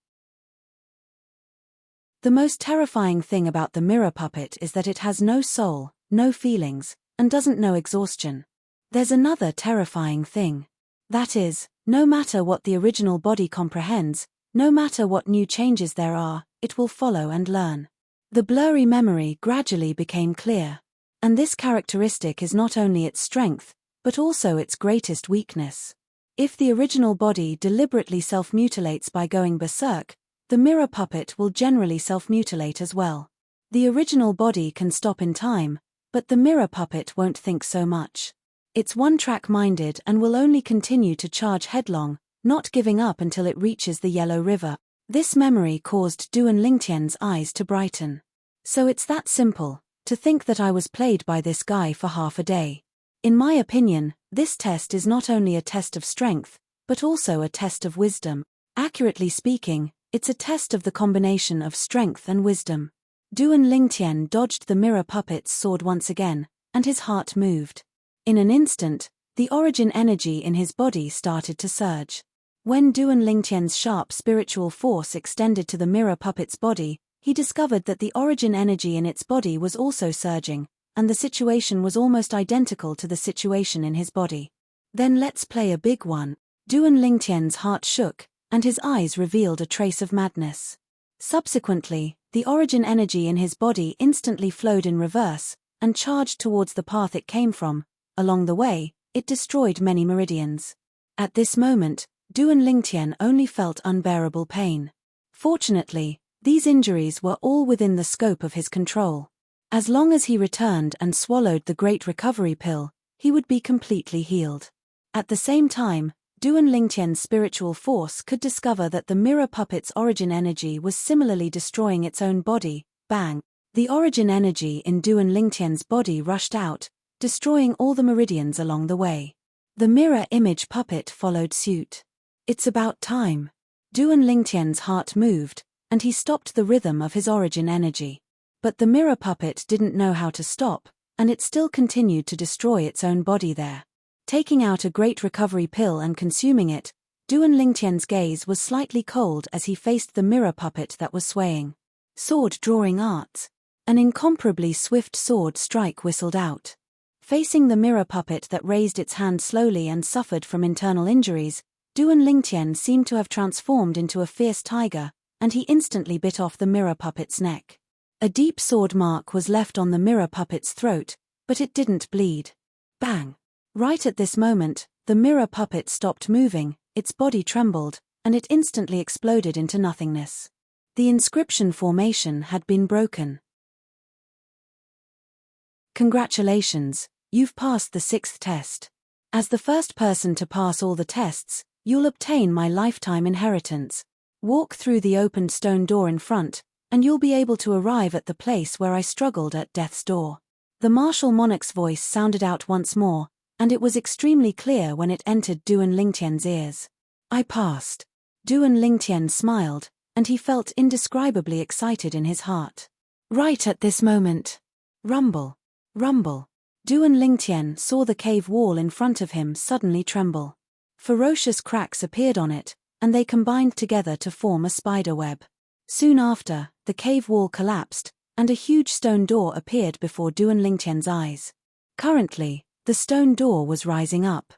The most terrifying thing about the mirror puppet is that it has no soul, no feelings, and doesn't know exhaustion. There's another terrifying thing. That is, no matter what the original body comprehends, no matter what new changes there are, it will follow and learn. The blurry memory gradually became clear. And this characteristic is not only its strength, but also its greatest weakness. If the original body deliberately self-mutilates by going berserk, the mirror puppet will generally self-mutilate as well. The original body can stop in time, but the mirror puppet won't think so much. It's one-track-minded and will only continue to charge headlong, not giving up until it reaches the Yellow River. This memory caused Duan Lingtian's eyes to brighten. So it's that simple, to think that I was played by this guy for half a day. In my opinion, this test is not only a test of strength, but also a test of wisdom. Accurately speaking, it's a test of the combination of strength and wisdom. Duan Lingtian dodged the mirror puppet's sword once again, and his heart moved. In an instant, the origin energy in his body started to surge. When Duan Lingtian's sharp spiritual force extended to the mirror puppet's body, he discovered that the origin energy in its body was also surging, and the situation was almost identical to the situation in his body. Then let's play a big one. Duan Lingtian's heart shook, and his eyes revealed a trace of madness. Subsequently, the origin energy in his body instantly flowed in reverse, and charged towards the path it came from. Along the way, it destroyed many meridians. At this moment, Duan Lingtian only felt unbearable pain. Fortunately, these injuries were all within the scope of his control. As long as he returned and swallowed the Great Recovery Pill, he would be completely healed. At the same time, Duan Lingtian's spiritual force could discover that the mirror puppet's origin energy was similarly destroying its own body. Bang! The origin energy in Duan Lingtian's body rushed out, destroying all the meridians along the way. The mirror image puppet followed suit. It's about time. Duan Lingtian's heart moved, and he stopped the rhythm of his origin energy. But the mirror puppet didn't know how to stop, and it still continued to destroy its own body there. Taking out a Great Recovery Pill and consuming it, Duan Lingtian's gaze was slightly cold as he faced the mirror puppet that was swaying. Sword drawing arts. An incomparably swift sword strike whistled out. Facing the mirror puppet that raised its hand slowly and suffered from internal injuries, Duan Lingtian seemed to have transformed into a fierce tiger, and he instantly bit off the mirror puppet's neck. A deep sword mark was left on the mirror puppet's throat, but it didn't bleed. Bang! Right at this moment, the mirror puppet stopped moving, its body trembled, and it instantly exploded into nothingness. The inscription formation had been broken. Congratulations, you've passed the 6th test. As the first person to pass all the tests, you'll obtain my lifetime inheritance. Walk through the opened stone door in front, and you'll be able to arrive at the place where I struggled at death's door. The martial monarch's voice sounded out once more, and it was extremely clear when it entered Duan Lingtian's ears. I passed. Duan Lingtian smiled, and he felt indescribably excited in his heart. Right at this moment. Rumble. Rumble. Duan Lingtian saw the cave wall in front of him suddenly tremble. Ferocious cracks appeared on it, and they combined together to form a spider web. Soon after, the cave wall collapsed, and a huge stone door appeared before Duan Lingtian's eyes. Currently, the stone door was rising up.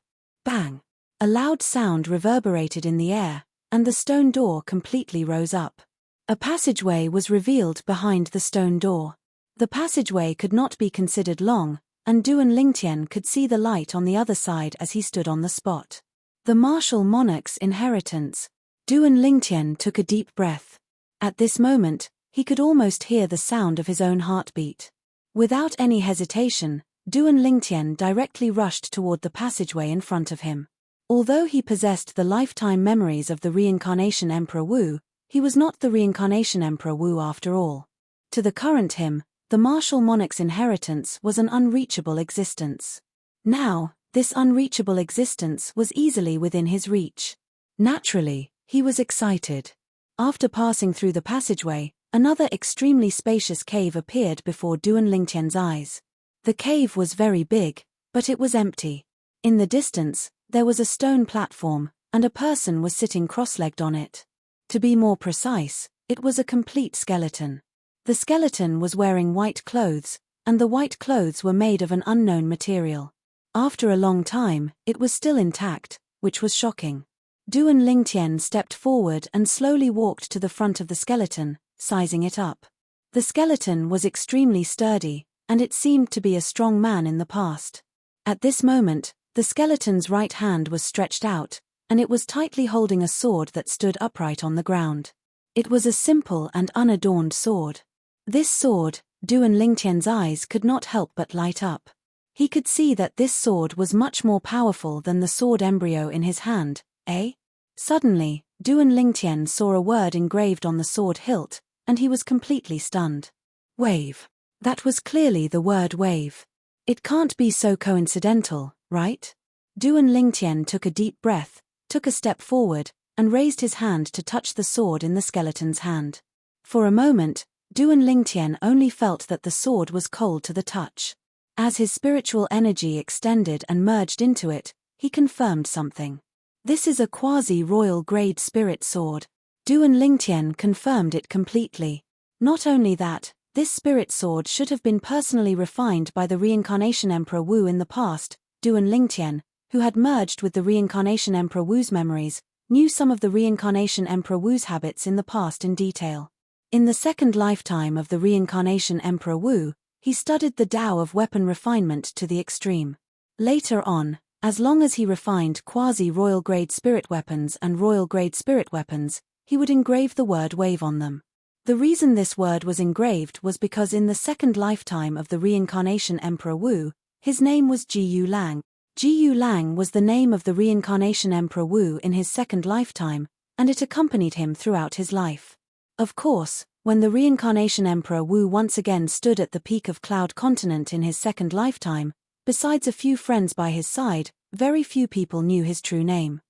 Bang! A loud sound reverberated in the air, and the stone door completely rose up. A passageway was revealed behind the stone door. The passageway could not be considered long, and Duan Lingtian could see the light on the other side as he stood on the spot. The martial monarch's inheritance. Duan Lingtian took a deep breath. At this moment, he could almost hear the sound of his own heartbeat. Without any hesitation, Duan Lingtian directly rushed toward the passageway in front of him. Although he possessed the lifetime memories of the reincarnation Emperor Wu, he was not the reincarnation Emperor Wu after all. To the current him, the martial monarch's inheritance was an unreachable existence. Now, this unreachable existence was easily within his reach. Naturally, he was excited. After passing through the passageway, another extremely spacious cave appeared before Duan Lingtian's eyes. The cave was very big, but it was empty. In the distance, there was a stone platform, and a person was sitting cross-legged on it. To be more precise, it was a complete skeleton. The skeleton was wearing white clothes, and the white clothes were made of an unknown material. After a long time, it was still intact, which was shocking. Duan Lingtian stepped forward and slowly walked to the front of the skeleton, sizing it up. The skeleton was extremely sturdy, and it seemed to be a strong man in the past. At this moment, the skeleton's right hand was stretched out, and it was tightly holding a sword that stood upright on the ground. It was a simple and unadorned sword. This sword, Duan Lingtian's eyes could not help but light up. He could see that this sword was much more powerful than the sword embryo in his hand, eh? Suddenly, Duan Lingtian saw a word engraved on the sword hilt, and he was completely stunned. Wave. That was clearly the word wave. It can't be so coincidental, right? Duan Lingtian took a deep breath, took a step forward, and raised his hand to touch the sword in the skeleton's hand. For a moment, Duan Lingtian only felt that the sword was cold to the touch. As his spiritual energy extended and merged into it, he confirmed something. This is a quasi-royal grade spirit sword. Duan Lingtian confirmed it completely. Not only that, this spirit sword should have been personally refined by the Reincarnation Emperor Wu in the past. Duan Lingtian, who had merged with the Reincarnation Emperor Wu's memories, knew some of the Reincarnation Emperor Wu's habits in the past in detail. In the second lifetime of the Reincarnation Emperor Wu, he studied the Tao of weapon refinement to the extreme. Later on, as long as he refined quasi-royal grade spirit weapons and royal grade spirit weapons, he would engrave the word wave on them. The reason this word was engraved was because in the second lifetime of the Reincarnation Emperor Wu, his name was Jiyu Lang. Jiyu Lang was the name of the Reincarnation Emperor Wu in his second lifetime, and it accompanied him throughout his life. Of course, when the Reincarnation Emperor Wu once again stood at the peak of Cloud Continent in his second lifetime, besides a few friends by his side, very few people knew his true name.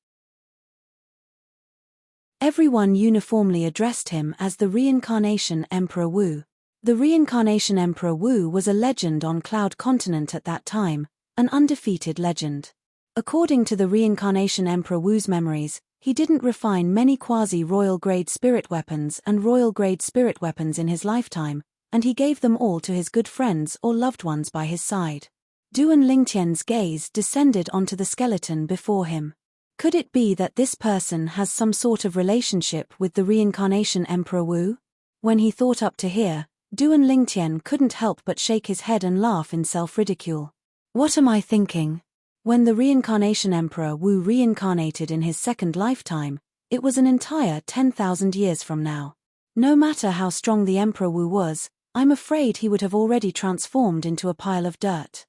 Everyone uniformly addressed him as the Reincarnation Emperor Wu. The Reincarnation Emperor Wu was a legend on Cloud Continent at that time, an undefeated legend. According to the Reincarnation Emperor Wu's memories, he didn't refine many quasi-royal grade spirit weapons and royal grade spirit weapons in his lifetime, and he gave them all to his good friends or loved ones by his side. Duan Lingtian's gaze descended onto the skeleton before him. Could it be that this person has some sort of relationship with the Reincarnation Emperor Wu? When he thought up to here, Duan Lingtian couldn't help but shake his head and laugh in self-ridicule. What am I thinking? When the Reincarnation Emperor Wu reincarnated in his second lifetime, it was an entire 10,000 years from now. No matter how strong the Emperor Wu was, I'm afraid he would have already transformed into a pile of dirt.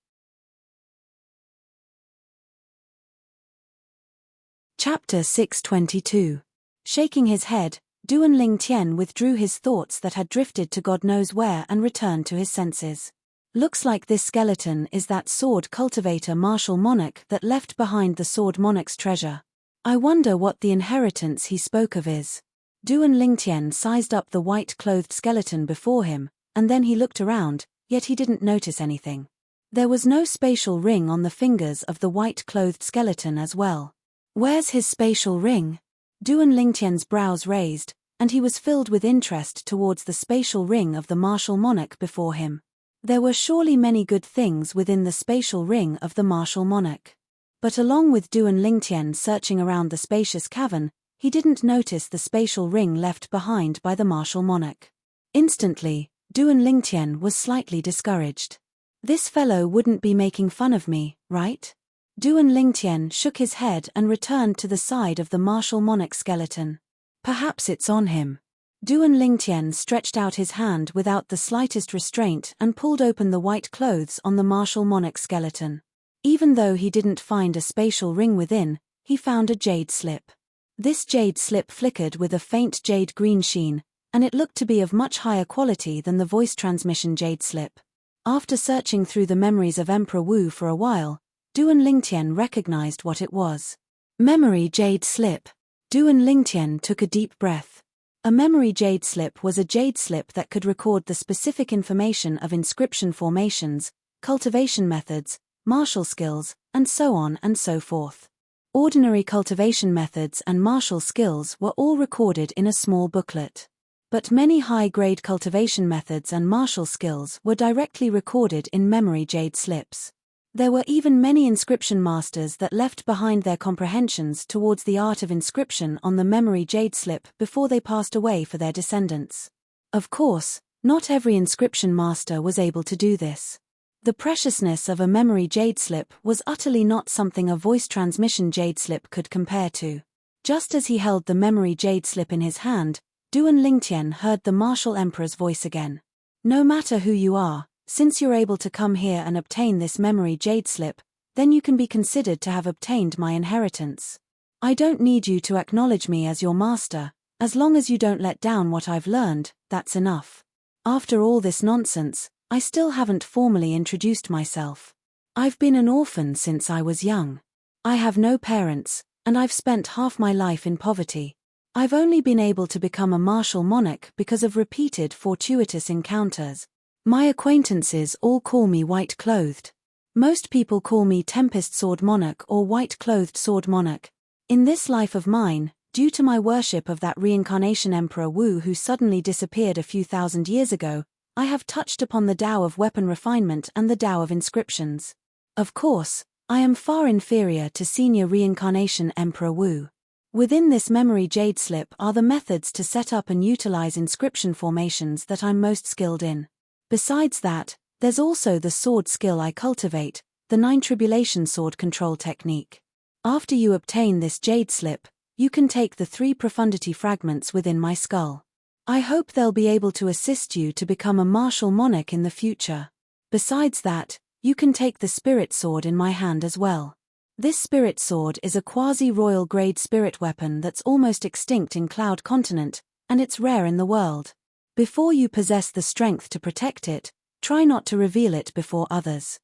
Chapter 622. Shaking his head, Duan Lingtian withdrew his thoughts that had drifted to God knows where and returned to his senses. Looks like this skeleton is that sword cultivator Martial Monarch that left behind the sword Monarch's treasure. I wonder what the inheritance he spoke of is. Duan Lingtian sized up the white-clothed skeleton before him, and then he looked around, yet he didn't notice anything. There was no spatial ring on the fingers of the white-clothed skeleton as well. Where's his spatial ring? Duan Lingtian's brows raised, and he was filled with interest towards the spatial ring of the Martial Monarch before him. There were surely many good things within the spatial ring of the Martial Monarch. But along with Duan Lingtian searching around the spacious cavern, he didn't notice the spatial ring left behind by the Martial Monarch. Instantly, Duan Lingtian was slightly discouraged. This fellow wouldn't be making fun of me, right? Duan Lingtian shook his head and returned to the side of the Martial Monarch skeleton. Perhaps it's on him. Duan Lingtian stretched out his hand without the slightest restraint and pulled open the white clothes on the Martial Monarch skeleton. Even though he didn't find a spatial ring within, he found a jade slip. This jade slip flickered with a faint jade green sheen, and it looked to be of much higher quality than the voice transmission jade slip. After searching through the memories of Emperor Wu for a while, Duan Lingtian recognized what it was. Memory jade slip. Duan Lingtian took a deep breath. A memory jade slip was a jade slip that could record the specific information of inscription formations, cultivation methods, martial skills, and so on and so forth. Ordinary cultivation methods and martial skills were all recorded in a small booklet. But many high-grade cultivation methods and martial skills were directly recorded in memory jade slips. There were even many inscription masters that left behind their comprehensions towards the art of inscription on the memory jade slip before they passed away for their descendants. Of course, not every inscription master was able to do this. The preciousness of a memory jade slip was utterly not something a voice transmission jade slip could compare to. Just as he held the memory jade slip in his hand, Duan Lingtian heard the martial emperor's voice again. No matter who you are, since you're able to come here and obtain this memory jade slip, then you can be considered to have obtained my inheritance. I don't need you to acknowledge me as your master, as long as you don't let down what I've learned, that's enough. After all this nonsense, I still haven't formally introduced myself. I've been an orphan since I was young. I have no parents, and I've spent half my life in poverty. I've only been able to become a martial monarch because of repeated fortuitous encounters. My acquaintances all call me white-clothed. Most people call me Tempest Sword Monarch or White-Clothed Sword Monarch. In this life of mine, due to my worship of that reincarnation Emperor Wu who suddenly disappeared a few thousand years ago, I have touched upon the Tao of weapon refinement and the Tao of inscriptions. Of course, I am far inferior to senior reincarnation Emperor Wu. Within this memory jade slip are the methods to set up and utilize inscription formations that I'm most skilled in. Besides that, there's also the sword skill I cultivate, the 9 tribulation sword control technique. After you obtain this jade slip, you can take the 3 profundity fragments within my skull. I hope they'll be able to assist you to become a martial monarch in the future. Besides that, you can take the spirit sword in my hand as well. This spirit sword is a quasi-royal grade spirit weapon that's almost extinct in Cloud Continent, and it's rare in the world. Before you possess the strength to protect it, try not to reveal it before others.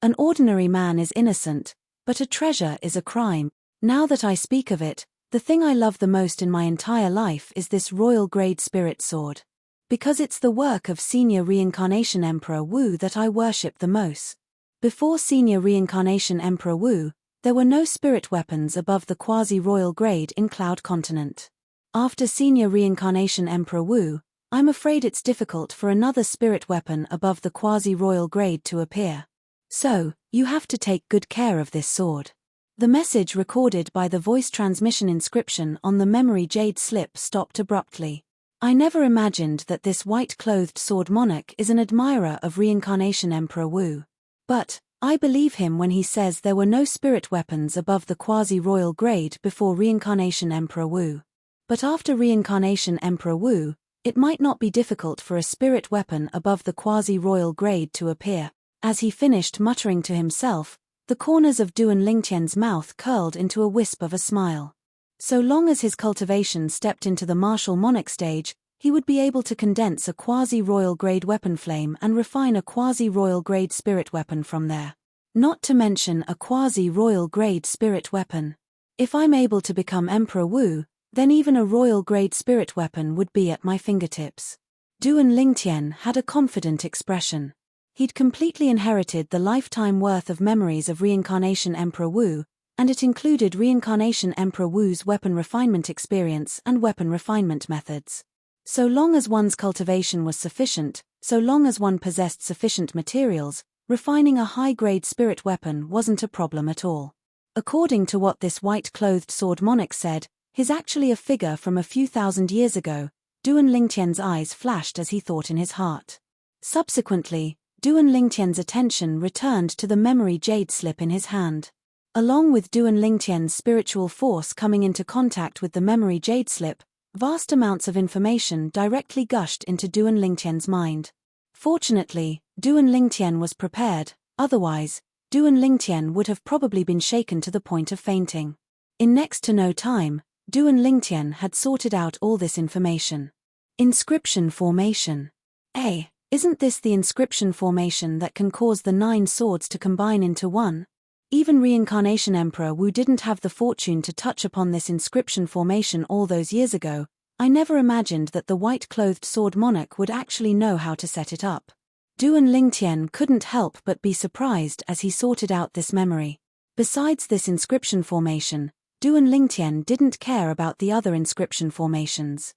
An ordinary man is innocent, but a treasure is a crime. Now that I speak of it, the thing I love the most in my entire life is this royal grade spirit sword. Because it's the work of senior reincarnation Emperor Wu that I worship the most. Before senior reincarnation Emperor Wu, there were no spirit weapons above the quasi-royal grade in Cloud Continent. After senior reincarnation Emperor Wu, I'm afraid it's difficult for another spirit weapon above the quasi-royal grade to appear. So, you have to take good care of this sword. The message recorded by the voice transmission inscription on the memory jade slip stopped abruptly. I never imagined that this white-clothed sword monarch is an admirer of reincarnation Emperor Wu. But, I believe him when he says there were no spirit weapons above the quasi-royal grade before reincarnation Emperor Wu. But after reincarnation Emperor Wu, it might not be difficult for a spirit weapon above the quasi-royal grade to appear. As he finished muttering to himself, the corners of Duan Lingtian's mouth curled into a wisp of a smile. So long as his cultivation stepped into the martial monarch stage, he would be able to condense a quasi-royal grade weapon flame and refine a quasi-royal grade spirit weapon from there. Not to mention a quasi-royal grade spirit weapon. If I'm able to become Emperor Wu, then even a royal grade spirit weapon would be at my fingertips. Duan Lingtian had a confident expression. He'd completely inherited the lifetime worth of memories of reincarnation Emperor Wu, and it included reincarnation Emperor Wu's weapon refinement experience and weapon refinement methods. So long as one's cultivation was sufficient, so long as one possessed sufficient materials, refining a high-grade spirit weapon wasn't a problem at all. According to what this white-clothed sword monarch said, he's actually a figure from a few thousand years ago. Duan Lingtian's eyes flashed as he thought in his heart. Subsequently, Duan Lingtian's attention returned to the memory jade slip in his hand. Along with Duan Lingtian's spiritual force coming into contact with the memory jade slip, vast amounts of information directly gushed into Duan Lingtian's mind. Fortunately, Duan Lingtian was prepared, otherwise, Duan Lingtian would have probably been shaken to the point of fainting. In next to no time, Duan Lingtian had sorted out all this information. Inscription formation. Isn't this the inscription formation that can cause the 9 swords to combine into one? Even reincarnation Emperor Wu didn't have the fortune to touch upon this inscription formation all those years ago. I never imagined that the white-clothed sword monarch would actually know how to set it up. Duan Lingtian couldn't help but be surprised as he sorted out this memory. Besides this inscription formation, Duan Lingtian didn't care about the other inscription formations.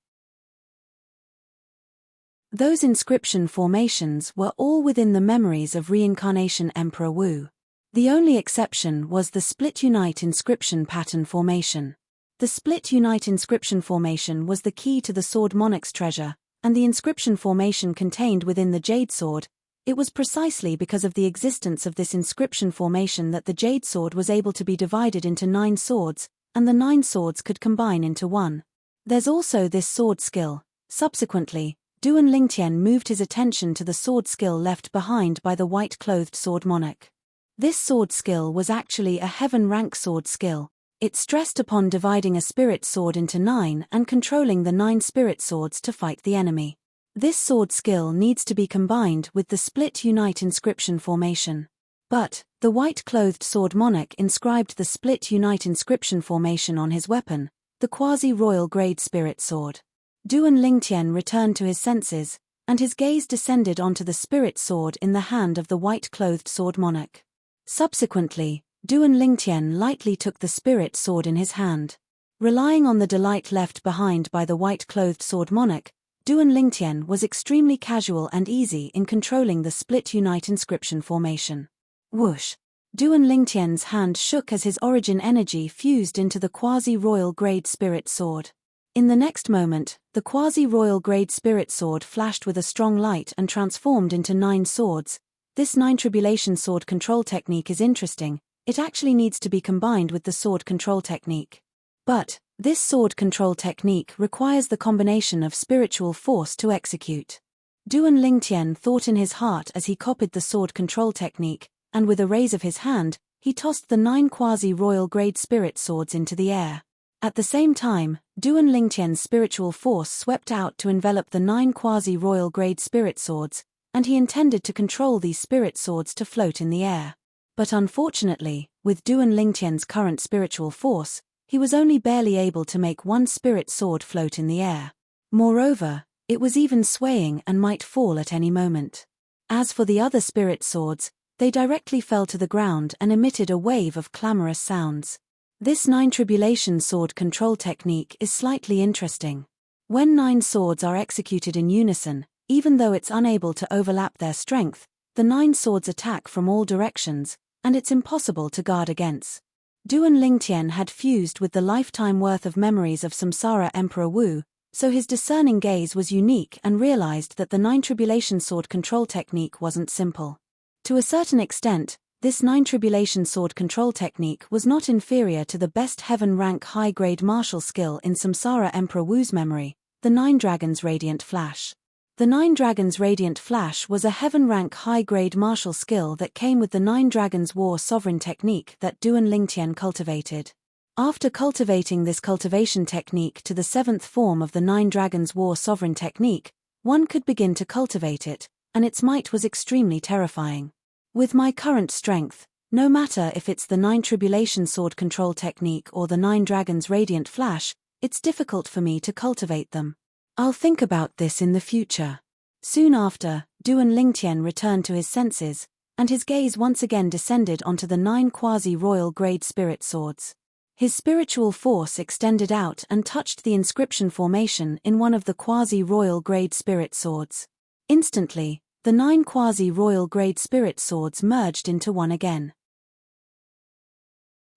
Those inscription formations were all within the memories of reincarnation Emperor Wu. The only exception was the Split Unite inscription pattern formation. The Split Unite inscription formation was the key to the Sword Monarch's treasure, and the inscription formation contained within the Jade Sword. It was precisely because of the existence of this inscription formation that the Jade Sword was able to be divided into 9 swords, and the 9 swords could combine into one. There's also this sword skill. Subsequently, Duan Lingtian moved his attention to the sword skill left behind by the white-clothed sword monarch. This sword skill was actually a heaven-rank sword skill. It stressed upon dividing a spirit sword into 9 and controlling the 9 spirit swords to fight the enemy. This sword skill needs to be combined with the Split Unite inscription formation. But, The white-clothed sword monarch inscribed the Split Unite inscription formation on his weapon, the quasi-royal grade spirit sword. Duan Lingtian returned to his senses, and his gaze descended onto the spirit sword in the hand of the white-clothed sword monarch. Subsequently, Duan Lingtian lightly took the spirit sword in his hand. Relying on the delight left behind by the white-clothed sword monarch, Duan Lingtian was extremely casual and easy in controlling the Split Unite inscription formation. Whoosh! Duan Lingtian's hand shook as his origin energy fused into the quasi-royal grade spirit sword. In the next moment, the quasi-royal grade spirit sword flashed with a strong light and transformed into 9 swords. This 9 tribulation sword control technique is interesting. It actually needs to be combined with the sword control technique. But this sword control technique requires the combination of spiritual force to execute. Duan Lingtian thought in his heart as he copied the sword control technique, and with a raise of his hand, he tossed the 9 quasi-royal grade spirit swords into the air. At the same time, Duan Lingtian's spiritual force swept out to envelop the 9 quasi-royal grade spirit swords, and he intended to control these spirit swords to float in the air. But unfortunately, with Duan Lingtian's current spiritual force, he was only barely able to make one spirit sword float in the air. Moreover, it was even swaying and might fall at any moment. As for the other spirit swords, they directly fell to the ground and emitted a wave of clamorous sounds. This 9 tribulation sword control technique is slightly interesting. When 9 swords are executed in unison, even though it's unable to overlap their strength, the 9 swords attack from all directions, and it's impossible to guard against. Duan Lingtian had fused with the lifetime worth of memories of Samsara Emperor Wu, so his discerning gaze was unique and realized that the 9 tribulation sword control technique wasn't simple. To a certain extent, this 9 tribulation sword control technique was not inferior to the best heaven rank high-grade martial skill in Samsara Emperor Wu's memory, the 9 Dragons Radiant Flash. The 9 Dragons Radiant Flash was a heaven rank high-grade martial skill that came with the 9 Dragons War Sovereign technique that Duan Lingtian cultivated. After cultivating this cultivation technique to the 7th form of the 9 Dragons War Sovereign technique, one could begin to cultivate it, and its might was extremely terrifying. With my current strength, no matter if it's the 9 Tribulation Sword Control Technique or the 9 Dragons Radiant Flash, it's difficult for me to cultivate them. I'll think about this in the future. Soon after, Duan Lingtian returned to his senses, and his gaze once again descended onto the 9 quasi-royal grade spirit swords. His spiritual force extended out and touched the inscription formation in one of the quasi-royal grade spirit swords. Instantly, the 9 quasi-royal grade spirit swords merged into one again.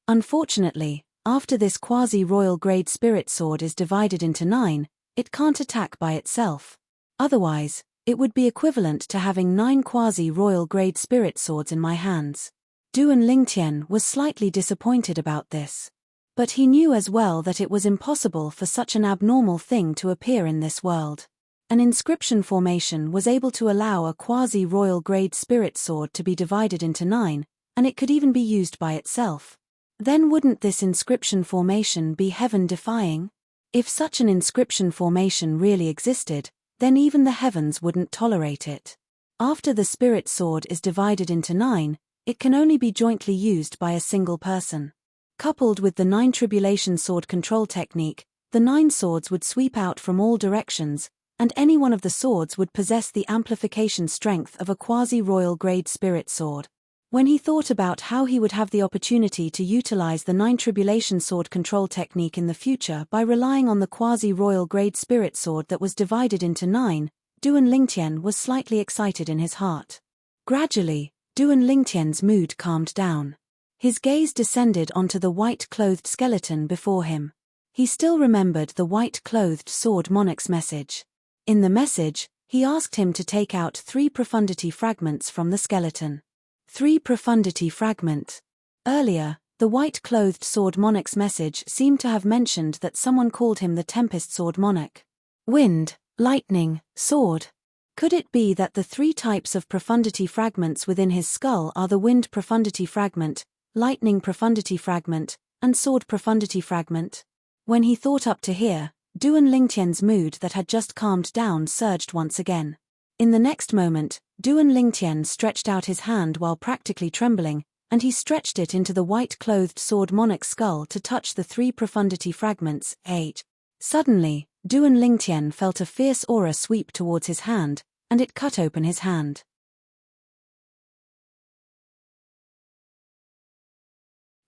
Unfortunately, after this quasi-royal grade spirit sword is divided into 9, it can't attack by itself. Otherwise, it would be equivalent to having 9 quasi-royal grade spirit swords in my hands. Duan Lingtian was slightly disappointed about this. But he knew as well that it was impossible for such an abnormal thing to appear in this world. An inscription formation was able to allow a quasi-royal grade spirit sword to be divided into 9, and it could even be used by itself. Then wouldn't this inscription formation be heaven-defying? If such an inscription formation really existed, then even the heavens wouldn't tolerate it. After the spirit sword is divided into 9, it can only be jointly used by a single person. Coupled with the 9 tribulation sword control technique, the 9 swords would sweep out from all directions, and any one of the swords would possess the amplification strength of a quasi-royal grade spirit sword. When he thought about how he would have the opportunity to utilize the 9 tribulation sword control technique in the future by relying on the quasi-royal grade spirit sword that was divided into 9, Duan Lingtian was slightly excited in his heart. Gradually, Duan Lingtian's mood calmed down. His gaze descended onto the white-clothed skeleton before him. He still remembered the white-clothed sword monarch's message. In the message, he asked him to take out 3 profundity fragments from the skeleton. 3 profundity fragment. Earlier, the white-clothed sword monarch's message seemed to have mentioned that someone called him the Tempest Sword Monarch. Wind, lightning, sword. Could it be that the 3 types of profundity fragments within his skull are the wind profundity fragment, lightning profundity fragment, and sword profundity fragment? When he thought up to here, Duan Lingtian's mood that had just calmed down surged once again. In the next moment, Duan Lingtian stretched out his hand while practically trembling, and he stretched it into the white-clothed sword monarch's skull to touch the 3 profundity fragments. 8. Suddenly, Duan Lingtian felt a fierce aura sweep towards his hand, and it cut open his hand.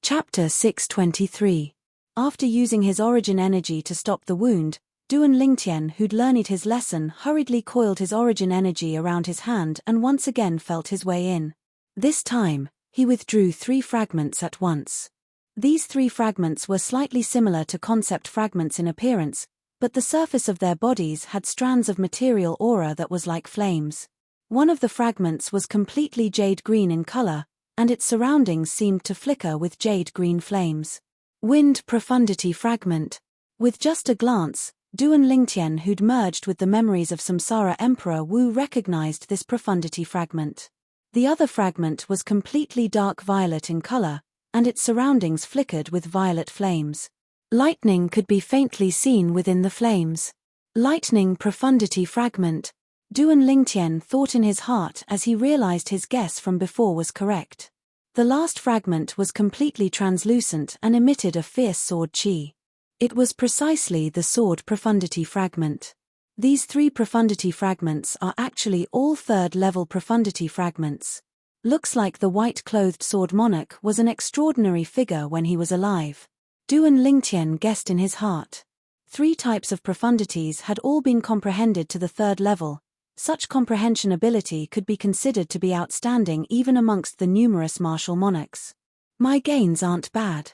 Chapter 623. After using his origin energy to stop the wound, Duan Lingtian, who'd learned his lesson, hurriedly coiled his origin energy around his hand and once again felt his way in. This time, he withdrew 3 fragments at once. These 3 fragments were slightly similar to concept fragments in appearance, but the surface of their bodies had strands of material aura that was like flames. One of the fragments was completely jade green in color, and its surroundings seemed to flicker with jade green flames. Wind Profundity Fragment. With just a glance, Duan Lingtian, who'd merged with the memories of Samsara Emperor Wu, recognized this profundity fragment. The other fragment was completely dark violet in color, and its surroundings flickered with violet flames. Lightning could be faintly seen within the flames. Lightning Profundity Fragment. Duan Lingtian thought in his heart as he realized his guess from before was correct. The last fragment was completely translucent and emitted a fierce sword chi. It was precisely the sword profundity fragment. These 3 profundity fragments are actually all 3rd-level profundity fragments. Looks like the white-clothed sword monarch was an extraordinary figure when he was alive. Duan Lingtian guessed in his heart. 3 types of profundities had all been comprehended to the 3rd level. Such comprehension ability could be considered to be outstanding even amongst the numerous martial monarchs. My gains aren't bad.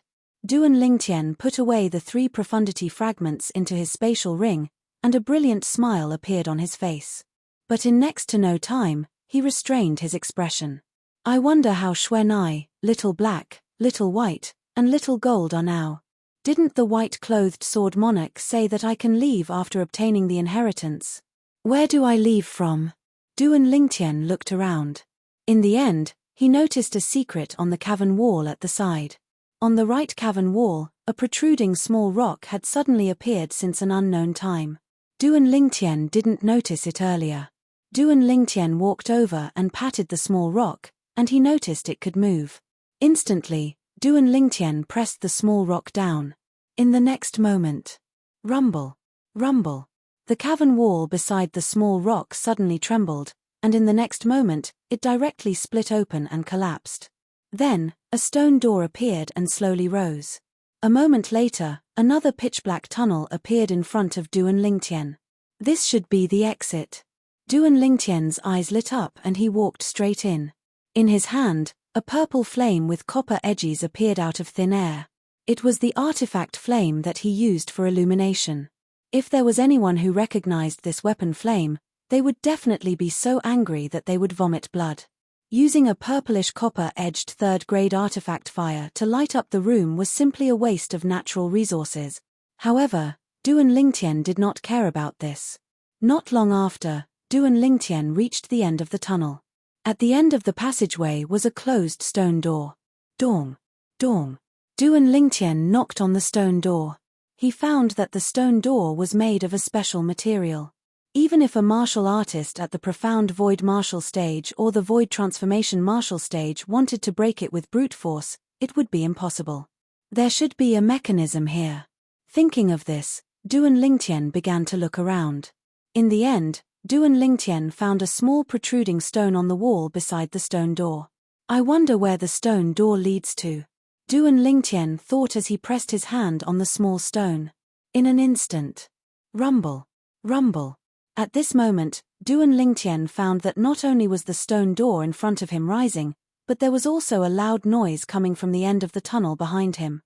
Duan Lingtian put away the 3 profundity fragments into his spatial ring, and a brilliant smile appeared on his face. But in next to no time, he restrained his expression. I wonder how Xuanai, Little Black, Little White, and Little Gold are now. Didn't the white-clothed sword monarch say that I can leave after obtaining the inheritance? Where do I leave from? Duan Lingtian looked around. In the end, he noticed a secret on the cavern wall at the side. On the right cavern wall, a protruding small rock had suddenly appeared since an unknown time. Duan Lingtian didn't notice it earlier. Duan Lingtian walked over and patted the small rock, and he noticed it could move. Instantly, Duan Lingtian pressed the small rock down. In the next moment, rumble, rumble. The cavern wall beside the small rock suddenly trembled, and in the next moment, it directly split open and collapsed. Then, a stone door appeared and slowly rose. A moment later, another pitch-black tunnel appeared in front of Duan Lingtian. This should be the exit. Duan Lingtian's eyes lit up and he walked straight in. In his hand, a purple flame with copper edges appeared out of thin air. It was the artifact flame that he used for illumination. If there was anyone who recognized this weapon flame, they would definitely be so angry that they would vomit blood. Using a purplish copper-edged 3rd-grade artifact fire to light up the room was simply a waste of natural resources. However, Duan Lingtian did not care about this. Not long after, Duan Lingtian reached the end of the tunnel. At the end of the passageway was a closed stone door. Dong, dong. Duan Lingtian knocked on the stone door. He found that the stone door was made of a special material. Even if a martial artist at the Profound Void martial stage or the Void Transformation martial stage wanted to break it with brute force, it would be impossible. There should be a mechanism here. Thinking of this, Duan Lingtian began to look around. In the end, Duan Lingtian found a small protruding stone on the wall beside the stone door. I wonder where the stone door leads to. Duan Lingtian thought as he pressed his hand on the small stone. In an instant. Rumble. Rumble. At this moment, Duan Lingtian found that not only was the stone door in front of him rising, but there was also a loud noise coming from the end of the tunnel behind him.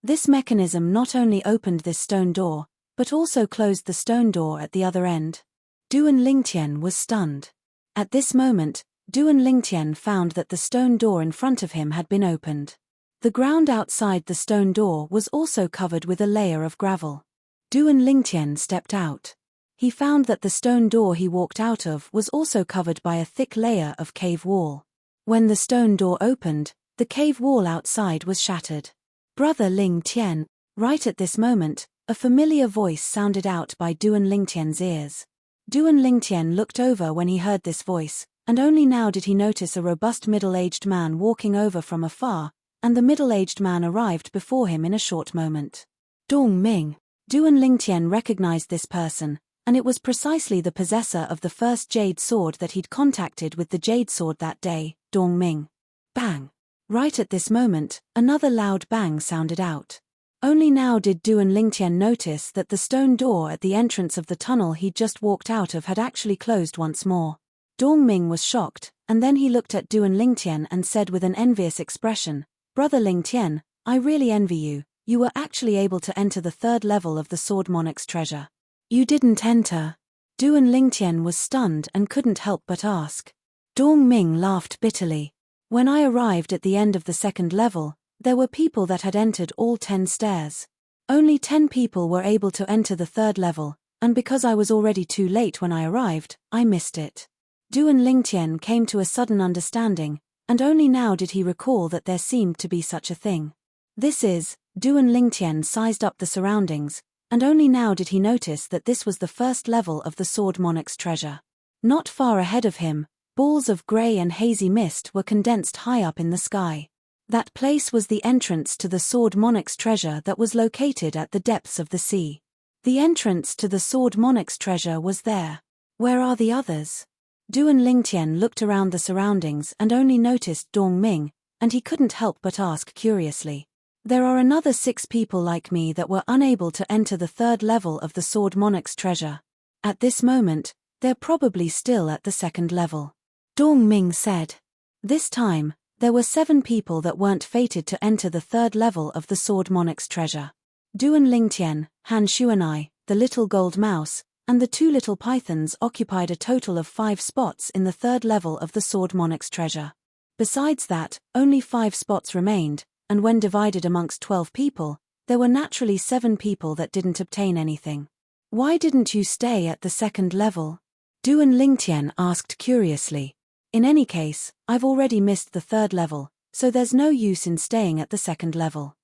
This mechanism not only opened this stone door, but also closed the stone door at the other end. Duan Lingtian was stunned. At this moment, Duan Lingtian found that the stone door in front of him had been opened. The ground outside the stone door was also covered with a layer of gravel. Duan Lingtian stepped out. He found that the stone door he walked out of was also covered by a thick layer of cave wall. When the stone door opened, the cave wall outside was shattered. Brother Lingtian. Right at this moment, a familiar voice sounded out by Duan Lingtian's ears. Duan Lingtian looked over when he heard this voice, and only now did he notice a robust middle-aged man walking over from afar, and the middle-aged man arrived before him in a short moment. Dong Ming. Duan Lingtian recognized this person, and it was precisely the possessor of the first jade sword that he'd contacted with the jade sword that day, Dong Ming. Bang! Right at this moment, another loud bang sounded out. Only now did Duan Lingtian notice that the stone door at the entrance of the tunnel he'd just walked out of had actually closed once more. Dong Ming was shocked, and then he looked at Duan Lingtian and said with an envious expression, "Brother Lingtian, I really envy you. You were actually able to enter the third level of the Sword Monarch's treasure." "You didn't enter." Duan Lingtian was stunned and couldn't help but ask. Dong Ming laughed bitterly. "When I arrived at the end of the second level, there were people that had entered all 10 stairs. Only 10 people were able to enter the third level, and because I was already too late when I arrived, I missed it." Duan Lingtian came to a sudden understanding, and only now did he recall that there seemed to be such a thing. Duan Lingtian sized up the surroundings, and only now did he notice that this was the first level of the Sword Monarch's treasure. Not far ahead of him, balls of grey and hazy mist were condensed high up in the sky. That place was the entrance to the Sword Monarch's treasure that was located at the depths of the sea. The entrance to the Sword Monarch's treasure was there. Where are the others? Duan Lingtian looked around the surroundings and only noticed Dong Ming, and he couldn't help but ask curiously. "There are another 6 people like me that were unable to enter the third level of the Sword Monarch's treasure. At this moment, they're probably still at the second level," Dong Ming said. This time, there were 7 people that weren't fated to enter the third level of the Sword Monarch's treasure. Duan Lingtian, Han Xuanai, the little gold mouse, and the 2 little pythons occupied a total of 5 spots in the third level of the Sword Monarch's treasure. Besides that, only 5 spots remained, and when divided amongst 12 people, there were naturally 7 people that didn't obtain anything. "Why didn't you stay at the second level?" Duan Lingtian asked curiously. "In any case, I've already missed the third level, so there's no use in staying at the second level.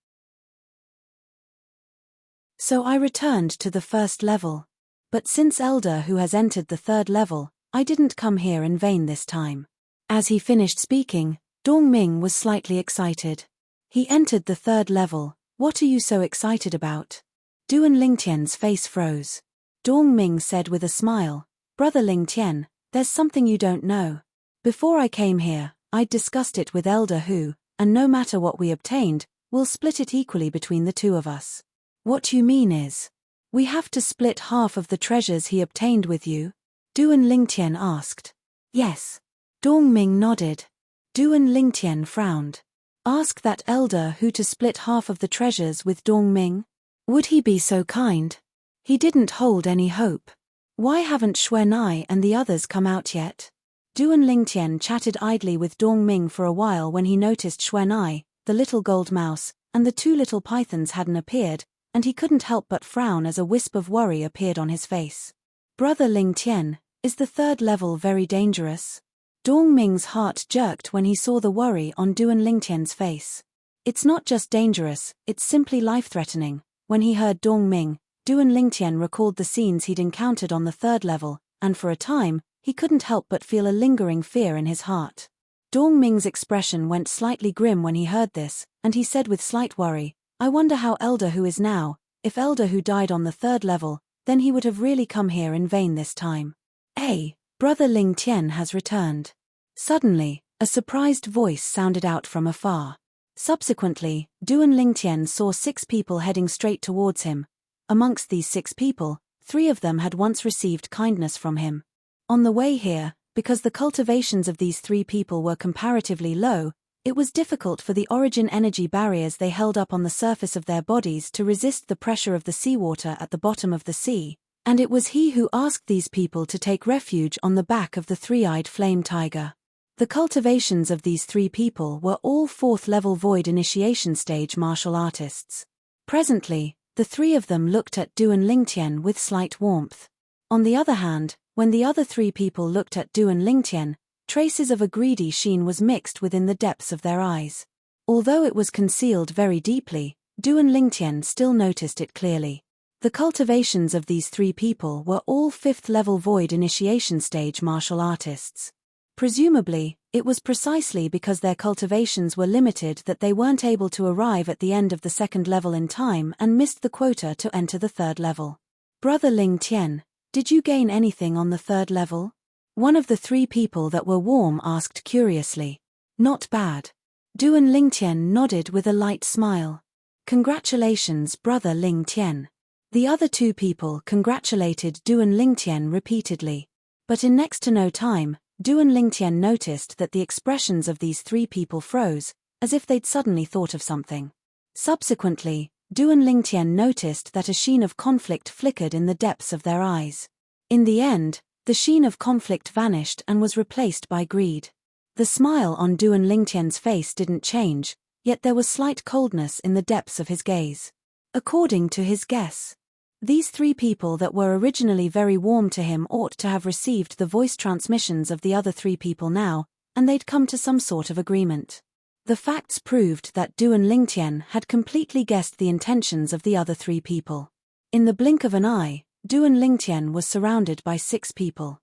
So I returned to the first level. But since Elder who has entered the third level, I didn't come here in vain this time." As he finished speaking, Dong Ming was slightly excited. "He entered the third level, what are you so excited about?" Duan Lingtian's face froze. Dong Ming said with a smile, "Brother Lingtian, there's something you don't know. Before I came here, I'd discussed it with Elder Hu, and no matter what we obtained, we'll split it equally between the 2 of us." "What you mean is, we have to split half of the treasures he obtained with you?" Duan Lingtian asked. "Yes." Dong Ming nodded. Duan Lingtian frowned. Ask that Elder Hu to split half of the treasures with Dong Ming? Would he be so kind? He didn't hold any hope. Why haven't Xuanai and the others come out yet? Duan Lingtian chatted idly with Dong Ming for a while when he noticed Xuanai, the little gold mouse, and the 2 little pythons hadn't appeared, and he couldn't help but frown as a wisp of worry appeared on his face. "Brother Lingtian, is the third level very dangerous?" Dong Ming's heart jerked when he saw the worry on Duan Lingtian's face. "It's not just dangerous, it's simply life-threatening." When he heard Dong Ming, Duan Lingtian recalled the scenes he'd encountered on the third level, and for a time, he couldn't help but feel a lingering fear in his heart. Dong Ming's expression went slightly grim when he heard this, and he said with slight worry, "I wonder how Elder Hu is now. If Elder Hu died on the third level, then he would have really come here in vain this time." "Hey, Brother Lingtian has returned." Suddenly, a surprised voice sounded out from afar. Subsequently, Duan Lingtian saw 6 people heading straight towards him. Amongst these 6 people, 3 of them had once received kindness from him. On the way here, because the cultivations of these 3 people were comparatively low, it was difficult for the origin energy barriers they held up on the surface of their bodies to resist the pressure of the seawater at the bottom of the sea, and it was he who asked these people to take refuge on the back of the 3-eyed flame tiger. The cultivations of these 3 people were all 4th-level void initiation stage martial artists. Presently, the 3 of them looked at Duan Lingtian with slight warmth. On the other hand, when the other 3 people looked at Duan Lingtian, traces of a greedy sheen was mixed within the depths of their eyes. Although it was concealed very deeply, Duan Lingtian still noticed it clearly. The cultivations of these 3 people were all 5th-level void initiation stage martial artists. Presumably, it was precisely because their cultivations were limited that they weren't able to arrive at the end of the second level in time and missed the quota to enter the third level. Brother Ling Tian, did you gain anything on the third level? One of the three people that were warm asked curiously. Not bad. Duan Lingtian nodded with a light smile. Congratulations, Brother Ling Tian. The other two people congratulated Duan Lingtian repeatedly. But in next to no time, Duan Lingtian noticed that the expressions of these three people froze, as if they'd suddenly thought of something. Subsequently, Duan Lingtian noticed that a sheen of conflict flickered in the depths of their eyes. In the end, the sheen of conflict vanished and was replaced by greed. The smile on Duan Lingtian's face didn't change, yet there was slight coldness in the depths of his gaze. According to his guess, these three people that were originally very warm to him ought to have received the voice transmissions of the other three people now, and they'd come to some sort of agreement. The facts proved that Duan Lingtian had completely guessed the intentions of the other three people. In the blink of an eye, Duan Lingtian was surrounded by 6 people.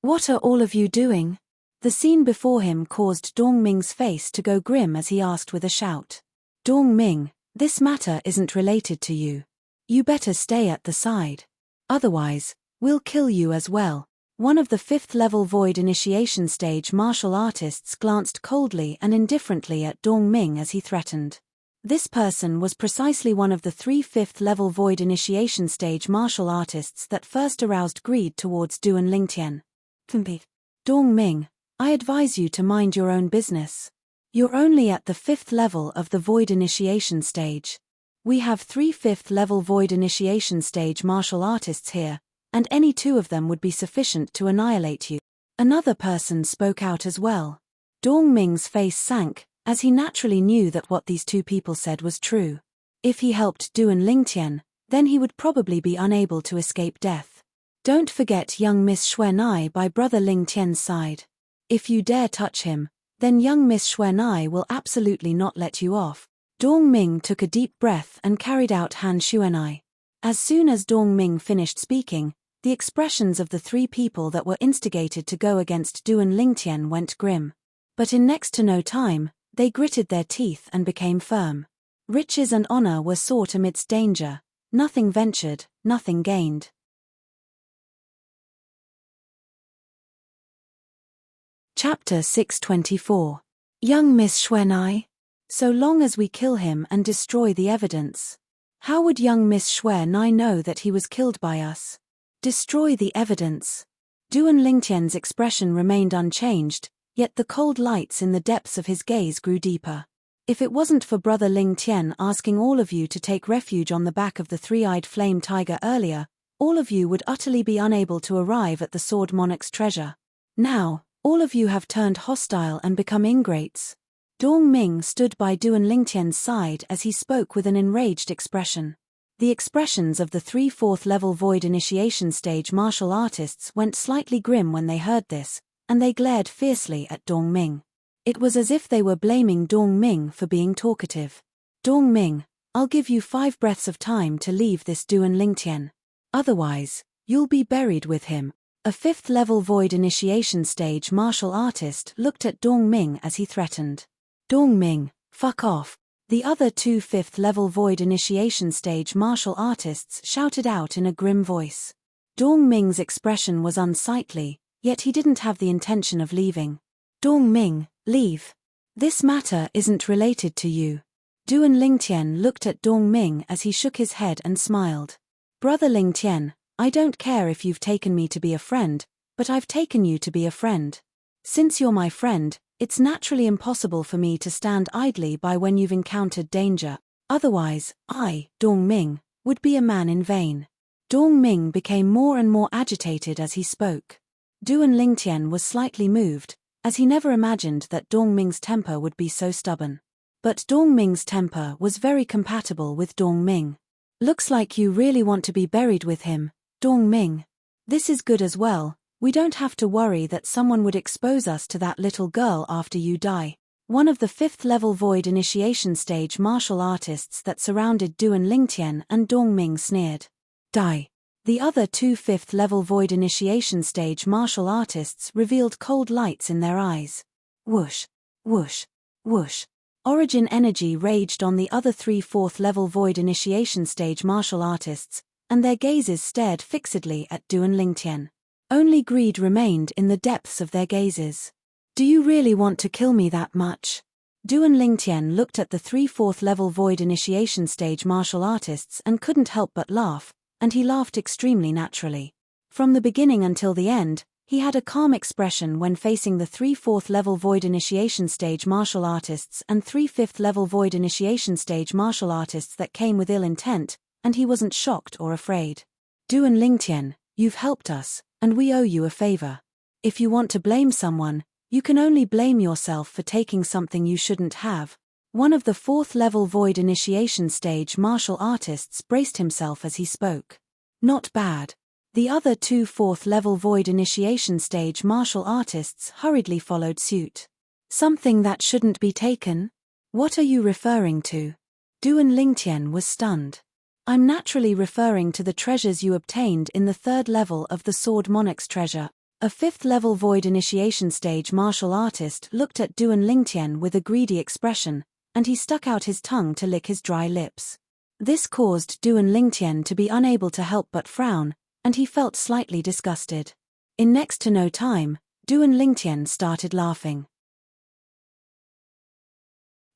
What are all of you doing? The scene before him caused Dong Ming's face to go grim as he asked with a shout. Dong Ming, this matter isn't related to you. You better stay at the side. Otherwise, we'll kill you as well. One of the 5th level Void Initiation Stage martial artists glanced coldly and indifferently at Dong Ming as he threatened. This person was precisely one of the 3 5th level Void Initiation Stage martial artists that first aroused greed towards Duan Lingtian. Dong Ming, I advise you to mind your own business. You're only at the 5th level of the Void Initiation Stage. We have 3 5th level Void Initiation Stage martial artists here, and any 2 of them would be sufficient to annihilate you. Another person spoke out as well. Dong Ming's face sank, as he naturally knew that what these 2 people said was true. If he helped Duan Lingtian, then he would probably be unable to escape death. Don't forget young Miss Xuanai by Brother Ling Tian's side. If you dare touch him, then young Miss Xuanai will absolutely not let you off. Dong Ming took a deep breath and carried out Han Xuanai. As soon as Dong Ming finished speaking, the expressions of the 3 people that were instigated to go against Duan Lingtian went grim. But in next to no time, they gritted their teeth and became firm. Riches and honor were sought amidst danger. Nothing ventured, nothing gained. Chapter 624. Young Miss Xuanai. So long as we kill him and destroy the evidence. How would young Miss Xuanai know that he was killed by us? Destroy the evidence. Duan Lingtian's expression remained unchanged, yet the cold lights in the depths of his gaze grew deeper. If it wasn't for Brother Ling Tian asking all of you to take refuge on the back of the 3-eyed flame tiger earlier, all of you would utterly be unable to arrive at the Sword Monarch's treasure. Now, all of you have turned hostile and become ingrates. Dong Ming stood by Duan Lingtian's side as he spoke with an enraged expression. The expressions of the 3 4th level Void Initiation Stage martial artists went slightly grim when they heard this, and they glared fiercely at Dong Ming. It was as if they were blaming Dong Ming for being talkative. Dong Ming, I'll give you 5 breaths of time to leave this Duan Lingtian. Otherwise, you'll be buried with him. A 5th level Void Initiation Stage martial artist looked at Dong Ming as he threatened. Dong Ming, fuck off. The other 2 5th level Void Initiation Stage martial artists shouted out in a grim voice. Dong Ming's expression was unsightly, yet he didn't have the intention of leaving. Dong Ming, leave. This matter isn't related to you. Duan Lingtian looked at Dong Ming as he shook his head and smiled. Brother Lingtian, I don't care if you've taken me to be a friend, but I've taken you to be a friend. Since you're my friend, it's naturally impossible for me to stand idly by when you've encountered danger. Otherwise, I, Dong Ming, would be a man in vain. Dong Ming became more and more agitated as he spoke. Duan Lingtian was slightly moved, as he never imagined that Dong Ming's temper would be so stubborn. But Dong Ming's temper was very compatible with Dong Ming. Looks like you really want to be buried with him, Dong Ming. This is good as well. We don't have to worry that someone would expose us to that little girl after you die. One of the 5th level Void Initiation Stage martial artists that surrounded Duan Lingtian and Dong Ming sneered. Die. The other two 5th level void initiation stage martial artists revealed cold lights in their eyes. Whoosh, whoosh, whoosh. Origin energy raged on the other three 4th level void initiation stage martial artists, and their gazes stared fixedly at Duan Lingtian. Only greed remained in the depths of their gazes. Do you really want to kill me that much? Duan Lingtian looked at the three 4th level void initiation stage martial artists and couldn't help but laugh, and he laughed extremely naturally. From the beginning until the end, he had a calm expression when facing the three 4th level void initiation stage martial artists and three 5th level void initiation stage martial artists that came with ill intent, and he wasn't shocked or afraid. Duan Lingtian, you've helped us, and we owe you a favor. If you want to blame someone, you can only blame yourself for taking something you shouldn't have. One of the 4th level void initiation stage martial artists braced himself as he spoke. Not bad. The other two 4th level void initiation stage martial artists hurriedly followed suit. Something that shouldn't be taken? What are you referring to? Duan Lingtian was stunned. I'm naturally referring to the treasures you obtained in the 3rd level of the Sword Monarch's treasure. A 5th level void initiation stage martial artist looked at Duan Lingtian with a greedy expression, and he stuck out his tongue to lick his dry lips. This caused Duan Lingtian to be unable to help but frown, and he felt slightly disgusted. In next to no time, Duan Lingtian started laughing.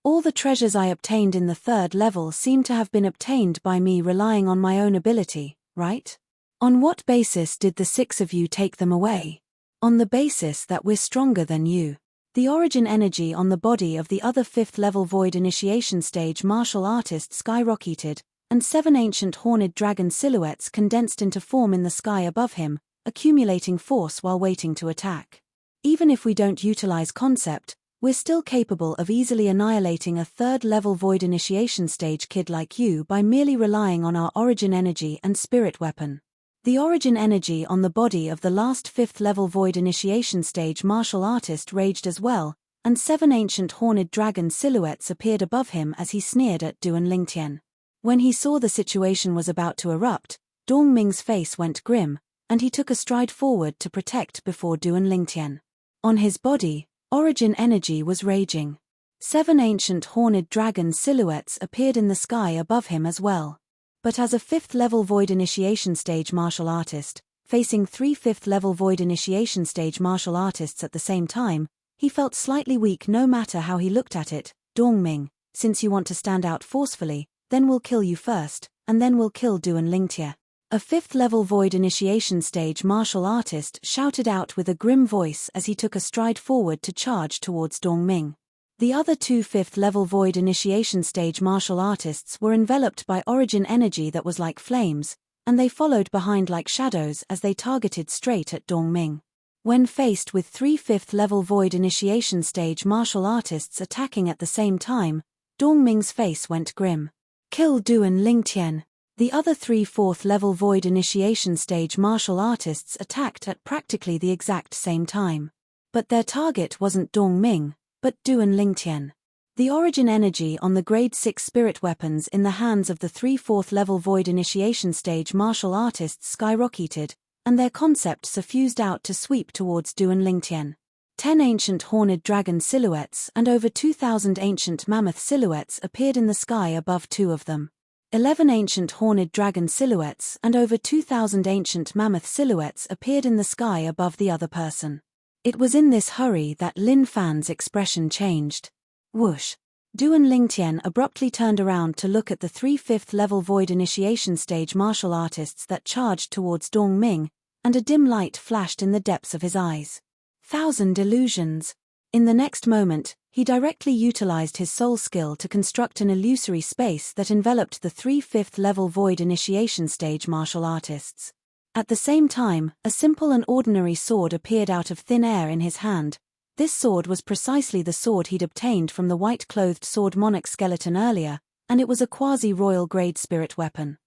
All the treasures I obtained in the 3rd level seem to have been obtained by me relying on my own ability, right? On what basis did the 6 of you take them away? On the basis that we're stronger than you. The origin energy on the body of the other 5th level void initiation stage martial artist skyrocketed, and 7 ancient horned dragon silhouettes condensed into form in the sky above him, accumulating force while waiting to attack. Even if we don't utilize concept, we're still capable of easily annihilating a 3rd level void initiation stage kid like you by merely relying on our origin energy and spirit weapon. The origin energy on the body of the last 5th level void initiation stage martial artist raged as well, and 7 ancient horned dragon silhouettes appeared above him as he sneered at Duan Lingtian. When he saw the situation was about to erupt, Dongming's face went grim, and he took a stride forward to protect before Duan Lingtian. On his body, origin energy was raging. 7 ancient horned dragon silhouettes appeared in the sky above him as well. But as a 5th level void initiation stage martial artist, facing 3 5th level void initiation stage martial artists at the same time, he felt slightly weak no matter how he looked at it. Dongming, since you want to stand out forcefully, then we'll kill you first, and then we'll kill Duan Lingtia. A 5th level void initiation stage martial artist shouted out with a grim voice as he took a stride forward to charge towards Dongming. The other two 5th level void initiation stage martial artists were enveloped by origin energy that was like flames, and they followed behind like shadows as they targeted straight at Dongming. When faced with 3 5th level void initiation stage martial artists attacking at the same time, Dongming's face went grim. Kill Duan Lingtian. The other 3 4th level void initiation stage martial artists attacked at practically the exact same time. But their target wasn't Dongming, but Duan Lingtian. The origin energy on the grade 6 spirit weapons in the hands of the 3 4th level void initiation stage martial artists skyrocketed, and their concept suffused out to sweep towards Duan Lingtian. 10 ancient horned dragon silhouettes and over 2,000 ancient mammoth silhouettes appeared in the sky above 2 of them. 11 ancient horned dragon silhouettes and over 2,000 ancient mammoth silhouettes appeared in the sky above the other person. It was in this hurry that Lin Fan's expression changed. Whoosh! Duan Lingtian abruptly turned around to look at the 3 5th level void initiation stage martial artists that charged towards Dongming, and a dim light flashed in the depths of his eyes. 1,000 illusions. In the next moment, he directly utilized his soul skill to construct an illusory space that enveloped the 3 5th level void initiation stage martial artists. At the same time, a simple and ordinary sword appeared out of thin air in his hand. This sword was precisely the sword he'd obtained from the white-clothed Sword Monarch skeleton earlier, and it was a quasi-royal grade spirit weapon.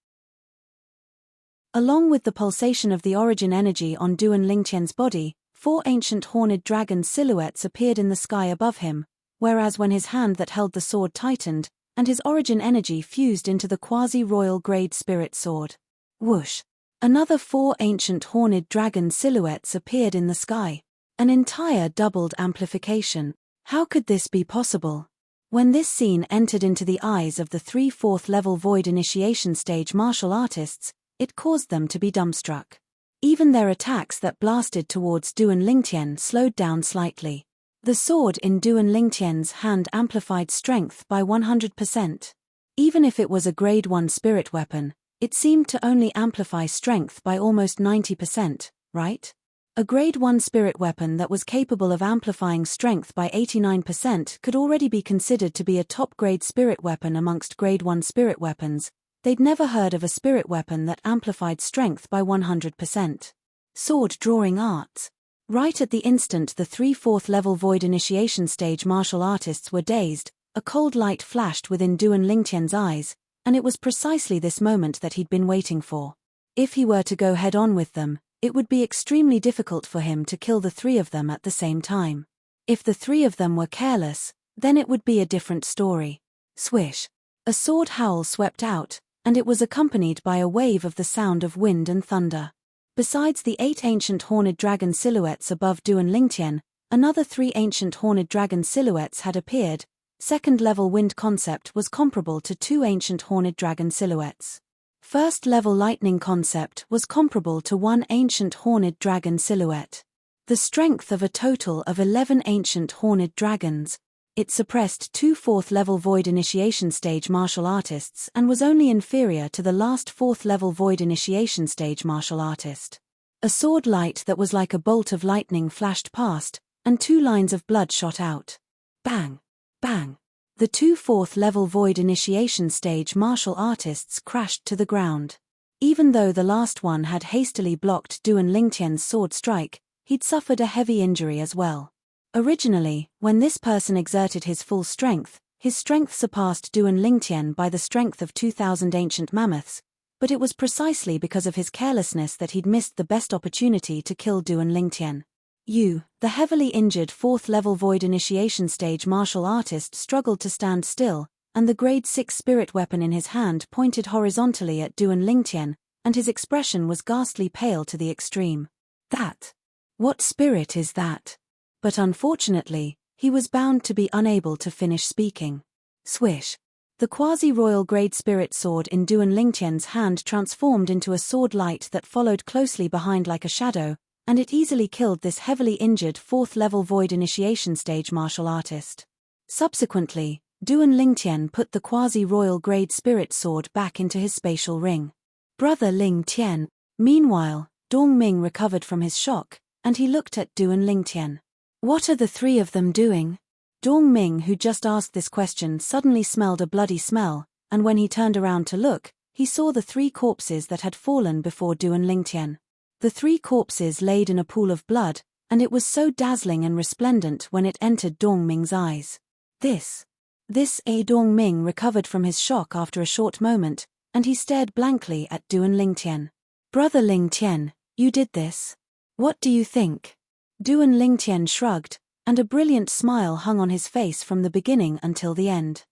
Along with the pulsation of the origin energy on Duan Lingtian's body, 4 ancient horned dragon silhouettes appeared in the sky above him, whereas when his hand that held the sword tightened, and his origin energy fused into the quasi-royal grade spirit sword. Whoosh! Another 4 ancient horned dragon silhouettes appeared in the sky. An entire doubled amplification. How could this be possible? When this scene entered into the eyes of the 3 4th level void initiation stage martial artists, it caused them to be dumbstruck. Even their attacks that blasted towards Duan Lingtian slowed down slightly. The sword in Duan Lingtian's hand amplified strength by 100%. Even if it was a grade 1 spirit weapon, it seemed to only amplify strength by almost 90%, right? A grade 1 spirit weapon that was capable of amplifying strength by 89% could already be considered to be a top-grade spirit weapon amongst grade 1 spirit weapons. They'd never heard of a spirit weapon that amplified strength by 100%. Sword drawing arts. Right at the instant the 3 4th level void initiation stage martial artists were dazed, a cold light flashed within Duan Lingtian's eyes, and it was precisely this moment that he'd been waiting for. If he were to go head-on with them, it would be extremely difficult for him to kill the 3 of them at the same time. If the 3 of them were careless, then it would be a different story. Swish. A sword howl swept out, and it was accompanied by a wave of the sound of wind and thunder. Besides the 8 ancient horned dragon silhouettes above Duan Lingtian, another 3 ancient horned dragon silhouettes had appeared. Second-level wind concept was comparable to 2 ancient horned dragon silhouettes. First-level lightning concept was comparable to 1 ancient horned dragon silhouette. The strength of a total of 11 ancient horned dragons. It suppressed 2 4th-level void initiation stage martial artists and was only inferior to the last 4th-level void initiation stage martial artist. A sword light that was like a bolt of lightning flashed past, and 2 lines of blood shot out. Bang! Bang! The 2 4th-level void initiation stage martial artists crashed to the ground. Even though the last one had hastily blocked Duan Lingtian's sword strike, he'd suffered a heavy injury as well. Originally, when this person exerted his full strength, his strength surpassed Duan Lingtian by the strength of 2,000 ancient mammoths, but it was precisely because of his carelessness that he'd missed the best opportunity to kill Duan Lingtian. The heavily injured 4th-level void initiation stage martial artist struggled to stand still, and the grade 6 spirit weapon in his hand pointed horizontally at Duan Lingtian, and his expression was ghastly pale to the extreme. That? What spirit is that? But unfortunately, he was bound to be unable to finish speaking. Swish. The quasi-royal grade spirit sword in Duan Lingtian's hand transformed into a sword light that followed closely behind like a shadow, and it easily killed this heavily injured 4th-level void initiation stage martial artist. Subsequently, Duan Lingtian put the quasi-royal grade spirit sword back into his spatial ring. Brother Lingtian. Meanwhile, Dongming recovered from his shock, and he looked at Duan Lingtian. What are the 3 of them doing? Dongming, who just asked this question, suddenly smelled a bloody smell, and when he turned around to look, he saw the 3 corpses that had fallen before Duan Lingtian. The 3 corpses laid in a pool of blood, and it was so dazzling and resplendent when it entered Dongming's eyes. This Dongming recovered from his shock after a short moment, and he stared blankly at Duan Lingtian. Brother Lingtian, you did this? What do you think? Duan Lingtian shrugged, and a brilliant smile hung on his face from the beginning until the end.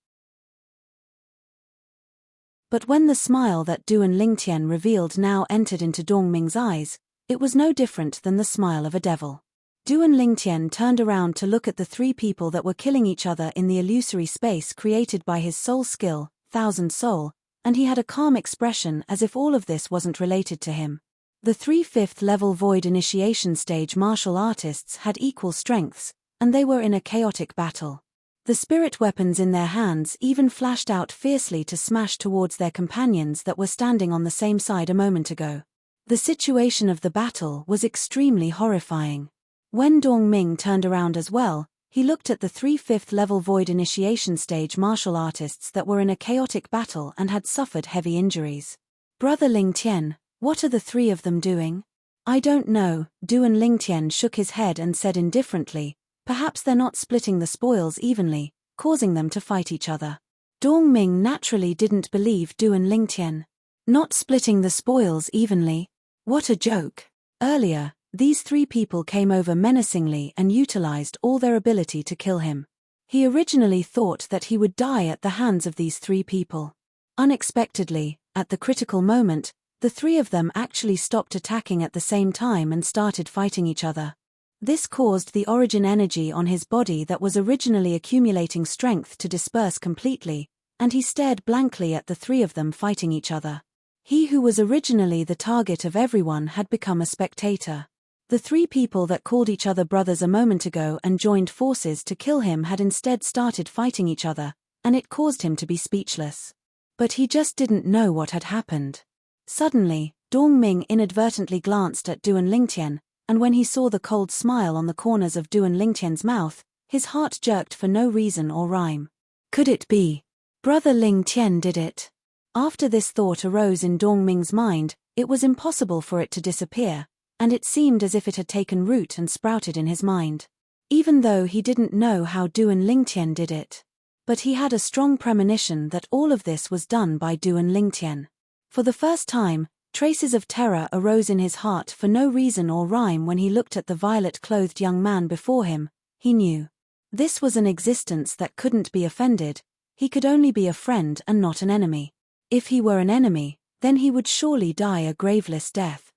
But when the smile that Duan Lingtian revealed now entered into Dongming's eyes, it was no different than the smile of a devil. Duan Lingtian turned around to look at the 3 people that were killing each other in the illusory space created by his soul skill, Thousand Soul, and he had a calm expression as if all of this wasn't related to him. The 3 5th-level void initiation stage martial artists had equal strengths, and they were in a chaotic battle. The spirit weapons in their hands even flashed out fiercely to smash towards their companions that were standing on the same side a moment ago. The situation of the battle was extremely horrifying. When Dongming turned around as well, he looked at the 3 5th-level void initiation stage martial artists that were in a chaotic battle and had suffered heavy injuries. Brother Lingtian, what are the 3 of them doing? I don't know, Duan Lingtian shook his head and said indifferently, perhaps they're not splitting the spoils evenly, causing them to fight each other. Dongming naturally didn't believe Duan Lingtian. Not splitting the spoils evenly? What a joke. Earlier, these 3 people came over menacingly and utilized all their ability to kill him. He originally thought that he would die at the hands of these 3 people. Unexpectedly, at the critical moment, The three of them actually stopped attacking at the same time and started fighting each other. This caused the origin energy on his body that was originally accumulating strength to disperse completely, and he stared blankly at the three of them fighting each other. He who was originally the target of everyone had become a spectator. The three people that called each other brothers a moment ago and joined forces to kill him had instead started fighting each other, and it caused him to be speechless. But he just didn't know what had happened. Suddenly, Dongming inadvertently glanced at Duan Lingtian, and when he saw the cold smile on the corners of Duan Lingtian's mouth, his heart jerked for no reason or rhyme. Could it be? Brother Ling Tian did it. After this thought arose in Dongming's mind, it was impossible for it to disappear, and it seemed as if it had taken root and sprouted in his mind. Even though he didn't know how Duan Lingtian did it. But he had a strong premonition that all of this was done by Duan Lingtian. For the first time, traces of terror arose in his heart for no reason or rhyme when he looked at the violet-clothed young man before him. He knew. This was an existence that couldn't be offended. He could only be a friend and not an enemy. If he were an enemy, then he would surely die a graveless death.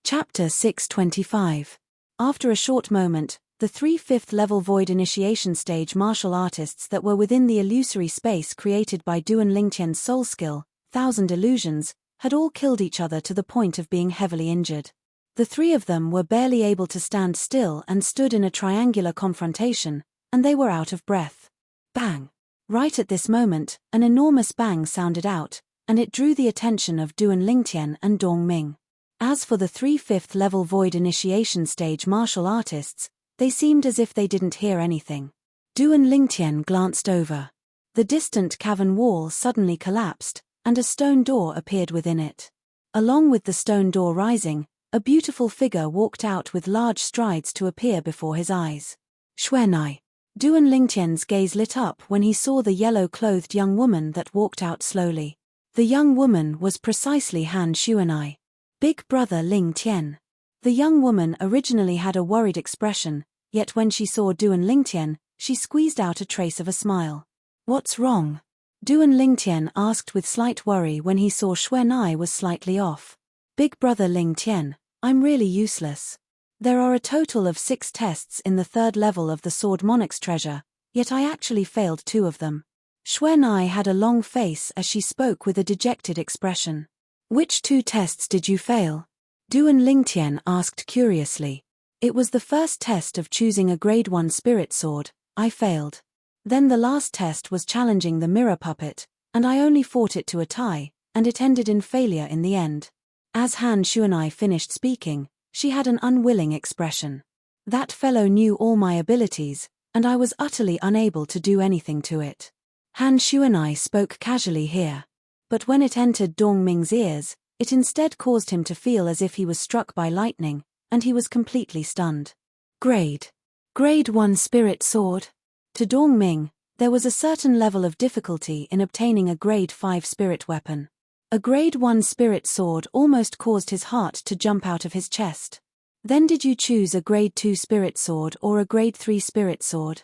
Chapter 625. After a short moment, the three fifth-level Void Initiation Stage martial artists that were within the illusory space created by Duan Lingtian's soul skill, Thousand Illusions, had all killed each other to the point of being heavily injured. The three of them were barely able to stand still and stood in a triangular confrontation, and they were out of breath. Bang! Right at this moment, an enormous bang sounded out, and it drew the attention of Duan Lingtian and Dongming. As for the three fifth-level Void Initiation Stage martial artists, they seemed as if they didn't hear anything. Duan Lingtian glanced over. The distant cavern wall suddenly collapsed, and a stone door appeared within it. Along with the stone door rising, a beautiful figure walked out with large strides to appear before his eyes. Xuanai. Duan Lingtian's gaze lit up when he saw the yellow-clothed young woman that walked out slowly. The young woman was precisely Han Xuanai. Big brother Ling Tian. The young woman originally had a worried expression, yet when she saw Duan Lingtian, she squeezed out a trace of a smile. What's wrong? Duan Lingtian asked with slight worry when he saw Xuanai was slightly off. Big brother Ling Tian, I'm really useless. There are a total of 6 tests in the 3rd level of the Sword Monarch's treasure, yet I actually failed 2 of them. Xuanai had a long face as she spoke with a dejected expression. Which 2 tests did you fail? Duan Lingtian asked curiously. It was the first test of choosing a grade 1 spirit sword. I failed. Then the last test was challenging the mirror puppet, and I only fought it to a tie, and it ended in failure in the end. As Han Xuanai finished speaking, she had an unwilling expression. That fellow knew all my abilities, and I was utterly unable to do anything to it. Han Xuanai spoke casually here. But when it entered Dongming's ears, it instead caused him to feel as if he was struck by lightning, and he was completely stunned. Grade 1 spirit sword. To Dongming, there was a certain level of difficulty in obtaining a grade 5 spirit weapon. A grade 1 spirit sword almost caused his heart to jump out of his chest. Then did you choose a grade 2 spirit sword or a grade 3 spirit sword?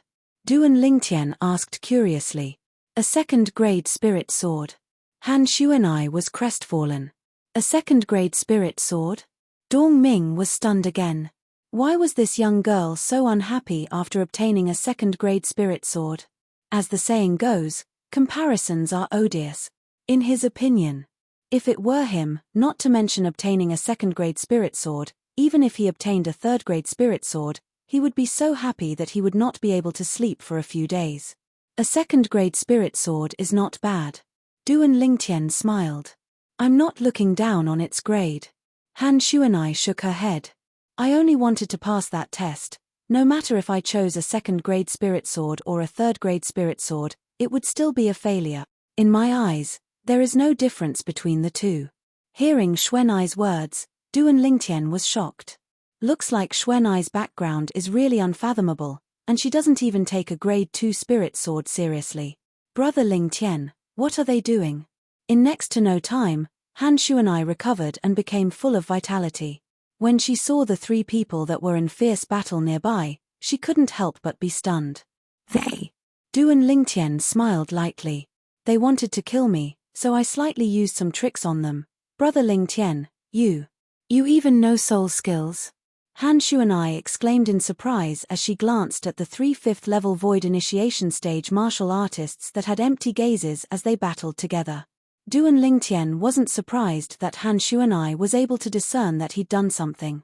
Duan Lingtian asked curiously. A 2nd grade spirit sword. Han Xuanai was crestfallen. A 2nd grade spirit sword? Dongming was stunned again. Why was this young girl so unhappy after obtaining a 2nd grade spirit sword? As the saying goes, comparisons are odious. In his opinion, if it were him, not to mention obtaining a 2nd grade spirit sword, even if he obtained a 3rd grade spirit sword, he would be so happy that he would not be able to sleep for a few days. A 2nd grade spirit sword is not bad. Duan Lingtian smiled. I'm not looking down on its grade. Han Xuanai shook her head. I only wanted to pass that test. No matter if I chose a 2nd grade spirit sword or a 3rd grade spirit sword, it would still be a failure. In my eyes, there is no difference between the two. Hearing Xuanai's words, Duan Lingtian was shocked. Looks like Xuanai's background is really unfathomable, and she doesn't even take a grade 2 spirit sword seriously. Brother Lingtian, what are they doing? In next to no time, Han Xuanai recovered and became full of vitality. When she saw the 3 people that were in fierce battle nearby, she couldn't help but be stunned. They. Duan Lingtian smiled lightly. They wanted to kill me, so I slightly used some tricks on them. Brother Ling Tian, you even know soul skills? Han Shuanai exclaimed in surprise as she glanced at the 3 5th level void initiation stage martial artists that had empty gazes as they battled together. Duan Lingtian wasn't surprised that Han Shuanai was able to discern that he'd done something.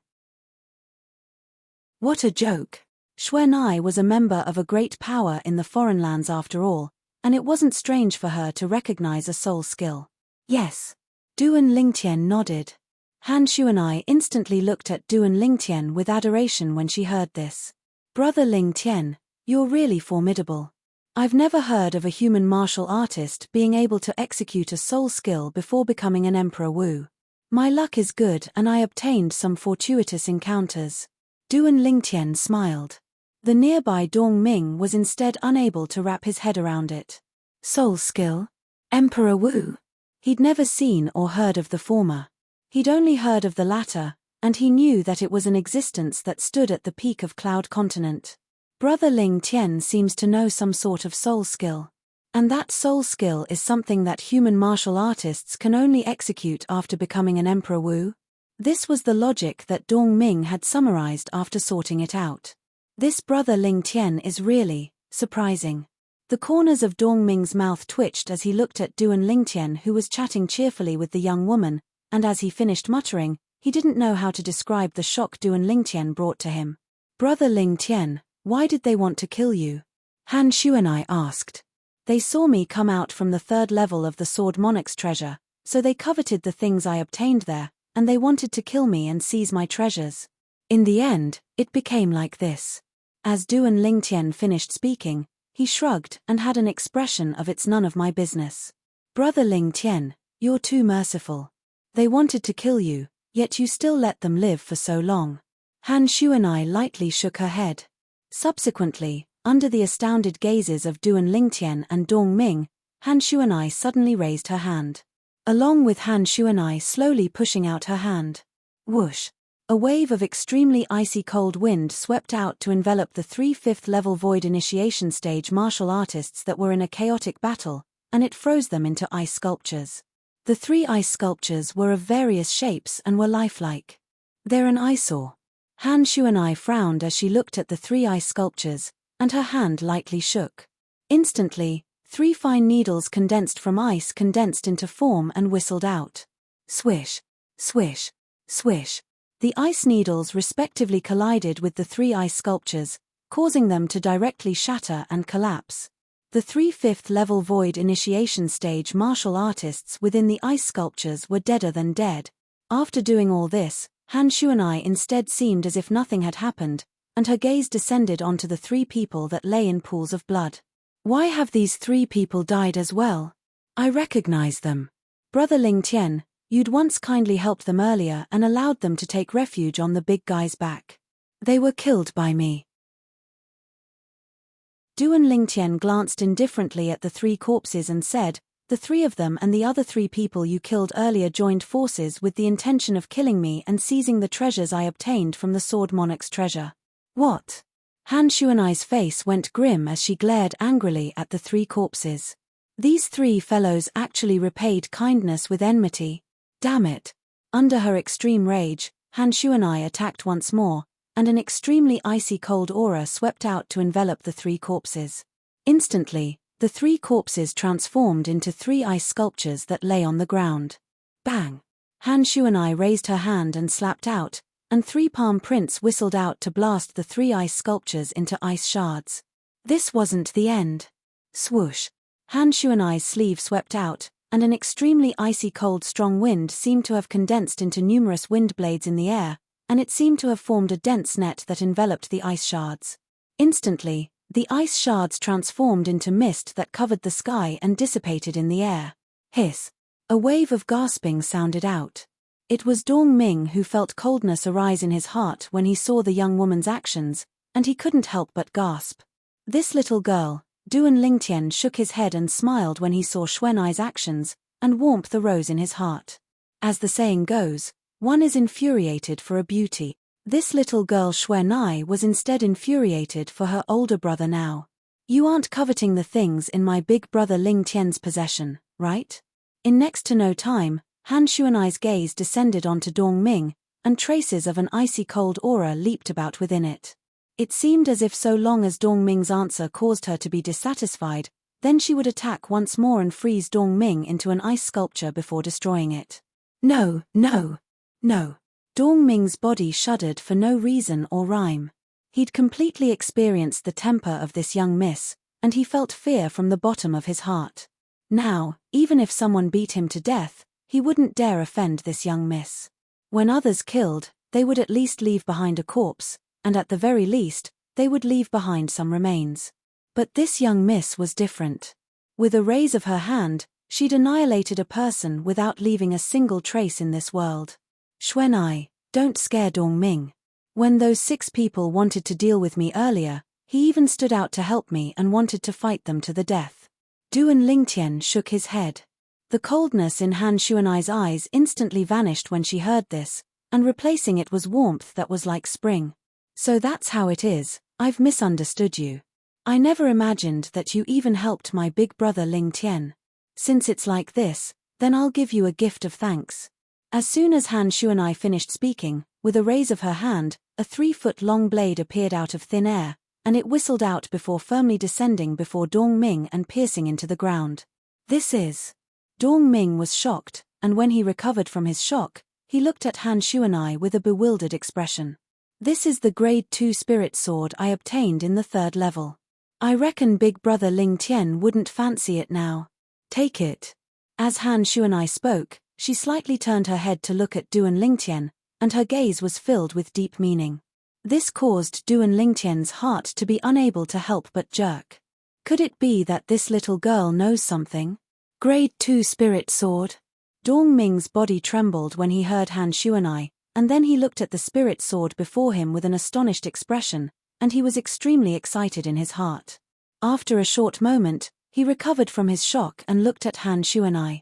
What a joke! Xuanai was a member of a great power in the foreign lands after all, and it wasn't strange for her to recognize a soul skill. Yes. Duan Lingtian nodded. Han Shuanai instantly looked at Duan Lingtian with adoration when she heard this. Brother Lingtian, you're really formidable. I've never heard of a human martial artist being able to execute a soul skill before becoming an Emperor Wu. My luck is good and I obtained some fortuitous encounters. Duan Lingtian smiled. The nearby Dong Ming was instead unable to wrap his head around it. Soul skill? Emperor Wu? He'd never seen or heard of the former. He'd only heard of the latter, and he knew that it was an existence that stood at the peak of Cloud Continent. Brother Ling Tian seems to know some sort of soul skill. And that soul skill is something that human martial artists can only execute after becoming an Emperor Wu? This was the logic that Dong Ming had summarized after sorting it out. This Brother Ling Tian is really surprising. The corners of Dong Ming's mouth twitched as he looked at Duan Lingtian, who was chatting cheerfully with the young woman, and as he finished muttering, he didn't know how to describe the shock Duan Lingtian brought to him. Brother Lingtian, why did they want to kill you? Han Shuanai asked. They saw me come out from the 3rd level of the Sword Monarch's treasure, so they coveted the things I obtained there, and they wanted to kill me and seize my treasures. In the end, it became like this. As Duan Lingtian finished speaking, he shrugged and had an expression of "it's none of my business." Brother Lingtian, you're too merciful. They wanted to kill you, yet you still let them live for so long. Han Shuanai lightly shook her head. Subsequently, under the astounded gazes of Duan Lingtian and Dong Ming, Han Shuanai suddenly raised her hand. Along with Han Shuanai slowly pushing out her hand. Whoosh! A wave of extremely icy cold wind swept out to envelop the 3 5th level void initiation stage martial artists that were in a chaotic battle, and it froze them into ice sculptures. The 3 ice sculptures were of various shapes and were lifelike. They're an eyesore. Han Shuanai frowned as she looked at the 3 ice sculptures, and her hand lightly shook. Instantly, 3 fine needles condensed from ice condensed into form and whistled out. Swish, swish, swish. The ice needles respectively collided with the 3 ice sculptures, causing them to directly shatter and collapse. The 3 5th level void initiation stage martial artists within the ice sculptures were deader than dead. After doing all this, Han Shuanai instead seemed as if nothing had happened, and her gaze descended onto the 3 people that lay in pools of blood. Why have these 3 people died as well? I recognize them. Brother Lingtian, you'd once kindly helped them earlier and allowed them to take refuge on the big guy's back. They were killed by me. Duan Lingtian glanced indifferently at the 3 corpses and said, the 3 of them and the other 3 people you killed earlier joined forces with the intention of killing me and seizing the treasures I obtained from the Sword Monarch's treasure. What? Han Shuanai's face went grim as she glared angrily at the 3 corpses. These 3 fellows actually repaid kindness with enmity. Damn it. Under her extreme rage, Han Shuanai attacked once more, and an extremely icy cold aura swept out to envelop the 3 corpses. Instantly, the 3 corpses transformed into 3 ice sculptures that lay on the ground. Bang! Han Shuanai raised her hand and slapped out, and 3 palm prints whistled out to blast the 3 ice sculptures into ice shards. This wasn't the end. Swoosh! Han Shuanai's sleeve swept out, and an extremely icy cold strong wind seemed to have condensed into numerous wind blades in the air, and it seemed to have formed a dense net that enveloped the ice shards. Instantly, the ice shards transformed into mist that covered the sky and dissipated in the air. Hiss! A wave of gasping sounded out. It was Dong Ming who felt coldness arise in his heart when he saw the young woman's actions, and he couldn't help but gasp. This little girl, Duan Lingtian shook his head and smiled when he saw Xuanai's actions, and warmth arose in his heart. As the saying goes, one is infuriated for a beauty. This little girl Xuanai was instead infuriated for her older brother now. You aren't coveting the things in my big brother Ling Tian's possession, right? In next to no time, Han Xuanai's gaze descended onto Dong Ming, and traces of an icy cold aura leaped about within it. It seemed as if so long as Dong Ming's answer caused her to be dissatisfied, then she would attack once more and freeze Dong Ming into an ice sculpture before destroying it. No, no, no. Dong Ming's body shuddered for no reason or rhyme. He'd completely experienced the temper of this young miss, and he felt fear from the bottom of his heart. Now, even if someone beat him to death, he wouldn't dare offend this young miss. When others killed, they would at least leave behind a corpse, and at the very least, they would leave behind some remains. But this young miss was different. With a raise of her hand, she'd annihilated a person without leaving a single trace in this world. Xuanai, don't scare Dong Ming. When those 6 people wanted to deal with me earlier, he even stood out to help me and wanted to fight them to the death. Duan Lingtian shook his head. The coldness in Han Xuanai's eyes instantly vanished when she heard this, and replacing it was warmth that was like spring. So that's how it is, I've misunderstood you. I never imagined that you even helped my big brother Ling Tian. Since it's like this, then I'll give you a gift of thanks. As soon as Han Xuanai finished speaking, with a raise of her hand, a 3-foot-long blade appeared out of thin air, and it whistled out before firmly descending before Dong Ming and piercing into the ground. This is... Dong Ming was shocked, and when he recovered from his shock, he looked at Han Xuanai with a bewildered expression. This is the Grade 2 spirit sword I obtained in the 3rd level. I reckon big brother Ling Tian wouldn't fancy it now. Take it. As Han Xuanai spoke, she slightly turned her head to look at Duan Lingtian, and her gaze was filled with deep meaning. This caused Duan Lingtian's heart to be unable to help but jerk. Could it be that this little girl knows something? Grade 2 spirit sword. Dong Ming's body trembled when he heard Han Xuanai, and then he looked at the spirit sword before him with an astonished expression, and he was extremely excited in his heart. After a short moment, he recovered from his shock and looked at Han Xuanai.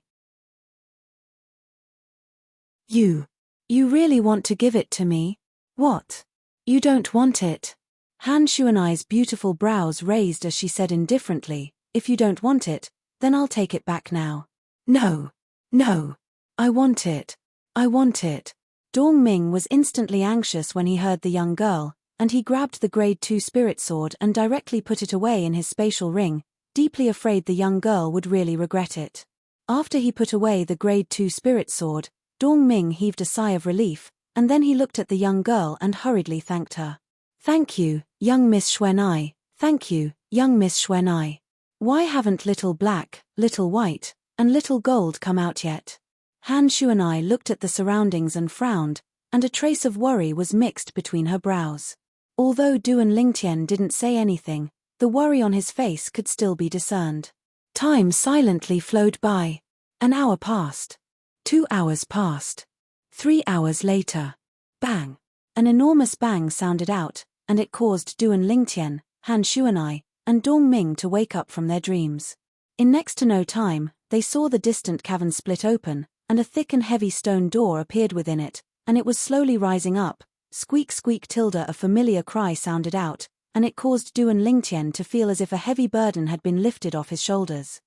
You really want to give it to me? What? You don't want it? Han Xuanai's beautiful brows raised as she said indifferently, if you don't want it, then I'll take it back now. No. No. I want it. I want it. Dong Ming was instantly anxious when he heard the young girl, and he grabbed the Grade 2 spirit sword and directly put it away in his spatial ring, deeply afraid the young girl would really regret it. After he put away the Grade 2 spirit sword, Dong Ming heaved a sigh of relief, and then he looked at the young girl and hurriedly thanked her. Thank you, young Miss Xuanai. Thank you, young Miss Xuanai. Why haven't Little Black, Little White, and Little Gold come out yet? Han Xuanai looked at the surroundings and frowned, and a trace of worry was mixed between her brows. Although Duan Lingtian didn't say anything, the worry on his face could still be discerned. Time silently flowed by. An hour passed. 2 hours passed. 3 hours later. Bang! An enormous bang sounded out, and it caused Duan Lingtian, Han Xuanai, and Dong Ming to wake up from their dreams. In next to no time, they saw the distant cavern split open, and a thick and heavy stone door appeared within it, and it was slowly rising up. Squeak squeak tilde, a familiar cry sounded out, and it caused Duan Lingtian to feel as if a heavy burden had been lifted off his shoulders.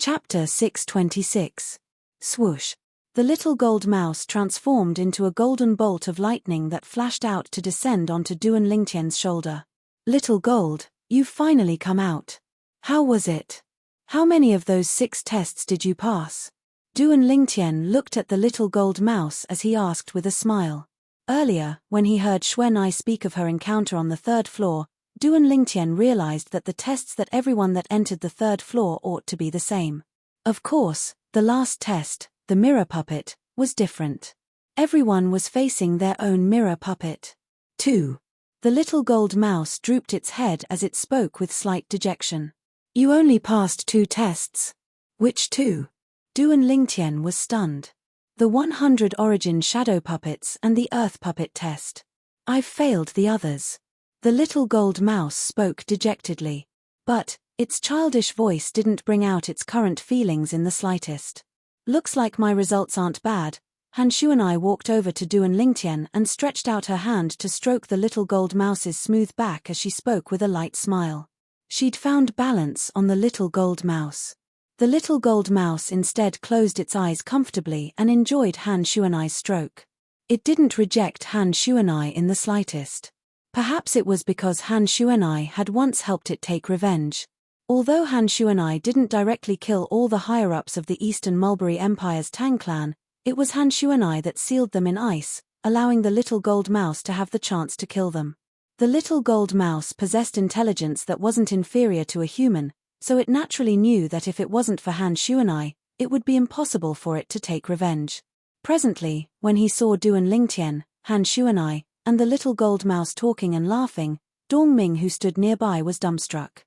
Chapter 626. Swoosh. The little gold mouse transformed into a golden bolt of lightning that flashed out to descend onto Duan Lingtian's shoulder. Little Gold, you've finally come out. How was it? How many of those 6 tests did you pass? Duan Lingtian looked at the little gold mouse as he asked with a smile. Earlier, when he heard Xuanai speak of her encounter on the 3rd floor, Duan Lingtian realized that the tests that everyone that entered the 3rd floor ought to be the same. Of course, the last test, the mirror puppet, was different. Everyone was facing their own mirror puppet. 2. The little gold mouse drooped its head as it spoke with slight dejection. You only passed 2 tests. Which 2? Duan Lingtian was stunned. The 100 origin shadow puppets and the earth puppet test. I've failed the others. The little gold mouse spoke dejectedly. But its childish voice didn't bring out its current feelings in the slightest. Looks like my results aren't bad, Han Shuanai walked over to Duan Lingtian and stretched out her hand to stroke the little gold mouse's smooth back as she spoke with a light smile. She'd found balance on the little gold mouse. The little gold mouse instead closed its eyes comfortably and enjoyed Han Shuanai's stroke. It didn't reject Han Shuanai in the slightest. Perhaps it was because Han Shuanai had once helped it take revenge. Although Han Shuanai didn't directly kill all the higher-ups of the Eastern Mulberry Empire's Tang clan, it was Han Shuanai that sealed them in ice, allowing the little gold mouse to have the chance to kill them. The little gold mouse possessed intelligence that wasn't inferior to a human, so it naturally knew that if it wasn't for Han Shuanai, it would be impossible for it to take revenge. Presently, when he saw Duan Lingtian, Han Shuanai, and the little gold mouse talking and laughing, Dongming, who stood nearby, was dumbstruck.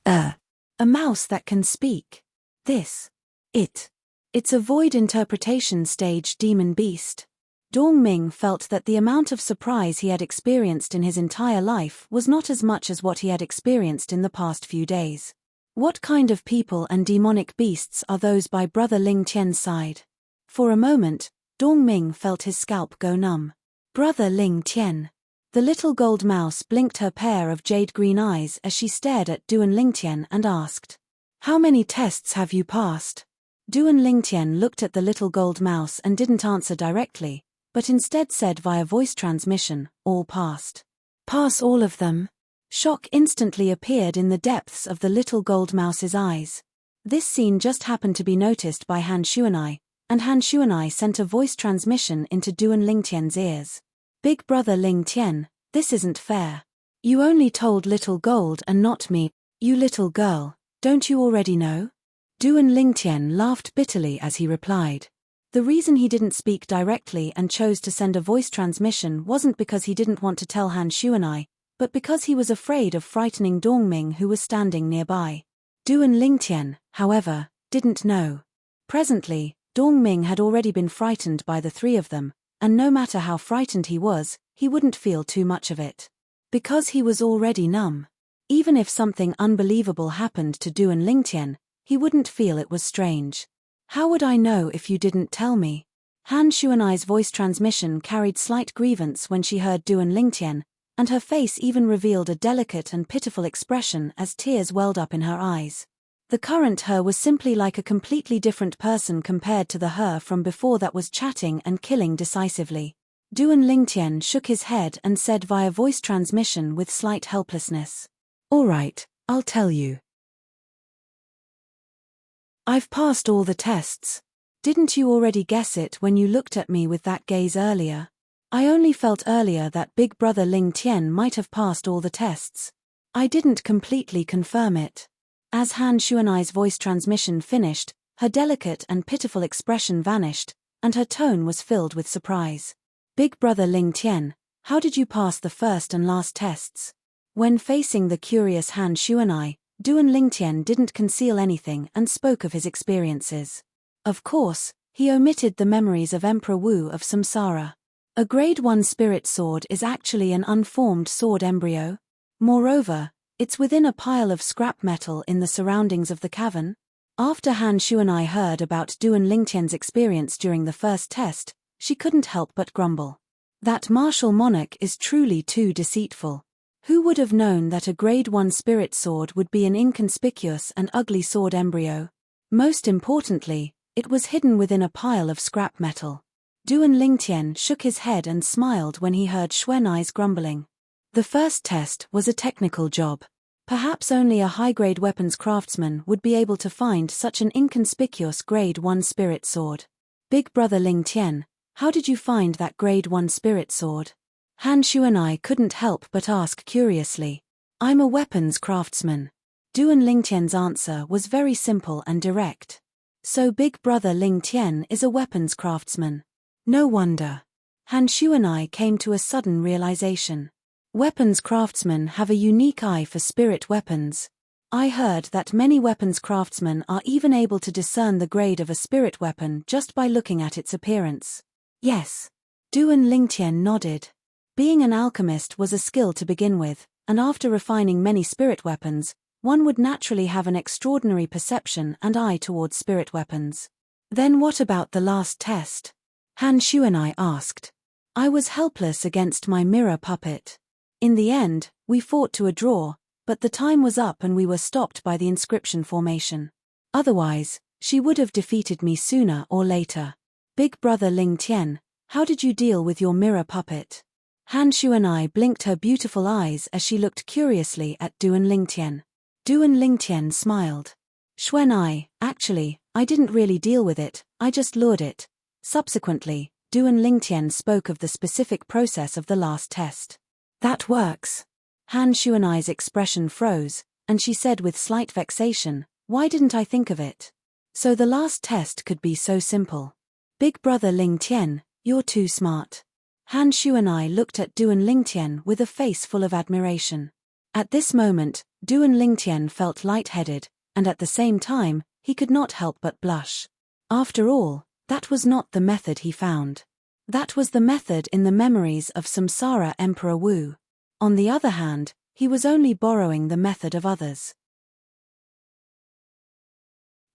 A mouse that can speak. It's a void interpretation stage demon beast. Dongming felt that the amount of surprise he had experienced in his entire life was not as much as what he had experienced in the past few days. What kind of people and demonic beasts are those by Brother Ling Tian's side? For a moment, Dongming felt his scalp go numb. Brother Ling Tian. The little gold mouse blinked her pair of jade-green eyes as she stared at Duan Lingtian and asked, "How many tests have you passed?" Duan Lingtian looked at the little gold mouse and didn't answer directly, but instead said via voice transmission, "All passed." "Pass all of them?" Shock instantly appeared in the depths of the little gold mouse's eyes. This scene just happened to be noticed by Han Shuanai, and Han Shuanai sent a voice transmission into Duan Lingtian's ears. "Big Brother Ling Tian, this isn't fair. You only told Little Gold and not me. You little girl, don't you already know?" Duan Lingtian laughed bitterly as he replied. The reason he didn't speak directly and chose to send a voice transmission wasn't because he didn't want to tell Han Shuanai, but because he was afraid of frightening Dongming, who was standing nearby. Duan Lingtian, however, didn't know. Presently, Dongming had already been frightened by the three of them, and no matter how frightened he wouldn't feel too much of it. Because he was already numb. Even if something unbelievable happened to Duan Lingtian, he wouldn't feel it was strange. "How would I know if you didn't tell me?" Han Shuanai's voice transmission carried slight grievance when she heard Duan Lingtian, and her face even revealed a delicate and pitiful expression as tears welled up in her eyes. The current her was simply like a completely different person compared to the her from before that was chatting and killing decisively. Duan Lingtian shook his head and said via voice transmission with slight helplessness, "All right, I'll tell you. I've passed all the tests. Didn't you already guess it when you looked at me with that gaze earlier? I only felt earlier that Big Brother Ling Tian might have passed all the tests. I didn't completely confirm it." As Han Shuanai's voice transmission finished, her delicate and pitiful expression vanished, and her tone was filled with surprise. "Big Brother Ling Tian, how did you pass the first and last tests?" When facing the curious Han Shuanai, Duan Lingtian didn't conceal anything and spoke of his experiences. Of course, he omitted the memories of Emperor Wu of Samsara. A Grade 1 spirit sword is actually an unformed sword embryo. Moreover, it's within a pile of scrap metal in the surroundings of the cavern. After Han Shuanai heard about Duan Lingtian's experience during the first test, she couldn't help but grumble. That martial monarch is truly too deceitful. Who would have known that a Grade 1 spirit sword would be an inconspicuous and ugly sword embryo? Most importantly, it was hidden within a pile of scrap metal. Duan Lingtian shook his head and smiled when he heard Shuanai's grumbling. The first test was a technical job. Perhaps only a high-grade weapons craftsman would be able to find such an inconspicuous Grade 1 spirit sword. "Big Brother Ling Tian, how did you find that Grade 1 spirit sword?" Han Shuanai couldn't help but ask curiously. "I'm a weapons craftsman." Duan Lingtian's answer was very simple and direct. So Big Brother Ling Tian is a weapons craftsman. No wonder. Han Shuanai came to a sudden realization. Weapons craftsmen have a unique eye for spirit weapons. I heard that many weapons craftsmen are even able to discern the grade of a spirit weapon just by looking at its appearance. Yes. Duan Lingtian nodded. Being an alchemist was a skill to begin with, and after refining many spirit weapons, one would naturally have an extraordinary perception and eye towards spirit weapons. Then what about the last test? Han Xuanai asked. I was helpless against my mirror puppet. In the end, we fought to a draw, but the time was up and we were stopped by the inscription formation. Otherwise, she would have defeated me sooner or later. Big brother Ling Tian, how did you deal with your mirror puppet? Han Xuanai blinked her beautiful eyes as she looked curiously at Duan Lingtian. Duan Lingtian smiled. Xuanai, actually, I didn't really deal with it, I just lured it. Subsequently, Duan Lingtian spoke of the specific process of the last test. That works. Han Xuanai's expression froze, and she said with slight vexation, why didn't I think of it? So the last test could be so simple. Big brother Ling Tian, you're too smart. Han Xuanai looked at Duan Lingtian with a face full of admiration. At this moment, Duan Lingtian felt lightheaded, and at the same time, he could not help but blush. After all, that was not the method he found. That was the method in the memories of Samsara Emperor Wu. On the other hand, he was only borrowing the method of others.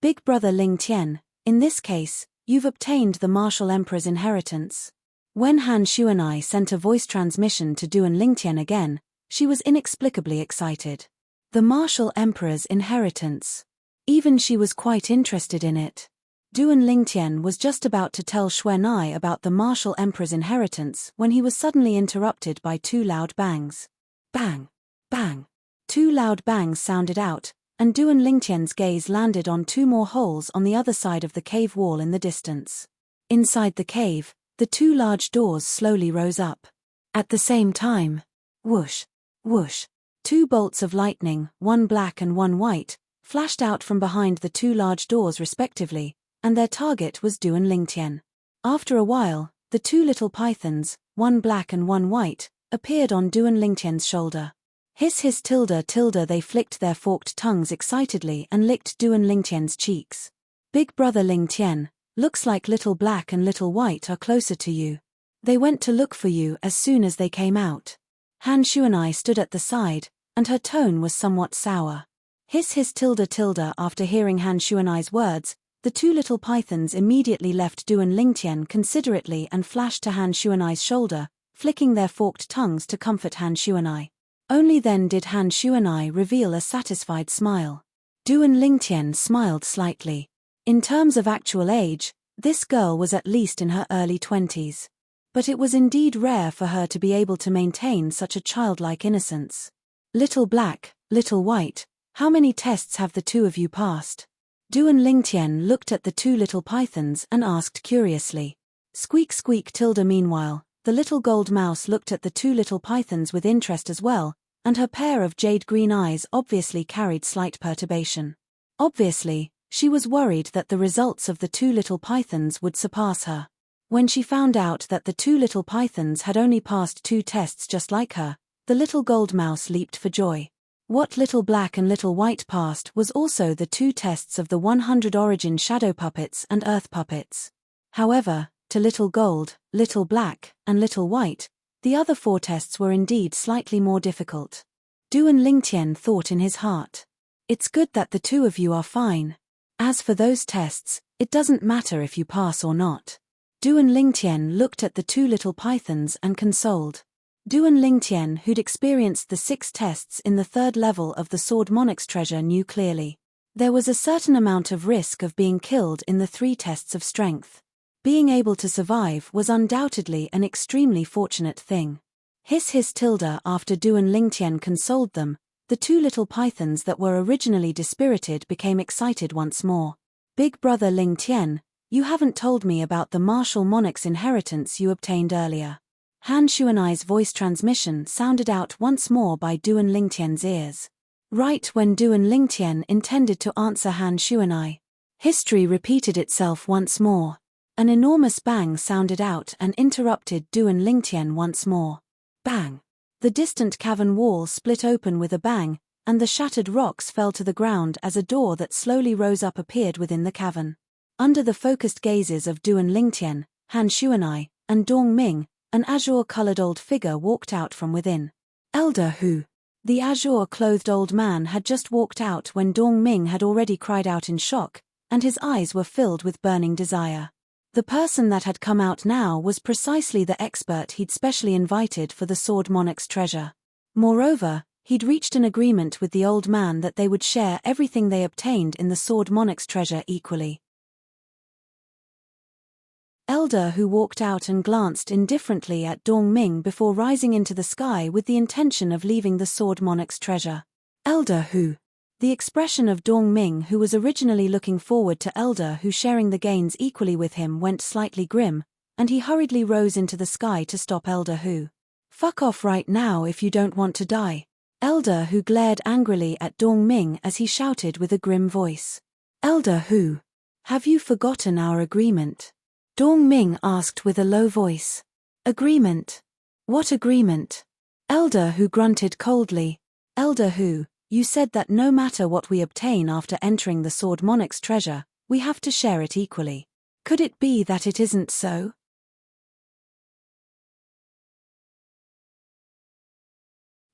Big brother Ling Tian, in this case, you've obtained the martial emperor's inheritance. When Han Xuanai sent a voice transmission to Duan Lingtian again, she was inexplicably excited. The martial emperor's inheritance. Even she was quite interested in it. Duan Lingtian was just about to tell Xuanai about the martial emperor's inheritance when he was suddenly interrupted by two loud bangs. Bang! Bang! Two loud bangs sounded out, and Duan Lingtian's gaze landed on two more holes on the other side of the cave wall in the distance. Inside the cave, the two large doors slowly rose up. At the same time, whoosh, whoosh, two bolts of lightning, one black and one white, flashed out from behind the two large doors respectively, and their target was Duan Lingtian. After a while, the two little pythons, one black and one white, appeared on Duan Lingtian's shoulder. Hiss hiss tilde tilde, they flicked their forked tongues excitedly and licked Duan Lingtian's cheeks. Big brother Ling Tian, looks like little black and little white are closer to you. They went to look for you as soon as they came out. Han Xuanai stood at the side, and her tone was somewhat sour. Hiss hiss tilde tilde, after hearing Han Xuanai's words, the two little pythons immediately left Duan Lingtian considerately and flashed to Han Xuanai's shoulder, flicking their forked tongues to comfort Han Xuanai. Only then did Han Xuanai reveal a satisfied smile. Duan Lingtian smiled slightly. In terms of actual age, this girl was at least in her early 20s. But it was indeed rare for her to be able to maintain such a childlike innocence. Little black, little white, how many tests have the two of you passed? Duan Lingtian looked at the two little pythons and asked curiously. Squeak squeak tilde. Meanwhile, the little gold mouse looked at the two little pythons with interest as well, and her pair of jade green eyes obviously carried slight perturbation. Obviously, she was worried that the results of the two little pythons would surpass her. When she found out that the two little pythons had only passed 2 tests just like her, the little gold mouse leaped for joy. What little black and little white passed was also the 2 tests of the 100 origin shadow puppets and earth puppets. However, to little gold, little black, and little white, the other 4 tests were indeed slightly more difficult. Duan Lingtian thought in his heart. It's good that the two of you are fine. As for those tests, it doesn't matter if you pass or not. Duan Lingtian looked at the 2 little pythons and consoled. Duan Lingtian, who'd experienced the 6 tests in the 3rd level of the Sword Monarch's treasure, knew clearly. There was a certain amount of risk of being killed in the 3 tests of strength. Being able to survive was undoubtedly an extremely fortunate thing. Hiss hiss tilde. After Duan Lingtian consoled them, the 2 little pythons that were originally dispirited became excited once more. Big brother Ling Tian, you haven't told me about the martial monarch's inheritance you obtained earlier. Han Xuanai's voice transmission sounded out once more by Duan Lingtian's ears. Right when Duan Lingtian intended to answer Han Xuanai, history repeated itself once more. An enormous bang sounded out and interrupted Duan Lingtian once more. Bang! The distant cavern wall split open with a bang, and the shattered rocks fell to the ground as a door that slowly rose up appeared within the cavern. Under the focused gazes of Duan Lingtian, Han Xuanai, and Dong Ming, an azure-colored old figure walked out from within. Elder Hu. The azure-clothed old man had just walked out when Dong Ming had already cried out in shock, and his eyes were filled with burning desire. The person that had come out now was precisely the expert he'd specially invited for the Sword Monarch's treasure. Moreover, he'd reached an agreement with the old man that they would share everything they obtained in the Sword Monarch's treasure equally. Elder Hu walked out and glanced indifferently at Dong Ming before rising into the sky with the intention of leaving the Sword Monarch's treasure. Elder Hu. The expression of Dong Ming, who was originally looking forward to Elder Hu sharing the gains equally with him, went slightly grim, and he hurriedly rose into the sky to stop Elder Hu. "Fuck off right now if you don't want to die." Elder Hu glared angrily at Dong Ming as he shouted with a grim voice. "Elder Hu, have you forgotten our agreement?" Dong Ming asked with a low voice. "Agreement? What agreement?" Elder Hu grunted coldly. "Elder Hu, you said that no matter what we obtain after entering the Sword Monarch's treasure, we have to share it equally. Could it be that it isn't so?"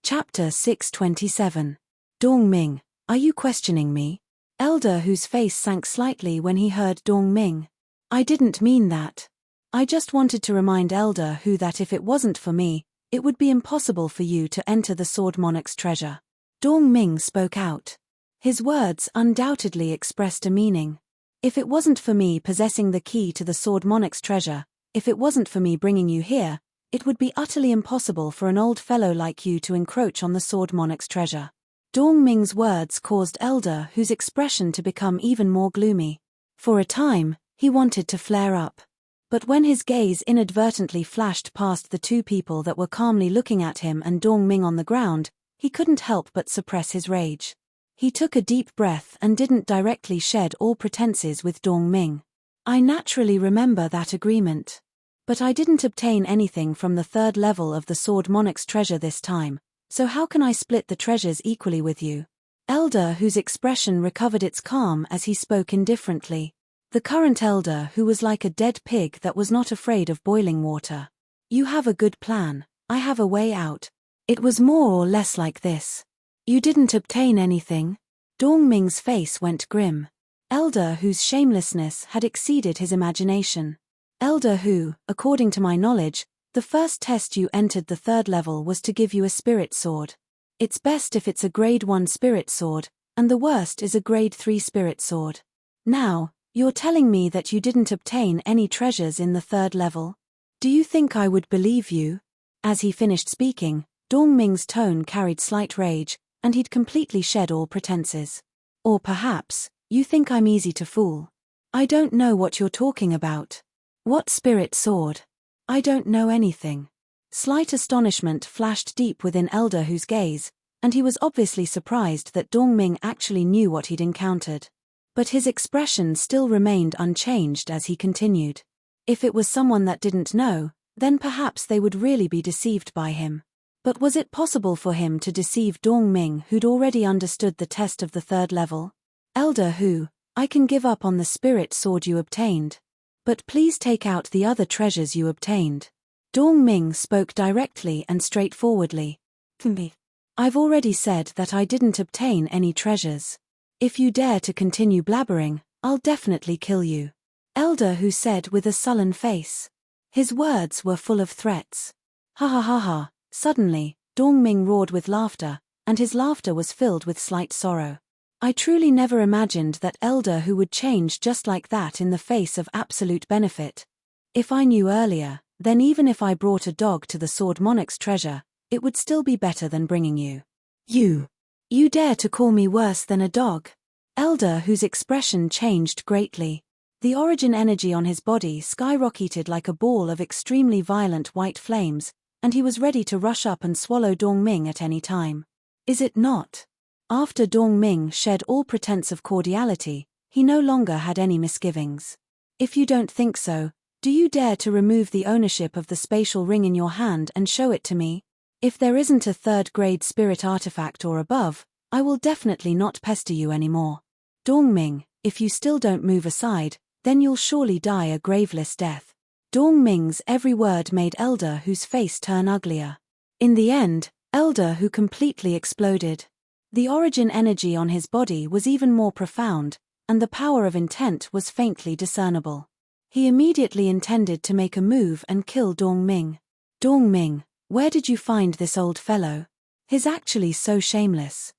Chapter 627. Dong Ming, are you questioning me? Elder Hu's face sank slightly when he heard Dong Ming. "I didn't mean that. I just wanted to remind Elder Hu that if it wasn't for me, it would be impossible for you to enter the Sword Monarch's treasure." Dong Ming spoke out. His words undoubtedly expressed a meaning. "If it wasn't for me possessing the key to the Sword Monarch's treasure, if it wasn't for me bringing you here, it would be utterly impossible for an old fellow like you to encroach on the Sword Monarch's treasure." Dong Ming's words caused Elder Hu's expression to become even more gloomy. For a time, he wanted to flare up. But when his gaze inadvertently flashed past the two people that were calmly looking at him and Dong Ming on the ground, he couldn't help but suppress his rage. He took a deep breath and didn't directly shed all pretenses with Dong Ming. "I naturally remember that agreement. But I didn't obtain anything from the third level of the Sword Monarch's treasure this time, so how can I split the treasures equally with you?" Elder Hu's expression recovered its calm as he spoke indifferently. The current Elder Hu was like a dead pig that was not afraid of boiling water. "You have a good plan, I have a way out. It was more or less like this. You didn't obtain anything?" Dong Ming's face went grim. Elder Hu's shamelessness had exceeded his imagination. "Elder Hu, according to my knowledge, the first test you entered the third level was to give you a spirit sword. It's best if it's a grade 1 spirit sword, and the worst is a grade 3 spirit sword. Now, you're telling me that you didn't obtain any treasures in the third level? Do you think I would believe you?" As he finished speaking, Dong Ming's tone carried slight rage, and he'd completely shed all pretenses. "Or perhaps, you think I'm easy to fool. I don't know what you're talking about. What spirit sword? I don't know anything." Slight astonishment flashed deep within Elder Hu's gaze, and he was obviously surprised that Dong Ming actually knew what he'd encountered. But his expression still remained unchanged as he continued. If it was someone that didn't know, then perhaps they would really be deceived by him. But was it possible for him to deceive Dong Ming, who'd already understood the test of the third level? "Elder Hu, I can give up on the spirit sword you obtained. But please take out the other treasures you obtained." Dong Ming spoke directly and straightforwardly. "I've already said that I didn't obtain any treasures. If you dare to continue blabbering, I'll definitely kill you," Elder Hu said with a sullen face. His words were full of threats. "Ha ha ha ha." Suddenly, Dong Ming roared with laughter, and his laughter was filled with slight sorrow. "I truly never imagined that Elder Hu would change just like that in the face of absolute benefit. If I knew earlier, then even if I brought a dog to the Sword Monarch's treasure, it would still be better than bringing you." You dare to call me worse than a dog?" Elder Hu's expression changed greatly. The origin energy on his body skyrocketed like a ball of extremely violent white flames, and he was ready to rush up and swallow Dong Ming at any time. "Is it not?" After Dong Ming shed all pretense of cordiality, he no longer had any misgivings. "If you don't think so, do you dare to remove the ownership of the spatial ring in your hand and show it to me? If there isn't a third-grade spirit artifact or above, I will definitely not pester you anymore. Dong Ming, if you still don't move aside, then you'll surely die a graveless death." Dong Ming's every word made Elder Hu's face turn uglier. In the end, Elder Hu completely exploded. The origin energy on his body was even more profound, and the power of intent was faintly discernible. He immediately intended to make a move and kill Dongming. Dongming, where did you find this old fellow? He's actually so shameless.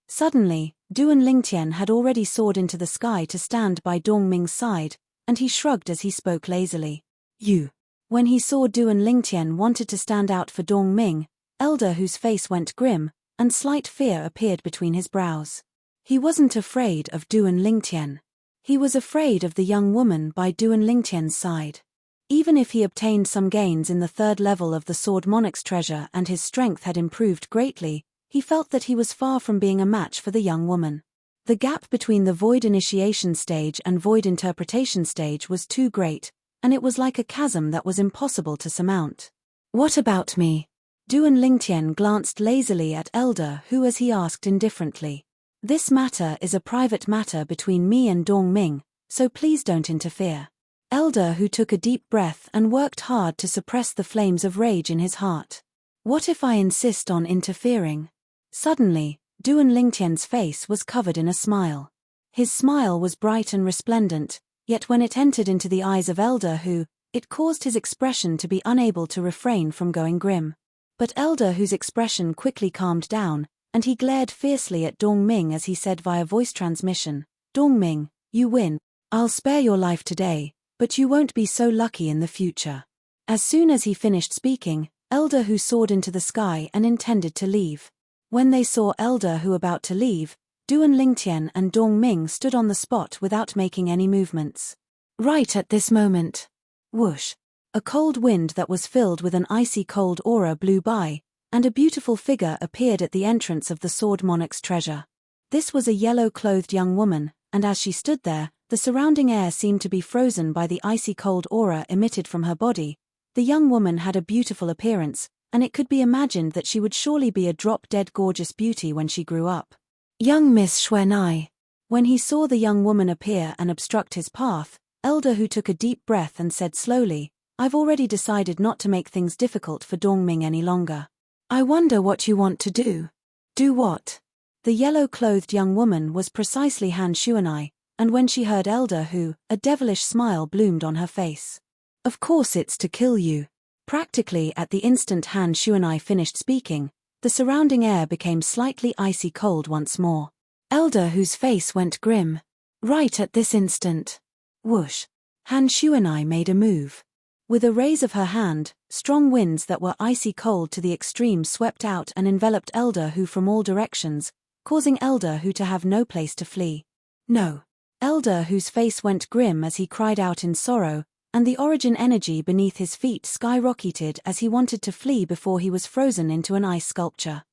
Suddenly, Duan Lingtian had already soared into the sky to stand by Dongming's side, and he shrugged as he spoke lazily. You. When he saw Duan Lingtian wanted to stand out for Dongming, Elder whose face went grim, and slight fear appeared between his brows. He wasn't afraid of Duan Lingtian. He was afraid of the young woman by Duan Lingtian's side. Even if he obtained some gains in the third level of the Sword Monarch's treasure and his strength had improved greatly, he felt that he was far from being a match for the young woman. The gap between the Void Initiation stage and Void Interpretation stage was too great, and it was like a chasm that was impossible to surmount. What about me? Duan Lingtian glanced lazily at Elder who as he asked indifferently. This matter is a private matter between me and Dongming, so please don't interfere. Elder who took a deep breath and worked hard to suppress the flames of rage in his heart. What if I insist on interfering? Suddenly, Duan Lingtian's face was covered in a smile. His smile was bright and resplendent, yet when it entered into the eyes of Elder who, it caused his expression to be unable to refrain from going grim. But Elder whose expression quickly calmed down, and he glared fiercely at Dongming as he said via voice transmission, Dongming, you win. I'll spare your life today, but you won't be so lucky in the future. As soon as he finished speaking, Elder who soared into the sky and intended to leave. When they saw Elder who about to leave, Duan Lingtian and Dongming stood on the spot without making any movements. Right at this moment. Whoosh! A cold wind that was filled with an icy cold aura blew by, and a beautiful figure appeared at the entrance of the Sword Monarch's treasure. This was a yellow-clothed young woman, and as she stood there, the surrounding air seemed to be frozen by the icy cold aura emitted from her body. The young woman had a beautiful appearance, and it could be imagined that she would surely be a drop-dead gorgeous beauty when she grew up. Young Miss Xuanai. When he saw the young woman appear and obstruct his path, Elder who took a deep breath and said slowly, I've already decided not to make things difficult for Dongming any longer. I wonder what you want to do. Do what? The yellow-clothed young woman was precisely Han Xuanai, and when she heard Elder who, a devilish smile bloomed on her face. Of course it's to kill you. Practically at the instant Han Xuanai finished speaking, the surrounding air became slightly icy cold once more. Elder whose face went grim. Right at this instant. Whoosh! Han Xuanai made a move. With a raise of her hand, strong winds that were icy cold to the extreme swept out and enveloped Elder who from all directions, causing Elder who to have no place to flee. No. Elder whose face went grim as he cried out in sorrow, and the origin energy beneath his feet skyrocketed as he wanted to flee before he was frozen into an ice sculpture.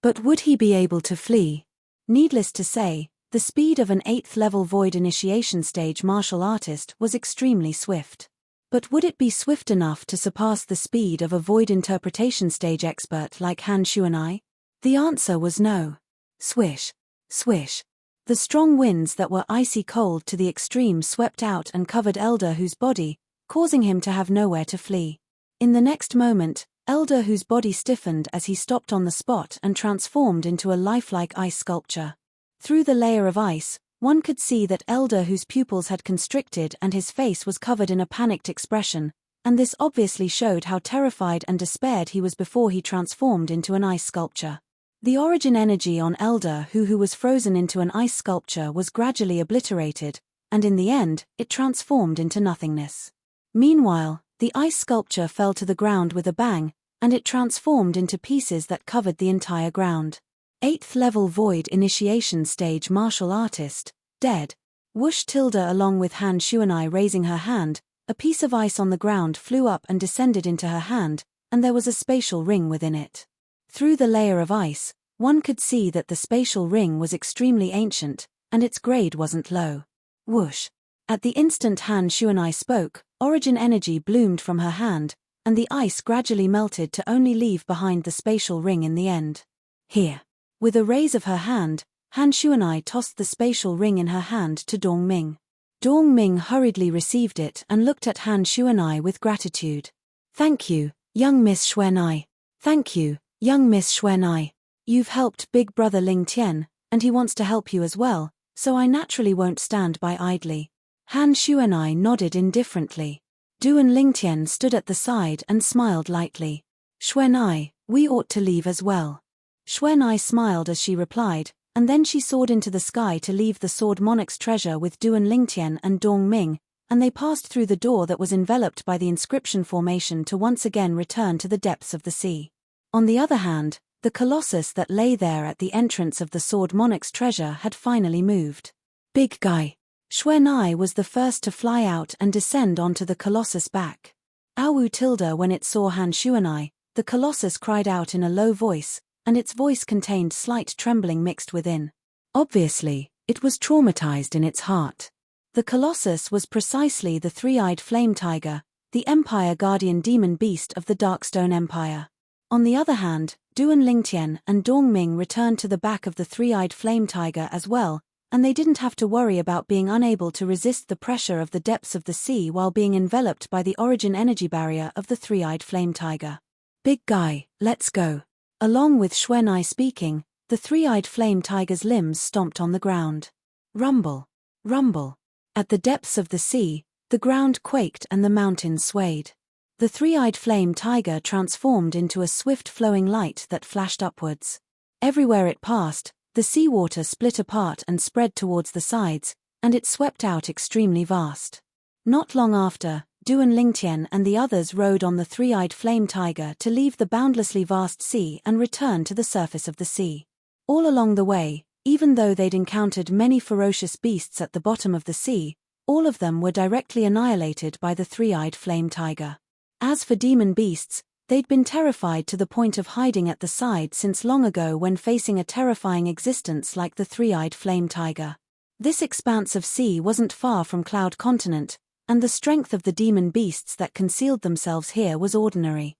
But would he be able to flee? Needless to say, the speed of an 8th level Void Initiation stage martial artist was extremely swift. But would it be swift enough to surpass the speed of a Void Interpretation stage expert like Han Xuanai? The answer was no. Swish. Swish. The strong winds that were icy cold to the extreme swept out and covered Elder whose body, causing him to have nowhere to flee. In the next moment, Elder whose body stiffened as he stopped on the spot and transformed into a lifelike ice sculpture. Through the layer of ice, one could see that Elder whose pupils had constricted and his face was covered in a panicked expression, and this obviously showed how terrified and despaired he was before he transformed into an ice sculpture. The origin energy on Elder who was frozen into an ice sculpture was gradually obliterated, and in the end, it transformed into nothingness. Meanwhile, the ice sculpture fell to the ground with a bang, and it transformed into pieces that covered the entire ground. 8th level Void Initiation stage martial artist, dead. Whoosh tilde along with Han Xuanai raising her hand, a piece of ice on the ground flew up and descended into her hand, and there was a spatial ring within it. Through the layer of ice, one could see that the spatial ring was extremely ancient, and its grade wasn't low. Whoosh! At the instant Han Xuanai spoke, origin energy bloomed from her hand, and the ice gradually melted to only leave behind the spatial ring in the end. Here. With a raise of her hand, Han Xuanai tossed the spatial ring in her hand to Dongming. Dongming hurriedly received it and looked at Han Xuanai with gratitude. Thank you, young Miss Xuanai. Thank you, young Miss Xuanai. You've helped big brother Ling Tian, and he wants to help you as well, so I naturally won't stand by idly. Han Xuanai nodded indifferently. Duan Lingtian stood at the side and smiled lightly. Xuanai, we ought to leave as well. Xuanai smiled as she replied, and then she soared into the sky to leave the Sword Monarch's treasure with Duan Lingtian and Dong Ming, and they passed through the door that was enveloped by the inscription formation to once again return to the depths of the sea. On the other hand, the colossus that lay there at the entrance of the Sword Monarch's treasure had finally moved. Big guy. Xuanai was the first to fly out and descend onto the colossus' back. Awu Tilda, when it saw Han Xuanai, the colossus cried out in a low voice, and its voice contained slight trembling mixed within. Obviously, it was traumatized in its heart. The colossus was precisely the three-eyed flame tiger, the Empire Guardian demon beast of the Darkstone Empire. On the other hand, Duan Lingtian and Dong Ming returned to the back of the three-eyed flame tiger as well, and they didn't have to worry about being unable to resist the pressure of the depths of the sea while being enveloped by the origin energy barrier of the three-eyed flame tiger. Big guy, let's go. Along with Xuanai speaking, the three-eyed flame tiger's limbs stomped on the ground. Rumble. Rumble. At the depths of the sea, the ground quaked and the mountains swayed. The three-eyed flame tiger transformed into a swift-flowing light that flashed upwards. Everywhere it passed, the seawater split apart and spread towards the sides, and it swept out extremely vast. Not long after, Duan Lingtian and the others rode on the three-eyed flame tiger to leave the boundlessly vast sea and return to the surface of the sea. All along the way, even though they'd encountered many ferocious beasts at the bottom of the sea, all of them were directly annihilated by the three-eyed flame tiger. As for demon beasts, they'd been terrified to the point of hiding at the side since long ago when facing a terrifying existence like the three-eyed flame tiger. This expanse of sea wasn't far from Cloud Continent, and the strength of the demon beasts that concealed themselves here was ordinary.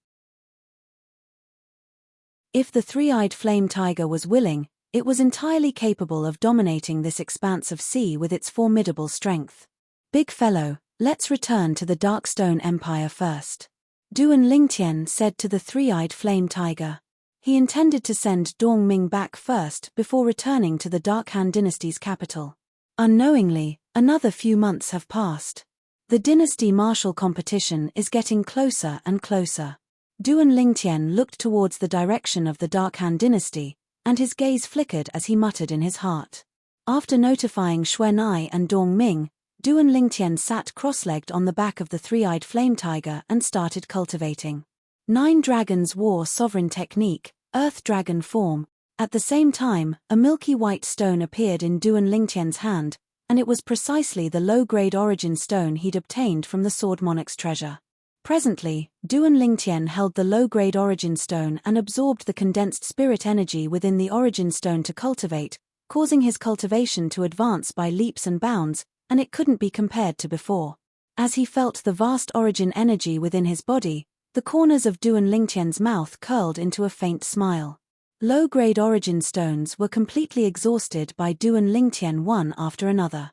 If the three-eyed flame tiger was willing, it was entirely capable of dominating this expanse of sea with its formidable strength. Big fellow, let's return to the Darkstone Empire first. Duan Lingtian said to the three-eyed flame tiger. He intended to send Dong Ming back first before returning to the Dark Han dynasty's capital. Unknowingly, another few months have passed. The dynasty martial competition is getting closer and closer. Duan Lingtian looked towards the direction of the Dark Han dynasty, and his gaze flickered as he muttered in his heart. After notifying Xuanai and Dong Ming, Duan Lingtian sat cross-legged on the back of the three-eyed flame tiger and started cultivating. 9 dragons wore sovereign technique, earth dragon form. At the same time, a milky white stone appeared in Duan Lingtian's hand, and it was precisely the low-grade origin stone he'd obtained from the Sword Monarch's treasure. Presently, Duan Lingtian held the low-grade origin stone and absorbed the condensed spirit energy within the origin stone to cultivate, causing his cultivation to advance by leaps and bounds, and it couldn't be compared to before. As he felt the vast origin energy within his body, the corners of Duan Lingtian's mouth curled into a faint smile. Low-grade origin stones were completely exhausted by Duan Lingtian one after another.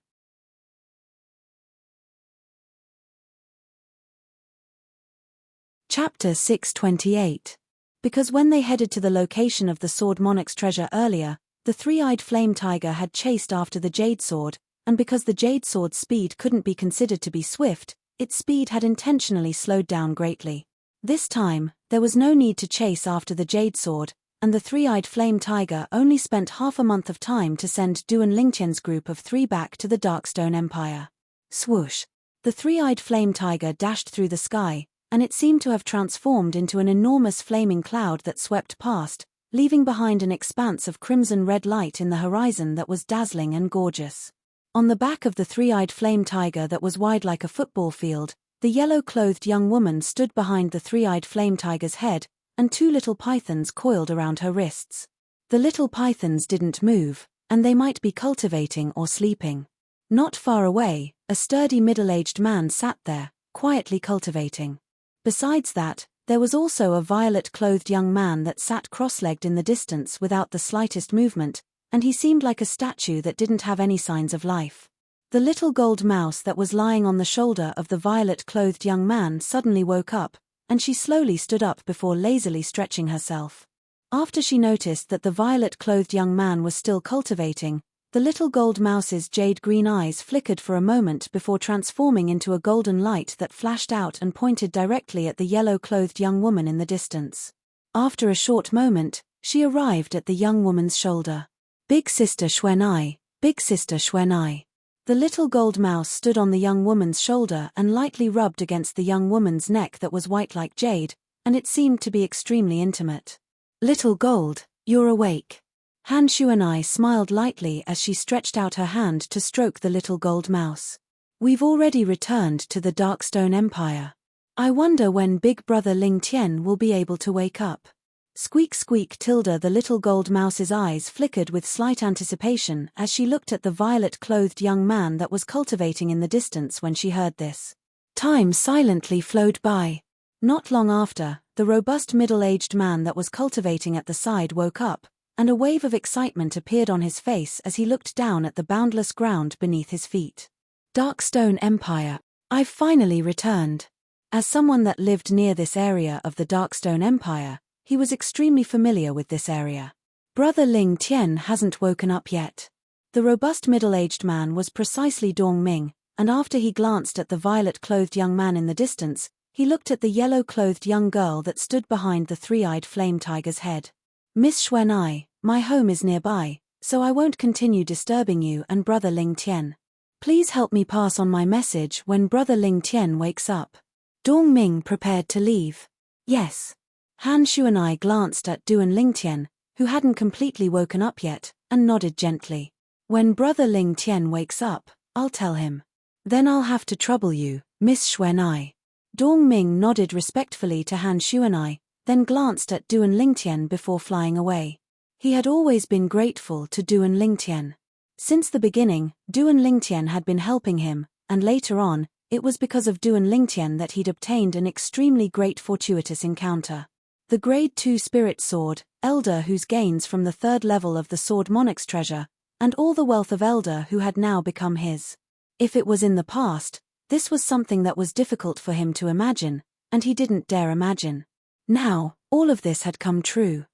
Chapter 628. Because when they headed to the location of the Sword Monarch's treasure earlier, the three-eyed flame tiger had chased after the jade sword, and because the jade sword's speed couldn't be considered to be swift, its speed had intentionally slowed down greatly. This time, there was no need to chase after the jade sword, and the three-eyed flame tiger only spent half a month of time to send Duan Lingtian's group of 3 back to the Darkstone Empire. Swoosh! The three-eyed flame tiger dashed through the sky, and it seemed to have transformed into an enormous flaming cloud that swept past, leaving behind an expanse of crimson-red light in the horizon that was dazzling and gorgeous. On the back of the three-eyed flame tiger that was wide like a football field, the yellow-clothed young woman stood behind the three-eyed flame tiger's head, and 2 little pythons coiled around her wrists. The little pythons didn't move, and they might be cultivating or sleeping. Not far away, a sturdy middle-aged man sat there, quietly cultivating. Besides that, there was also a violet-clothed young man that sat cross-legged in the distance without the slightest movement, and he seemed like a statue that didn't have any signs of life. The little gold mouse that was lying on the shoulder of the violet-clothed young man suddenly woke up, and she slowly stood up before lazily stretching herself. After she noticed that the violet-clothed young man was still cultivating, The little gold mouse's jade-green eyes flickered for a moment before transforming into a golden light that flashed out and pointed directly at the yellow-clothed young woman in the distance. After a short moment, she arrived at the young woman's shoulder. "Big sister Xuanai, big sister Xuanai." The little gold mouse stood on the young woman's shoulder and lightly rubbed against the young woman's neck that was white like jade, and it seemed to be extremely intimate. "Little gold, you're awake." Han Xuanai smiled lightly as she stretched out her hand to stroke the little gold mouse. "We've already returned to the Darkstone Empire. I wonder when Big Brother Ling Tian will be able to wake up." Squeak squeak tilde. The little gold mouse's eyes flickered with slight anticipation as she looked at the violet-clothed young man that was cultivating in the distance when she heard this. Time silently flowed by. Not long after, the robust middle-aged man that was cultivating at the side woke up, and a wave of excitement appeared on his face as he looked down at the boundless ground beneath his feet. Darkstone Empire. I've finally returned. As someone that lived near this area of the Darkstone Empire, he was extremely familiar with this area. Brother Ling Tian hasn't woken up yet. The robust middle-aged man was precisely Dong Ming, and after he glanced at the violet-clothed young man in the distance, he looked at the yellow-clothed young girl that stood behind the three-eyed flame tiger's head. "Miss Xuanai, my home is nearby, so I won't continue disturbing you and Brother Ling Tian. Please help me pass on my message when Brother Ling Tian wakes up." Dong Ming prepared to leave. "Yes." Han Xuanai glanced at Duan Ling Tian, who hadn't completely woken up yet, and nodded gently. "When Brother Ling Tian wakes up, I'll tell him. Then I'll have to trouble you, Miss Xuanai." Dong Ming nodded respectfully to Han Xuanai, then glanced at Duan Ling Tian before flying away. He had always been grateful to Duan Ling Tian. Since the beginning, Duan Ling Tian had been helping him, and later on, it was because of Duan Ling Tian that he'd obtained an extremely great fortuitous encounter. The Grade 2 Spirit Sword, Elder whose gains from the 3rd level of the Sword Monarch's treasure, and all the wealth of Elder who had now become his. If it was in the past, this was something that was difficult for him to imagine, and he didn't dare imagine. Now, all of this had come true.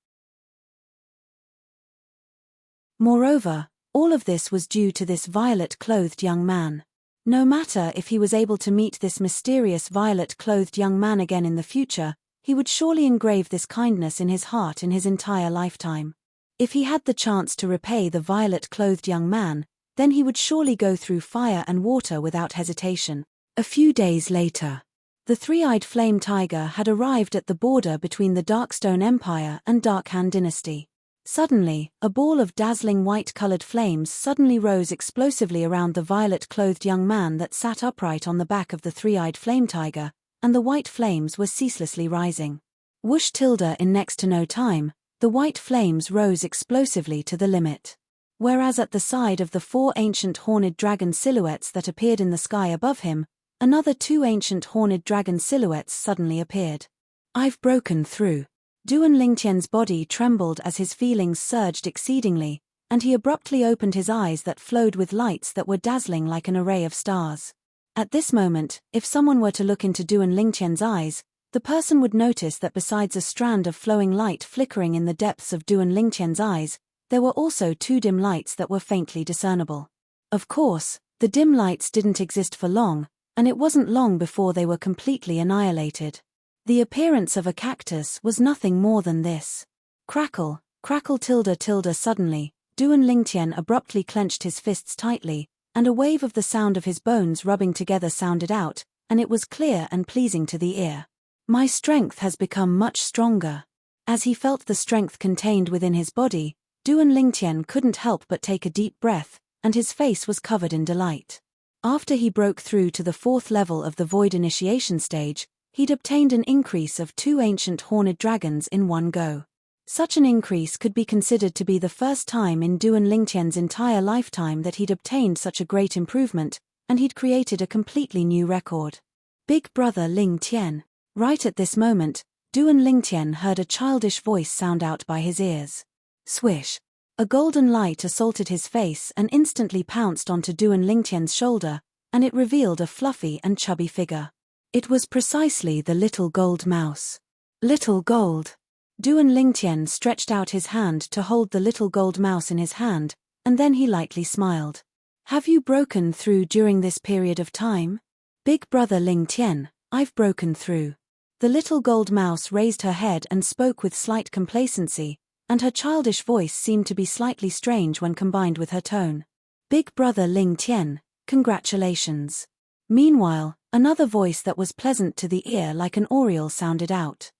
Moreover, all of this was due to this violet-clothed young man. No matter if he was able to meet this mysterious violet-clothed young man again in the future, he would surely engrave this kindness in his heart in his entire lifetime. If he had the chance to repay the violet-clothed young man, then he would surely go through fire and water without hesitation. A few days later, the three-eyed flame tiger had arrived at the border between the Darkstone Empire and Darkhan Dynasty. Suddenly, a ball of dazzling white-colored flames suddenly rose explosively around the violet-clothed young man that sat upright on the back of the three-eyed flame tiger, and the white flames were ceaselessly rising. Whoosh tilde. In next to no time, the white flames rose explosively to the limit. Whereas at the side of the 4 ancient horned dragon silhouettes that appeared in the sky above him, another 2 ancient horned dragon silhouettes suddenly appeared. "I've broken through." Duan Lingtian's body trembled as his feelings surged exceedingly, and he abruptly opened his eyes that flowed with lights that were dazzling like an array of stars. At this moment, if someone were to look into Duan Lingtian's eyes, the person would notice that besides a strand of flowing light flickering in the depths of Duan Lingtian's eyes, there were also 2 dim lights that were faintly discernible. Of course, the dim lights didn't exist for long, and it wasn't long before they were completely annihilated. The appearance of a cactus was nothing more than this. Crackle, crackle tilde tilde. Suddenly, Duan Lingtian abruptly clenched his fists tightly, and a wave of the sound of his bones rubbing together sounded out, and it was clear and pleasing to the ear. "My strength has become much stronger." As he felt the strength contained within his body, Duan Lingtian couldn't help but take a deep breath, and his face was covered in delight. After he broke through to the 4th level of the Void Initiation stage, he'd obtained an increase of 2 ancient horned dragons in one go. Such an increase could be considered to be the first time in Duan Lingtian's entire lifetime that he'd obtained such a great improvement, and he'd created a completely new record. "Big Brother Ling Tian." Right at this moment, Duan Lingtian heard a childish voice sound out by his ears. Swish! A golden light assaulted his face and instantly pounced onto Duan Lingtian's shoulder, and it revealed a fluffy and chubby figure. It was precisely the little gold mouse. Little gold. Duan Lingtian stretched out his hand to hold the little gold mouse in his hand, and then he lightly smiled. Have you broken through during this period of time? Big brother Ling Tian, I've broken through. The little gold mouse raised her head and spoke with slight complacency, and her childish voice seemed to be slightly strange when combined with her tone. Big brother Ling Tian, congratulations. Meanwhile, another voice that was pleasant to the ear like an oriole sounded out.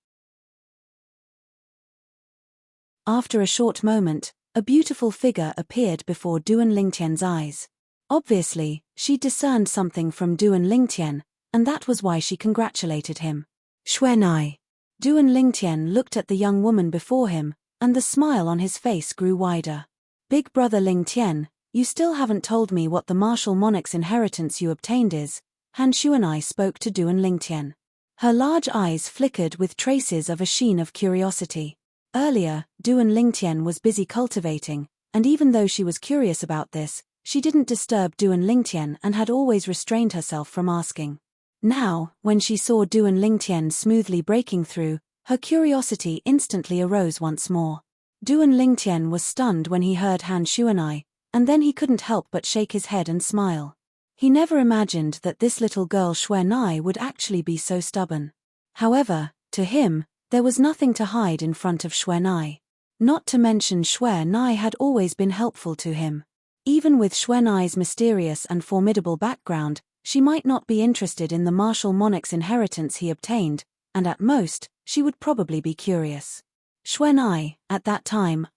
After a short moment, a beautiful figure appeared before Duan Lingtian's eyes. Obviously, she discerned something from Duan Lingtian, and that was why she congratulated him. Xuanai. Duan Lingtian looked at the young woman before him, and the smile on his face grew wider. Big brother Lingtian, you still haven't told me what the martial monarch's inheritance you obtained is, Han Xuanai spoke to Duan Lingtian. Her large eyes flickered with traces of a sheen of curiosity. Earlier, Duan Lingtian was busy cultivating, and even though she was curious about this, she didn't disturb Duan Lingtian and had always restrained herself from asking. Now, when she saw Duan Lingtian smoothly breaking through, her curiosity instantly arose once more. Duan Lingtian was stunned when he heard Han Xuanai, and then he couldn't help but shake his head and smile. He never imagined that this little girl Xuanai would actually be so stubborn. However, to him, there was nothing to hide in front of Xuanai. Not to mention Xuanai had always been helpful to him. Even with Xuanai's mysterious and formidable background, she might not be interested in the martial monarch's inheritance he obtained, and at most, she would probably be curious. Xuanai, at that time,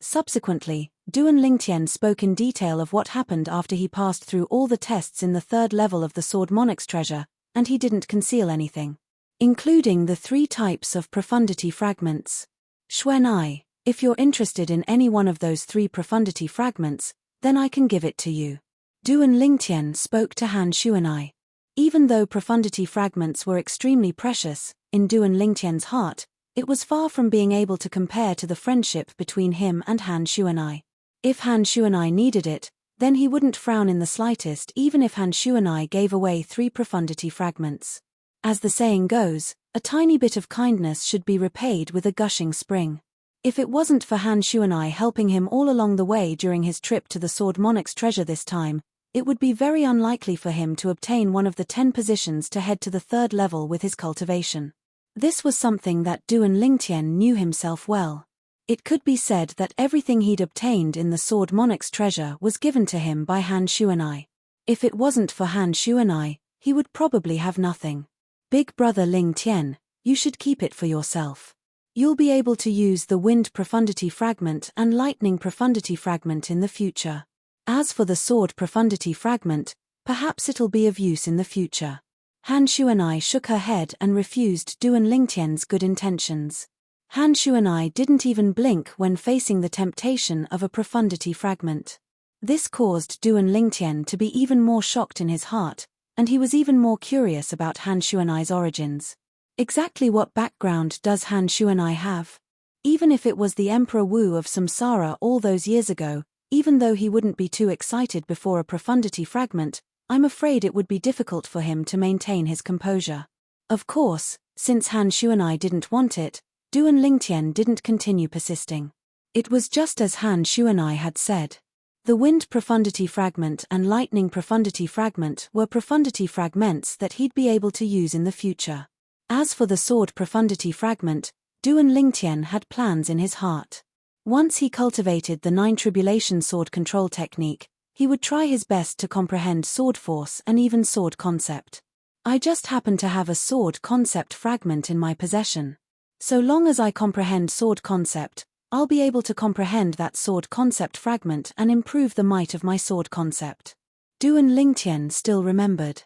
subsequently, Duan Lingtian spoke in detail of what happened after he passed through all the tests in the 3rd level of the Sword Monarch's treasure, and he didn't conceal anything. Including the 3 types of profundity fragments. Xuanai, if you're interested in any one of those 3 profundity fragments, then I can give it to you. Duan Lingtian spoke to Han Xuanai. Even though profundity fragments were extremely precious, in Duan Lingtian's heart, it was far from being able to compare to the friendship between him and Han Xuanai. If Han Xuanai needed it, then he wouldn't frown in the slightest even if Han Xuanai gave away 3 profundity fragments. As the saying goes, a tiny bit of kindness should be repaid with a gushing spring. If it wasn't for Han Xuanai helping him all along the way during his trip to the Sword Monarch's treasure this time, it would be very unlikely for him to obtain one of the 10 positions to head to the 3rd level with his cultivation. This was something that Duan Lingtian knew himself well. It could be said that everything he'd obtained in the Sword Monarch's treasure was given to him by Han Xuanai. If it wasn't for Han Xuanai, he would probably have nothing. Big brother Ling Tian, you should keep it for yourself. You'll be able to use the Wind Profundity Fragment and Lightning Profundity Fragment in the future. As for the Sword Profundity Fragment, perhaps it'll be of use in the future. Han Xuanai shook her head and refused Duan Lingtian's good intentions. Han Xuanai didn't even blink when facing the temptation of a profundity fragment. This caused Duan Lingtian to be even more shocked in his heart, and he was even more curious about Han Xuanai's origins. Exactly what background does Han Xuanai have? Even if it was the Emperor Wu of Samsara all those years ago, even though he wouldn't be too excited before a profundity fragment, I'm afraid it would be difficult for him to maintain his composure. Of course, since Han Xuanai didn't want it, Duan Lingtian didn't continue persisting. It was just as Han Xuanai had said. The Wind Profundity Fragment and Lightning Profundity Fragment were profundity fragments that he'd be able to use in the future. As for the Sword Profundity Fragment, Duan Lingtian had plans in his heart. Once he cultivated the 9 Tribulation Sword Control Technique, he would try his best to comprehend sword force and even sword concept. I just happen to have a sword concept fragment in my possession. So long as I comprehend sword concept, I'll be able to comprehend that sword concept fragment and improve the might of my sword concept. Duan Lingtian still remembered.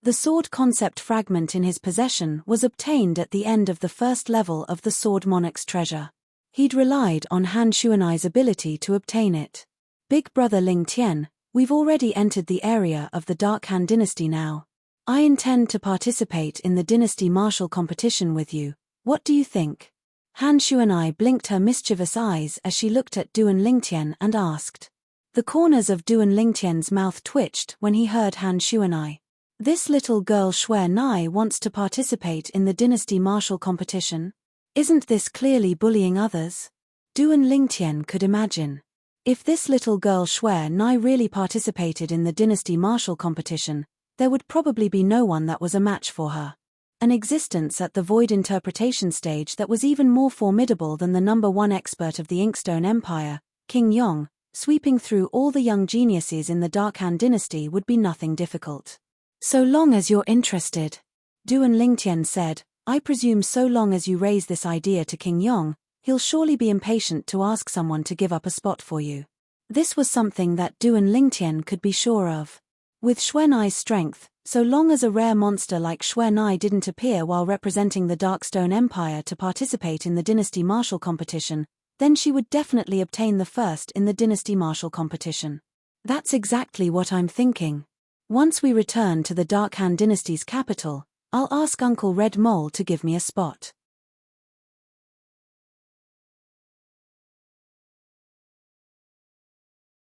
The sword concept fragment in his possession was obtained at the end of the 1st level of the Sword Monarch's treasure. He'd relied on Han Xuanai's ability to obtain it. Big brother Ling Tian, we've already entered the area of the Dark Han dynasty now. I intend to participate in the dynasty martial competition with you. What do you think? Han Xuanai blinked her mischievous eyes as she looked at Duan Lingtian and asked. The corners of Duan Lingtian's mouth twitched when he heard Han Xuanai. This little girl Xuanai wants to participate in the dynasty martial competition? Isn't this clearly bullying others? Duan Lingtian could imagine. If this little girl Xue Nai really participated in the dynasty martial competition, there would probably be no one that was a match for her. An existence at the void interpretation stage that was even more formidable than the number one expert of the Inkstone Empire, King Yong, sweeping through all the young geniuses in the Dark Han dynasty would be nothing difficult. So long as you're interested, Duan Lingtian said, I presume so long as you raise this idea to King Yong, he'll surely be impatient to ask someone to give up a spot for you. This was something that Duan Lingtian could be sure of. With Xue Nai's strength, so long as a rare monster like Xue Nai didn't appear while representing the Darkstone Empire to participate in the dynasty martial competition, then she would definitely obtain the first in the dynasty martial competition. That's exactly what I'm thinking. Once we return to the Dark Han dynasty's capital, I'll ask Uncle Red Mole to give me a spot.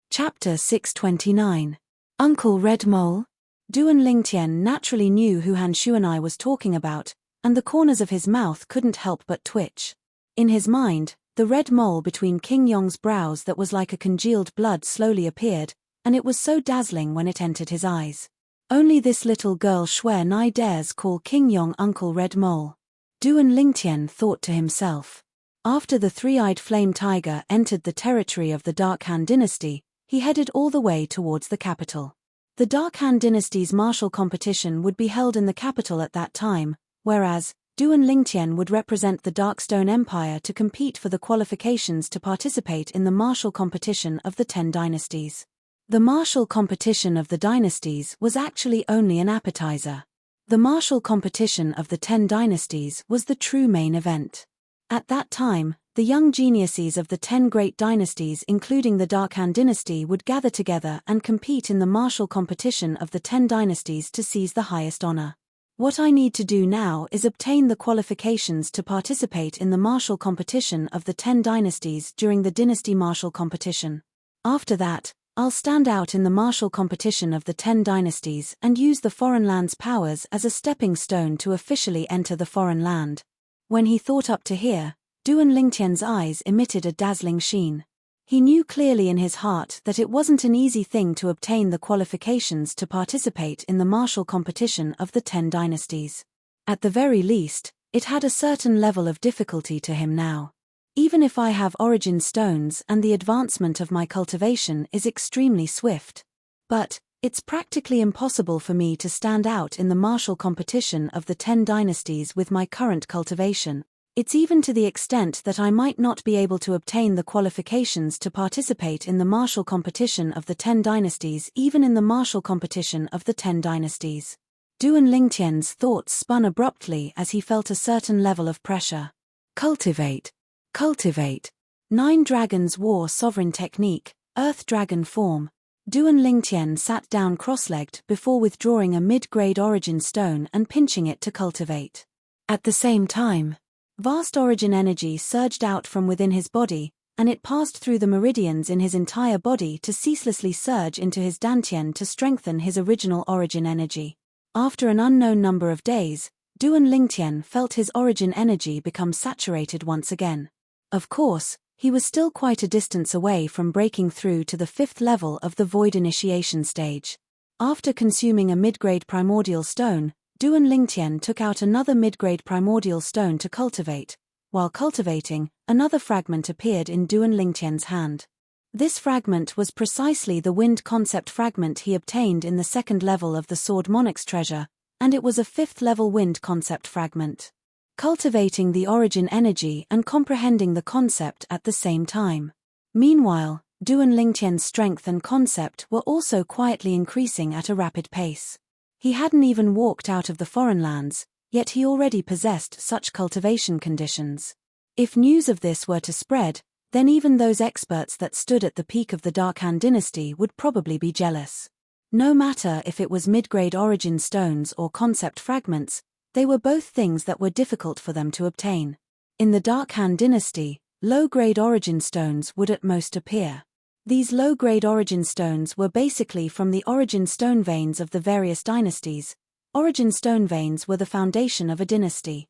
Chapter 629. Uncle Red Mole? Duan Lingtian naturally knew who Han Xuanai was talking about, and the corners of his mouth couldn't help but twitch. In his mind, the red mole between King Yong's brows that was like a congealed blood slowly appeared, and it was so dazzling when it entered his eyes. Only this little girl Xue Nai dares call King Yong Uncle Red Mole. Duan Lingtian thought to himself. After the three-eyed flame tiger entered the territory of the Dark Han dynasty, he headed all the way towards the capital. The Dark Han dynasty's martial competition would be held in the capital at that time, whereas Duan Lingtian would represent the Darkstone Empire to compete for the qualifications to participate in the martial competition of the 10 dynasties. The martial competition of the dynasties was actually only an appetizer. The martial competition of the 10 dynasties was the true main event. At that time, the young geniuses of the 10 great dynasties including the Dark Han dynasty would gather together and compete in the martial competition of the 10 dynasties to seize the highest honor. What I need to do now is obtain the qualifications to participate in the martial competition of the 10 dynasties during the dynasty martial competition. After that, I'll stand out in the martial competition of the 10 dynasties and use the foreign land's powers as a stepping stone to officially enter the foreign land. When he thought up to here, Duan Lingtian's eyes emitted a dazzling sheen. He knew clearly in his heart that it wasn't an easy thing to obtain the qualifications to participate in the martial competition of the 10 dynasties. At the very least, it had a certain level of difficulty to him now. Even if I have origin stones and the advancement of my cultivation is extremely swift. But it's practically impossible for me to stand out in the martial competition of the 10 dynasties with my current cultivation. It's even to the extent that I might not be able to obtain the qualifications to participate in the martial competition of the 10 dynasties even in the martial competition of the 10 dynasties. Duan Lingtian's thoughts spun abruptly as he felt a certain level of pressure. Cultivate. Cultivate. 9 dragons war sovereign technique, earth dragon form. Duan Lingtian sat down cross-legged before withdrawing a mid-grade origin stone and pinching it to cultivate. At the same time, vast origin energy surged out from within his body, and it passed through the meridians in his entire body to ceaselessly surge into his dantian to strengthen his original origin energy. After an unknown number of days, Duan Lingtian felt his origin energy become saturated once again. Of course, he was still quite a distance away from breaking through to the 5th level of the void initiation stage. After consuming a mid-grade primordial stone, Duan Lingtian took out another mid-grade primordial stone to cultivate. While cultivating, another fragment appeared in Duan Lingtian's hand. This fragment was precisely the wind concept fragment he obtained in the 2nd level of the Sword Monarch's treasure, and it was a 5th level wind concept fragment. Cultivating the origin energy and comprehending the concept at the same time. Meanwhile, Duan Lingtian's strength and concept were also quietly increasing at a rapid pace. He hadn't even walked out of the foreign lands, yet he already possessed such cultivation conditions. If news of this were to spread, then even those experts that stood at the peak of the Dark Han dynasty would probably be jealous. No matter if it was mid-grade origin stones or concept fragments, they were both things that were difficult for them to obtain. In the Dark Han dynasty, low-grade origin stones would at most appear. These low-grade origin stones were basically from the origin stone veins of the various dynasties. Origin stone veins were the foundation of a dynasty.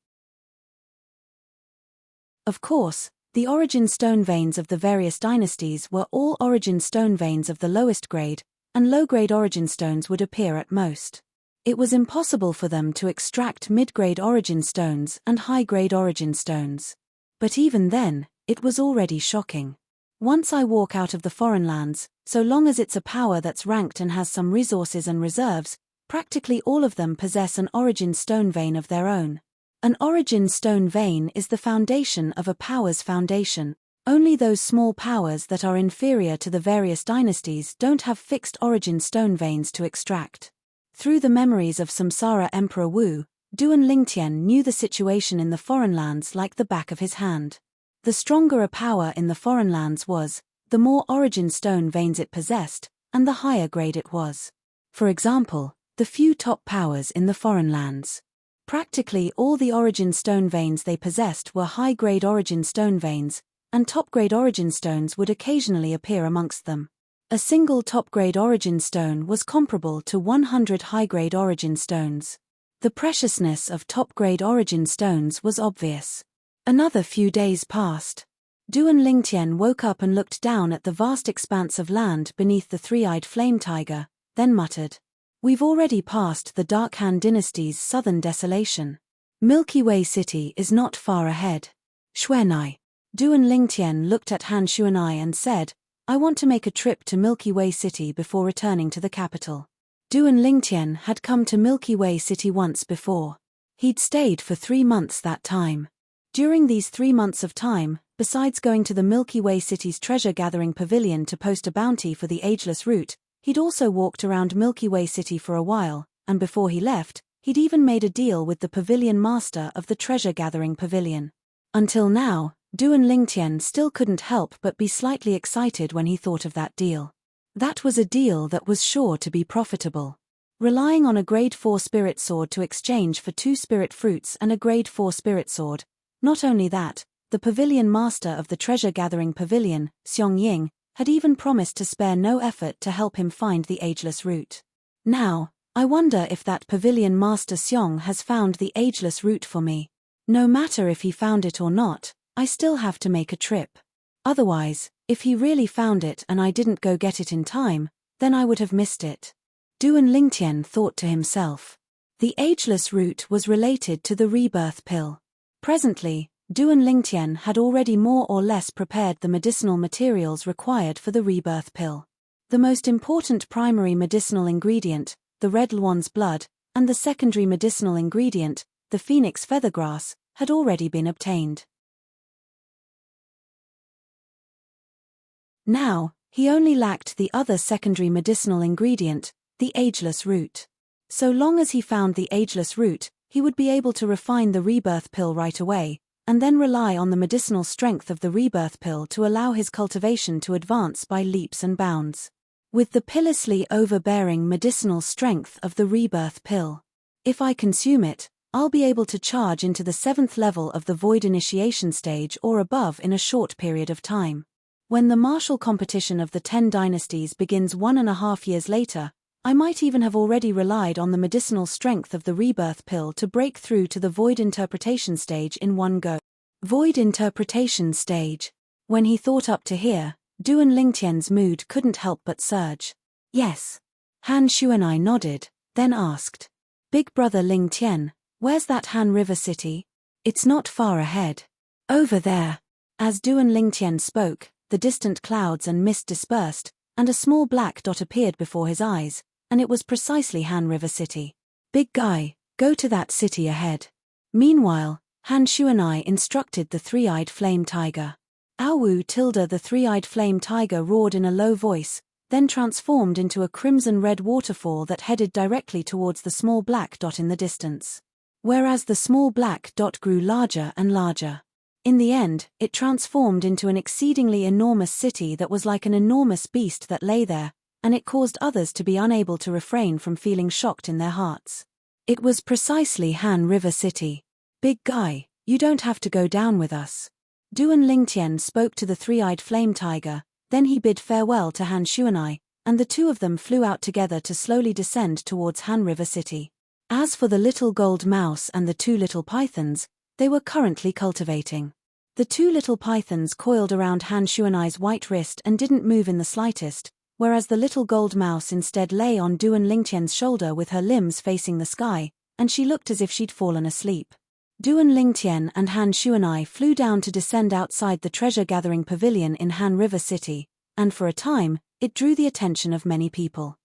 Of course, The origin stone veins of the various dynasties were all origin stone veins of the lowest grade, and low-grade origin stones would appear at most. It was impossible for them to extract mid-grade origin stones and high-grade origin stones. But even then, it was already shocking. Once I walk out of the foreign lands, so long as it's a power that's ranked and has some resources and reserves, practically all of them possess an origin stone vein of their own. An origin stone vein is the foundation of a power's foundation. Only those small powers that are inferior to the various dynasties don't have fixed origin stone veins to extract. Through the memories of Samsara Emperor Wu, Duan Lingtian knew the situation in the foreign lands like the back of his hand. The stronger a power in the foreign lands was, the more origin stone veins it possessed, and the higher grade it was. For example, the few top powers in the foreign lands. Practically all the origin stone veins they possessed were high-grade origin stone veins, and top-grade origin stones would occasionally appear amongst them. A single top-grade origin stone was comparable to 100 high-grade origin stones. The preciousness of top-grade origin stones was obvious. Another few days passed. Duan Lingtian woke up and looked down at the vast expanse of land beneath the three-eyed flame tiger, then muttered, "We've already passed the Dark Han dynasty's southern desolation. Milky Way City is not far ahead." Xuanai. Duan Lingtian looked at Han Xuanai and said, "I want to make a trip to Milky Way City before returning to the capital." Duan Lingtian had come to Milky Way City once before. He'd stayed for 3 months that time. During these 3 months of time, besides going to the Milky Way City's treasure-gathering pavilion to post a bounty for the ageless root, he'd also walked around Milky Way City for a while, and before he left, he'd even made a deal with the pavilion master of the treasure-gathering pavilion. Until now, Duan Lingtian still couldn't help but be slightly excited when he thought of that deal. That was a deal that was sure to be profitable. Relying on a grade 4 spirit sword to exchange for 2 spirit fruits and a grade 4 spirit sword. Not only that, the pavilion master of the treasure-gathering pavilion, Xiong Ying, had even promised to spare no effort to help him find the ageless root. Now, I wonder if that pavilion master Xiong has found the ageless root for me. No matter if he found it or not, I still have to make a trip. Otherwise, if he really found it and I didn't go get it in time, then I would have missed it. Duan Lingtian thought to himself. The ageless root was related to the rebirth pill. Presently, Duan Lingtian had already more or less prepared the medicinal materials required for the rebirth pill. The most important primary medicinal ingredient, the red Luan's blood, and the secondary medicinal ingredient, the phoenix feathergrass, had already been obtained. Now, he only lacked the other secondary medicinal ingredient, the ageless root. So long as he found the ageless root, he would be able to refine the rebirth pill right away, and then rely on the medicinal strength of the rebirth pill to allow his cultivation to advance by leaps and bounds. With the pillously overbearing medicinal strength of the rebirth pill, if I consume it, I'll be able to charge into the 7th level of the void initiation stage or above in a short period of time. When the martial competition of the 10 dynasties begins 1.5 years later, I might even have already relied on the medicinal strength of the rebirth pill to break through to the void interpretation stage in one go. Void interpretation stage. When he thought up to here, Duan Lingtian's mood couldn't help but surge. Yes. Han Xuanai nodded, then asked, "Big brother Lingtian, where's that Han River City?" "It's not far ahead. Over there." As Duan Lingtian spoke, the distant clouds and mist dispersed, and a small black dot appeared before his eyes, and it was precisely Han River City. "Big guy, go to that city ahead." Meanwhile, Han Xuanai instructed the three-eyed flame tiger. Awu tilde the three-eyed flame tiger roared in a low voice, then transformed into a crimson-red waterfall that headed directly towards the small black dot in the distance. Whereas the small black dot grew larger and larger. In the end, it transformed into an exceedingly enormous city that was like an enormous beast that lay there, and it caused others to be unable to refrain from feeling shocked in their hearts. It was precisely Han River City. "Big guy, you don't have to go down with us." Duan Lingtian spoke to the three-eyed flame tiger, then he bid farewell to Han Xuanai, and the two of them flew out together to slowly descend towards Han River City. As for the little gold mouse and the 2 little pythons, they were currently cultivating. The two little pythons coiled around Han Shuanai's white wrist and didn't move in the slightest, whereas the little gold mouse instead lay on Duan Lingtian's shoulder with her limbs facing the sky, and she looked as if she'd fallen asleep. Duan Lingtian and Han Shuanai flew down to descend outside the treasure-gathering pavilion in Han River City, and for a time, it drew the attention of many people.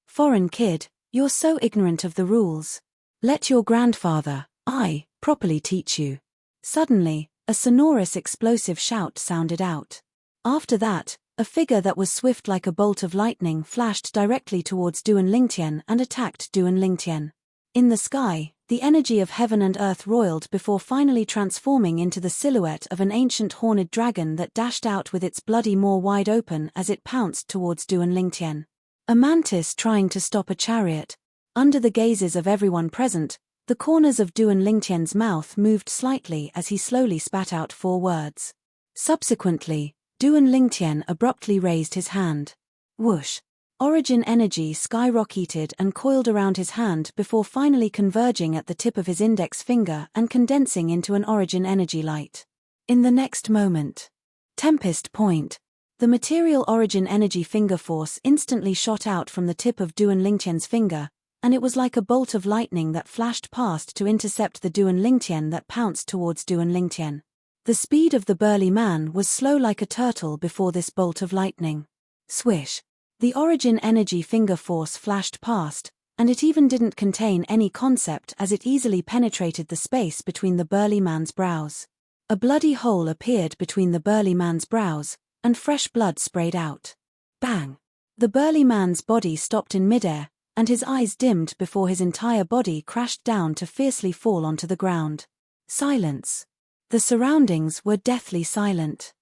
Foreign kid, you're so ignorant of the rules. Let your grandfather, I, properly teach you. Suddenly, a sonorous explosive shout sounded out. After that, a figure that was swift like a bolt of lightning flashed directly towards Duan Lingtian and attacked Duan Lingtian. In the sky, the energy of heaven and earth roiled before finally transforming into the silhouette of an ancient horned dragon that dashed out with its bloody maw wide open as it pounced towards Duan Lingtian. A mantis trying to stop a chariot. Under the gazes of everyone present, the corners of Duan Lingtian's mouth moved slightly as he slowly spat out 4 words. Subsequently, Duan Lingtian abruptly raised his hand. Whoosh! Origin energy skyrocketed and coiled around his hand before finally converging at the tip of his index finger and condensing into an origin energy light. In the next moment, Tempest Point. The material origin energy finger force instantly shot out from the tip of Duan Lingtian's finger, and it was like a bolt of lightning that flashed past to intercept the Duan Lingtian that pounced towards Duan Lingtian. The speed of the burly man was slow like a turtle before this bolt of lightning. Swish! The origin energy finger force flashed past, and it even didn't contain any concept as it easily penetrated the space between the burly man's brows. A bloody hole appeared between the burly man's brows, and fresh blood sprayed out. Bang! The burly man's body stopped in midair, and his eyes dimmed before his entire body crashed down to fiercely fall onto the ground. Silence. The surroundings were deathly silent.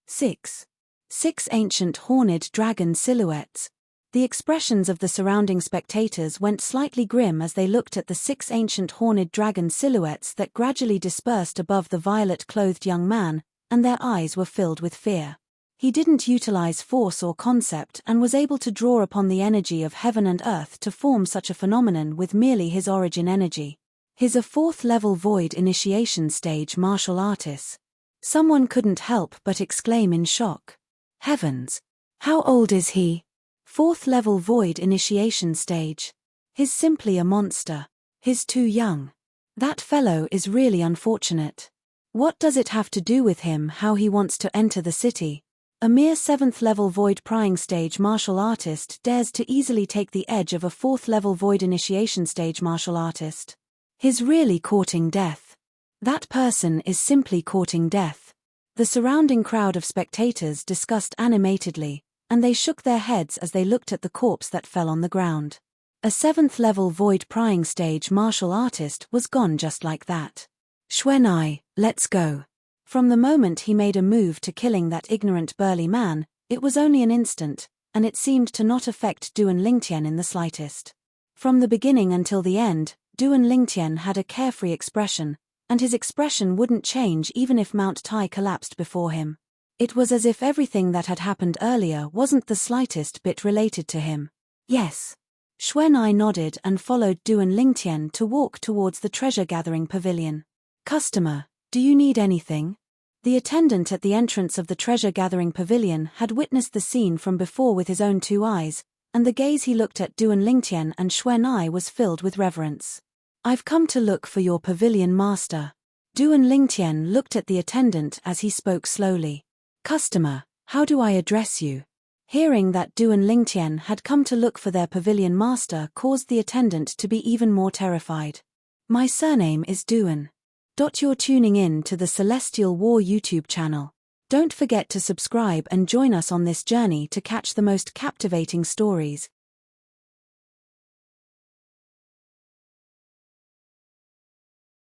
6. 6 ancient horned dragon silhouettes. The expressions of the surrounding spectators went slightly grim as they looked at the 6 ancient horned dragon silhouettes that gradually dispersed above the violet-clothed young man, and their eyes were filled with fear. He didn't utilize force or concept and was able to draw upon the energy of heaven and earth to form such a phenomenon with merely his origin energy. He's a 4th-level void initiation stage martial artist. Someone couldn't help but exclaim in shock. Heavens! How old is he? 4th-level void initiation stage. He's simply a monster. He's too young. That fellow is really unfortunate. What does it have to do with him how he wants to enter the city? A mere 7th-level void prying stage martial artist dares to easily take the edge of a 4th-level void initiation stage martial artist. He's really courting death. That person is simply courting death. The surrounding crowd of spectators discussed animatedly, and they shook their heads as they looked at the corpse that fell on the ground. A 7th-level void prying stage martial artist was gone just like that. Xuanai, let's go. From the moment he made a move to killing that ignorant burly man, it was only an instant, and it seemed to not affect Duan Lingtian in the slightest. From the beginning until the end, Duan Lingtian had a carefree expression, and his expression wouldn't change even if Mount Tai collapsed before him. It was as if everything that had happened earlier wasn't the slightest bit related to him. Yes. Xuanai nodded and followed Duan Lingtian to walk towards the treasure-gathering pavilion. Customer, do you need anything? The attendant at the entrance of the treasure-gathering pavilion had witnessed the scene from before with his own 2 eyes, and the gaze he looked at Duan Lingtian and Xuanai was filled with reverence. I've come to look for your pavilion master. Duan Lingtian looked at the attendant as he spoke slowly. Customer, how do I address you? Hearing that Duan Lingtian had come to look for their pavilion master caused the attendant to be even more terrified. My surname is Duan. You're tuning in to the Celestial War YouTube channel. Don't forget to subscribe and join us on this journey to catch the most captivating stories,